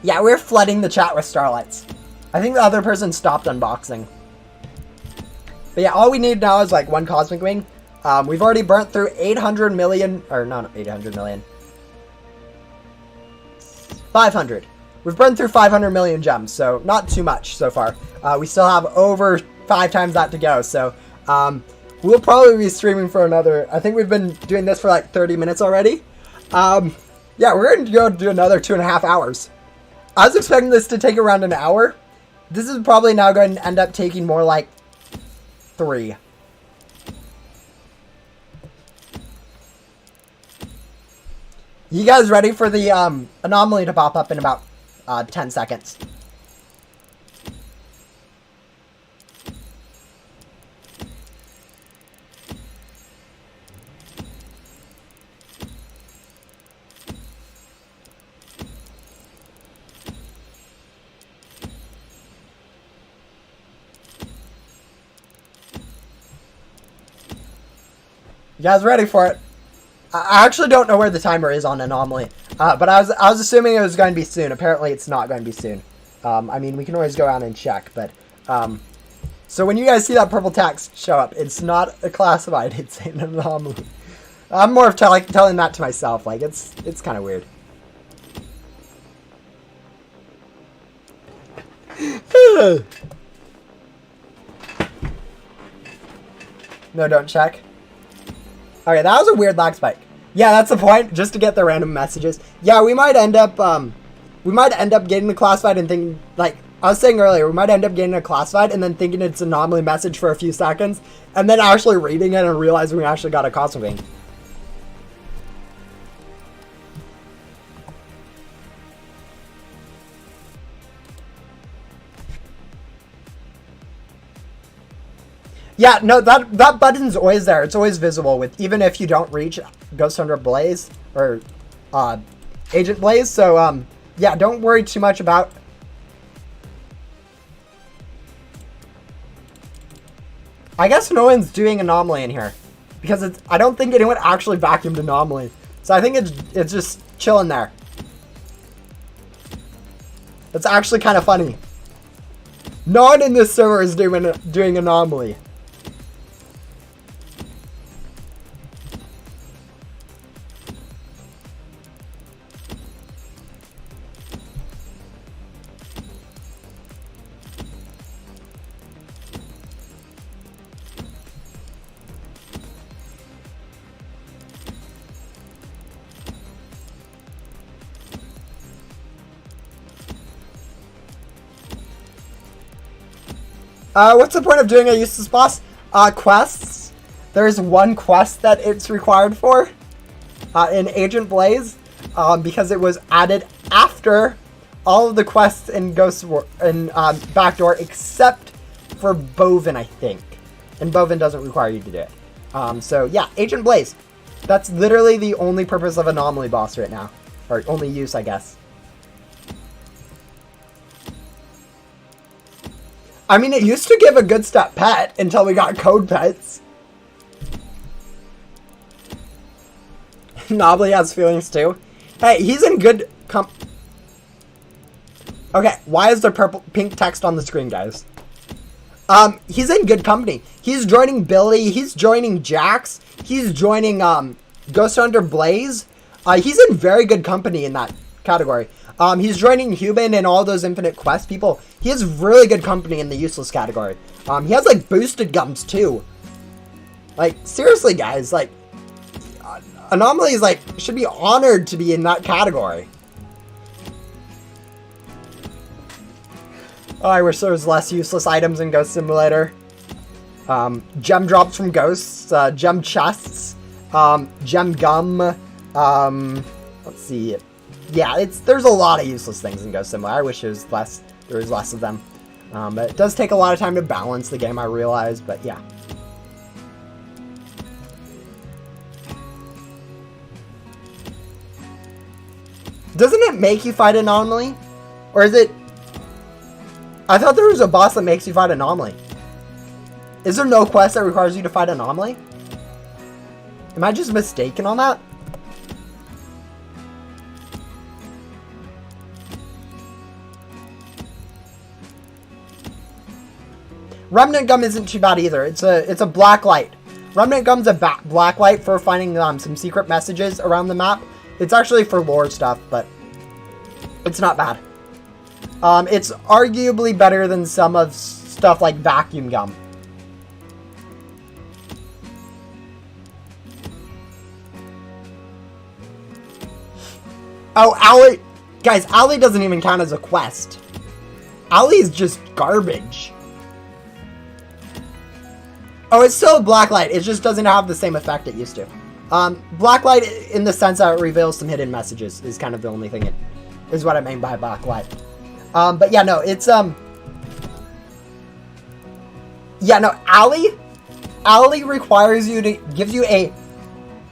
Yeah, we're flooding the chat with starlights. I think the other person stopped unboxing. But yeah, all we need now is like one cosmic wing. We've already burnt through 800 million, or not 800 million. 500. We've burned through 500 million gems, so not too much so far. We still have over 5 times that to go, so we'll probably be streaming for another, I think we've been doing this for like 30 minutes already. Yeah, we're going to go do another 2.5 hours. I was expecting this to take around an hour. This is probably now going to end up taking more like 3. You guys ready for the anomaly to pop up in about 10 seconds? guys ready for it? I actually don't know where the timer is on Anomaly, but I was assuming it was going to be soon. Apparently, it's not going to be soon. I mean, we can always go out and check, but so when you guys see that purple text show up, it's not a classified. It's an anomaly. I'm more of telling that to myself. Like it's kind of weird. No, don't check. Okay, that was a weird lag spike. Yeah, that's the point. Just to get the random messages. Yeah, we might end up getting the classified and thinking, like I was saying earlier, we might end up getting a classified and then thinking it's an anomaly message for a few seconds, and then actually reading it and realizing we actually got a cosmic wing. Yeah, no, that button's always there. It's always visible with even if you don't reach Ghost Hunter Blaze or Agent Blaze. So yeah, don't worry too much about. I guess no one's doing Anomaly in here because I don't think anyone actually vacuumed Anomaly. So I think it's just chilling there. It's actually kind of funny. No one in this server is doing Anomaly. What's the point of doing a useless boss? Quests. There's one quest that it's required for in Agent Blaze because it was added after all of the quests in Backdoor except for Bovin, I think. And Bovin doesn't require you to do it. So yeah, Agent Blaze. That's literally the only purpose of Anomaly boss right now. Or only use, I guess. I mean, it used to give a good stat pet until we got code pets. Knobbly has feelings too. Hey, he's in good Okay, why is there pink text on the screen, guys? He's in good company. He's joining Billy. He's joining Jax. He's joining Ghost Hunter Blaze. He's in very good company in that category. He's joining Human and all those Infinite Quest people. He has really good company in the useless category. He has like boosted gums too. Like seriously, guys, like Anomaly is like should be honored to be in that category. Oh, I wish there was less useless items in Ghost Simulator. Gem drops from ghosts, gem chests, gem gum. Let's see. Yeah, there's a lot of useless things in Ghost Simulator. I wish there was less of them. But it does take a lot of time to balance the game, I realize, but yeah. Doesn't it make you fight Anomaly? Or is it... I thought there was a boss that makes you fight Anomaly. Is there no quest that requires you to fight Anomaly? Am I just mistaken on that? Remnant Gum isn't too bad either. It's a black light. Remnant Gum's a black light for finding some secret messages around the map. It's actually for lore stuff, but it's not bad. It's arguably better than some of stuff like Vacuum Gum. Oh, Alley! Guys, Alley doesn't even count as a quest. Alley is just garbage. Oh, it's still a blacklight. It just doesn't have the same effect it used to. Blacklight in the sense that it reveals some hidden messages is kind of the only thing it is what I mean by blacklight. But yeah, no, it's yeah, no, Alley requires you to gives you a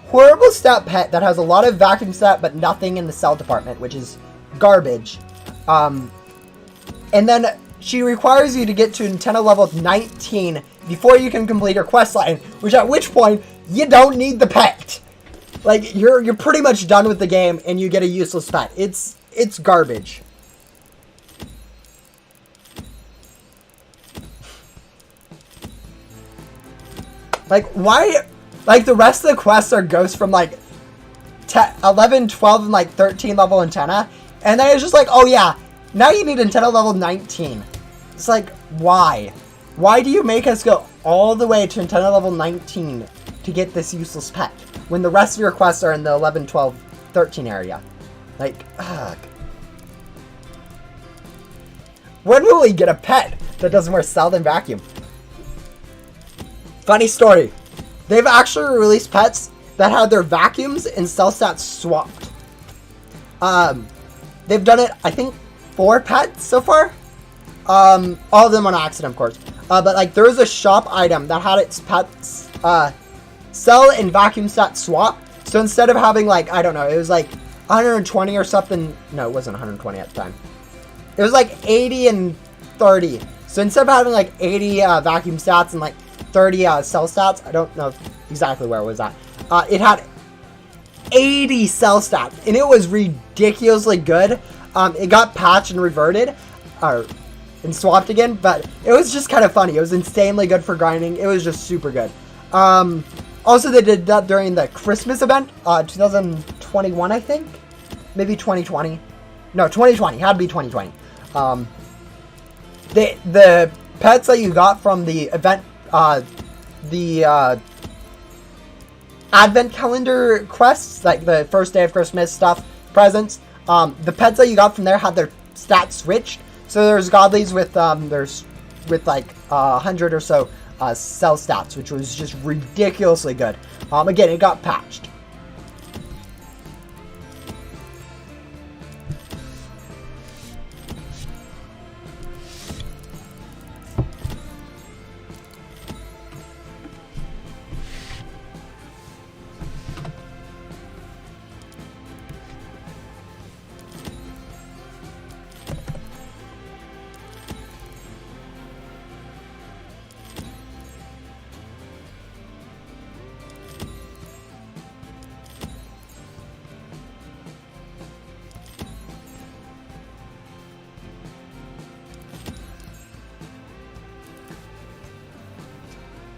horrible stat pet that has a lot of vacuum stat but nothing in the cell department, which is garbage. And then she requires you to get to antenna level 19 before you can complete her quest line, at which point you don't need the pet. Like, you're pretty much done with the game, and you get a useless pet. It's garbage. Like, why? Like, the rest of the quests are ghosts from, like, 11, 12, and, like, 13 level antenna. And then it's just like, oh, yeah, now you need antenna level 19. It's like, why? Why do you make us go all the way to antenna level 19 to get this useless pet when the rest of your quests are in the 11, 12, 13 area? Like, ugh. When will we get a pet that does more stealth than vacuum? Funny story. They've actually released pets that had their vacuums and stealth stats swapped. They've done it, I think, 4 pets so far. All of them on accident, of course. But, like, there was a shop item that had its pets, sell and vacuum stat swap. So instead of having, like, I don't know, it was like 120 or something. No, it wasn't 120 at the time. It was like 80 and 30. So instead of having, like, 80 vacuum stats and, like, 30 cell stats, I don't know exactly where it was at. It had 80 cell stats, and it was ridiculously good. It got patched and reverted, and swapped again, but it was just kind of funny. It was insanely good for grinding. It was just super good. Also, they did that during the Christmas event, 2021, I think? Maybe 2020. No, 2020. Had to be 2020. The pets that you got from the event, the Advent calendar quests, like the first day of Christmas stuff, presents, the pets that you got from there had their stats switched. So there's godlies with like 100 or so cell stats, which was just ridiculously good. Again, it got patched.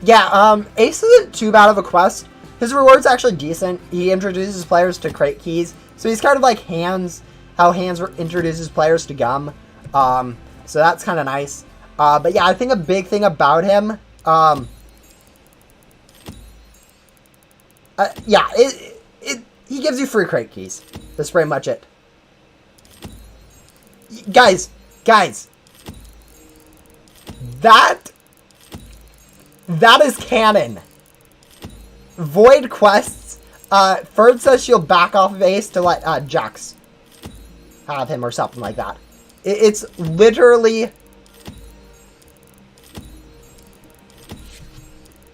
Yeah, Ace isn't too bad of a quest. His reward's actually decent. He introduces players to crate keys, so he's kind of like how Hands introduces players to Gum. So that's kind of nice. But yeah, I think a big thing about him, yeah, he gives you free crate keys. That's pretty much it. Guys, that is canon. Void quests. Ferd says she'll back off of Ace to let Jax have him or something like that. It's literally...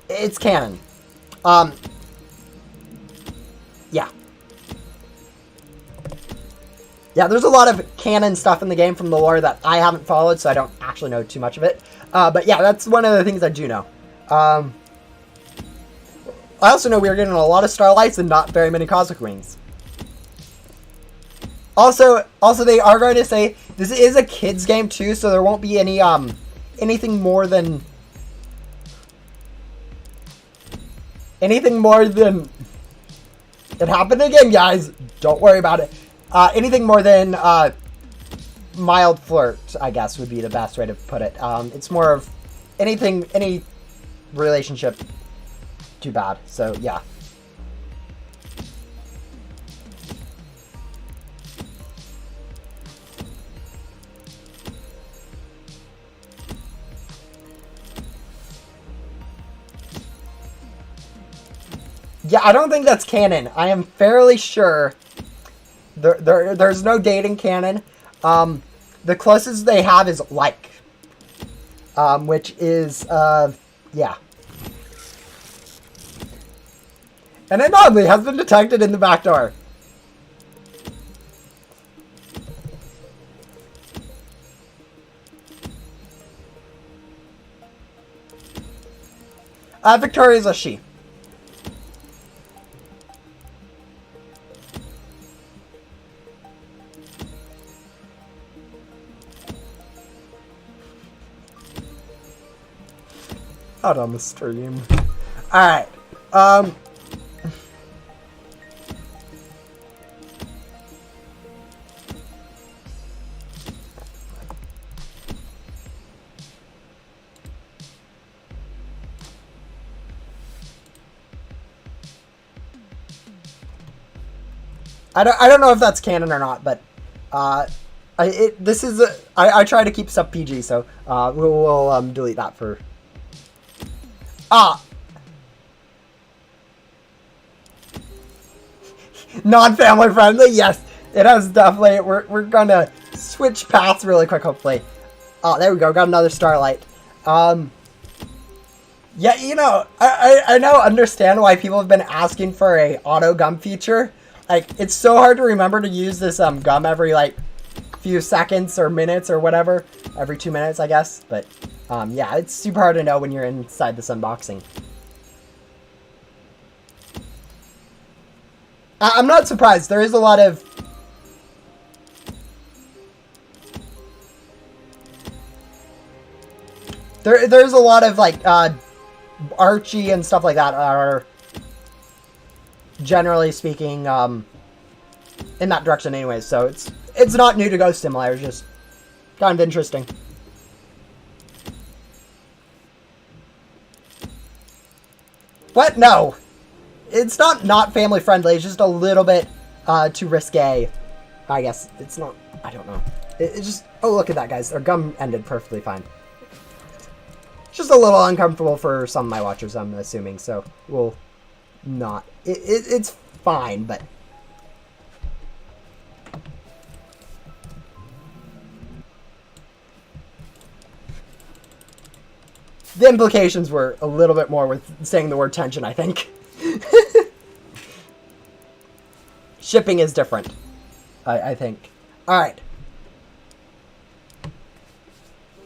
It's canon. Yeah. Yeah, there's a lot of canon stuff in the game from the lore that I haven't followed, so I don't actually know too much of it. But yeah, that's one of the things I do know. I also know we are getting a lot of Starlights and not very many Cosmic Wings. Also, they are going to say this is a kids game too, so there won't be any anything more than it happened again, guys. Don't worry about it. Anything more than mild flirt, I guess, would be the best way to put it. It's more of any relationship too bad. So yeah. Yeah, I don't think that's canon. I am fairly sure there's no dating canon. The closest they have is like, which is yeah. An anomaly has been detected in the back door. Victoria's a she. Not on the stream. Alright. I don't know if that's canon or not, but this is I try to keep stuff PG, so we'll delete that for non-family friendly. Yes, it has definitely. We're gonna switch paths really quick, hopefully. Oh, there we go. Got another starlight. Yeah, you know, I now understand why people have been asking for a auto gum feature. Like, it's so hard to remember to use this gum every like few seconds or minutes or whatever, every 2 minutes, I guess. But yeah, it's super hard to know when you're inside this unboxing. I'm not surprised. There is a lot of there's a lot of like Archie and stuff like that are generally speaking in that direction anyways, so it's not new to Ghost Simulator, it's just kind of interesting. What? No. It's not family friendly, it's just a little bit too risque. I guess it's not, I don't know. It's just, oh look at that guys, their gum ended perfectly fine. Just a little uncomfortable for some of my watchers, I'm assuming, so we'll not. It's fine, but the implications were a little bit more with saying the word tension, I think. Shipping is different, I think. Alright.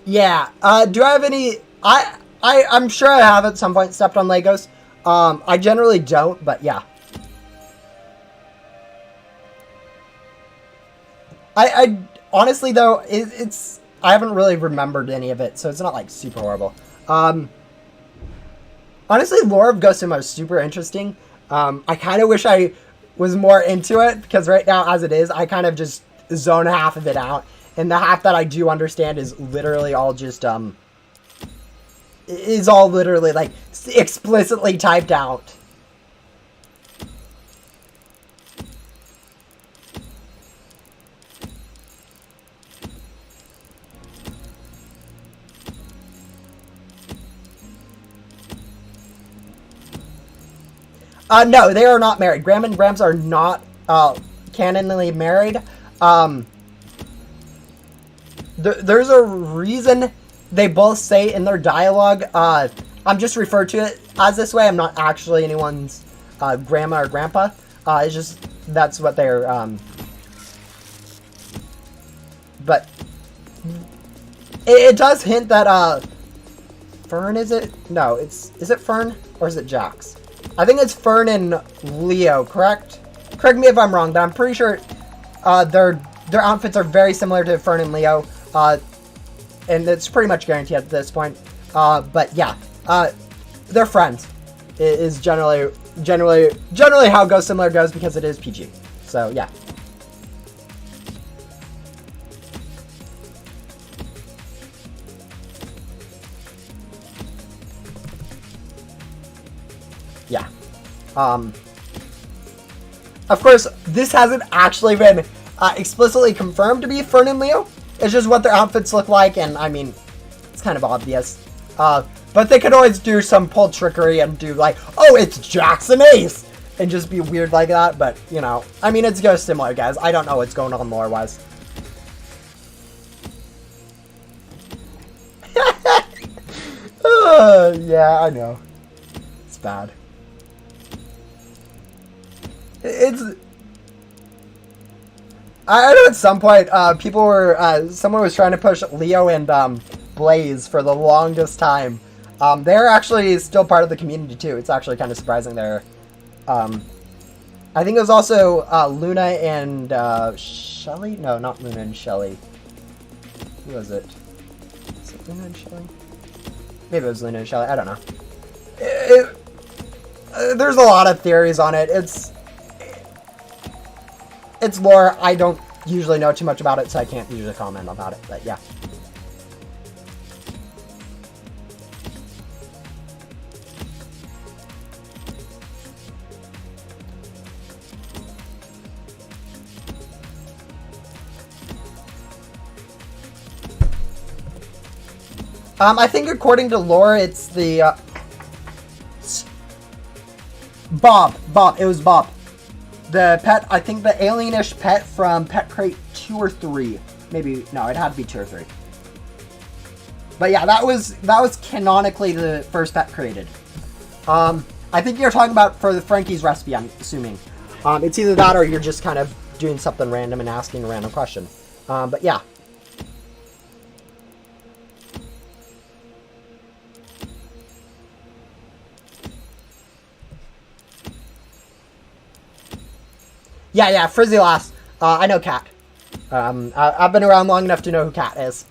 Yeah, do I have any... I'm sure I have at some point stepped on Legos. I generally don't, but yeah. I honestly though, I haven't really remembered any of it, so it's not like super horrible. Honestly, lore of Ghost Simulator is super interesting. I kind of wish I was more into it, because right now, as it is, I kind of just zone half of it out. And the half that I do understand is literally all just, is all literally, like, explicitly typed out. No, they are not married. Graham and Grams are not, canonically married. There's a reason they both say in their dialogue, I'm just referred to it as this way. I'm not actually anyone's grandma or grandpa. It's just, that's what they're, but it does hint that, Fern, is it? No, is it Fern or is it Jax? I think it's Fern and Leo, correct? Correct me if I'm wrong, but I'm pretty sure, their outfits are very similar to Fern and Leo. And it's pretty much guaranteed at this point. But yeah, they're friends. It is generally how Ghost Simulator goes because it is PG. So yeah. Yeah. Of course, this hasn't actually been explicitly confirmed to be Fern and Leo. It's just what their outfits look like, and I mean, it's kind of obvious. But they could always do some pull trickery and do like, oh, it's Jackson Ace! And just be weird like that, but, you know. I mean, it's Ghost Simulator, guys. I don't know what's going on lore-wise. Yeah, I know. It's bad. I know at some point, people were, someone was trying to push Leo and, Blaze for the longest time. They're actually still part of the community, too. It's actually kind of surprising they're, I think it was also, Luna and, Shelly? No, not Luna and Shelly. Who was it? Is it Luna and Shelly? Maybe it was Luna and Shelly. I don't know. There's a lot of theories on it. It's lore. I don't usually know too much about it, so I can't usually comment about it. But yeah. I think according to lore, it's the Bob. It was Bob. The pet, I think the alienish pet from Pet Crate 2 or 3. Maybe, no, it had to be 2 or 3. But yeah, that was canonically the first pet created. I think you're talking about for the Frankie's recipe, I'm assuming. It's either that or you're just kind of doing something random and asking a random question. But yeah. Yeah, Frizzy Lass. I know Cat. I've been around long enough to know who Cat is.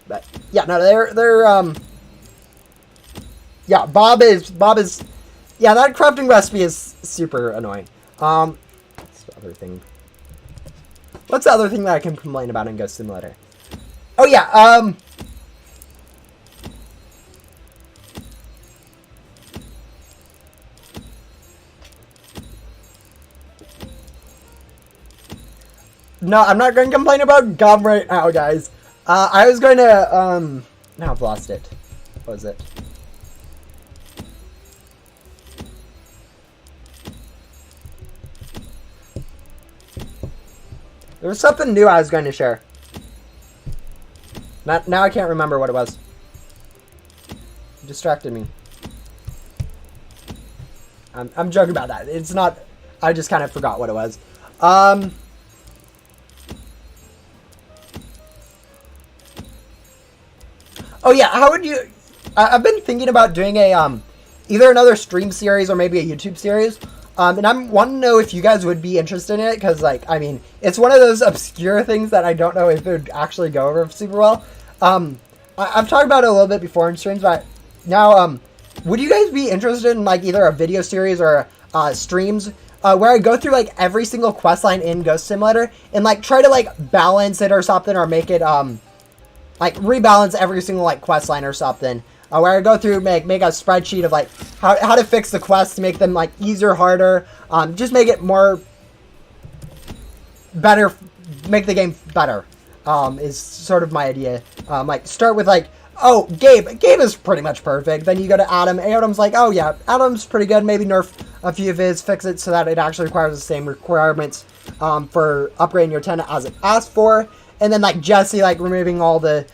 But yeah, no, they're yeah, Bob is yeah, that crafting recipe is super annoying. What's the other thing? What's the other thing that I can complain about in Ghost Simulator? Oh yeah, no, I'm not going to complain about gum right now, guys. I was going to, now I've lost it. What was it? There was something new I was going to share. Now I can't remember what it was. It distracted me. I'm joking about that. It's not, I just kind of forgot what it was. Oh yeah, how would you... I've been thinking about doing a, either another stream series or maybe a YouTube series. And I'm wanting to know if you guys would be interested in it, because, like, I mean, it's one of those obscure things that I don't know if it would actually go over super well. I've talked about it a little bit before in streams, but now, would you guys be interested in, like, either a video series or streams where I go through, like, every single questline in Ghost Simulator and, like, try to, like, balance it or something, or make it, like, rebalance every single, like, quest line or something. Where I go through, make a spreadsheet of, like, how to fix the quests to make them, like, easier, harder. Just make it more... better. Make the game better. Is sort of my idea. Like, start with, like, oh, Gabe is pretty much perfect. Then you go to Adam. Adam's like, oh, yeah, Adam's pretty good. Maybe nerf a few of his, fix it so that it actually requires the same requirements for upgrading your tenant as it asked for. And then, like, Jesse, like, removing all the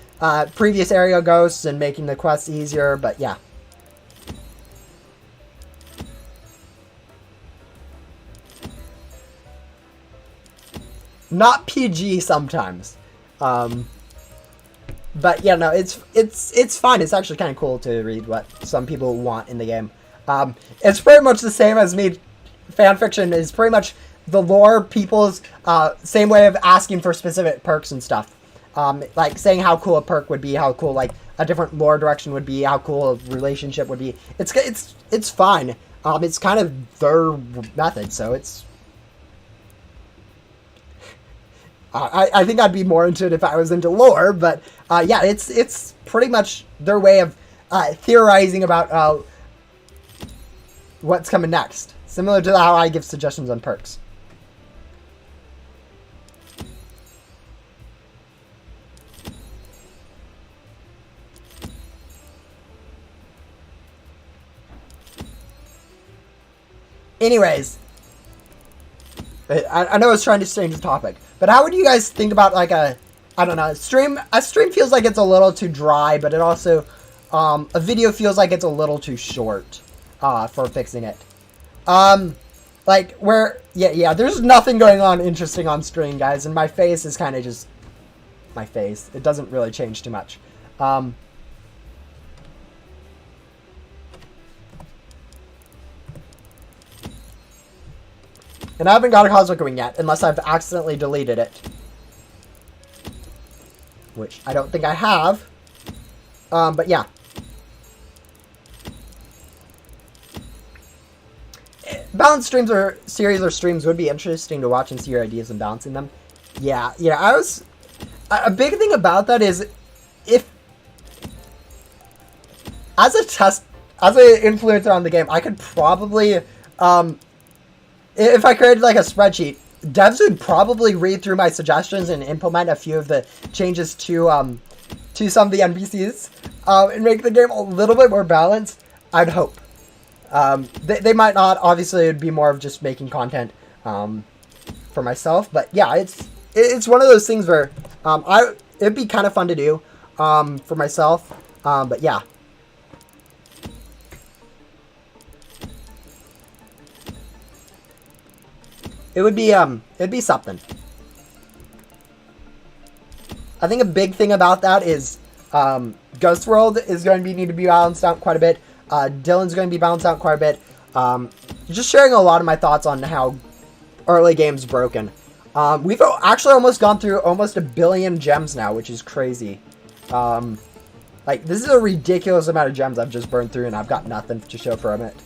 previous area ghosts and making the quests easier, but yeah. Not PG sometimes. But yeah, no, it's fine. It's actually kind of cool to read what some people want in the game. It's pretty much the same as me. Fanfiction is pretty much the lore people's same way of asking for specific perks and stuff. Like saying how cool a perk would be, how cool like a different lore direction would be, how cool a relationship would be. It's fine. It's kind of their method, so it's. I think I'd be more into it if I was into lore, but yeah, it's pretty much their way of theorizing about what's coming next, similar to how I give suggestions on perks. Anyways, I know I was trying to change the topic, but how would you guys think about like I don't know, a stream feels like it's a little too dry, but it also, a video feels like it's a little too short, for fixing it. Like where, yeah, there's nothing going on interesting on stream, guys, and my face is kind of just my face. It doesn't really change too much. And I haven't got a Cosmic Wing yet, unless I've accidentally deleted it. which I don't think I have. But yeah. Balanced streams or series or streams would be interesting to watch and see your ideas and balancing them. Yeah, a big thing about that is if as an influencer on the game, I could probably if I created like a spreadsheet, devs would probably read through my suggestions and implement a few of the changes to some of the NPCs and make the game a little bit more balanced. I'd hope. They might not. Obviously, it'd be more of just making content for myself. But yeah, it's one of those things where it'd be kind of fun to do for myself. But yeah. It'd be something. I think a big thing about that is Ghost World is going to need to be balanced out quite a bit. Dylan's going to be balanced out quite a bit. Just sharing a lot of my thoughts on how early game's broken. We've actually almost gone through almost 1 billion gems now, which is crazy. Like, this is a ridiculous amount of gems I've just burned through, and I've got nothing to show from it.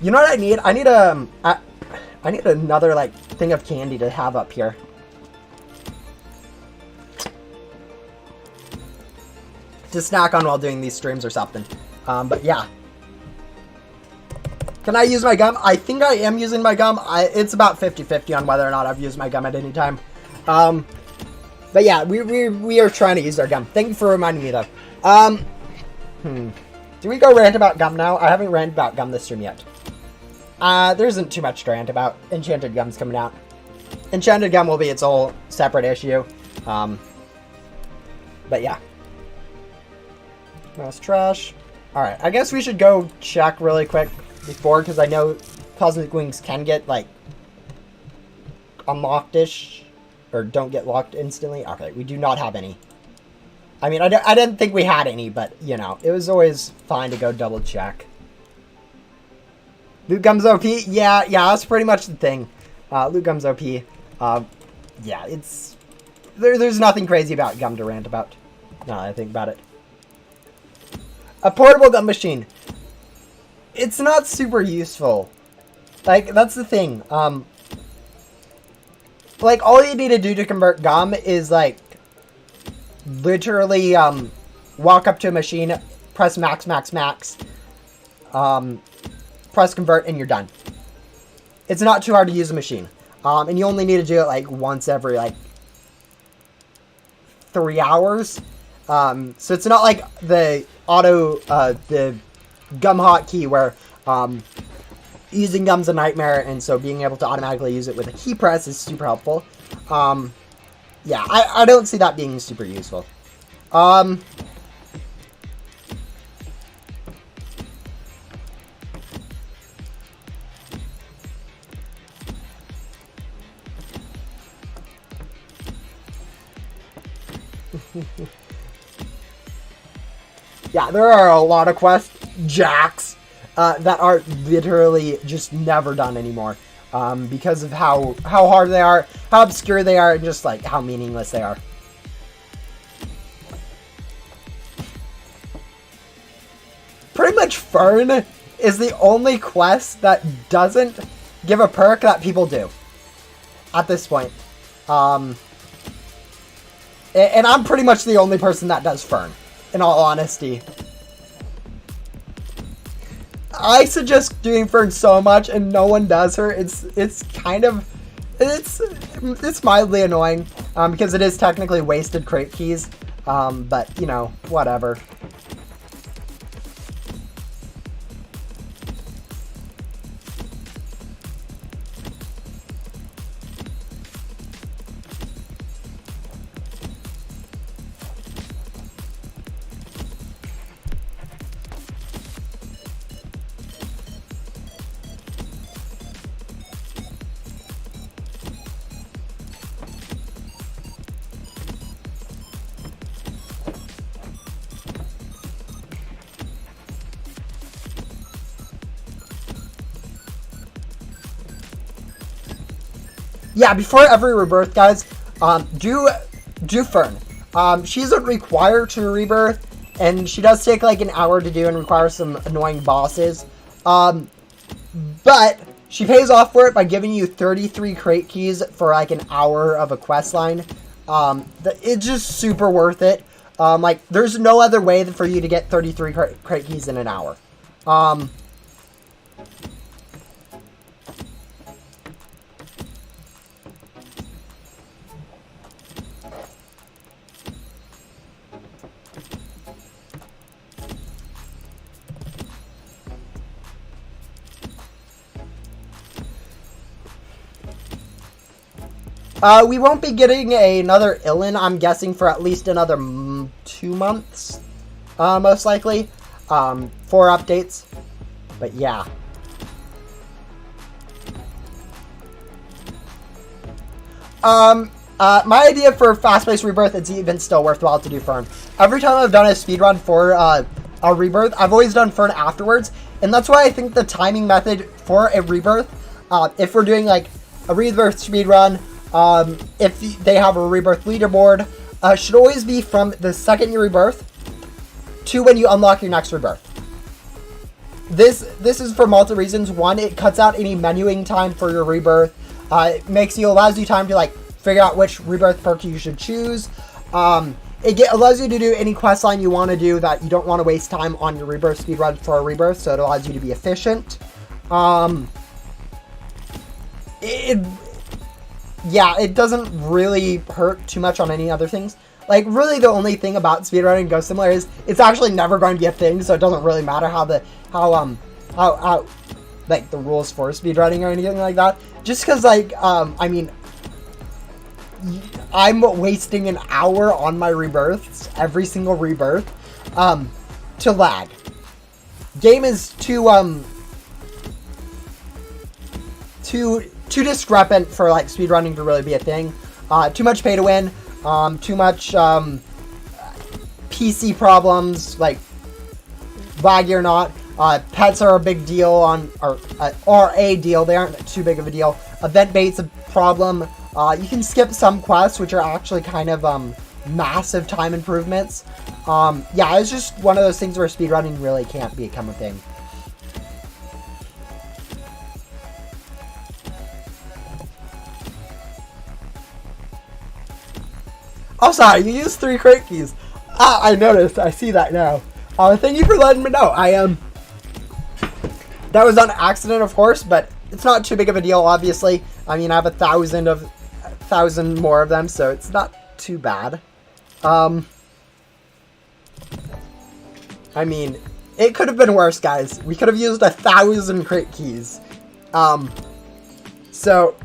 You know what I need? I need another like thing of candy to have up here. To snack on while doing these streams or something. But yeah. Can I use my gum? I think I am using my gum. It's about 50-50 on whether or not I've used my gum at any time. But yeah, we are trying to use our gum. Thank you for reminding me though. Do we go rant about gum now? I haven't ranted about gum this stream yet. There isn't too much to rant about. Enchanted Gum's coming out. Enchanted Gum will be its whole separate issue. But yeah. Mouse trash. Alright, I guess we should go check really quick before, because I know Cosmic Wings can get, like, unlocked-ish. Or don't get locked instantly. Okay, we do not have any. I mean, I didn't think we had any, but, you know, it was always fine to go double check. Loot Gum's OP? Yeah, that's pretty much the thing. Loot Gum's OP. Yeah, it's... There's nothing crazy about gum to rant about. Now that I think about it. A portable gum machine. It's not super useful. Like, that's the thing. Like, all you need to do to convert gum is, like, literally, walk up to a machine, press max, press convert, and you're done. It's not too hard to use a machine. And you only need to do it, like, once every, like, 3 hours. So it's not like the the gum hotkey where, using gum's a nightmare, and so being able to automatically use it with a key press is super helpful. Yeah, I don't see that being super useful. Yeah, there are a lot of quest jacks that are literally just never done anymore because of how hard they are, how obscure they are, and just like how meaningless they are. Pretty much Fern is the only quest that doesn't give a perk that people do at this point. And I'm pretty much the only person that does Fern, in all honesty. I suggest doing Fern so much and no one does her. It's kind of, it's mildly annoying, because it is technically wasted crate keys, but you know, whatever. yeah, before every rebirth, guys, do Fern. She isn't required to rebirth, and she does take like an hour to do and require some annoying bosses. But she pays off for it by giving you 33 crate keys for like an hour of a quest line. It's just super worth it. Like, there's no other way for you to get 33 crate keys in an hour. We won't be getting another Illin, I'm guessing, for at least another 2 months, most likely, for updates. But yeah. My idea for fast-paced rebirth, it's even still worthwhile to do Fern. Every time I've done a speedrun for a rebirth, I've always done Fern afterwards, and that's why I think the timing method for a rebirth, if we're doing like a rebirth speedrun, if they have a rebirth leaderboard, should always be from the second you rebirth to when you unlock your next rebirth. This is for multiple reasons. One, it cuts out any menuing time for your rebirth. It allows you time to like figure out which rebirth perk you should choose. It allows you to do any quest line you want to do that you don't want to waste time on your rebirth speedrun for a rebirth, so it allows you to be efficient. Yeah, it doesn't really hurt too much on any other things. Like, really the only thing about speedrunning Ghost Simulator is it's actually never going to be a thing, so it doesn't really matter how like the rules for speedrunning or anything like that. Just because, like, I mean, I'm wasting an hour on my rebirths, every single rebirth, to lag. Game is too discrepant for like speedrunning to really be a thing. Too much pay to win, too much PC problems, like laggy or not. Pets are a big deal are a deal. They aren't too big of a deal. Event bait's a problem. You can skip some quests, which are actually kind of massive time improvements. Yeah, it's just one of those things where speedrunning really can't become a thing. Oh, sorry, you used 3 crate keys. I noticed. I see that now. Thank you for letting me know. That was on accident, of course, but it's not too big of a deal, obviously. I mean, I have 1,000 more of them, so it's not too bad. I mean, it could have been worse, guys. We could have used 1,000 crate keys. So,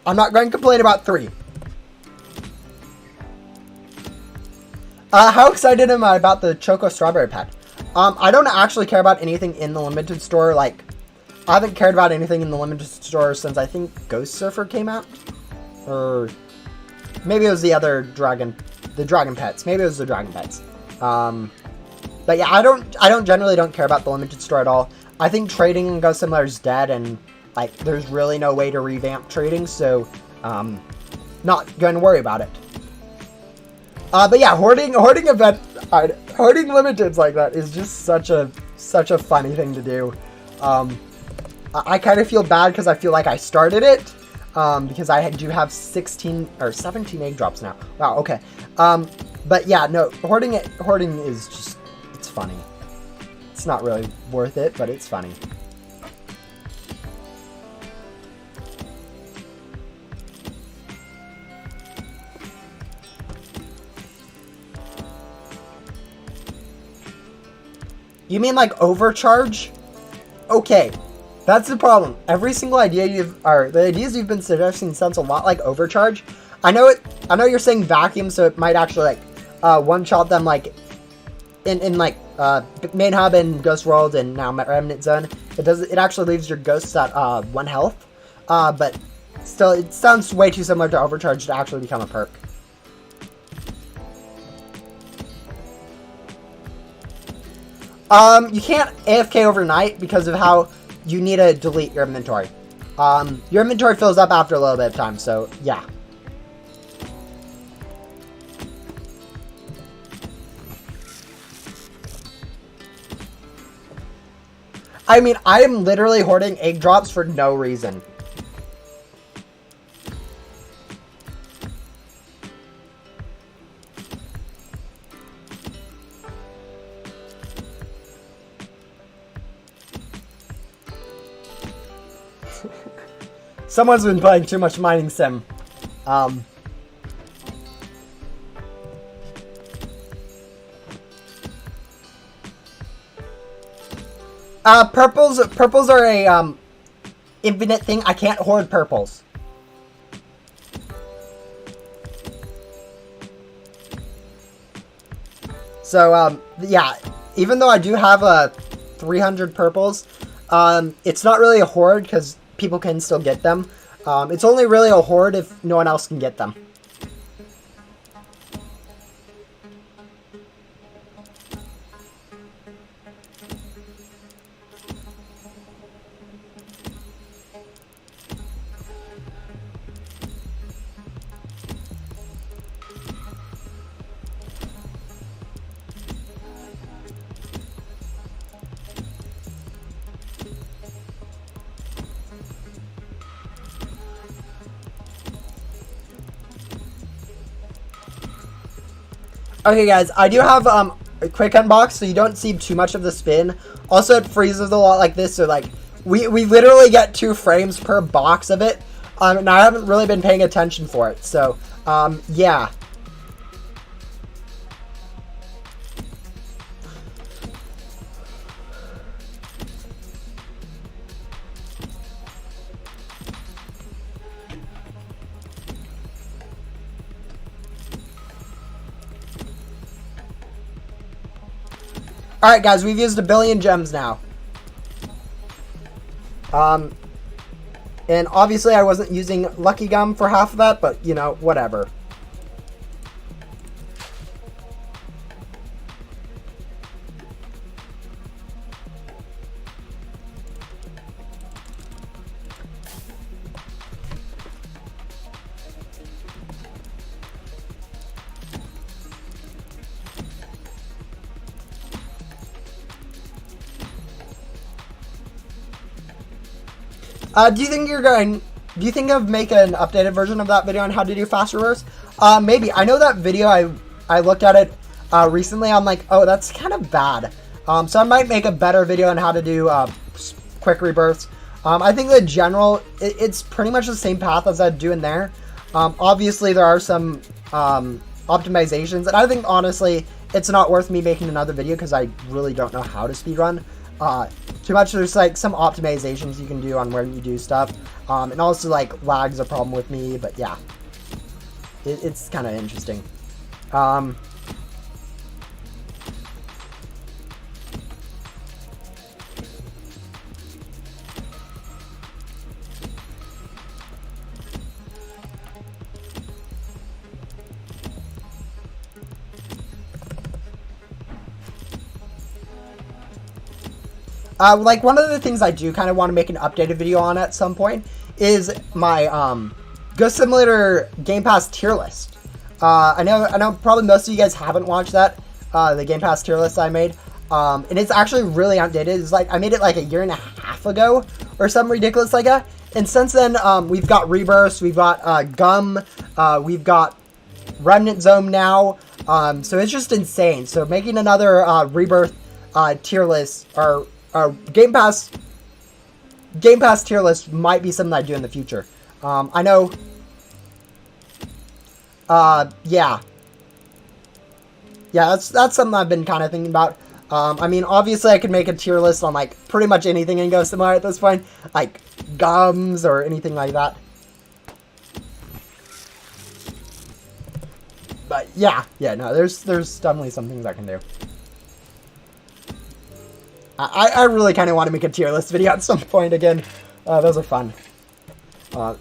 I'm not going to complain about 3. How excited am I about the Choco Strawberry Pet? I don't actually care about anything in the limited store. Like, I haven't cared about anything in the limited store since I think Ghost Surfer came out. Or maybe it was the other dragon pets. Maybe it was the dragon pets. But yeah, I generally don't care about the limited store at all. I think trading in Ghost Simulator is dead, and like, there's really no way to revamp trading, so not going to worry about it. But yeah, hoarding limiteds like that is just such a funny thing to do. I kind of feel bad because I feel like I started it, because I do have 16 or 17 egg drops now. Wow, okay. But yeah, no, hoarding is just, it's funny. It's not really worth it, but it's funny. You mean like overcharge? Okay, that's the problem. Every single idea the ideas you've been suggesting sounds a lot like overcharge. I know you're saying vacuum, so it might actually like one-shot them like in like main hub and Ghost World and now Remnant Zone. It actually leaves your ghosts at 1 health. But still, it sounds way too similar to overcharge to actually become a perk. You can't AFK overnight because of how you need to delete your inventory. your inventory fills up after a little bit of time, so yeah. I mean, I am literally hoarding egg drops for no reason. Someone's been playing too much mining sim. Purples are a infinite thing. I can't hoard purples. So yeah, even though I do have 300 purples, it's not really a hoard because people can still get them. It's only really a hoard if no one else can get them. Okay, guys, I do have a quick unbox, so you don't see too much of the spin. Also, it freezes a lot like this, so like we literally get 2 frames per box of it, and I haven't really been paying attention for it. So yeah. Alright guys, we've used 1 billion gems now. And obviously I wasn't using Lucky Gum for half of that, but you know, whatever. Do you think of make an updated version of that video on how to do fast reverse? Maybe. I know that video, I looked at it recently. I'm like, oh, that's kind of bad. So I might make a better video on how to do quick rebirths. I think the general, it's pretty much the same path as I'd do in there. Obviously, there are some optimizations, and I think, honestly, it's not worth me making another video because I really don't know how to speedrun. Too much. There's like some optimizations you can do on where you do stuff, and also like lag's a problem with me, but yeah, it's kind of interesting. Like, one of the things I do kind of want to make an updated video on at some point is my Ghost Simulator Game Pass tier list. I know probably most of you guys haven't watched that, the Game Pass tier list I made. And it's actually really outdated. It's like, I made it like 1.5 years ago or something ridiculous like that. And since then, we've got Rebirths, we've got Gum, we've got Remnant Zone now. So it's just insane. So making another Rebirth tier list, or Game Pass tier list might be something I do in the future. I know. Yeah, that's something I've been kind of thinking about. I mean, obviously, I could make a tier list on like pretty much anything in Ghost Simulator at this point, like gums or anything like that. But yeah, no, there's definitely some things I can do. I really kind of want to make a tier list video at some point again. Those are fun.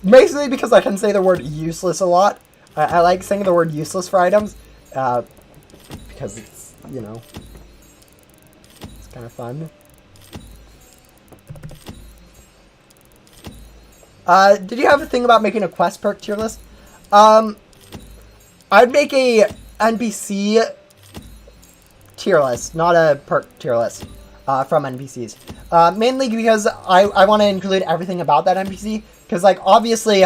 Basically because I can say the word useless a lot. I like saying the word useless for items. Because it's, you know, it's kind of fun. Did you have a thing about making a quest perk tier list? I'd make a NPC tier list, not a perk tier list from NPCs. Mainly because I want to include everything about that NPC. Because, like, obviously,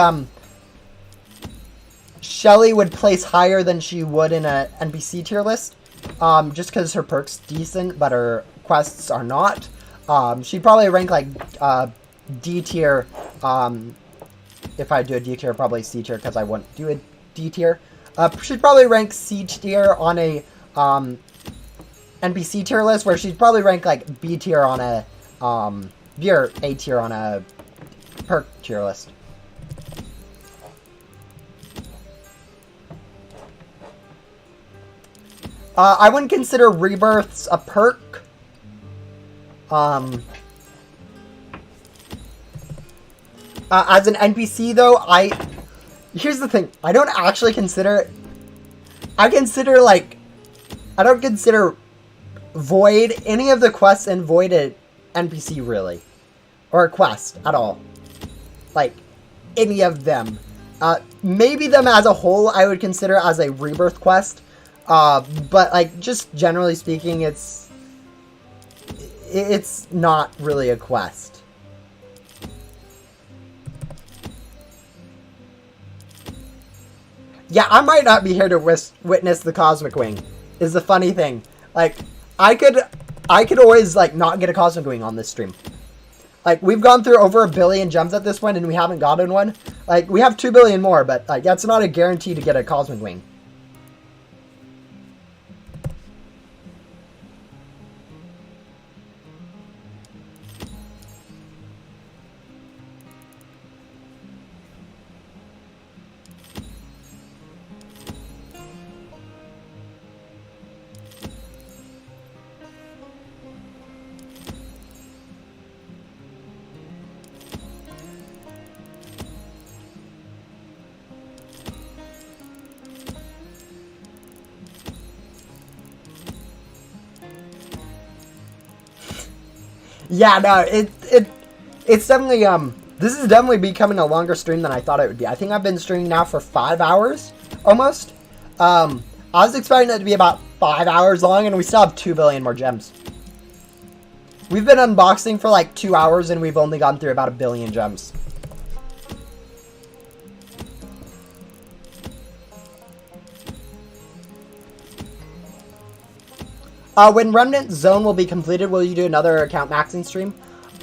Shelly would place higher than she would in a NPC tier list. Just because her perk's decent, but her quests are not. She'd probably rank, like, D tier. If I do a D tier, probably C tier, because I wouldn't do a D tier. She'd probably rank C tier on a NPC tier list, where she'd probably rank like B tier on a B or A tier on a perk tier list. I wouldn't consider rebirths a perk. As an NPC though, here's the thing. I don't actually consider... I don't consider Void, any of the quests in Void an NPC, really. Or a quest, at all. Like, any of them. Maybe them as a whole I would consider as a rebirth quest. But, like, just generally speaking, it's not really a quest. Yeah, I might not be here to witness the Cosmic Wing, is the funny thing. Like, I could always, like, not get a Cosmic Wing on this stream. Like, we've gone through over 1 billion gems at this point, and we haven't gotten one. Like, we have 2 billion more, but, like, that's not a guarantee to get a Cosmic Wing. Yeah, no, it's definitely, this is definitely becoming a longer stream than I thought it would be. I think I've been streaming now for 5 hours, almost. I was expecting it to be about 5 hours long, and we still have 2 billion more gems. We've been unboxing for like 2 hours, and we've only gone through about 1 billion gems. When Remnant Zone will be completed, will you do another account maxing stream?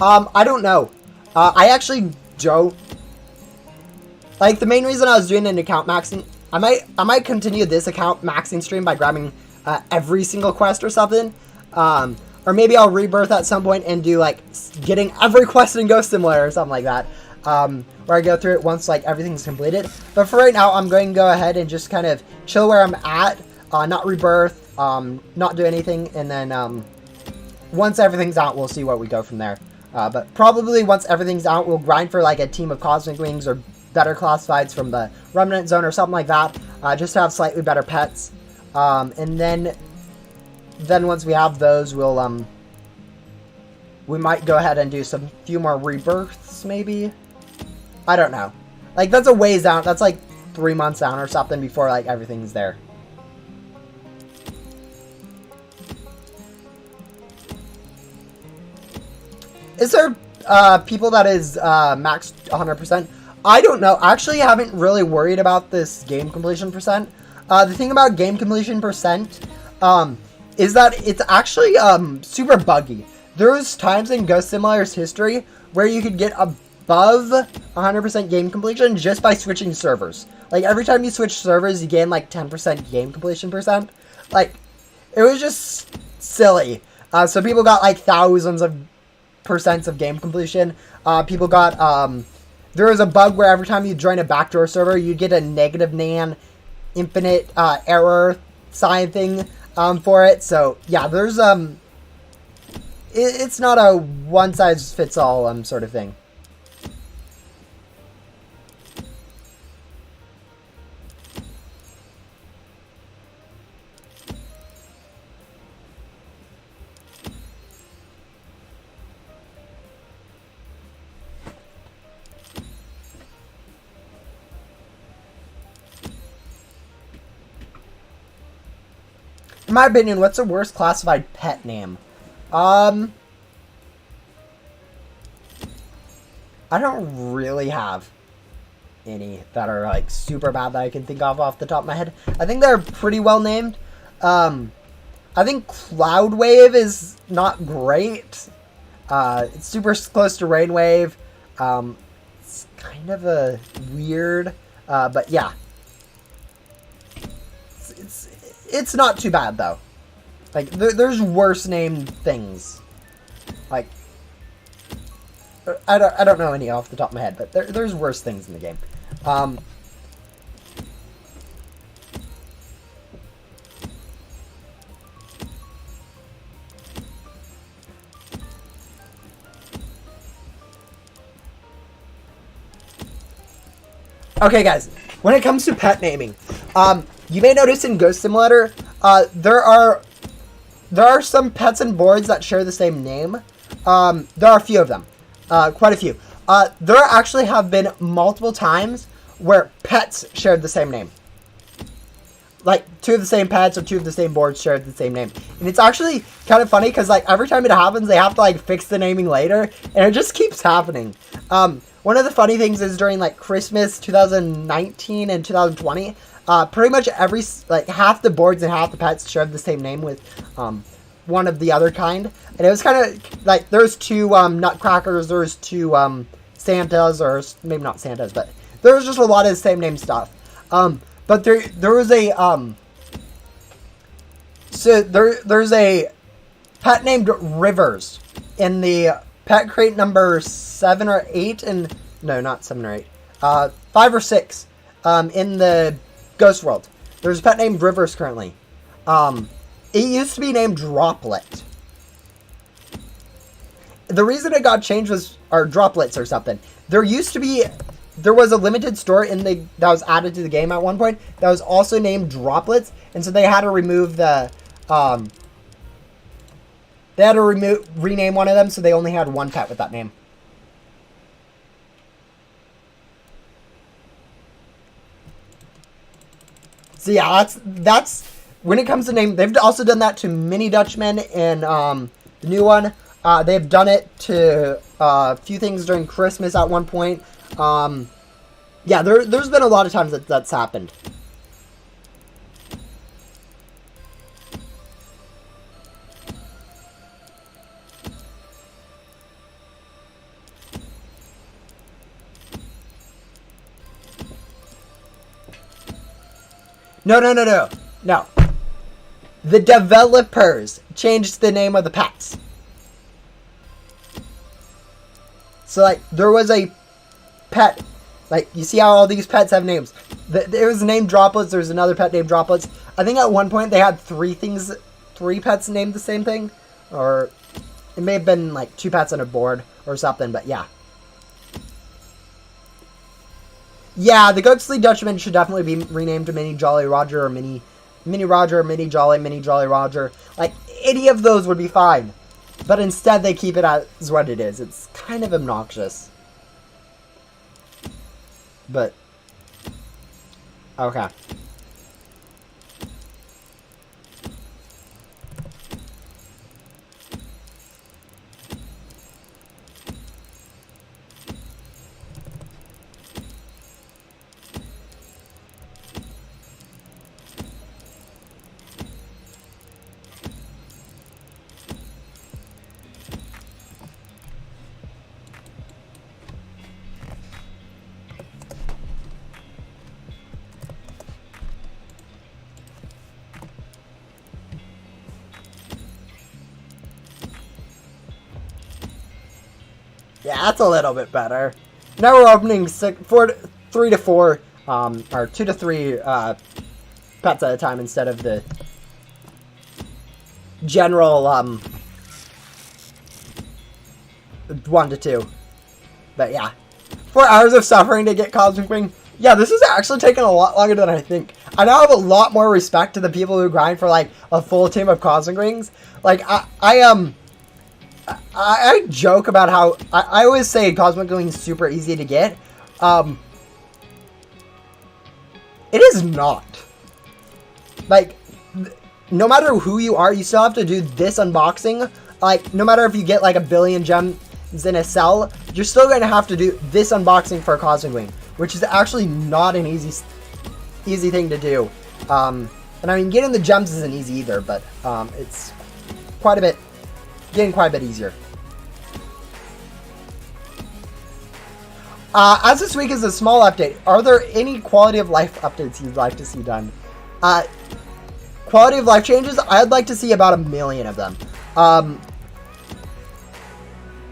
I don't know. I actually don't. Like, the main reason I was doing an account maxing... I might continue this account maxing stream by grabbing every single quest or something. Or maybe I'll rebirth at some point and do, like, getting every quest in Ghost Simulator or something like that. Where I go through it once, like, everything's completed. But for right now, I'm going to go ahead and just kind of chill where I'm at. Not rebirth. Not do anything, and then once everything's out, we'll see where we go from there. But probably once everything's out, we'll grind for like a team of Cosmic Wings or better classifieds from the Remnant Zone or something like that, just to have slightly better pets. And then once we have those, we'll we might go ahead and do some few more rebirths, maybe. I don't know. Like, that's a ways out. That's like 3 months out or something before like everything's there. Is there people that is maxed 100%? I don't know. I actually haven't really worried about this game completion percent. The thing about game completion percent is that it's actually super buggy. There's times in Ghost Simulator's history where you could get above 100% game completion just by switching servers. Like, every time you switch servers, you gain like 10% game completion percent. Like, it was just silly. So people got like thousands of percents of game completion. People got there was a bug where every time you join a backdoor server, you get a negative nan infinite error sign thing for it. So yeah, there's it's not a one size fits all sort of thing. In my opinion, what's the worst classified pet name? I don't really have any that are like super bad that I can think of off the top of my head. I think they're pretty well named. I think Cloudwave is not great. It's super close to Rainwave. It's kind of a weird, but yeah. It's not too bad though. Like there's worse named things. Like I don't know any off the top of my head, but there's worse things in the game. Okay, guys. When it comes to pet naming, you may notice in Ghost Simulator, there are some pets and boards that share the same name. There are a few of them. Quite a few. There actually have been multiple times where pets shared the same name. Like, two of the same pets or two of the same boards shared the same name. And it's actually kind of funny because, like, every time it happens, they have to, like, fix the naming later. And it just keeps happening. One of the funny things is during, like, Christmas 2019 and 2020, pretty much half the boards and half the pets shared the same name with, one of the other kind. And it was kind of like there's two Nutcrackers, there's two Santas, or maybe not Santas, but there was just a lot of the same name stuff. But there was a there's a pet named Rivers in the pet crate number 7 or 8, and no, not 7 or 8, 5 or 6 in the Ghost World. There's a pet named Rivers currently. It used to be named Droplet. The reason it got changed was, or Droplets or something. There was a limited store that was added to the game at one point that was also named Droplets, and so they had to remove the, rename one of them, so they only had one pet with that name. So yeah, that's when it comes to name. They've also done that to Mini Dutchmen in the new one. They've done it to a few things during Christmas at one point. Yeah, there's been a lot of times that's happened. No. The developers changed the name of the pets. So, like, there was a pet. Like, you see how all these pets have names. It was named Droplets. There was another pet named Droplets. I think at one point they had three pets named the same thing. Or it may have been, like, 2 pets on a board or something, but yeah. Yeah, the Ghostly Dutchman should definitely be renamed to Mini Jolly Roger or Mini Roger, Mini Jolly Roger. Like, any of those would be fine. But instead they keep it as what it is. It's kind of obnoxious. But, okay. Yeah, that's a little bit better. Now we're opening 3 to 4, or 2 to 3 pets at a time instead of the general 1 to 2. But yeah, 4 hours of suffering to get Cosmic Wing. Yeah, this is actually taking a lot longer than I think. I now have a lot more respect to the people who grind for like a full team of Cosmic Wings. Like I joke about how I always say Cosmic Wing is super easy to get. It is not. Like, no matter who you are, you still have to do this unboxing. Like, no matter if you get like 1 billion gems in a cell, you're still going to have to do this unboxing for a Cosmic Wing, which is actually not an easy thing to do. And I mean, getting the gems isn't easy either, but it's getting quite a bit easier. As this week is a small update, are there any quality of life updates you'd like to see done? Quality of life changes, I'd like to see about 1 million of them.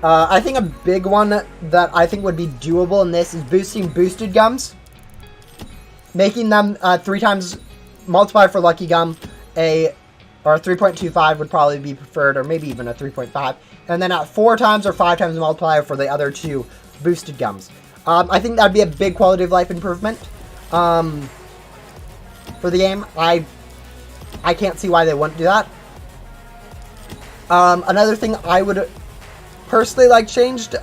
I think a big one that I think would be doable in this is boosting boosted gums. Making them 3 times multiplier for Lucky Gum, or 3.25 would probably be preferred, or maybe even a 3.5. And then at 4 times or 5 times multiplier for the other 2 boosted gums. I think that'd be a big quality of life improvement for the game. I can't see why they wouldn't do that. Another thing I would personally like changed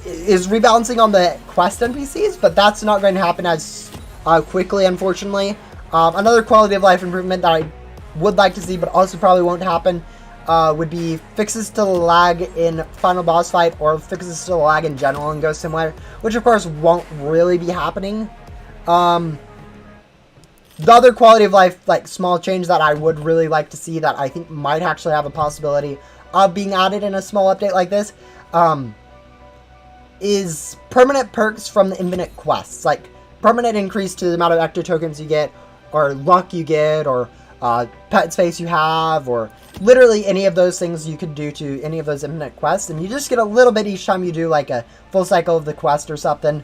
is rebalancing on the quest NPCs, but that's not going to happen as quickly, unfortunately. Another quality of life improvement that I would like to see, but also probably won't happen, would be fixes to the lag in final boss fight, or fixes to the lag in general in Ghost Simulator, which of course won't really be happening. The other quality of life, like, small change that I would really like to see, that I think might actually have a possibility of being added in a small update like this, is permanent perks from the infinite quests. Like, permanent increase to the amount of Ecto tokens you get, or luck you get, or pet space you have, or literally any of those things you could do to any of those infinite quests, and you just get a little bit each time you do like a full cycle of the quest or something.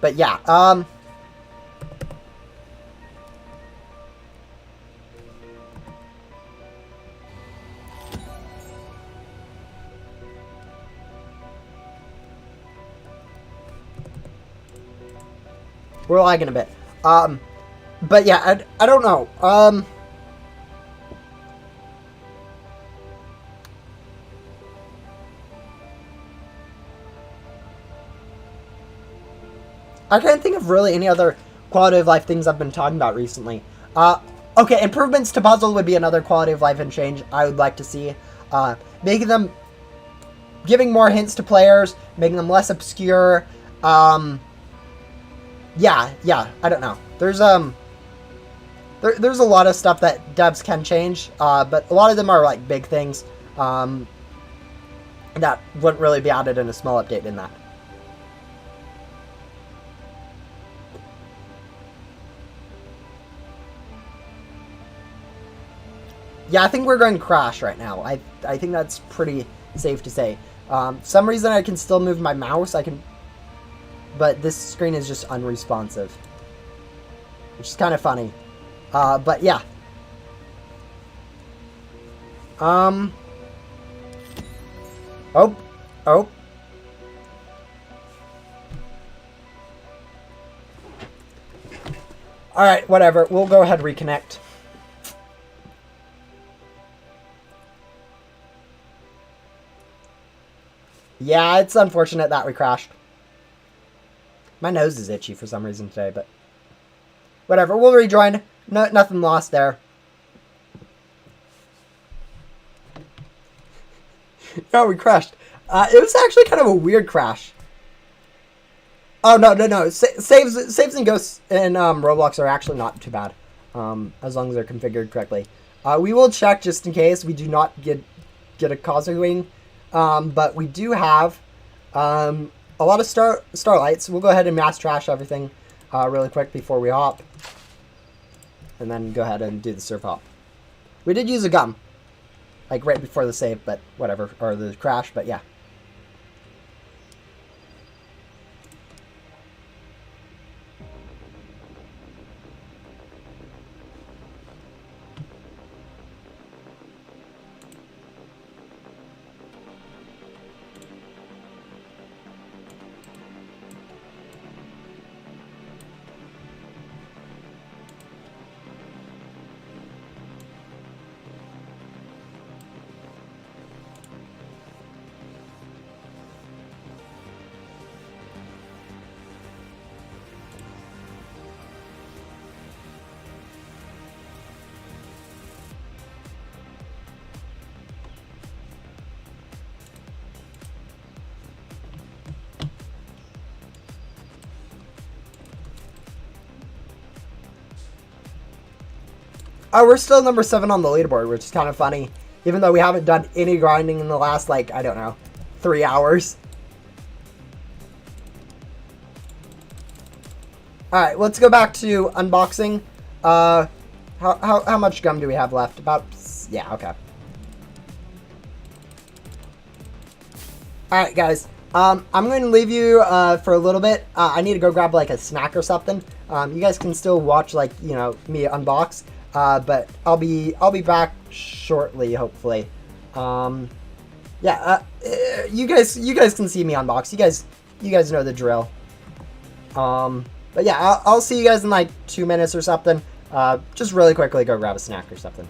But yeah, we're lagging a bit. But yeah, I don't know. I can't think of really any other quality of life things I've been talking about recently. Okay, improvements to puzzle would be another quality of life and change I would like to see. Making them, giving more hints to players, making them less obscure. Yeah, I don't know. There's there's a lot of stuff that devs can change, but a lot of them are like big things that wouldn't really be added in a small update in that. Yeah, I think we're going to crash right now. I think that's pretty safe to say. Some reason I can still move my mouse. But this screen is just unresponsive, which is kind of funny. But yeah. Oh. Alright, whatever. We'll go ahead and reconnect. Yeah, it's unfortunate that we crashed. My nose is itchy for some reason today, but whatever. We'll rejoin. No, nothing lost there. No, we crashed. It was actually kind of a weird crash. Oh, no. Saves and ghosts in Roblox are actually not too bad, as long as they're configured correctly. We will check just in case we do not get a Cosmic Wing, but we do have a lot of starlights. We'll go ahead and mass trash everything really quick before we hop, and then go ahead and do the surf hop. We did use a gum, like right before the save, but whatever, or the crash, but yeah. we're still number 7 on the leaderboard, which is kind of funny. Even though we haven't done any grinding in the last, like, I don't know, 3 hours. Alright, let's go back to unboxing. How much gum do we have left? About, yeah, okay. Alright, guys. I'm going to leave you for a little bit. I need to go grab, like, a snack or something. You guys can still watch, like, you know, me unbox. But I'll be back shortly, hopefully. Yeah, you guys can see me unbox. You guys know the drill. But yeah, I'll see you guys in like 2 minutes or something. Just really quickly go grab a snack or something.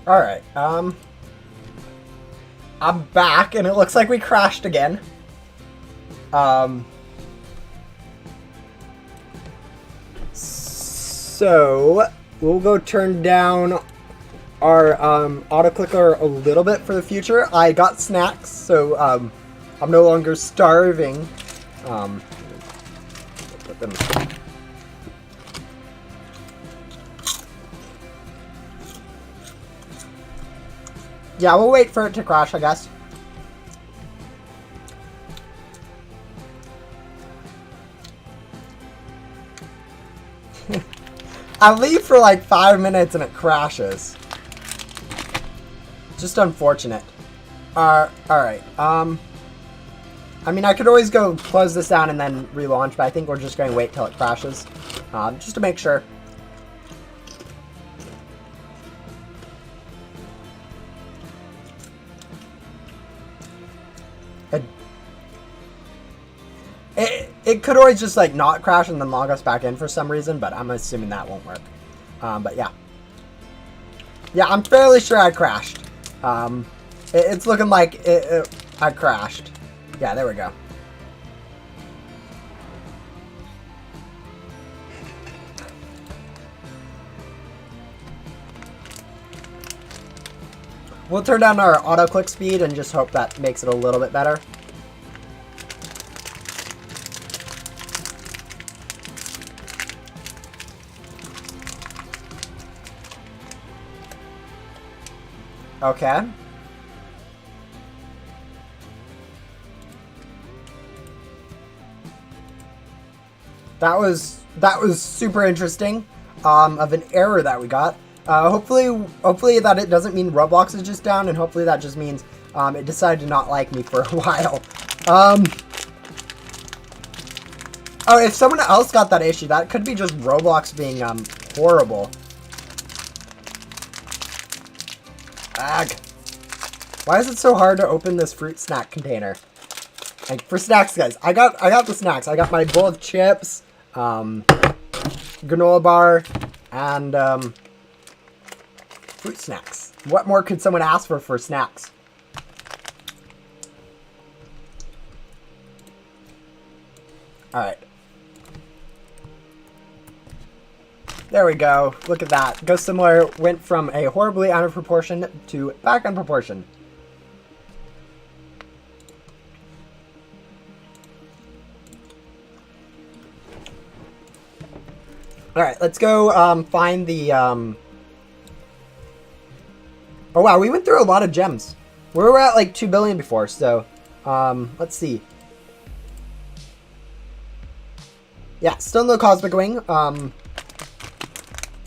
Alright, I'm back, and it looks like we crashed again. So, we'll go turn down our auto clicker a little bit for the future. I got snacks, so I'm no longer starving. Put them. Yeah, we'll wait for it to crash, I guess. I leave for like 5 minutes and it crashes. Just unfortunate. Alright. I mean, I could always go close this down and then relaunch, but I think we're just going to wait till it crashes. Just to make sure. It could always just like not crash and then log us back in for some reason, but I'm assuming that won't work. But yeah. Yeah, I'm fairly sure I crashed. It's looking like I crashed. Yeah, there we go. We'll turn down our auto-click speed and just hope that makes it a little bit better. Okay. That was super interesting. Of an error that we got. Hopefully that it doesn't mean Roblox is just down, and hopefully that just means it decided to not like me for a while. Oh, if someone else got that issue, that could be just Roblox being horrible. Ag. Why is it so hard to open this fruit snack container? Like, for snacks, guys, I got the snacks. I got my bowl of chips, granola bar, and fruit snacks. What more could someone ask for snacks? Alright. There we go. Look at that. Ghost Similar went from a horribly out of proportion to back on proportion. Alright, let's go find the... Oh wow, we went through a lot of gems. We were at like 2 billion before, so... let's see. Yeah, still no Cosmic Wing.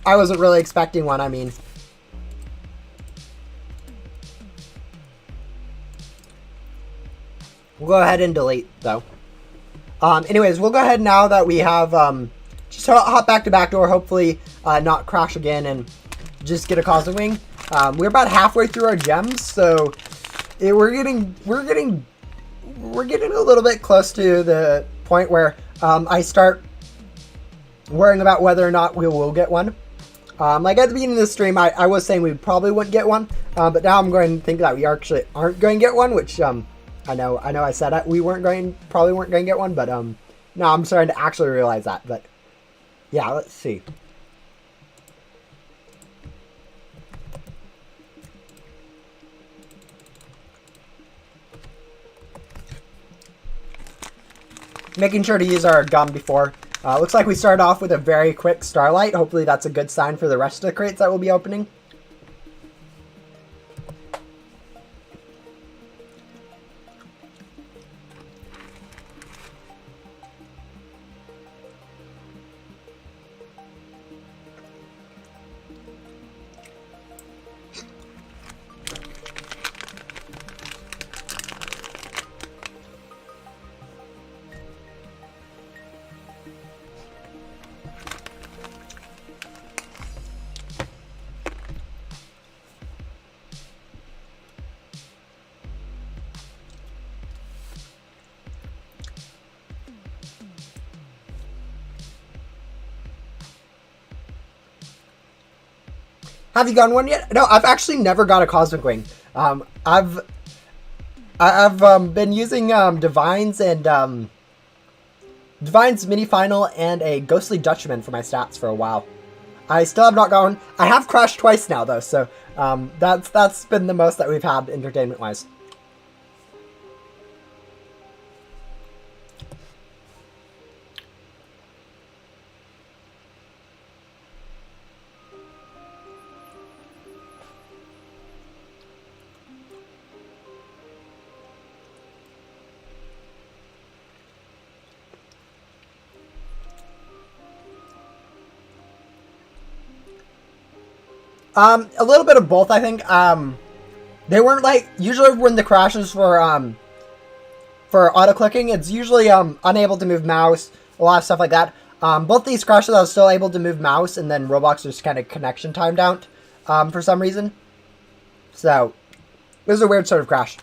I wasn't really expecting one, I mean. We'll go ahead and delete, though. Anyways, we'll go ahead now that we have... just hop back to backdoor, hopefully not crash again, and just get a Cosmic Wing. We're about halfway through our gems, so we're getting a little bit close to the point where I start worrying about whether or not we will get one. Like at the beginning of the stream, I was saying we probably wouldn't get one, but now I'm going to think that we actually aren't going to get one, which I know I said that we probably weren't going to get one, but now I'm starting to actually realize that. But yeah, let's see. Making sure to use our gum before. Looks like we started off with a very quick Starlight. Hopefully that's a good sign for the rest of the crates that we'll be opening. Have you gotten one yet? No, I've actually never got a Cosmic Wing. I've been using Divines and Divines Mini Final and a Ghostly Dutchman for my stats for a while. I still have not gone. I have crashed twice now though, so that's been the most that we've had entertainment wise. A little bit of both, I think. They weren't like, usually when the crashes for auto clicking, it's usually unable to move mouse, a lot of stuff like that. Both these crashes I was still able to move mouse, and then Roblox just kind of connection timed out for some reason. So it was a weird sort of crash.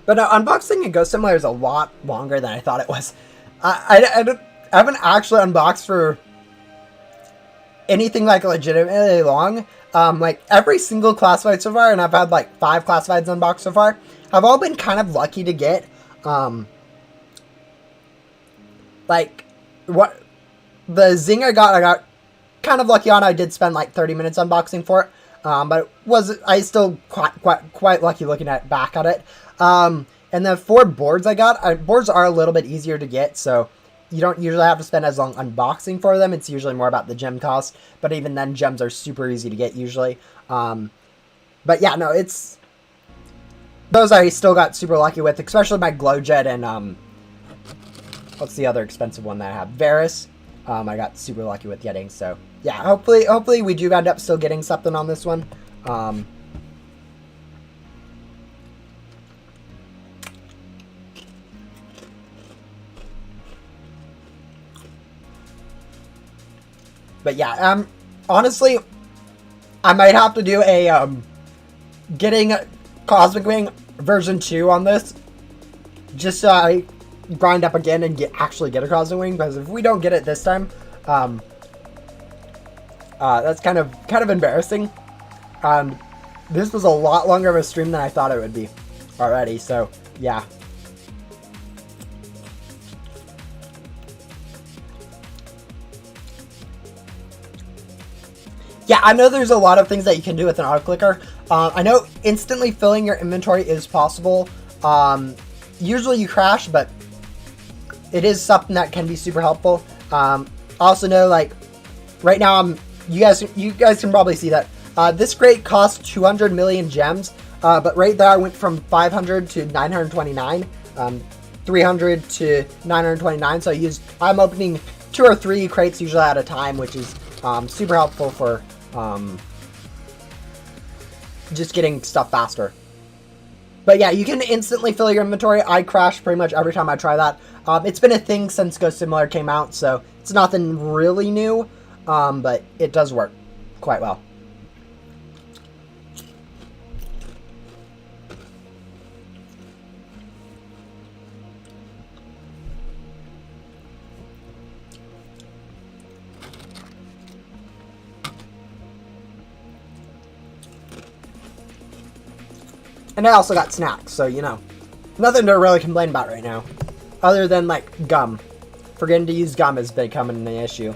But unboxing and Ghost Simulator is a lot longer than I thought it was. I haven't actually unboxed for anything like legitimately long. Like every single classified so far, and I've had like 5 classifieds unboxed so far, have all been kind of lucky to get. Like what the Zing I got kind of lucky on. I did spend like 30 minutes unboxing for it. But I still quite lucky looking back at it. And the 4 boards I got, boards are a little bit easier to get, so you don't usually have to spend as long unboxing for them. It's usually more about the gem cost, but even then, gems are super easy to get usually. But yeah, no, those I still got super lucky with, especially my Glow Jet and, what's the other expensive one that I have? Varus. I got super lucky with getting, so yeah, hopefully we do end up still getting something on this one. But yeah, honestly, I might have to do a, getting Cosmic Wing version 2 on this. Just so I grind up again and actually get a Cosmic Wing, because if we don't get it this time, that's kind of embarrassing. This was a lot longer of a stream than I thought it would be already, so yeah. Yeah, I know there's a lot of things that you can do with an auto clicker. I know instantly filling your inventory is possible. Usually you crash, but it is something that can be super helpful. I also know, like, right now you guys can probably see that this crate costs 200 million gems, but right there I went from 500 to 929, 300 to 929. So I'm opening 2 or 3 crates usually at a time, which is super helpful for just getting stuff faster. But yeah, you can instantly fill your inventory. I crash pretty much every time I try that. It's been a thing since Ghost Simulator came out, so it's nothing really new, but it does work quite well. And I also got snacks, so, you know, nothing to really complain about right now. Other than, like, gum. Forgetting to use gum has becoming an issue.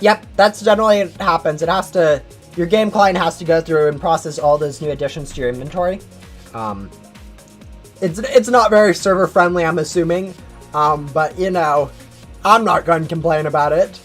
Yep, that's generally what happens. It has to, your game client has to go through and process all those new additions to your inventory. It's not very server friendly, I'm assuming. But, you know, I'm not going to complain about it.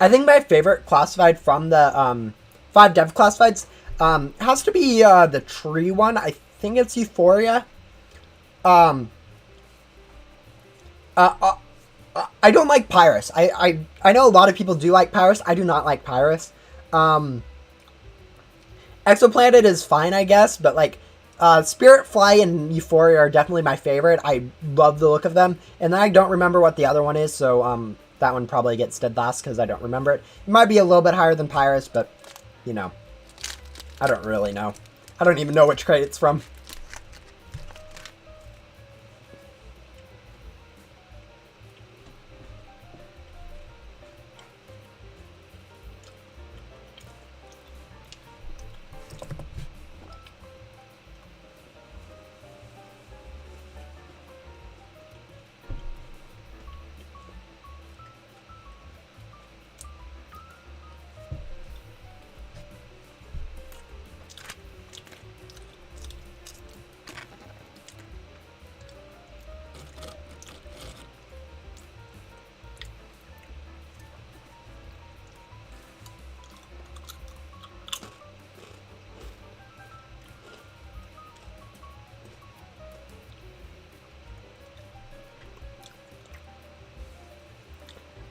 I think my favorite classified from the 5 dev classifieds has to be the tree one. I think it's Euphoria. I don't like Pyrus. I know a lot of people do like Pyrus. I do not like Pyrus. Exoplanet is fine, I guess, but like Spirit Fly and Euphoria are definitely my favorite. I love the look of them, and then I don't remember what the other one is, so that one probably gets dead last because I don't remember it. It might be a little bit higher than Pyrus, but you know, I don't really know. I don't even know which crate it's from.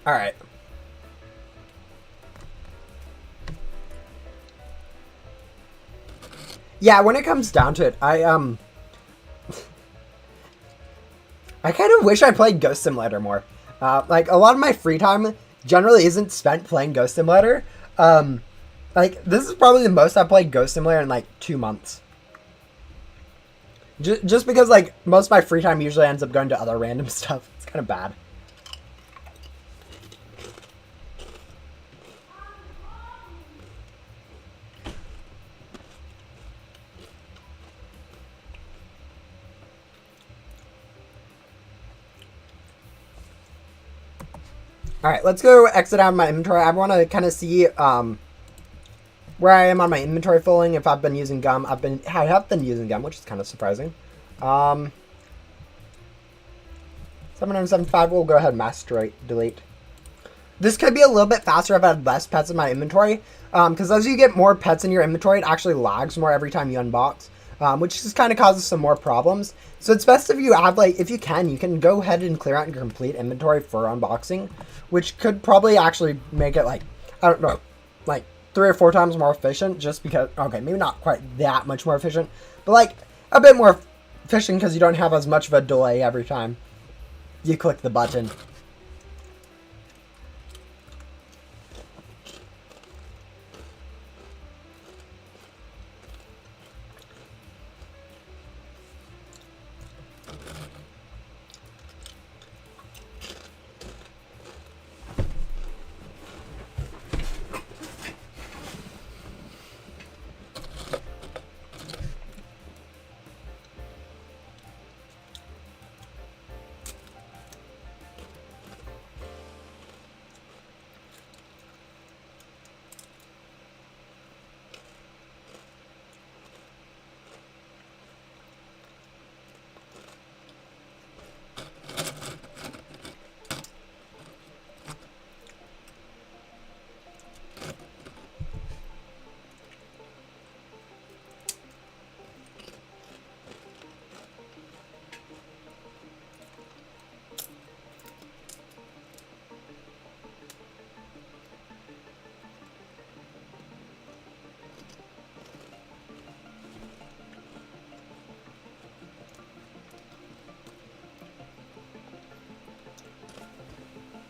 All right. Yeah, when it comes down to it, I kind of wish I played Ghost Simulator more. Like a lot of my free time generally isn't spent playing Ghost Simulator. Like this is probably the most I played Ghost Simulator in like 2 months. Just because like most of my free time usually ends up going to other random stuff. It's kind of bad. All right, let's go exit out of my inventory. I want to kind of see where I am on my inventory filling. If I've been using gum, I have been using gum, which is kind of surprising. 775. We'll go ahead and master delete. This could be a little bit faster if I had less pets in my inventory, because as you get more pets in your inventory, it actually lags more every time you unbox. Which just kind of causes some more problems. So it's best if you have, like, if you can go ahead and clear out your complete inventory for unboxing, which could probably actually make it, like, I don't know, like 3 or 4 times more efficient, just because, okay, maybe not quite that much more efficient, but like a bit more efficient because you don't have as much of a delay every time you click the button.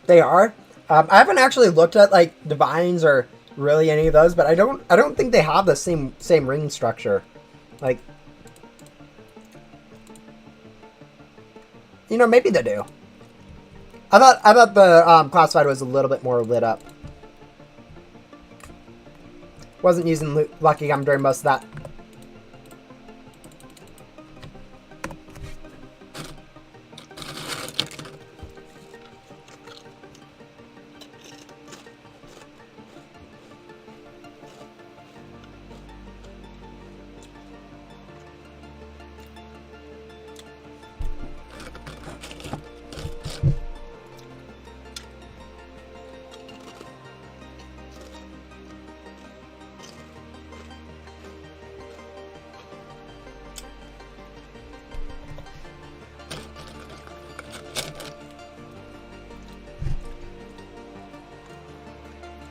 They are. I haven't actually looked at like Divines or really any of those, but I don't think they have the same ring structure. Like, you know, maybe they do. I thought the classified was a little bit more lit up. Wasn't using Lucky Gum during most of that.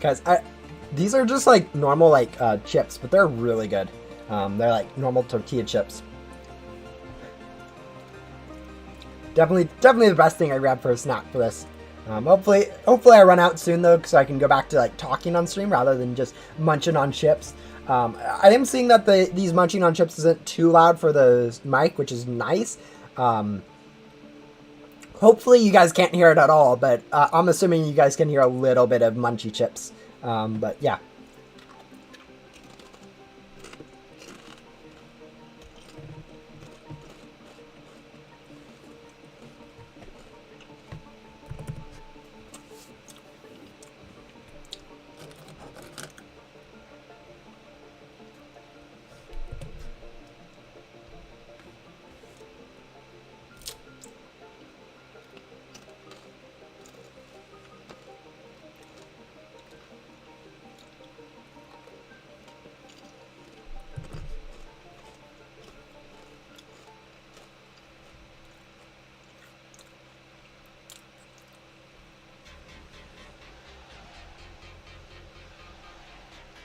Because these are just like normal like chips, but they're really good. They're like normal tortilla chips. Definitely the best thing I grabbed for a snack for this. Hopefully I run out soon though, so I can go back to like talking on stream rather than just munching on chips. I am seeing that these munching on chips isn't too loud for the mic, which is nice. Hopefully you guys can't hear it at all, but I'm assuming you guys can hear a little bit of munchy chips. But yeah.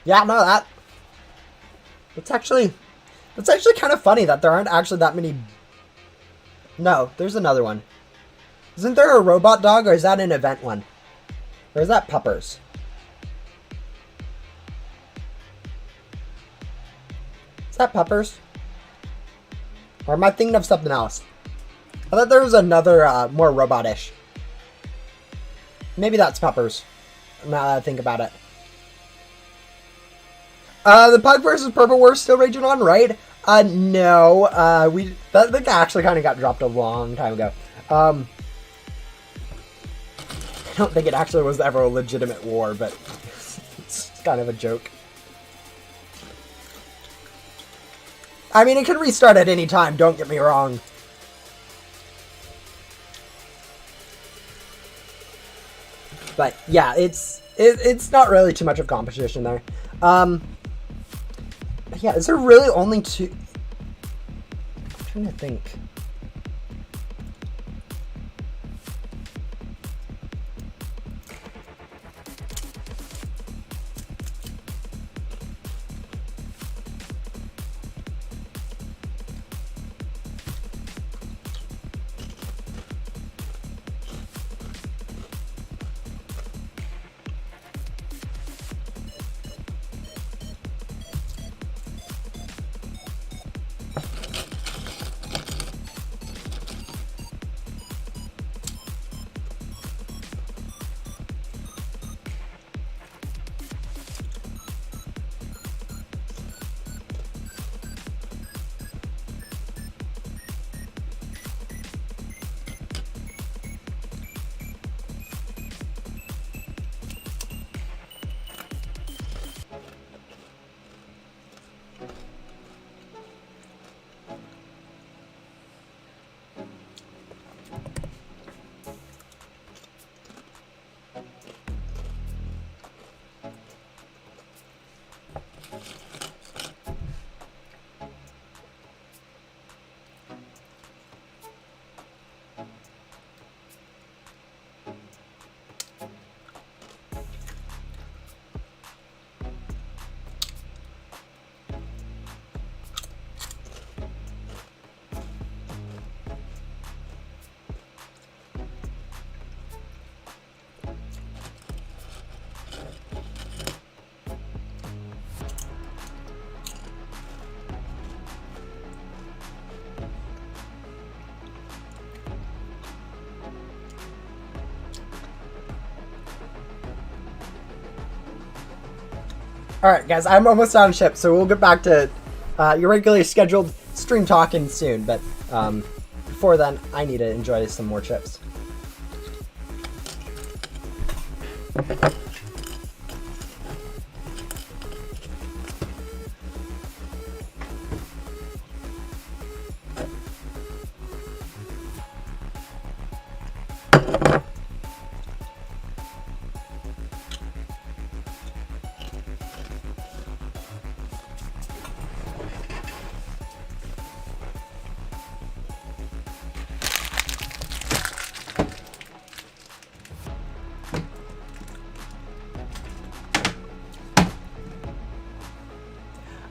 Yeah, no, that's actually kind of funny that there aren't actually that many. No, there's another one. Isn't there a robot dog, or is that an event one? Or is that Puppers? Is that Puppers? Or am I thinking of something else? I thought there was another, more robot-ish. Maybe that's Puppers, now that I think about it. The Pug vs. Purple War is still raging on, right? No. That actually kind of got dropped a long time ago. I don't think it actually was ever a legitimate war, but it's kind of a joke. I mean, it can restart at any time, don't get me wrong. But yeah, it's not really too much of competition there. Yeah, is there really only two? I'm trying to think. Alright guys, I'm almost on ship, so we'll get back to your regularly scheduled stream talking soon, but before then, I need to enjoy some more chips.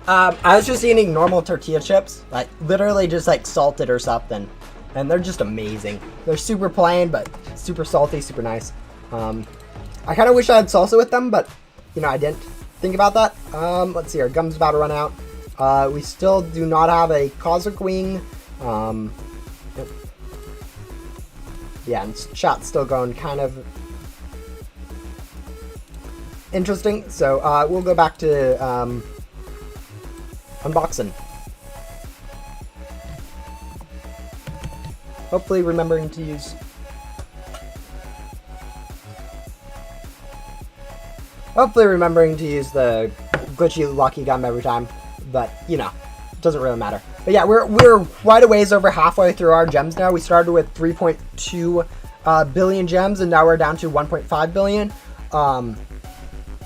I was just eating normal tortilla chips, like literally just like salted or something, and they're just amazing. They're super plain, but super salty, super nice. I kind of wish I had salsa with them, but you know, I didn't think about that. Let's see, our gum's about to run out. We still do not have a cosmic wing. Yep. Yeah, and chat's still going kind of interesting. So we'll go back to unboxing. Hopefully remembering to use... Hopefully remembering to use the glitchy lucky gum every time. But, you know, it doesn't really matter. But yeah, we're quite a ways over halfway through our gems now. We started with 3.2 billion gems, and now we're down to 1.5 billion.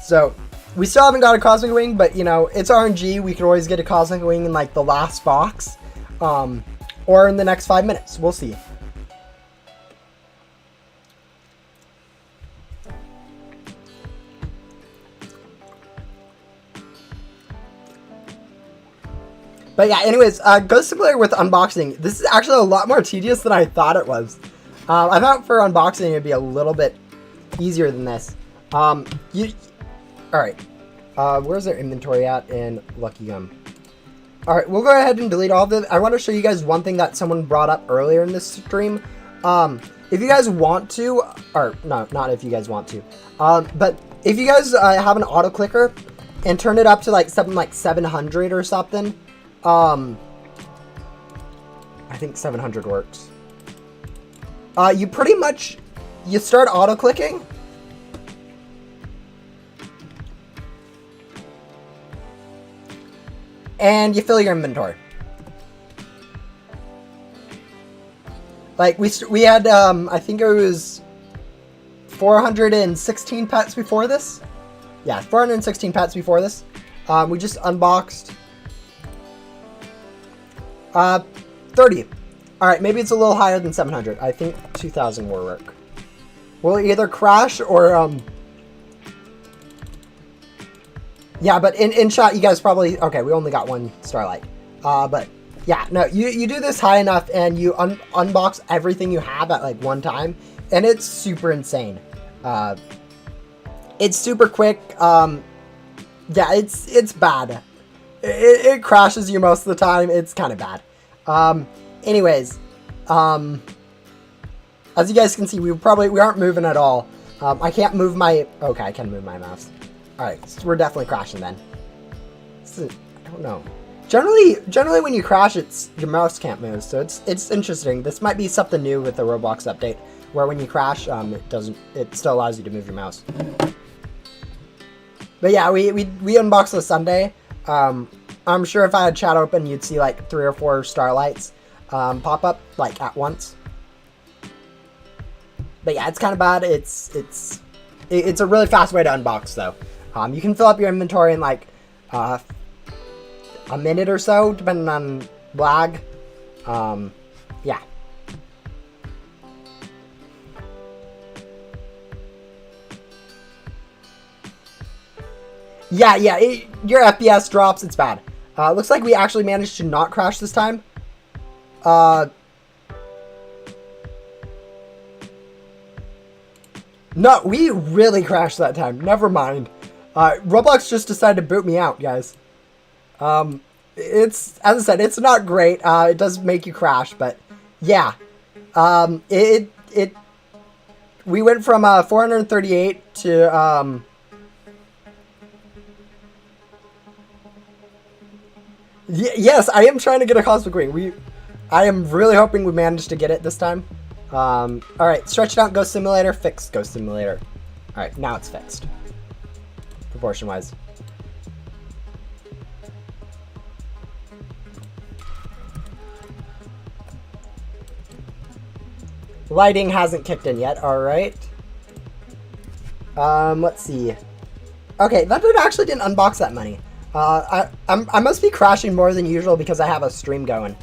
So we still haven't got a cosmic wing, but you know, it's RNG. We could always get a cosmic wing in like the last box, or in the next 5 minutes. We'll see. But yeah, anyways, Ghost Simulator with unboxing. This is actually a lot more tedious than I thought it was. I thought for unboxing it'd be a little bit easier than this. All right. Where's their inventory at in Lucky Gum? All right, we'll go ahead and delete all of it. I want to show you guys one thing that someone brought up earlier in this stream. If you guys want to, or no, not if you guys want to, but if you guys have an auto clicker and turn it up to like something like 700 or something, I think 700 works. You pretty much, you start auto clicking. And you fill your inventory. Like we had, I think it was 416 pets before this. Yeah, 416 pets before this. We just unboxed 30. All right, maybe it's a little higher than 700. I think 2,000 will work. Will either crash or yeah, but in shot, you guys probably... Okay, we only got one starlight. But, yeah, no, you do this high enough, and you unbox everything you have at, like, one time, and it's super insane. It's super quick. Yeah, it's bad. It crashes you most of the time. It's kind of bad. Anyways, as you guys can see, we aren't moving at all. I can't move my... Okay, I can move my mouse. Alright, so we're definitely crashing then. I don't know. Generally when you crash, your mouse can't move, so it's interesting. This might be something new with the Roblox update, where when you crash, it still allows you to move your mouse. But yeah, we unboxed this Sunday. I'm sure if I had chat open, you'd see like 3 or 4 starlights pop up like at once. But yeah, it's kind of bad. It's a really fast way to unbox though. You can fill up your inventory in like a minute or so, depending on lag. Yeah. Yeah, your FPS drops, it's bad. Looks like we actually managed to not crash this time. No, we really crashed that time. Never mind. Roblox just decided to boot me out, guys. As I said, it's not great. It does make you crash, but yeah. We went from 438 to yes, I am trying to get a cosmic wing. I am really hoping we managed to get it this time. Alright, stretch it out, Ghost Simulator, fixed Ghost Simulator. Alright, now it's fixed. Proportion-wise. Lighting hasn't kicked in yet, alright. Let's see. Okay, that actually didn't unbox that many. I must be crashing more than usual because I have a stream going.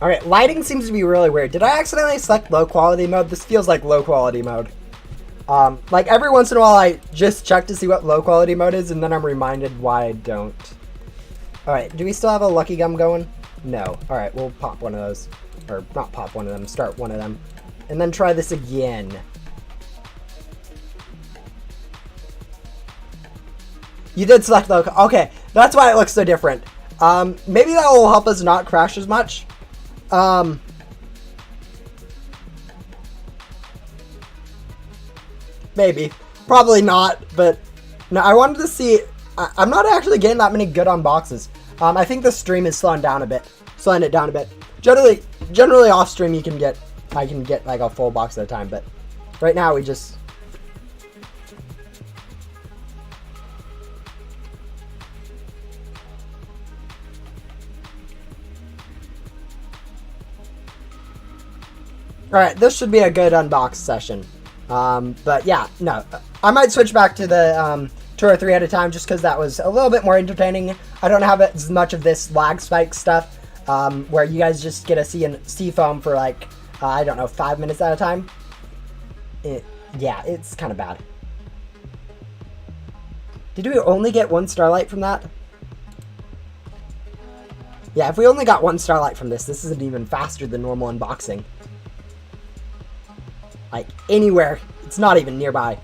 Alright, lighting seems to be really weird. Did I accidentally select low quality mode? This feels like low quality mode. Like every once in a while I just check to see what low quality mode is and then I'm reminded why I don't. Alright, do we still have a Lucky Gum going? No. Alright, we'll pop one of those. Or not pop one of them, start one of them. And then try this again. You did select low. Okay, that's why it looks so different. Maybe that will help us not crash as much. Maybe. Probably not, but no, I wanted to see. I'm not actually getting that many good unboxes. I think the stream is slowing it down a bit. Generally off stream I can get like a full box at a time, but right now we just. Alright, this should be a good unbox session. But yeah, no. I might switch back to the 2 or 3 at a time just because that was a little bit more entertaining. I don't have as much of this lag spike stuff where you guys just get to see a sea foam for like, I don't know, 5 minutes at a time. Yeah, it's kind of bad. Did we only get 1 starlight from that? Yeah, if we only got 1 starlight from this isn't even faster than normal unboxing. Like, anywhere. It's not even nearby.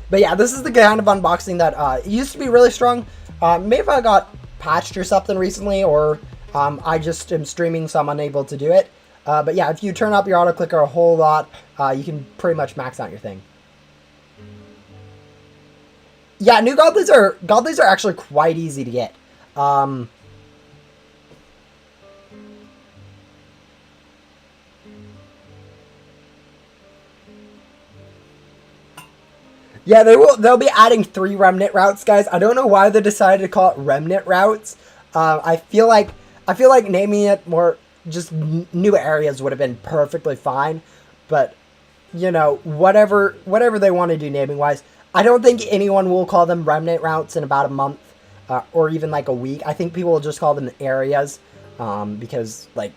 But yeah, this is the kind of unboxing that used to be really strong. Maybe if I got patched or something recently, or I just am streaming so I'm unable to do it. But yeah, if you turn up your auto clicker a whole lot, you can pretty much max out your thing. Yeah, new godlies are actually quite easy to get. Yeah, they'll be adding 3 remnant routes, guys. I don't know why they decided to call it remnant routes. I feel like naming it more just new areas would have been perfectly fine, but you know, whatever they want to do naming wise, I don't think anyone will call them remnant routes in about a month or even like a week. I think people will just call them areas because like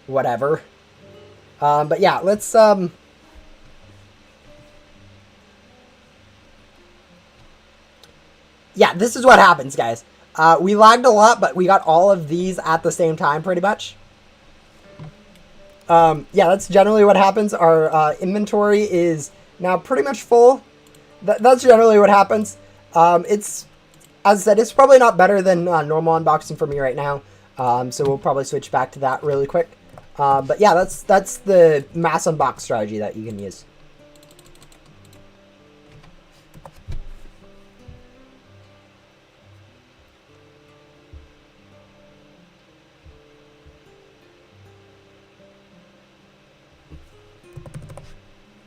whatever. But yeah, let's yeah, this is what happens, guys. We lagged a lot, but we got all of these at the same time, pretty much. Yeah, that's generally what happens. Our inventory is now pretty much full. That's generally what happens. It's, as I said, it's probably not better than normal unboxing for me right now. So we'll probably switch back to that really quick. But yeah, that's the mass unbox strategy that you can use.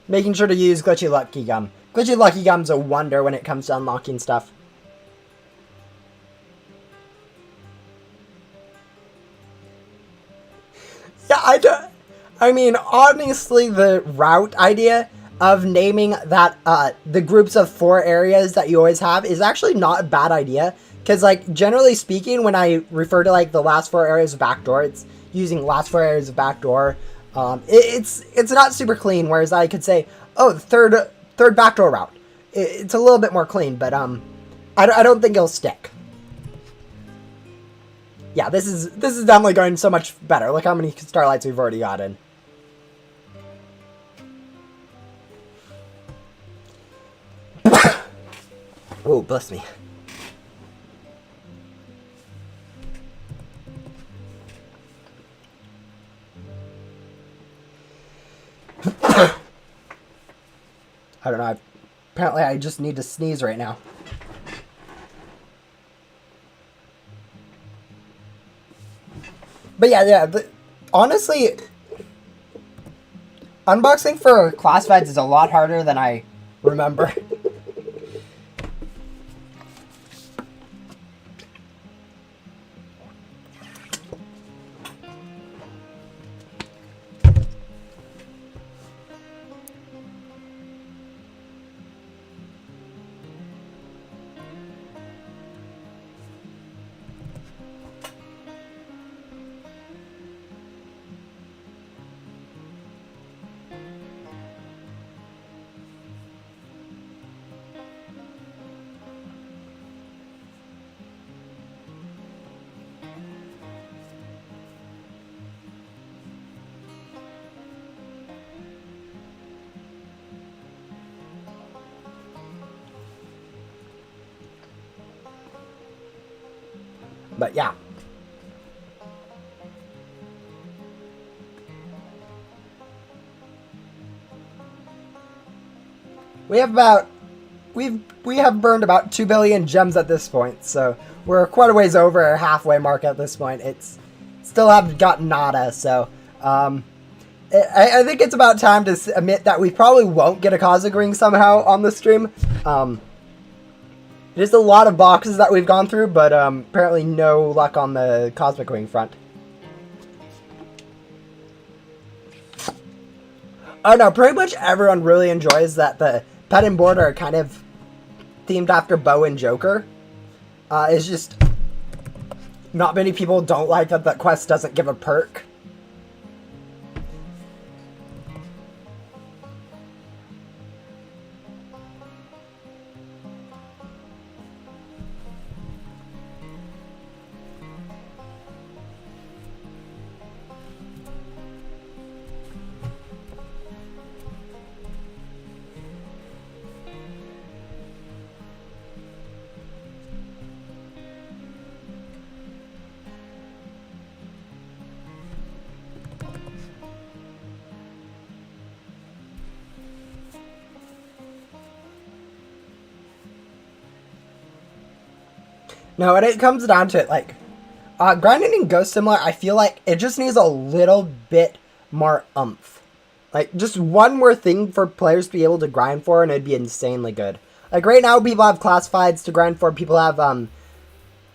Making sure to use Glitchy Lucky Gum. Glitchy Lucky Gum's a wonder when it comes to unlocking stuff. Yeah, I mean, honestly, the route idea of naming that the groups of 4 areas that you always have is actually not a bad idea. Because, like, generally speaking, when I refer to, like, the last 4 areas of backdoor, it's using last 4 areas of backdoor. It's not super clean, whereas I could say, oh, the third backdoor route. It's a little bit more clean, but I don't think it'll stick. Yeah, this is definitely going so much better. Look how many starlights we've already gotten. Oh, bless me. I don't know. Apparently, I just need to sneeze right now. But yeah. Honestly, unboxing for classifieds is a lot harder than I remember. But yeah. We have burned about 2 billion gems at this point, so we're quite a ways over our halfway mark at this point. It's still haven't gotten nada, so I think it's about time to admit that we probably won't get a Cosmic Ring somehow on the stream. There's a lot of boxes that we've gone through, but apparently no luck on the Cosmic Ring front. Oh no, pretty much everyone really enjoys that the pet and board are kind of themed after Bo and Joker. It's just not many people don't like that that quest doesn't give a perk. No, when it comes down to it, like, grinding in Ghost Similar, I feel like it just needs a little bit more oomph. Like, just one more thing for players to be able to grind for, and it'd be insanely good. Like, right now, people have classifieds to grind for, people have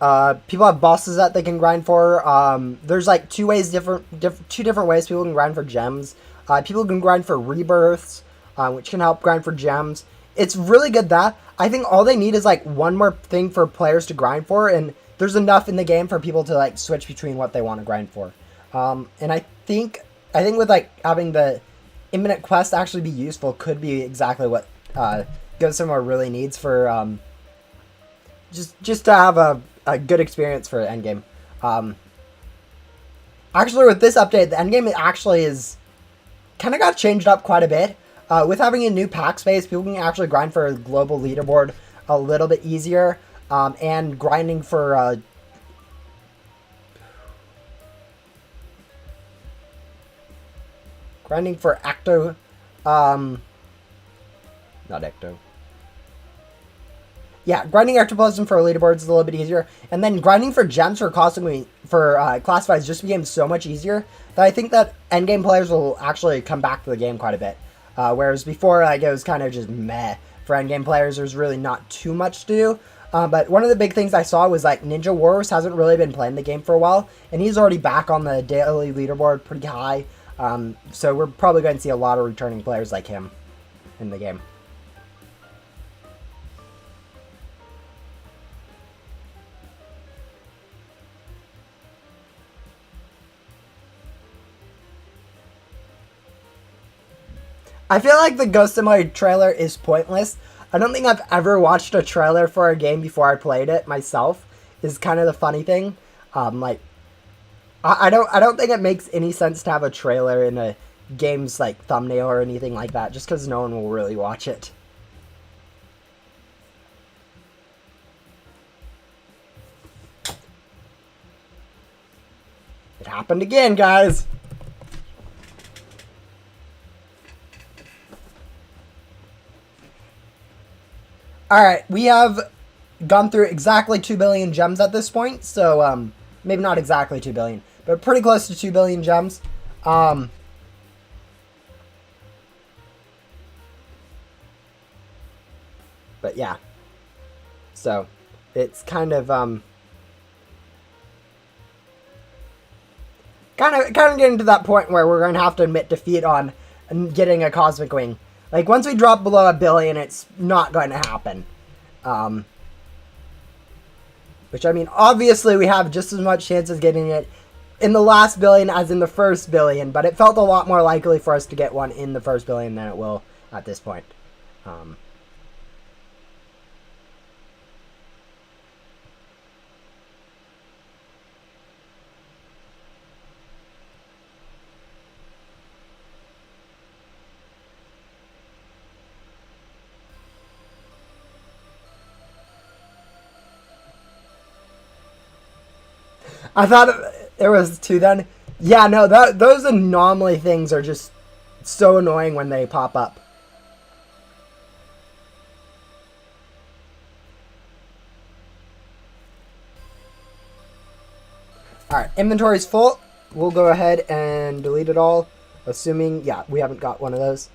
bosses that they can grind for. There's, like, two different ways people can grind for gems. People can grind for rebirths, which can help grind for gems. It's really good that. I think all they need is, like, one more thing for players to grind for, and there's enough in the game for people to, like, switch between what they want to grind for. And I think with, like, having the Infinite Quest actually be useful could be exactly what Ghost Similar really needs for, just to have a good experience for endgame. Actually, with this update, the endgame actually is kind of got changed up quite a bit. With having a new pack space, people can actually grind for a global leaderboard a little bit easier, and grinding for Ecto, not Ecto. Yeah, grinding Ectoplasm for leaderboards is a little bit easier, and then grinding for gems for classifieds just became so much easier that I think that endgame players will actually come back to the game quite a bit. Whereas before, like, it was kind of just meh for endgame players. There's really not too much to do. But one of the big things I saw was, like, Ninja Warriors hasn't really been playing the game for a while, and he's already back on the daily leaderboard pretty high. So we're probably going to see a lot of returning players like him in the game. I feel like the Ghost Similar trailer is pointless. I don't think I've ever watched a trailer for a game before I played it myself, is kind of the funny thing. Like, I don't think it makes any sense to have a trailer in a game's, like, thumbnail or anything like that, just because no one will really watch it. It happened again, guys! Alright, we have gone through exactly 2 billion gems at this point, so, maybe not exactly 2 billion, but pretty close to 2 billion gems. But yeah. So, it's kind of getting to that point where we're going to have to admit defeat on getting a Cosmic Wing. Like, once we drop below 1 billion, it's not going to happen. Which, I mean, obviously we have just as much chance of getting it in the last billion as in the first billion, but it felt a lot more likely for us to get one in the first billion than it will at this point. I thought it was 2 then. Yeah, no, those anomaly things are just so annoying when they pop up. Alright, inventory's full. We'll go ahead and delete it all. Assuming, yeah, we haven't got one of those.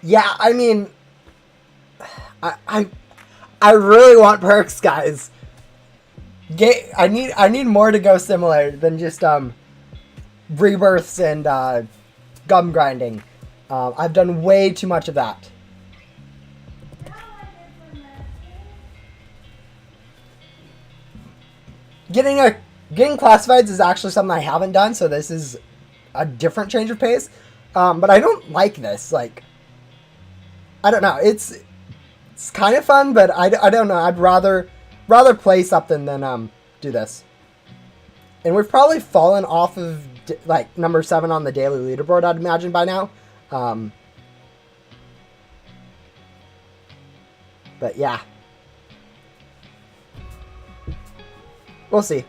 Yeah, I mean, I really want perks, guys. I need more to go similar than just rebirths and gum grinding. I've done way too much of that. Getting classifieds is actually something I haven't done, so this is a different change of pace. But I don't like this. Like, I don't know. It's kind of fun, but I don't know. I'd rather play something than do this. And we've probably fallen off of like number 7 on the daily leaderboard, I'd imagine by now. But yeah, we'll see.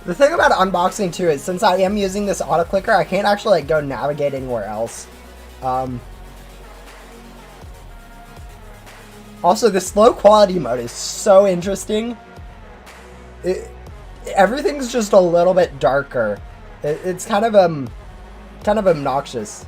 The thing about unboxing too is since I am using this auto clicker, I can't actually like go navigate anywhere else. Also, this low quality mode is so interesting. Everything's just a little bit darker. It's kind of obnoxious.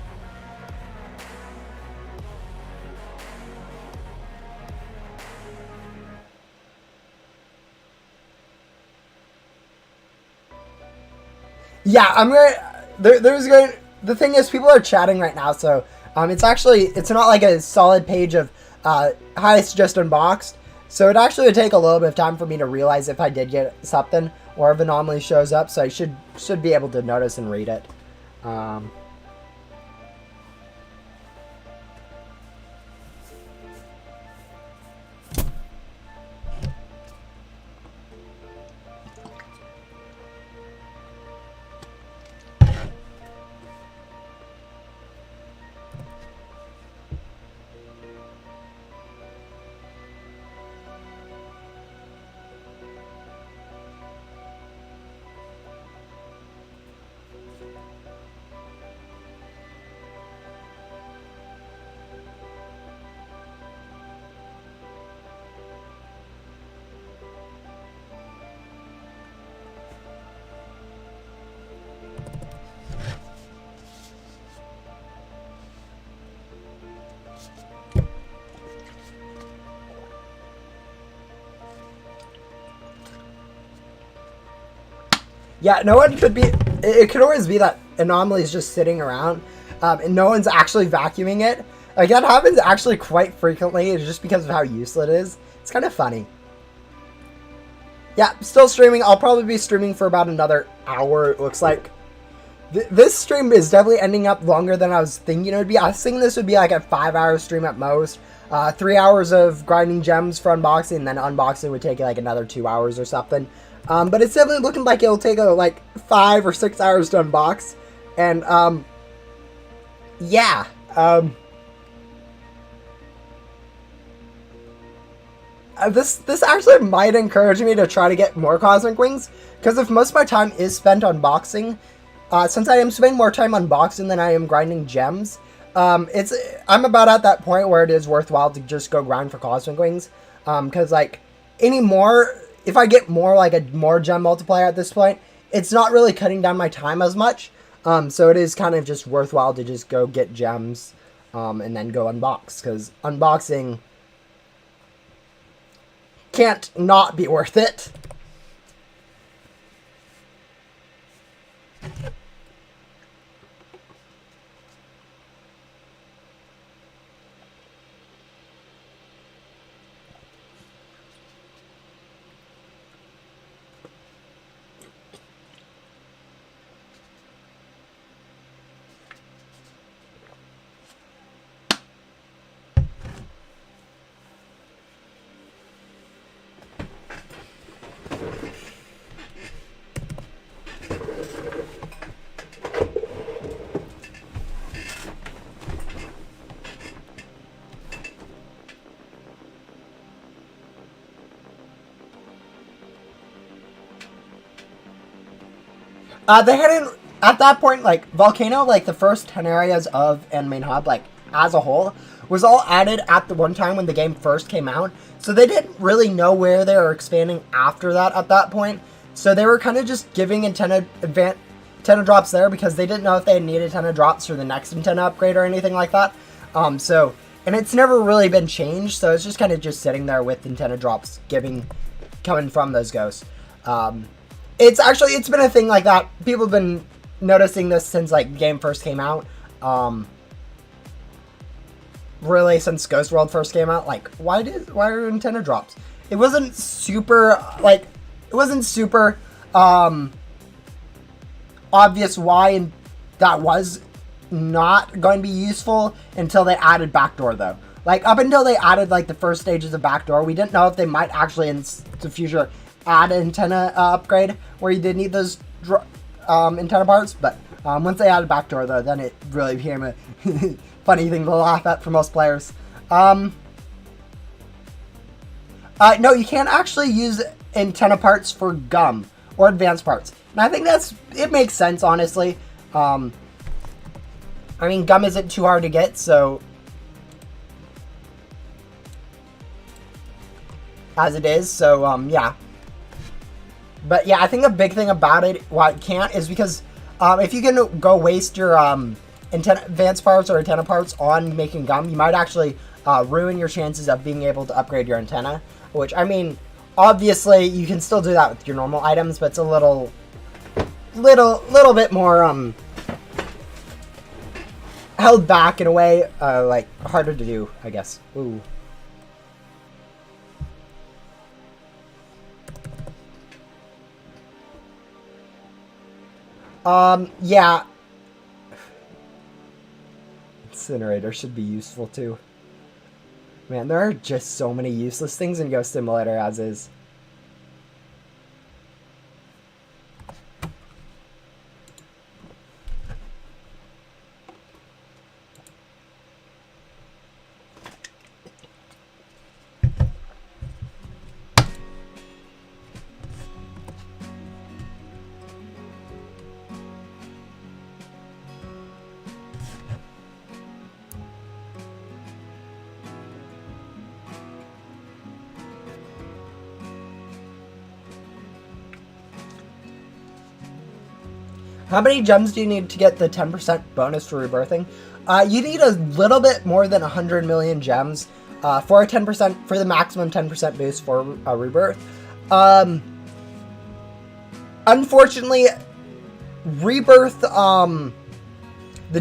Yeah, I'm gonna. The thing is, people are chatting right now, so it's not like a solid page of hi, it's just unboxed. So it actually would take a little bit of time for me to realize if I did get something or if anomaly shows up. So I should be able to notice and read it. Yeah, no one could be... It could always be that anomalies just sitting around, and no one's actually vacuuming it. Like, that happens actually quite frequently, it's just because of how useless it is. It's kind of funny. Yeah, still streaming. I'll probably be streaming for about another hour, it looks like. This stream is definitely ending up longer than I was thinking it would be. I was thinking this would be like a 5-hour stream at most. 3 hours of grinding gems for unboxing, and then unboxing would take like another 2 hours or something. But it's definitely looking like it'll take like 5 or 6 hours to unbox. And, yeah. This actually might encourage me to try to get more Cosmic Wings, because if most of my time is spent unboxing, since I am spending more time unboxing than I am grinding gems, I'm about at that point where it is worthwhile to just go grind for Cosmic Wings, because like anymore, if I get more like a more gem multiplier at this point, it's not really cutting down my time as much, so it is kind of just worthwhile to just go get gems, and then go unbox, because unboxing can't not be worth it. They hadn't, at that point, like, Volcano, like, the first 10 areas of and main hub, like, as a whole, was all added at the one time when the game first came out. So they didn't really know where they were expanding after that at that point. So they were kind of just giving antenna drops there because they didn't know if they needed antenna drops for the next antenna upgrade or anything like that. And it's never really been changed, so it's just kind of just sitting there with antenna drops coming from those ghosts. It's been a thing like that. People have been noticing this since like the game first came out. Really since Ghost World first came out. Like, why are antenna drops? It wasn't super obvious why that was not going to be useful until they added backdoor though. Like, up until they added like the first stages of backdoor, we didn't know if they might actually in the future add antenna upgrade where you did need those antenna parts, but once they added backdoor though, then it really became a funny thing to laugh at for most players. No, you can't actually use antenna parts for gum or advanced parts, and I think it makes sense, honestly. I mean, gum isn't too hard to get, so as it is, so yeah. But yeah, I think the big thing about it, why it can't, is because if you can go waste your advanced parts or antenna parts on making gum, you might actually ruin your chances of being able to upgrade your antenna. Which, I mean, obviously you can still do that with your normal items, but it's a little bit more held back in a way, like harder to do, I guess. Ooh. Yeah. Incinerator should be useful too. Man, there are just so many useless things in Ghost Simulator as is. How many gems do you need to get the 10% bonus for rebirthing? You need a little bit more than 100 million gems for a 10% for the maximum 10% boost for a rebirth. unfortunately, Rebirth, the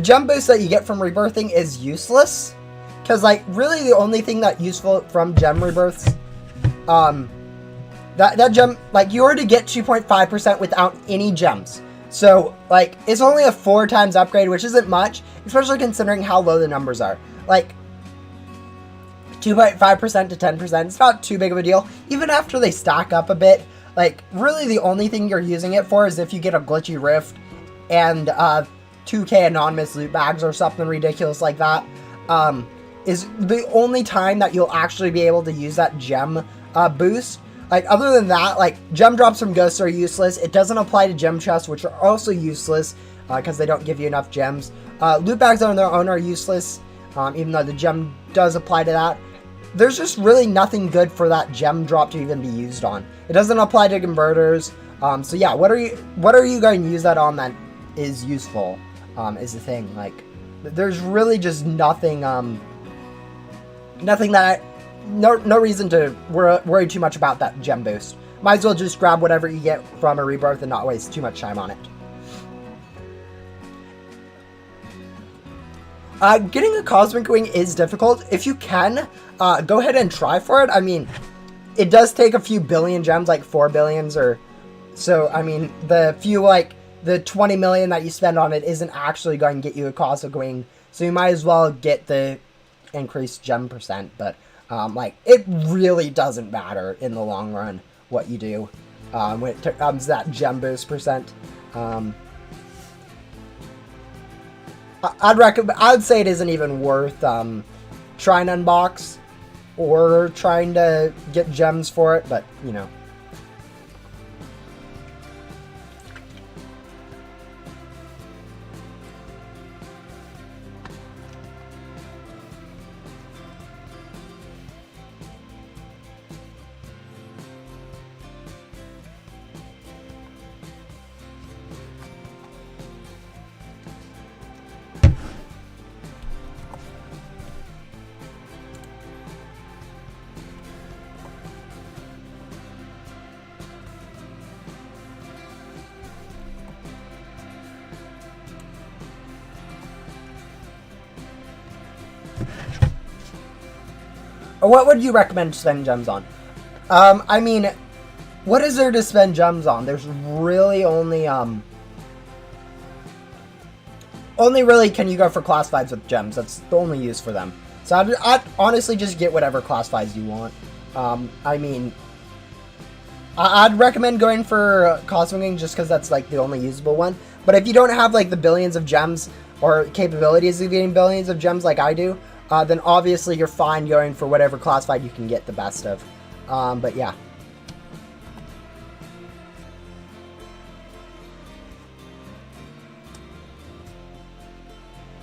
gem boost that you get from rebirthing is useless. Because, like, really the only thing that's useful from gem rebirths, that gem, like, you already get 2.5% without any gems. So, like, it's only a 4 times upgrade, which isn't much, especially considering how low the numbers are. Like, 2.5% to 10%, it's not too big of a deal. Even after they stack up a bit, like, really the only thing you're using it for is if you get a glitchy rift and 2k anonymous loot bags or something ridiculous like that, is the only time that you'll actually be able to use that gem boost. Like, other than that, like, gem drops from ghosts are useless. It doesn't apply to gem chests, which are also useless because they don't give you enough gems. Loot bags on their own are useless, even though the gem does apply to that. There's just really nothing good for that gem drop to even be used on. It doesn't apply to converters. So yeah, what are you going to use that on that is useful? Is the thing. Like, there's really just nothing. No reason to worry too much about that gem boost. Might as well just grab whatever you get from a rebirth and not waste too much time on it. Getting a Cosmic Wing is difficult. If you can, go ahead and try for it. I mean, it does take a few billion gems, like 4 billions or so. I mean, the 20 million that you spend on it isn't actually going to get you a Cosmic Wing. So you might as well get the increased gem percent. But, like, it really doesn't matter in the long run what you do when it comes to that gem boost percent. I'd say it isn't even worth trying to unbox or trying to get gems for it, but you know. What would you recommend spending gems on? I mean, what is there to spend gems on? There's really only really can you go for classifieds with gems. That's the only use for them. So I'd honestly just get whatever classifieds you want. I mean, I'd recommend going for Cosmic Wing just because that's like the only usable one. But if you don't have like the billions of gems or capabilities of getting billions of gems like I do, then obviously you're fine going for whatever classified you can get the best of. But yeah.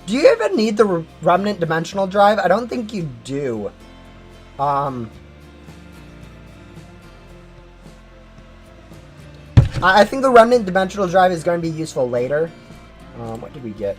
Do you even need the Remnant Dimensional Drive? I don't think you do. I think the Remnant Dimensional Drive is going to be useful later. What did we get?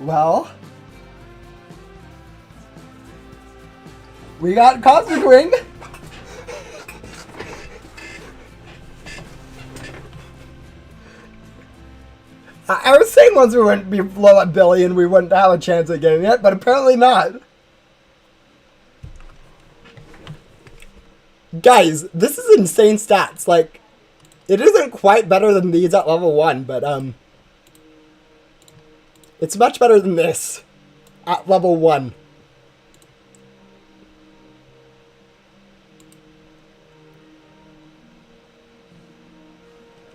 Well, we got Cosmic Wing. I was saying once we wouldn't be below a billion, we wouldn't have a chance at getting it, but apparently not. Guys, this is insane stats. Like, it isn't quite better than these at level 1, but, it's much better than this at level 1.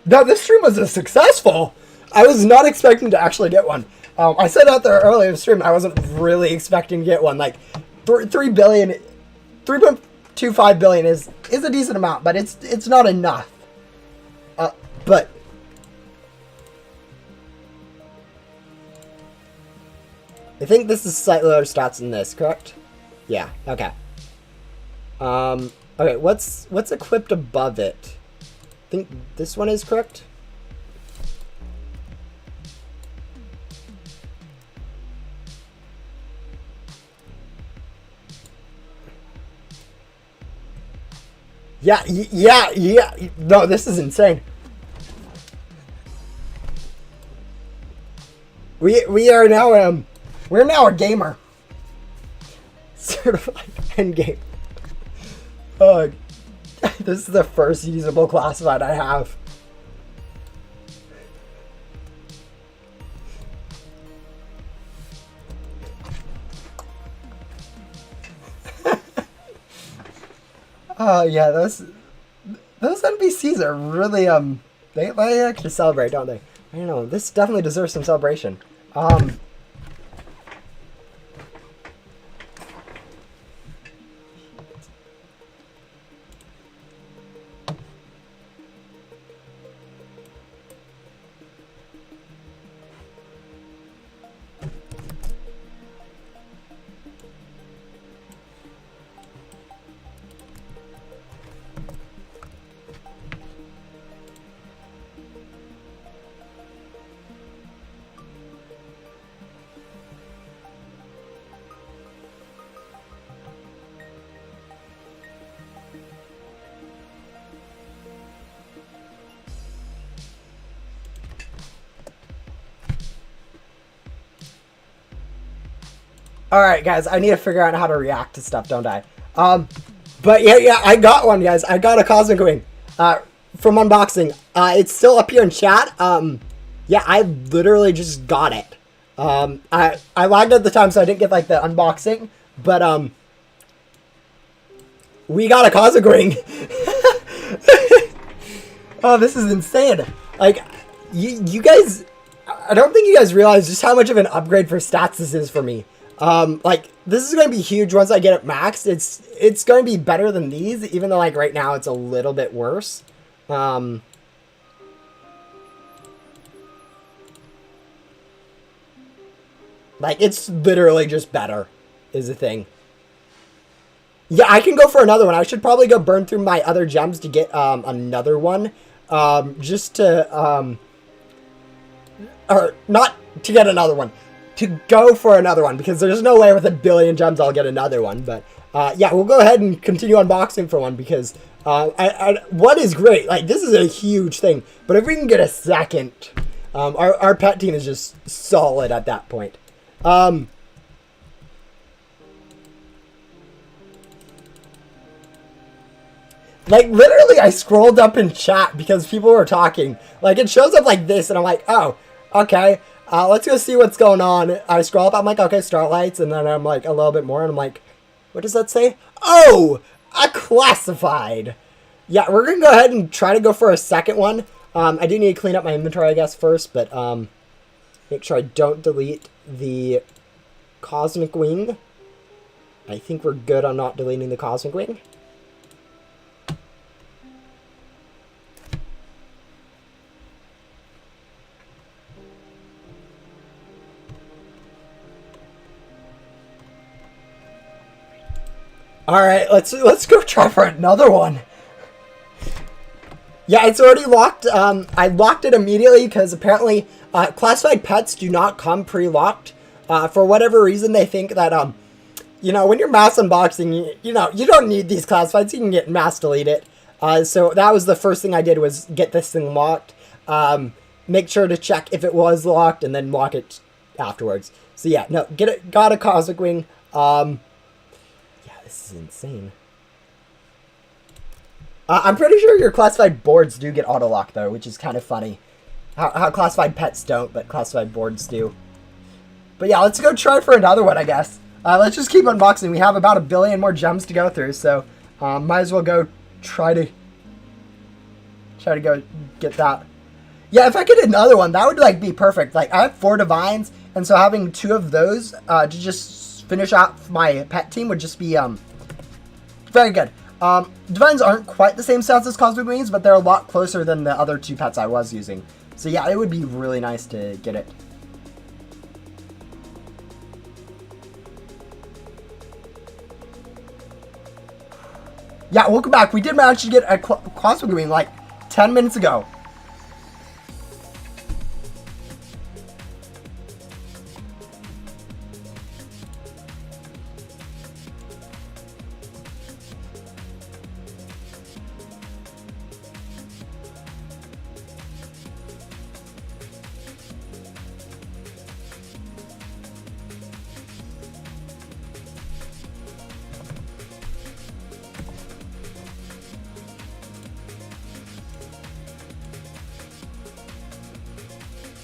Now, this stream was successful. I was not expecting to actually get one. I said out there earlier in the stream, I wasn't really expecting to get one. Like, 3 billion, 3.25 billion is a decent amount, but it's not enough. But I think this is slightly lower stats than this, correct? Yeah. Okay. Okay. What's equipped above it? I think this one is correct. Yeah. No, this is insane. We are now we're now a gamer. Certified endgame. Oh, this is the first usable classified I have. Oh yeah, those NPCs are really they actually celebrate, don't they? I don't know. This definitely deserves some celebration. Alright, guys, I need to figure out how to react to stuff, don't I? But yeah, I got one, guys. I got a Cosmic Wing from unboxing. It's still up here in chat. Yeah, I literally just got it. I lagged at the time, so I didn't get, like, the unboxing. But, we got a Cosmic Wing. Oh, this is insane. Like, you guys... I don't think you guys realize just how much of an upgrade for stats this is for me. Like, this is going to be huge once I get it maxed. It's going to be better than these, even though, like, right now it's a little bit worse. Like, it's literally just better, is the thing. Yeah, I can go for another one. I should probably go burn through my other gems to get, another one. Just to, or not to get another one. To go for another one, because there's no way with 1 billion gems I'll get another one. But yeah, we'll go ahead and continue unboxing for one, because one is great. Like, this is a huge thing, but if we can get a second, our pet team is just solid at that point. Like, literally, I scrolled up in chat because people were talking. Like, it shows up like this, and I'm like, oh, okay. Let's go see what's going on. I scroll up, I'm like, okay, Starlights, and then I'm like, a little bit more, and I'm like, what does that say? Oh, a classified. Yeah, we're gonna go ahead and try to go for a second one. I do need to clean up my inventory, I guess, first, but, make sure I don't delete the Cosmic Wing. I think we're good on not deleting the Cosmic Wing. Alright, let's go try for another one. Yeah, it's already locked. I locked it immediately because apparently classified pets do not come pre-locked. For whatever reason, they think that, you know, when you're mass unboxing, you know, you don't need these classifieds. You can get mass delete it. So that was the first thing I did, was get this thing locked. Make sure to check if it was locked and then lock it afterwards. So yeah, no, got a Cosmic Wing. This is insane. I'm pretty sure your classified boards do get auto-lock, though, which is kind of funny. How classified pets don't, but classified boards do. But yeah, let's go try for another one, I guess. Let's just keep unboxing. We have about 1 billion more gems to go through, so might as well go try to go get that. Yeah, if I could another one, that would like be perfect. Like I have 4 divines, and so having 2 of those to just finish out my pet team would just be very good. Divines aren't quite the same stats as Cosmic Wings, but they're a lot closer than the other 2 pets I was using. So yeah, it would be really nice to get it. Yeah, welcome back. We did manage to get a Cosmic Wing like 10 minutes ago.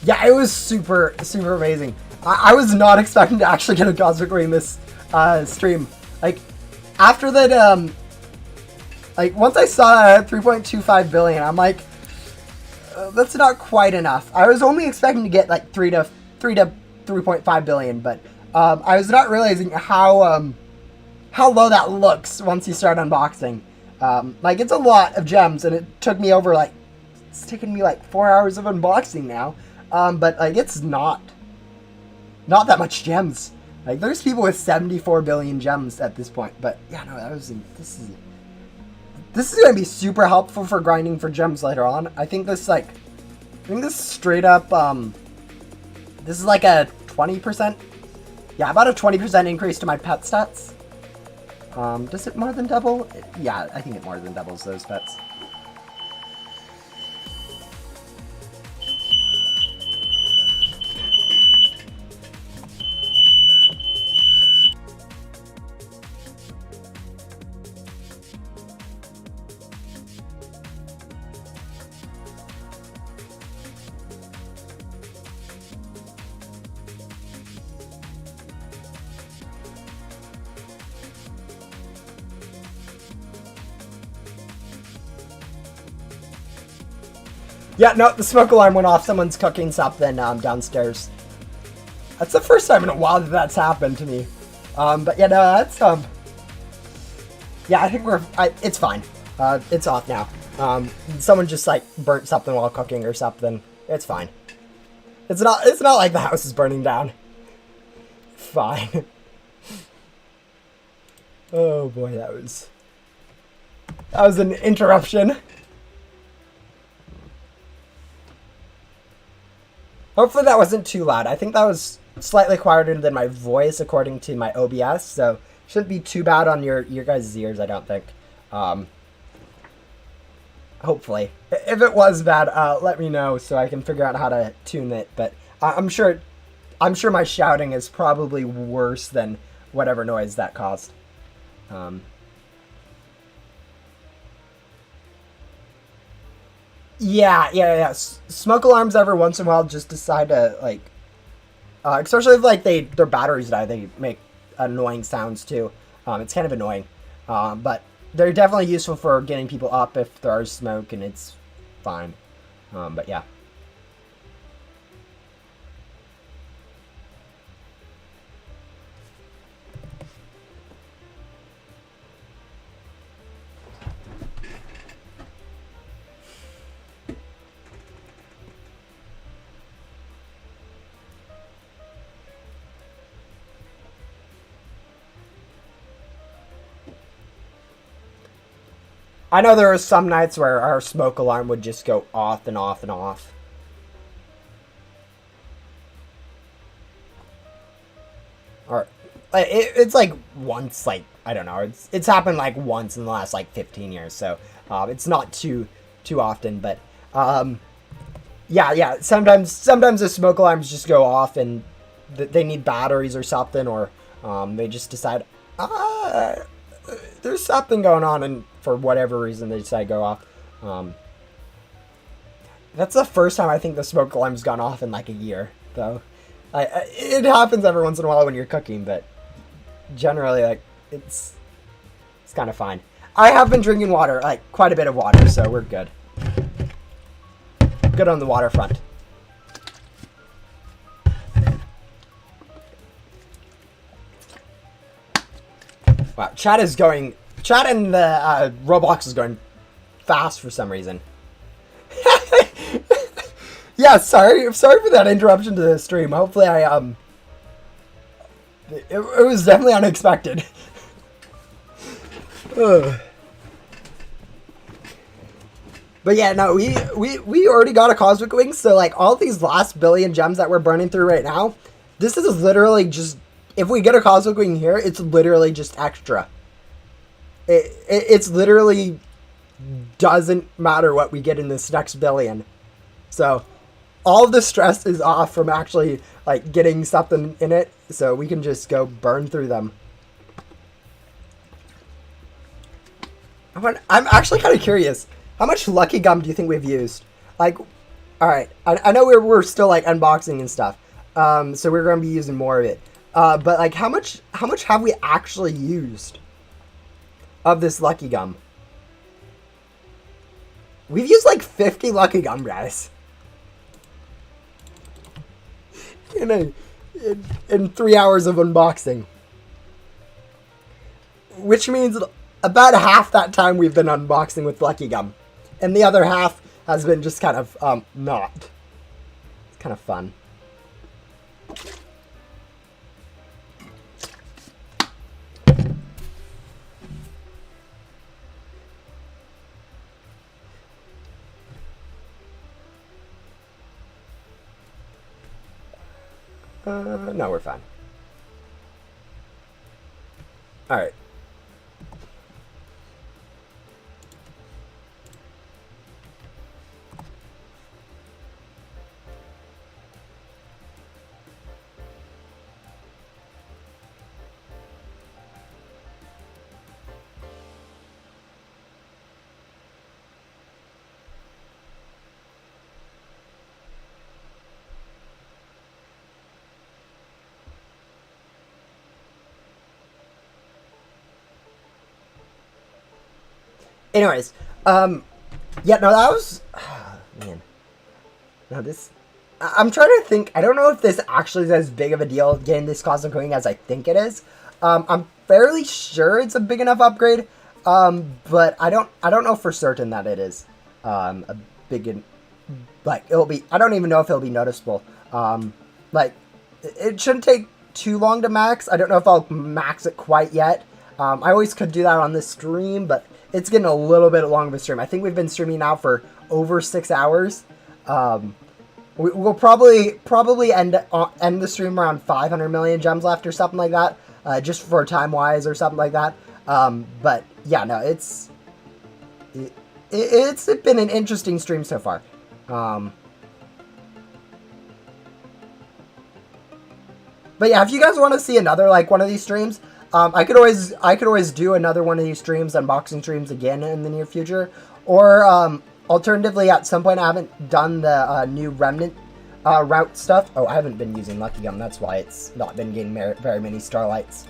Yeah, it was super amazing. I was not expecting to actually get a Cosmic Ring this stream. Like, after that, like, once I saw that I had 3.25 billion, I'm like, that's not quite enough. I was only expecting to get, like, 3 to 3.5 billion, but I was not realizing how low that looks once you start unboxing. Like, it's a lot of gems, and it took me over, like, it's taken me, like, 4 hours of unboxing now. But like it's not that much gems. Like there's people with 74 billion gems at this point. But yeah, no, this is gonna be super helpful for grinding for gems later on. I think this straight up this is like a 20%. Yeah, about a 20% increase to my pet stats. Does it more than double? Yeah, I think it more than doubles those pets. Yeah, no, the smoke alarm went off. Someone's cooking something downstairs. That's the first time in a while that that's happened to me. But yeah, no, that's yeah, I think it's fine. It's off now. Someone just like burnt something while cooking or something. It's fine. It's not like the house is burning down. Fine. Oh boy, that was an interruption. Hopefully that wasn't too loud. I think that was slightly quieter than my voice according to my OBS, so shouldn't be too bad on your guys' ears, I don't think. Hopefully. If it was bad, let me know so I can figure out how to tune it, but I'm sure my shouting is probably worse than whatever noise that caused. Yeah. Smoke alarms every once in a while just decide to, like, especially if, like, their batteries die, they make annoying sounds, too. It's kind of annoying. But they're definitely useful for getting people up if there is smoke, and it's fine. But yeah. I know there are some nights where our smoke alarm would just go off and off and off. Or it's like once, like, I don't know, it's happened like once in the last like 15 years, so it's not too often, but yeah, sometimes the smoke alarms just go off and they need batteries or something, or they just decide there's something going on, and for whatever reason they decide to go off. That's the first time I think the smoke alarm's gone off in like a year, though. It happens every once in a while when you're cooking, but generally, like, it's kind of fine. I have been drinking water, like quite a bit of water, so we're good. good on the waterfront. Wow, chat is going. Chat in the Roblox is going fast for some reason. Yeah, sorry for that interruption to the stream. Hopefully, it was definitely unexpected. Ugh. But yeah, no, we already got a Cosmic Wing, so like all these last billion gems that we're burning through right now, this is literally just, if we get a Cosmic Wing here, it's literally just extra. It's literally doesn't matter what we get in this next billion. So all of the stress is off from actually like getting something in it, so we can just go burn through them. I'm actually kind of curious. How much Lucky Gum do you think we've used? Like, all right, I know we're still like unboxing and stuff, so we're gonna be using more of it. But like, how much have we actually used of this Lucky Gum? We've used like 50 Lucky Gum, guys. In 3 hours of unboxing, which means about half that time we've been unboxing with Lucky Gum, and the other half has been just kind of not. It's kind of fun. No, we're fine. All right. Anyways, yeah, no, that was, man, no, this, I'm trying to think, I don't know if this actually is as big of a deal getting this Cosmic Wing as I think it is. I'm fairly sure it's a big enough upgrade, but I don't know for certain that it is, a big, like, it'll be, I don't even know if it'll be noticeable. Like, it shouldn't take too long to max. I don't know if I'll max it quite yet. I always could do that on this stream, but it's getting a little bit long of a stream. I think we've been streaming now for over 6 hours. We'll probably end the stream around 500 million gems left or something like that, just for time wise or something like that. But yeah, no, it's been an interesting stream so far. But yeah, if you guys want to see another like one of these streams, I could always do another one of these streams, unboxing streams again in the near future, or alternatively, at some point I haven't done the new Remnant route stuff. Oh, I haven't been using Lucky Gum. That's why it's not been getting very many starlights.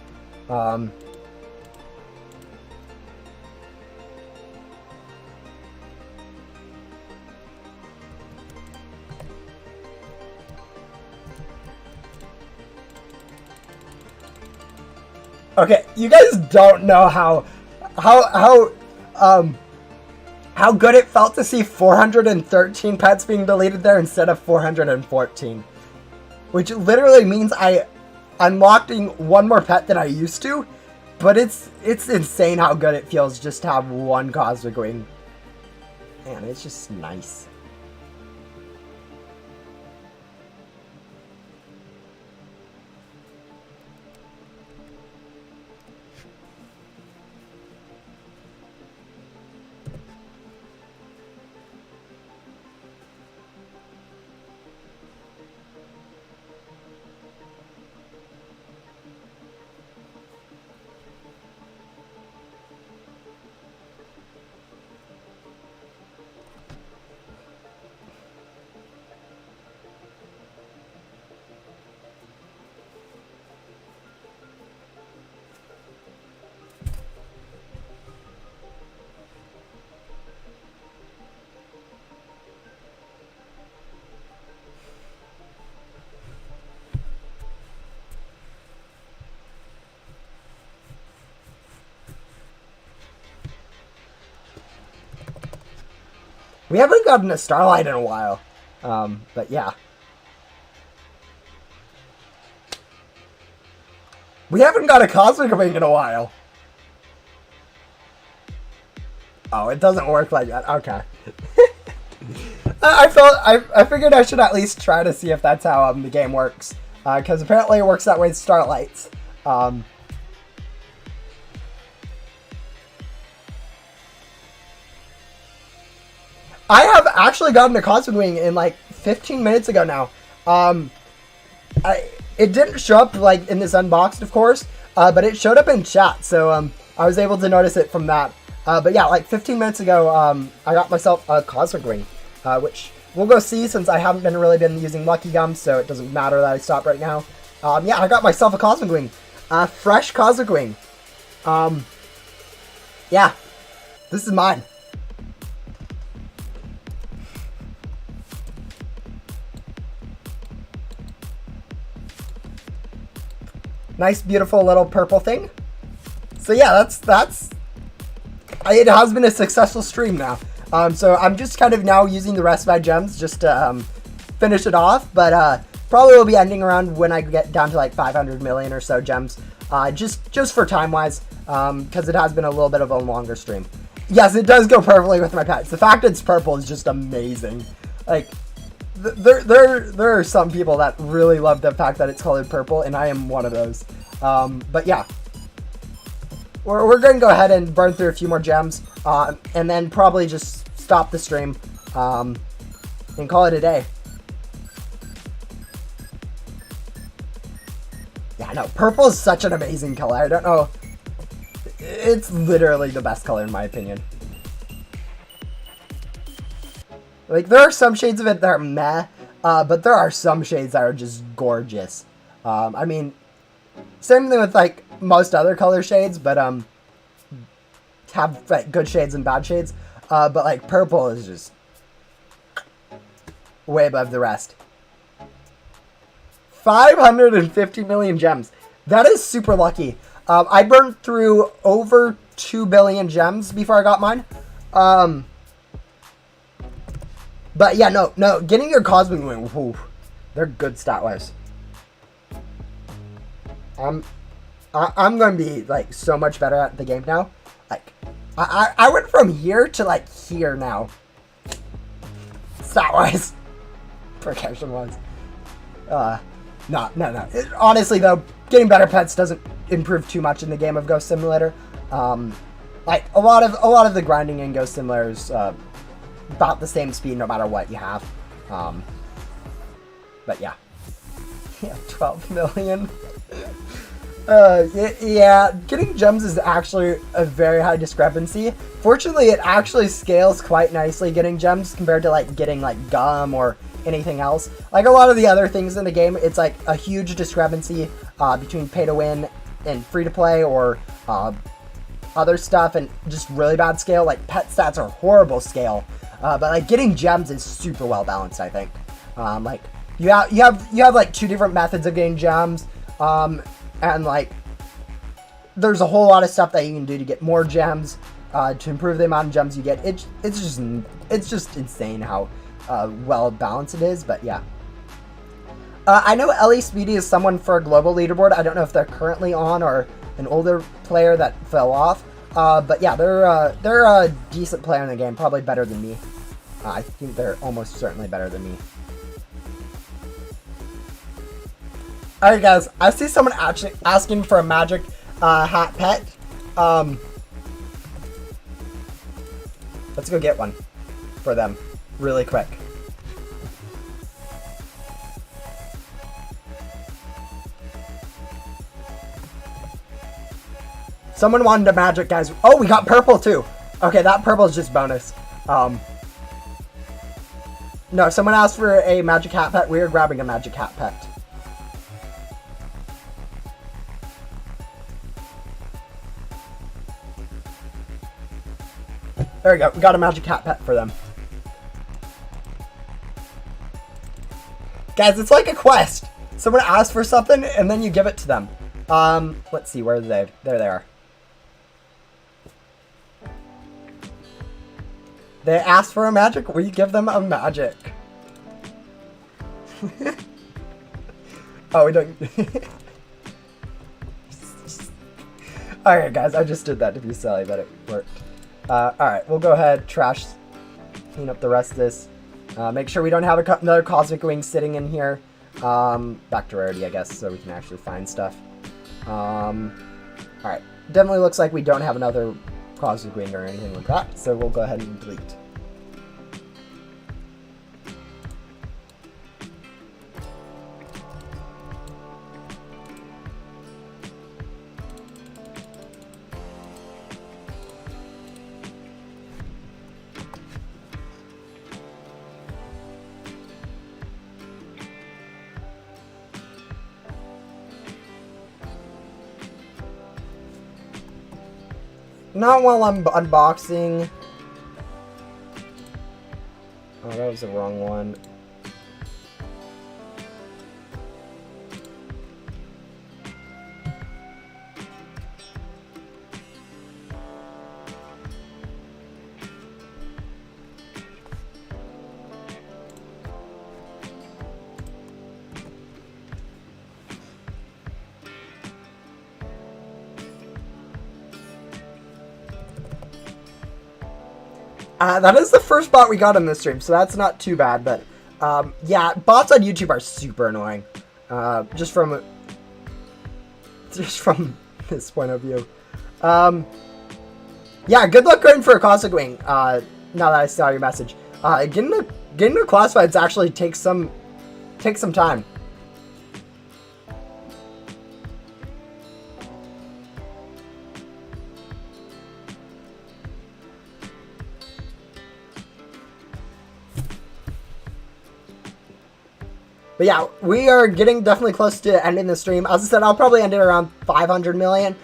Okay, you guys don't know how good it felt to see 413 pets being deleted there instead of 414. Which literally means I unlocking one more pet than I used to, but it's insane how good it feels just to have one Cosmic Wing. Man, it's just nice. We haven't gotten a Starlight in a while. But yeah. We haven't got a Cosmic Wing in a while. Oh, it doesn't work like that. Okay. I figured I should at least try to see if that's how the game works. Because apparently it works that way with Starlights. I have actually gotten a Cosmic Wing in like 15 minutes ago now. It didn't show up like in this unboxed, of course, but it showed up in chat, so I was able to notice it from that. But yeah, like 15 minutes ago, I got myself a Cosmic Wing, which we'll go see since I haven't really been using Lucky Gum, so it doesn't matter that I stop right now. Yeah, I got myself a Cosmic Wing, fresh Cosmic Wing. Yeah, this is mine. Nice, beautiful little purple thing. So yeah, that's. It has been a successful stream now. So I'm just kind of now using the rest of my gems just to finish it off. But probably will be ending around when I get down to like 500 million or so gems. Just for time wise, because it has been a little bit of a longer stream. Yes, it does go perfectly with my pets. The fact it's purple is just amazing. Like. There are some people that really love the fact that it's colored purple, and I am one of those. But yeah, we're going to go ahead and burn through a few more gems, and then probably just stop the stream, and call it a day. Yeah, no, purple is such an amazing color. I don't know. It's literally the best color in my opinion. Like, there are some shades of it that are meh, but there are some shades that are just gorgeous. I mean, same thing with, like, most other color shades, but, have, like, good shades and bad shades. But, like, purple is just way above the rest. 550 million gems. That is super lucky. I burned through over 2 billion gems before I got mine. But yeah, no, getting your Cosmic Wing, whew, they're good stat-wise. I'm going to be, like, so much better at the game now. Like, I went from here to, like, here now. Stat-wise. Progression-wise. No. Honestly, though, getting better pets doesn't improve too much in the game of Ghost Simulator. Like, a lot of the grinding in Ghost Simulator is, about the same speed no matter what you have. But yeah. Yeah, 12 million. Yeah, getting gems is actually a very high discrepancy. Fortunately, it actually scales quite nicely getting gems compared to like getting like gum or anything else. Like a lot of the other things in the game, it's like a huge discrepancy between pay to win and free to play or other stuff and just really bad scale. Like pet stats are horrible scale. But like getting gems is super well balanced, I think. Like you have like 2 different methods of getting gems, and like there's a whole lot of stuff that you can do to get more gems, to improve the amount of gems you get. It's just insane how well balanced it is. But yeah, I know Ellie Speedy is someone for a global leaderboard. I don't know if they're currently on or an older player that fell off. But yeah, they're a decent player in the game, probably better than me. I think they're almost certainly better than me. Alright guys, I see someone actually asking for a magic hat pet. Let's go get one for them really quick. Someone wanted a magic, guys. Oh, we got purple too. Okay, that purple is just bonus. No, someone asked for a magic hat pet. We are grabbing a magic hat pet. There we go. We got a magic hat pet for them. Guys, it's like a quest. Someone asks for something, and then you give it to them. Let's see. Where are they? There they are. They ask for a magic, we give them a magic. Oh, we don't... Alright guys, I just did that to be silly, but it worked. Alright, we'll go ahead, clean up the rest of this. Make sure we don't have another Cosmic Wing sitting in here. Back to rarity, I guess, so we can actually find stuff. Alright, definitely looks like we don't have another Cosmic Wing or anything like that, so we'll go ahead and delete. Not while I'm unboxing. Oh, that was the wrong one. That is the first bot we got in this stream, so that's not too bad, but, yeah, bots on YouTube are super annoying, just from this point of view. Yeah, good luck going for a Cosmic Wing, now that I saw your message. Getting the classifieds actually takes some time. But yeah, we are getting definitely close to ending the stream. As I said, I'll probably end it around 500 million,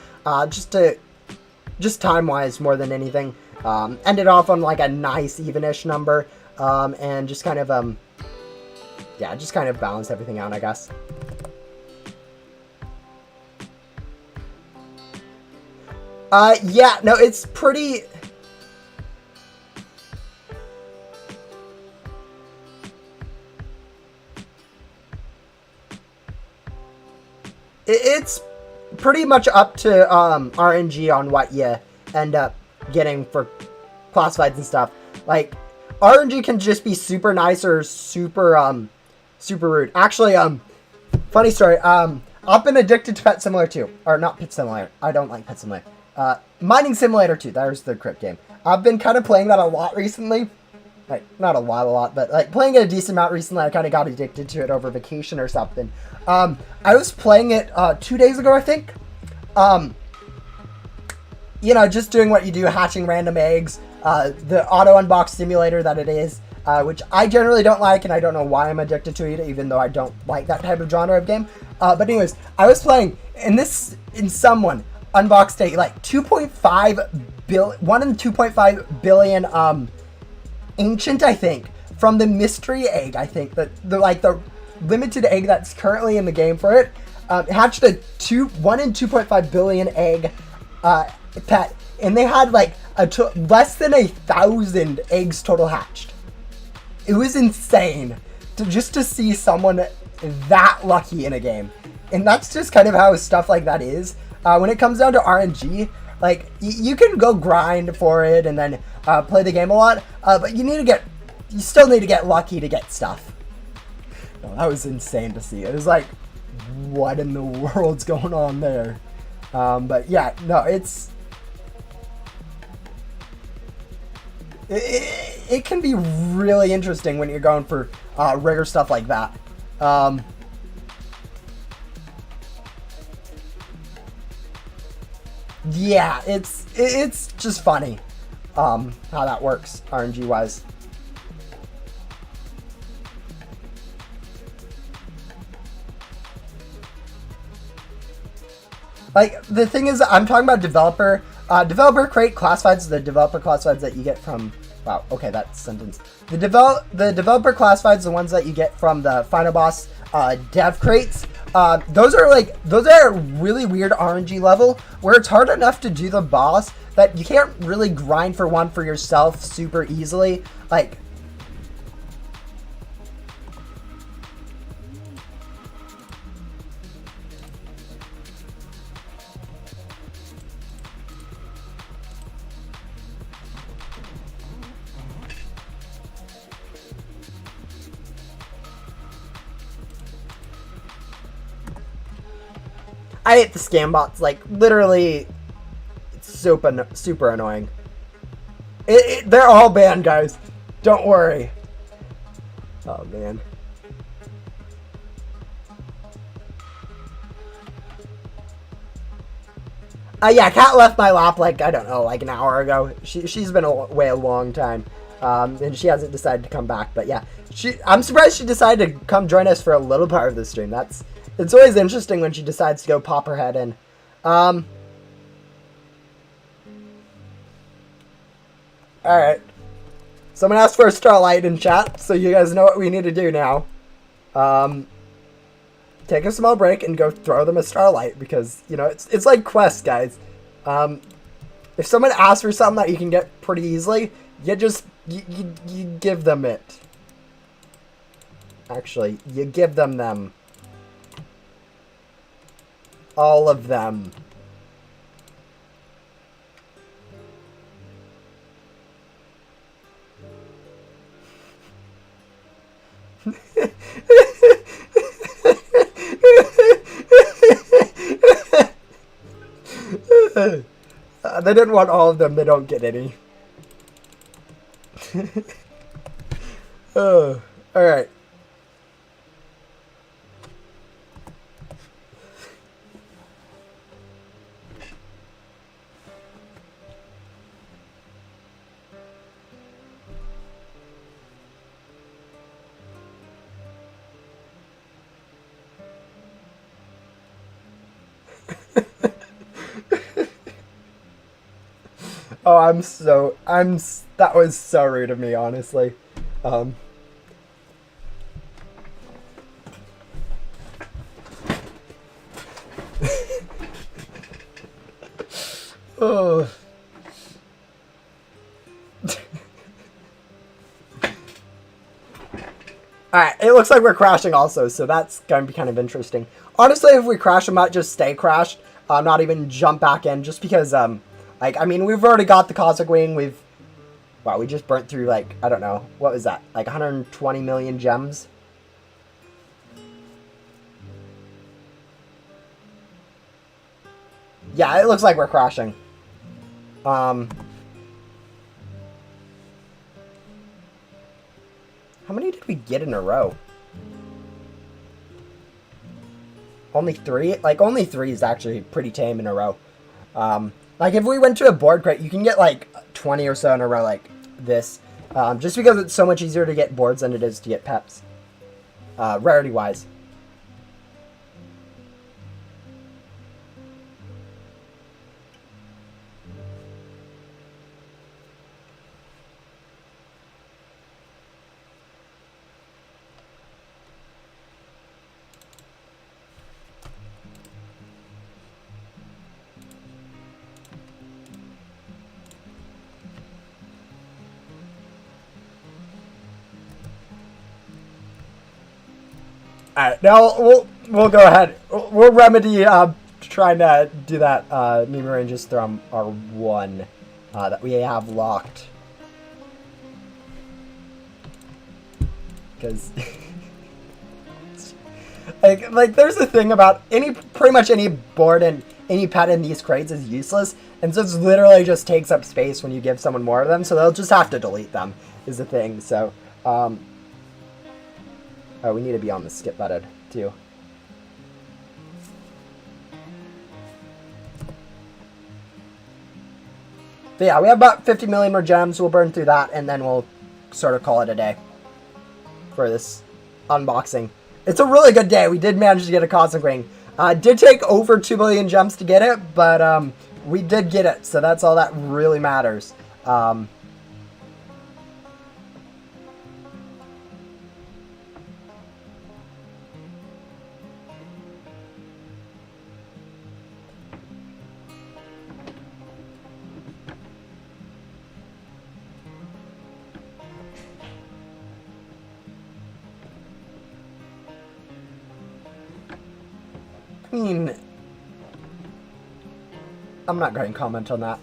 just time-wise more than anything. End it off on like a nice even-ish number, and just kind of, yeah, just kind of balance everything out, I guess. Yeah, no, it's pretty... It's pretty much up to RNG on what you end up getting for classifieds and stuff. Like, RNG can just be super nice or super super rude. Actually, funny story. I've been addicted to Pet Simulator 2. Or not Pet Simulator. I don't like Pet Simulator. Mining Simulator 2. There's the crypt game. I've been kind of playing that a lot recently. Like, not a lot, but like playing it a decent amount recently. I kind of got addicted to it over vacation or something. I was playing it 2 days ago, I think. You know, just doing what you do, hatching random eggs. The auto unbox simulator that it is, which I generally don't like, and I don't know why I'm addicted to it, even though I don't like that type of genre of game. But anyways, I was playing, and someone unboxed a like 2.5 billion, 1 in 2.5 billion ancient, I think, from the mystery egg. I think that the limited egg that's currently in the game for it hatched a 1 in 2.5 billion egg pet, and they had like less than 1,000 eggs total hatched. It was insane just to see someone that lucky in a game, and that's just kind of how stuff like that is. When it comes down to RNG, like you can go grind for it and then play the game a lot, but you still need to get lucky to get stuff. No, that was insane to see. It was like, what in the world's going on there? But yeah, no, it can be really interesting when you're going for rare stuff like that. Yeah, it's just funny how that works RNG wise. Like, the thing is, I'm talking about developer create classifieds, the developer classifieds that you get from, wow, okay, that sentence. The developer classifieds, the ones that you get from the Final Boss dev crates, those are really weird RNG level where it's hard enough to do the boss that you can't really grind for one for yourself super easily. Like, I hate the scam bots. Like, literally, it's super annoying. They're all banned, guys. Don't worry. Oh, man. Yeah, Kat left my lap, like, I don't know, like an hour ago. She's been away a long time. And she hasn't decided to come back. But yeah, I'm surprised she decided to come join us for a little part of the stream. It's always interesting when she decides to go pop her head in. Alright. Someone asked for a starlight in chat, so you guys know what we need to do now. Take a small break and go throw them a starlight, because, you know, it's like quests, guys. If someone asks for something that you can get pretty easily, you give them it. Actually, you give them. All of them. They didn't want all of them. They don't get any. All right. Oh, that was so rude of me, honestly. Oh. Alright, it looks like we're crashing also, so that's going to be kind of interesting. Honestly, if we crash, I might just stay crashed. Not even jump back in, just because, like, I mean, we've already got the Cosmic Wing, wow, we just burnt through, like, I don't know, what was that, like 120 million gems? Yeah, it looks like we're crashing. How many did we get in a row? Only 3? Like, only 3 is actually pretty tame in a row. Like, if we went to a board crate, you can get, like, 20 or so in a row like this. Just because it's so much easier to get boards than it is to get peps. Rarity-wise. Alright, now we'll go ahead. We'll remedy trying to do that meme ranges through our 1 that we have locked. Because like there's a thing about pretty much any board and any pet in these crates is useless, and so it's literally just takes up space when you give someone more of them, so they'll just have to delete them is the thing. So oh, we need to be on the skip button, too. But yeah, we have about 50 million more gems. We'll burn through that, and then we'll sort of call it a day for this unboxing. It's a really good day. We did manage to get a Cosmic Ring. It did take over 2 billion gems to get it, but we did get it, so that's all that really matters. mean, I'm not going to comment on that.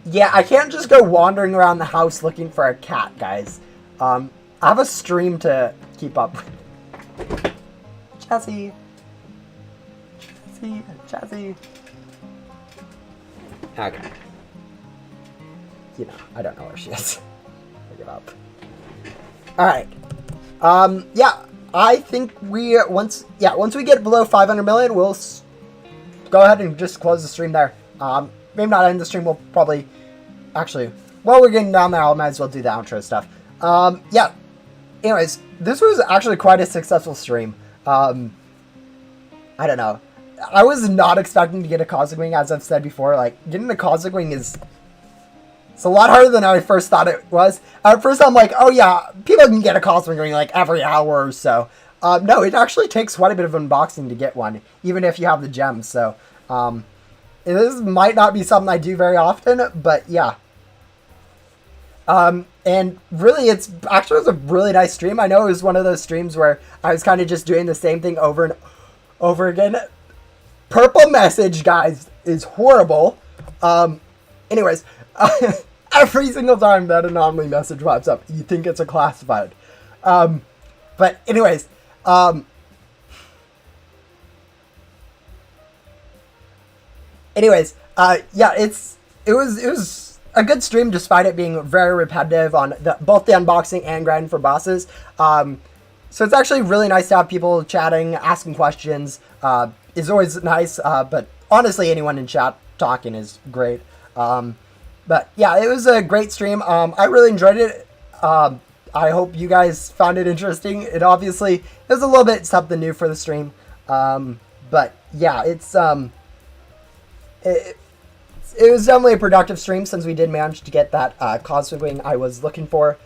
Yeah, I can't just go wandering around the house looking for a cat, guys. I have a stream to keep up with. Chassis. Chassis. Okay. You know, I don't know where she is. I give up. Alright. Yeah, I think once we get below 500 million, we'll go ahead and just close the stream there. Maybe not end the stream, we'll probably... Actually, while we're getting down there, I might as well do the outro stuff. Yeah. Anyways, this was actually quite a successful stream. I don't know. I was not expecting to get a Cosmic Wing, as I've said before. Like, getting a Cosmic Wing is... It's a lot harder than I first thought it was. At first, I'm like, oh yeah, people can get a Cosmic Wing like every hour or so. No, it actually takes quite a bit of unboxing to get one, even if you have the gems. So, this might not be something I do very often, but yeah. And really, it was a really nice stream. I know it was one of those streams where I was kind of just doing the same thing over and over again. Purple message, guys, is horrible. Anyways, every single time that anomaly message pops up, you think it's a classified. But anyways, yeah, it was a good stream despite it being very repetitive on both the unboxing and grinding for bosses. So it's actually really nice to have people chatting, asking questions. Is always nice, but honestly, anyone in chat talking is great. But yeah, it was a great stream. I really enjoyed it. I hope you guys found it interesting. It was a little bit something new for the stream. But yeah, it was definitely a productive stream since we did manage to get that Cosmic Wing I was looking for.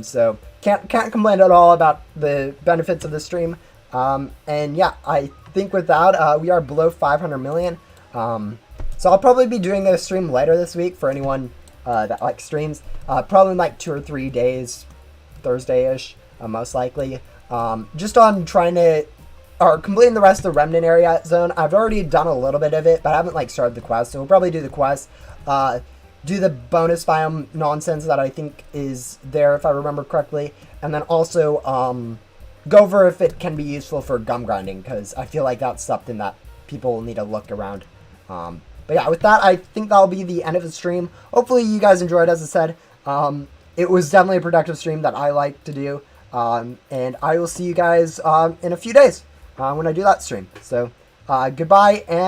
So can't complain at all about the benefits of the stream. And yeah, I think with that, we are below 500 million. So I'll probably be doing a stream later this week for anyone that likes streams. Probably in like 2 or 3 days, Thursday-ish, most likely. Just on completing the rest of the Remnant area zone. I've already done a little bit of it, but I haven't like started the quest. So we'll probably do the quest, do the bonus biome nonsense that I think is there, if I remember correctly, and then also go over if it can be useful for gum grinding, because I feel like that's something that people need to look around. But yeah, with that, I think that'll be the end of the stream. Hopefully you guys enjoyed, as I said. It was definitely a productive stream that I like to do. And I will see you guys in a few days when I do that stream. So goodbye, and